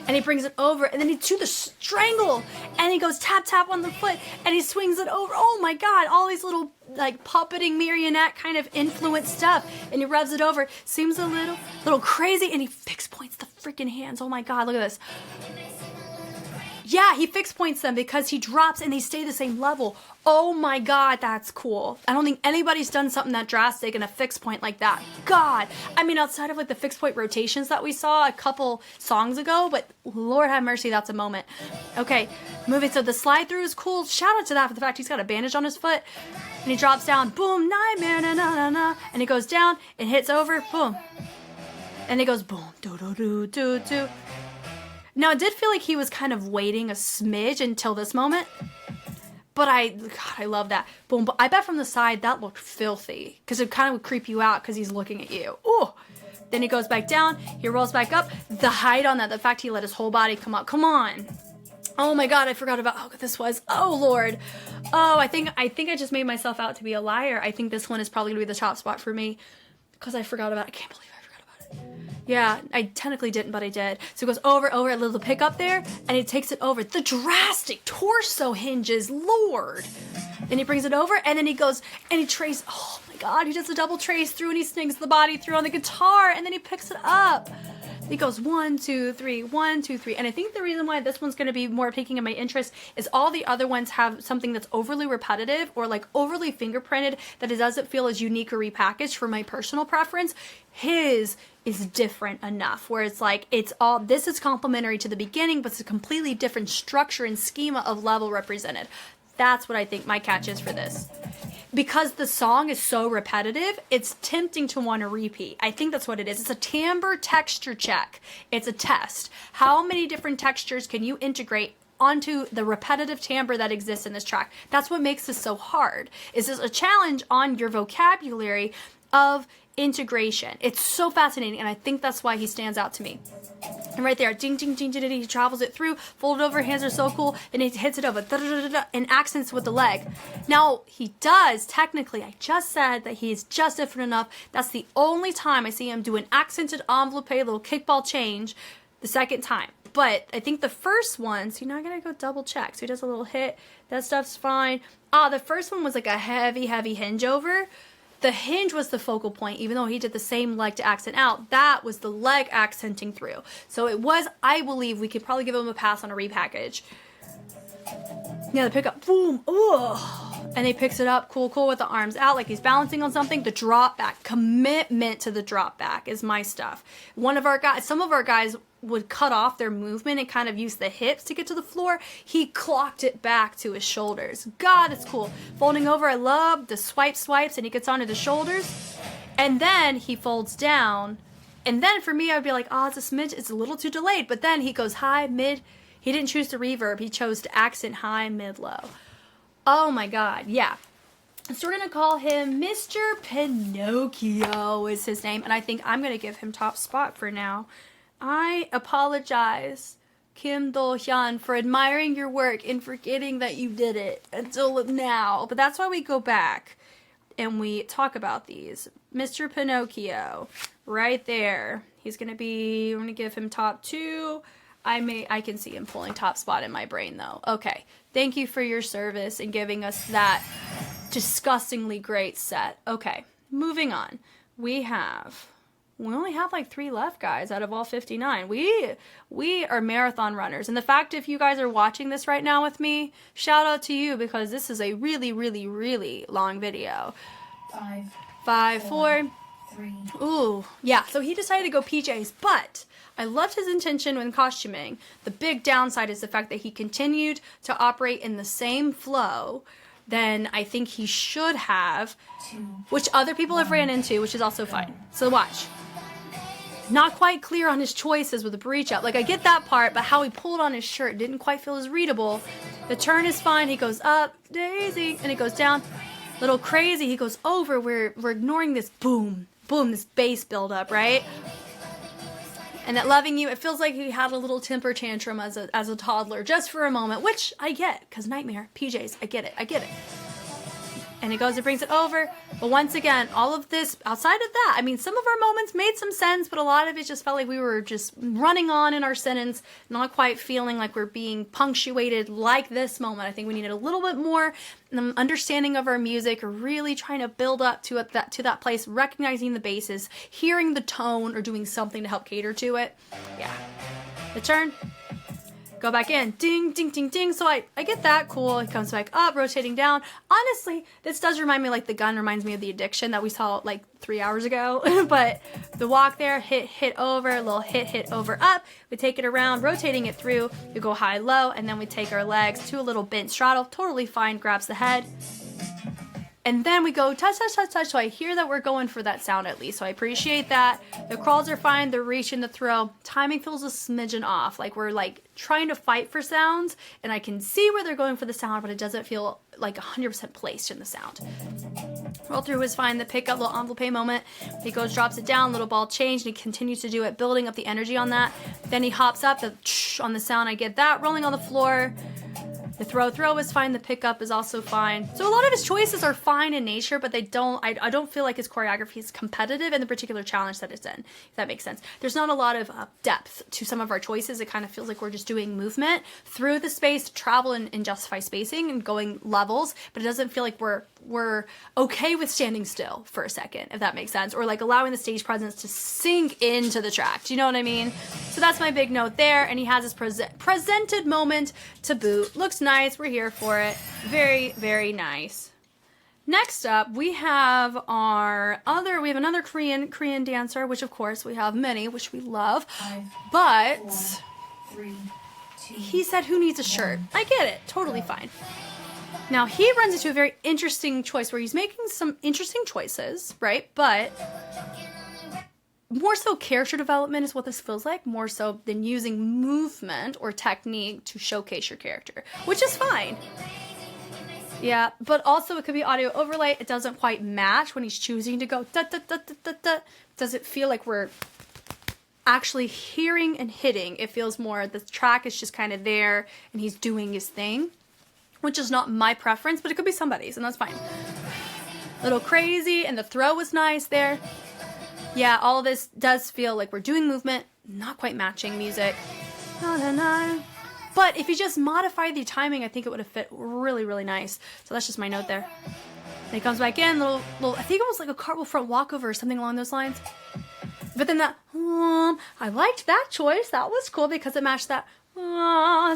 And he brings it over, and then he to the strangle, and he goes tap tap on the foot, and he swings it over. Oh my god, all these little like puppeting marionette kind of influence stuff, and he rubs it over. Seems a little crazy, and he fixed points the freaking hands. Oh my god, look at this. Yeah, he fixed points them because he drops and they stay the same level. Oh my god, that's cool. I don't think anybody's done something that drastic in a fixed point like that. God, I mean, outside of like the fixed point rotations that we saw a couple songs ago, but Lord have mercy, that's a moment. Okay, moving. So the slide through is cool. Shout out to that for the fact he's got a bandage on his foot. And he drops down, boom, nightmare, na na na na. And he goes down and hits over, boom. And he goes boom, do do do do do. Now, it did feel like he was kind of waiting a smidge until this moment. But I love that. Boom. But I bet from the side that looked filthy. Because it kind of would creep you out because he's looking at you. Ooh. Then he goes back down. He rolls back up. The height on that. The fact he let his whole body come up. Come on. Oh my god, I forgot about how good this was. Oh, Lord. Oh, I think I just made myself out to be a liar. I think this one is probably going to be the top spot for me. Because I forgot about it. I can't believe I forgot about it. Yeah, I technically didn't, but I did. So it goes over, a little pick up there, and he takes it over. The drastic torso hinges, Lord. Then he brings it over, and then he goes, and he traces, oh my god, he does a double trace through, and he snings the body through on the guitar, and then he picks it up. He goes 1, 2, 3, 1, 2, 3. And I think the reason why this one's going to be more piquing in my interest is all the other ones have something that's overly repetitive or like overly fingerprinted that it doesn't feel as unique or repackaged for my personal preference. His is different enough where it's like this is complementary to the beginning, but it's a completely different structure and schema of level represented. That's what I think my catch is for this. Because the song is so repetitive, it's tempting to want to repeat. I think that's what it is. It's a timbre texture check. It's a test. How many different textures can you integrate onto the repetitive timbre that exists in this track? That's what makes this so hard. Is this a challenge on your vocabulary of integration? It's so fascinating, and I think that's why he stands out to me. And right there, ding, ding, ding, ding, ding, he travels it through, folded over, hands are so cool, and he hits it over, and accents with the leg. Now, he does, technically, I just said that he is just different enough. That's the only time I see him do an accented envelope, little kickball change, the second time. But I think the first one, so you're not going to go double check. So he does a little hit, that stuff's fine. The first one was like a heavy, heavy hinge over. The hinge was the focal point, even though he did the same leg to accent out. That was the leg accenting through. So it was, I believe, we could probably give him a pass on a repackage. Yeah, the pickup, boom, oh, and he picks it up, cool, cool, with the arms out, like he's balancing on something. The drop back, commitment to the drop back is my stuff. Some of our guys would cut off their movement and kind of use the hips to get to the floor. He clocked it back to his shoulders. God, it's cool. Folding over, I love the swipes, and he gets onto the shoulders. And then he folds down. And then for me, I'd be like, it's a smidge, it's a little too delayed. But then he goes high, mid. He didn't choose to reverb. He chose to accent high, mid, low. Oh my God, yeah. So we're going to call him Mr. Pinocchio is his name. And I think I'm going to give him top spot for now. I apologize, Kim Do-hyun, for admiring your work and forgetting that you did it until now. But that's why we go back and we talk about these. Mr. Pinocchio, right there. He's going to be, we're going to give him top 2. I can see him pulling top spot in my brain though. Okay. Thank you for your service and giving us that disgustingly great set. Okay. Moving on. We only have like 3 left, guys, out of all 59. We are marathon runners. And the fact if you guys are watching this right now with me, shout out to you because this is a really, really, really long video. 5, 4, 3. Ooh, yeah. So he decided to go PJs, but I loved his intention when costuming. The big downside is the fact that he continued to operate in the same flow than I think he should have, which other people have ran into, which is also fine. So watch. Not quite clear on his choices with the breach up. Like, I get that part, but how he pulled on his shirt didn't quite feel as readable. The turn is fine. He goes up, Daisy, and it goes down. Little crazy. He goes over. We're ignoring this boom, boom, this bass buildup, right? And that loving you, it feels like he had a little temper tantrum as a toddler, just for a moment, which I get, because nightmare, PJs, I get it. And it goes and brings it over. But once again, all of this, outside of that, I mean, some of our moments made some sense, but a lot of it just felt like we were just running on in our sentence, not quite feeling like we're being punctuated like this moment. I think we needed a little bit more understanding of our music, really trying to build up to that place, recognizing the bases, hearing the tone, or doing something to help cater to it. Yeah. The turn. Go back in. Ding, ding, ding, ding. So I get that. Cool. It comes back up, rotating down. Honestly, this does remind me, like, the gun reminds me of the Addiction that we saw, like, 3 hours ago. But the walk there, hit over, a little hit over, up. We take it around, rotating it through. We go high, low, and then we take our legs to a little bent straddle. Totally fine. Grabs the head. And then we go touch, touch, touch, touch. So I hear that we're going for that sound at least. So I appreciate that. The crawls are fine. The reach and the throw. Timing feels a smidgen off. Like we're like trying to fight for sounds. And I can see where they're going for the sound, but it doesn't feel like 100% placed in the sound. Roll through is fine. The pickup, little envelope moment. He goes, drops it down, little ball change, and he continues to do it, building up the energy on that. Then he hops up on the sound. I get that. Rolling on the floor. The throw is fine. The pickup is also fine. So a lot of his choices are fine in nature, but they don't. I don't feel like his choreography is competitive in the particular challenge that it's in. If that makes sense. There's not a lot of depth to some of our choices. It kind of feels like we're just doing movement through the space, travel and justify spacing and going levels, but it doesn't feel like we're okay with standing still for a second, if that makes sense, or like allowing the stage presence to sink into the track. Do you know what I mean? So that's my big note there. And he has his presented moment to boot. Looks nice. We're here for it. Very, very nice. Next up, we have another Korean dancer, which of course we have many, which we love. 5, But 4, 3, 2, he said, who needs a shirt? I get it. Totally fine. Now, he runs into a very interesting choice where he's making some interesting choices, right? But more so character development is what this feels like, more so than using movement or technique to showcase your character, which is fine. Yeah, but also it could be audio overlay. It doesn't quite match when he's choosing to go da da da da da da. Does it feel like we're... actually hearing and hitting. It feels more, the track is just kind of there and he's doing his thing, which is not my preference, but it could be somebody's, and that's fine. Little crazy, and the throw was nice there. Yeah, all of this does feel like we're doing movement, not quite matching music. Na, na, na. But if you just modify the timing, I think it would have fit really, really nice. So that's just my note there. Then he comes back in, little, I think it was like a cartwheel front walkover or something along those lines. But then that, I liked that choice. That was cool because it matched that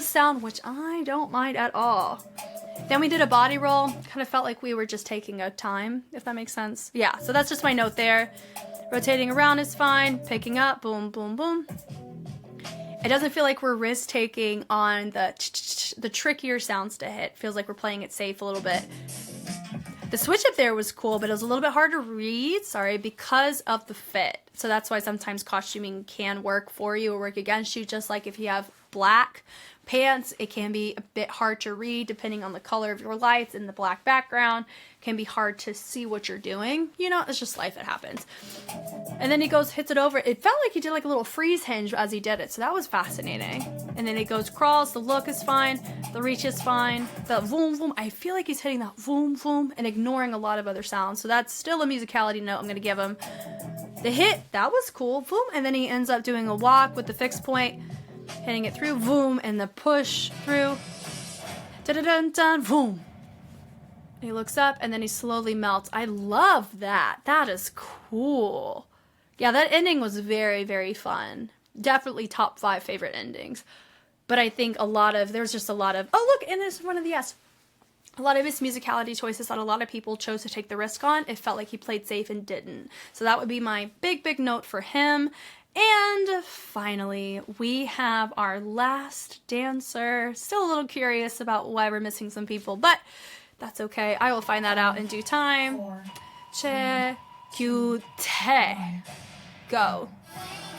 sound, which I don't mind at all. Then we did a body roll. Kind of felt like we were just taking a time, if that makes sense. Yeah, so that's just my note there. Rotating around is fine. Picking up, boom, boom, boom. It doesn't feel like we're risk taking on the trickier sounds to hit. Feels like we're playing it safe a little bit. The switch up there was cool, but it was a little bit hard to read, because of the fit. So that's why sometimes costuming can work for you or work against you, just like if you have black pants, it can be a bit hard to read depending on the color of your lights and the black background. It can be hard to see what you're doing. You know, it's just life, it happens. And then he goes, hits it over. It felt like he did like a little freeze hinge as he did it, so that was fascinating. And then he goes, crawls, the look is fine, the reach is fine, the voom voom, I feel like he's hitting that voom voom and ignoring a lot of other sounds, so that's still a musicality note I'm gonna give him. The hit, that was cool, voom, and then he ends up doing a walk with the fixed point, hitting it through, voom, and the push through, da-da-dun-dun, voom. He looks up, and then he slowly melts. I love that. That is cool. Yeah, that ending was very, very fun. Definitely top 5 favorite endings. But I think there's just a lot of, oh look, and there's one of the yes. A lot of his musicality choices that a lot of people chose to take the risk on. It felt like he played safe and didn't. So that would be my big, big note for him. And finally, we have our last dancer. Still a little curious about why we're missing some people, but that's okay. I will find that out in due time. 4, Che, Kyu, Te. Go.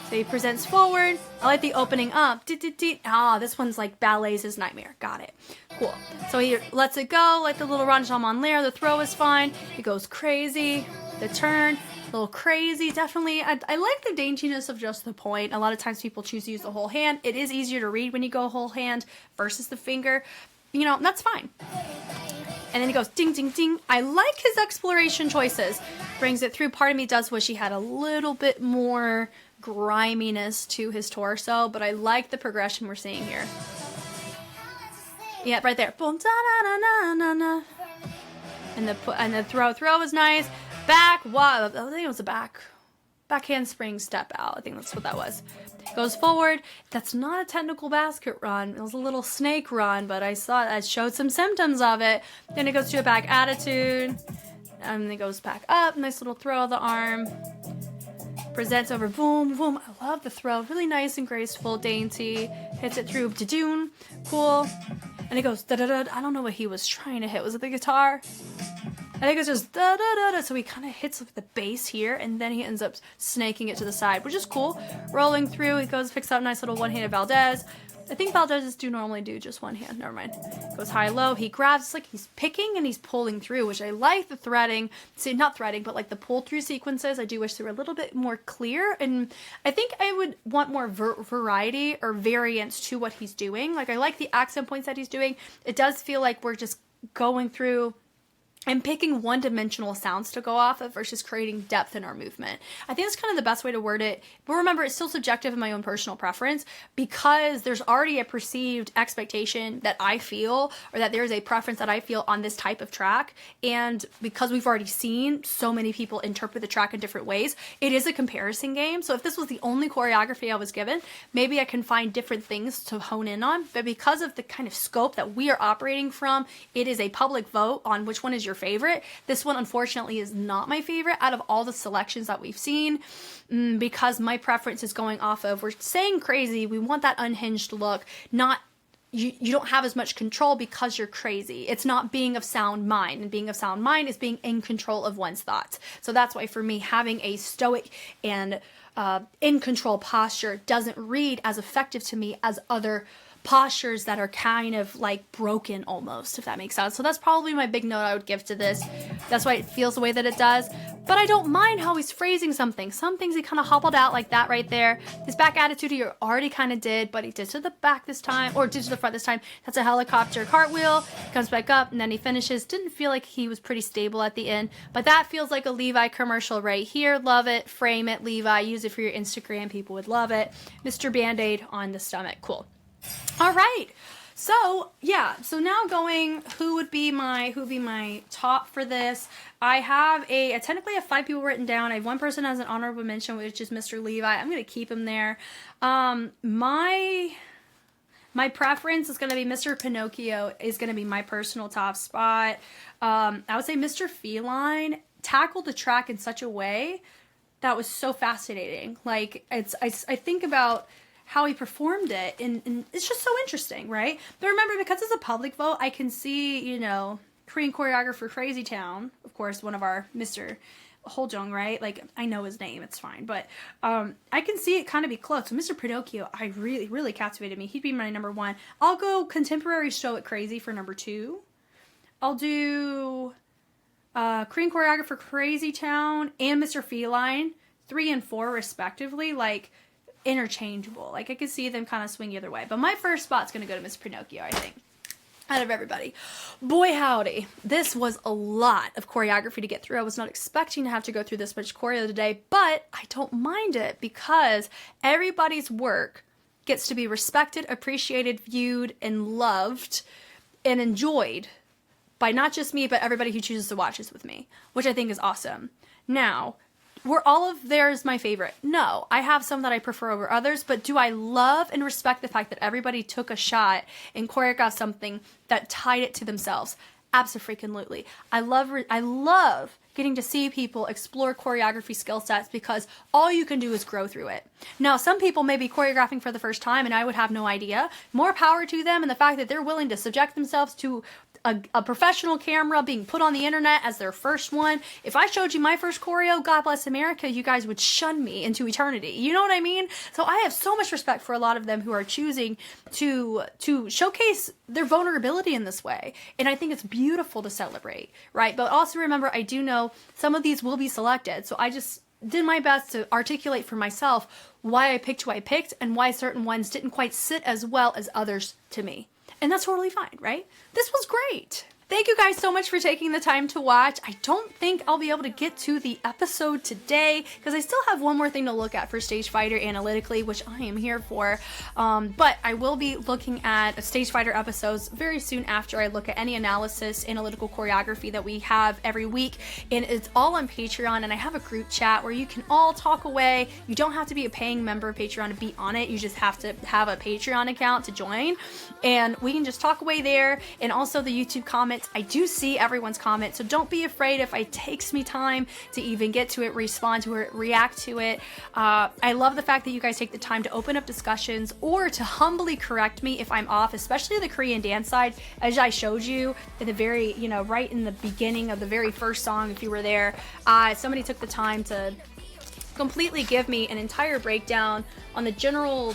So he presents forward. I like the opening up. This one's like ballet's his nightmare. Got it. Cool. So he lets it go, like the little ranjam layer. The throw is fine. He goes crazy. The turn, a little crazy. Definitely, I like the daintiness of just the point. A lot of times people choose to use the whole hand. It is easier to read when you go whole hand versus the finger. You know, that's fine. And then he goes ding, ding, ding. I like his exploration choices. Brings it through. Part of me does wish he had a little bit more griminess to his torso, but I like the progression we're seeing here. Yeah, right there. Boom, da, na, na, na, na. And the throw is nice. Back, wow, I think it was a backhand spring step out. I think that's what that was. Goes forward. That's not a technical basket run. It was a little snake run, but I showed some symptoms of it. Then it goes to a back attitude. And then it goes back up. Nice little throw of the arm. Presents over, boom, boom. I love the throw. Really nice and graceful, dainty. Hits it through, da-doon. Cool. And it goes, da-da-da. I don't know what he was trying to hit. Was it the guitar? I think it's just da-da-da-da. So he kind of hits with the bass here, and then he ends up snaking it to the side, which is cool. Rolling through, he goes, picks up a nice little one-handed Valdez. I think Valdez's do normally do just one hand. Never mind. Goes high-low. He grabs, it's like he's picking and he's pulling through, which I like the threading. See, not threading, but like the pull-through sequences. I do wish they were a little bit more clear, and I think I would want more variety or variance to what he's doing. Like, I like the accent points that he's doing. It does feel like we're just going through and picking one-dimensional sounds to go off of versus creating depth in our movement. I think that's kind of the best way to word it. But remember, it's still subjective in my own personal preference because there's already a perceived expectation that I feel, or that there's a preference that I feel on this type of track. And because we've already seen so many people interpret the track in different ways, it is a comparison game. So if this was the only choreography I was given, maybe I can find different things to hone in on. But because of the kind of scope that we are operating from, it is a public vote on which one is your favorite. This one, unfortunately, is not my favorite out of all the selections that we've seen because my preference is going off of, we're saying crazy, we want that unhinged look, not you don't have as much control because you're crazy. It's not being of sound mind, and being of sound mind is being in control of one's thoughts. So that's why for me, having a stoic and in control posture doesn't read as effective to me as other postures that are kind of like broken almost, if that makes sense. So that's probably my big note I would give to this. That's why it feels the way that it does. but I don't mind how he's phrasing something. Some things he kind of hobbled out like that right there. His back attitude he already kind of did, but he did to the back this time, or did to the front this time. That's a helicopter cartwheel, comes back up, and then he finishes. Didn't feel like he was pretty stable at the end, but that feels like a Levi commercial right here. Love it. Frame it, Levi. Use it for your Instagram. People would love it. Mr. Band-Aid on the stomach. Cool. All right. So yeah, so now going, who would be my top for this? I have technically have 5 people written down. I have one person as an honorable mention, which is Mr. Levi. I'm gonna keep him there. My preference is gonna be Mr. Pinocchio is gonna be my personal top spot. I would say Mr. Feline tackled the track in such a way that was so fascinating. Like I think about how he performed it, and it's just so interesting, right? But remember, because it's a public vote, I can see, you know, Korean choreographer Crazy Town, of course, one of our Mr. Holjung, right? Like, I know his name, it's fine, but I can see it kind of be close. So Mr. Pinocchio, I really captivated me. He'd be my number 1. I'll go contemporary show it crazy for number 2. I'll do Korean choreographer Crazy Town and Mr. Feline 3 and 4 respectively, like interchangeable. Like I could see them kind of swing either way. But my first spot's gonna go to Miss Pinocchio, I think. Out of everybody. Boy howdy. This was a lot of choreography to get through. I was not expecting to have to go through this much choreo today, but I don't mind it because everybody's work gets to be respected, appreciated, viewed, and loved and enjoyed by not just me, but everybody who chooses to watch this with me, which I think is awesome. Now, were all of theirs my favorite? No, I have some that I prefer over others, but do I love and respect the fact that everybody took a shot and choreographed something that tied it to themselves? Abso-freaking-lutely. I love getting to see people explore choreography skill sets because all you can do is grow through it. Now, some people may be choreographing for the first time and I would have no idea. More power to them, and the fact that they're willing to subject themselves to a professional camera being put on the internet as their first one. If I showed you my first choreo, God bless America, you guys would shun me into eternity. You know what I mean? So I have so much respect for a lot of them who are choosing to showcase their vulnerability in this way. And I think it's beautiful to celebrate, right? But also remember, I do know some of these will be selected. So I just did my best to articulate for myself why I picked who I picked and why certain ones didn't quite sit as well as others to me. And that's totally fine, right? This was great. Thank you guys so much for taking the time to watch. I don't think I'll be able to get to the episode today because I still have one more thing to look at for Stage Fighter analytically, which I am here for. But I will be looking at Stage Fighter episodes very soon after I look at any analysis, analytical choreography that we have every week. And it's all on Patreon, and I have a group chat where you can all talk away. You don't have to be a paying member of Patreon to be on it. You just have to have a Patreon account to join. And we can just talk away there. And also the YouTube comments. I do see everyone's comments, so don't be afraid if it takes me time to even get to it, respond to it, react to it. I love the fact that you guys take the time to open up discussions or to humbly correct me if I'm off, especially the Korean dance side, as I showed you at the very, right in the beginning of the very first song, if you were there. Somebody took the time to completely give me an entire breakdown on the general,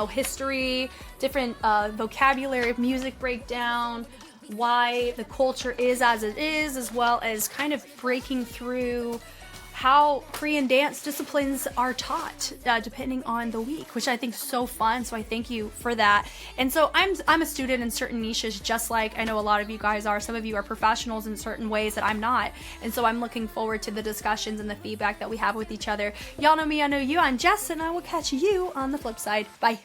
history, different vocabulary, music breakdown, why the culture is as it is, as well as kind of breaking through how Korean dance disciplines are taught depending on the week, which I think is so fun. So I thank you for that. And so I'm a student in certain niches, just like I know a lot of you guys are. Some of you are professionals in certain ways that I'm not. And so I'm looking forward to the discussions and the feedback that we have with each other. Y'all know me, I know you. I'm Jess, and I will catch you on the flip side. Bye.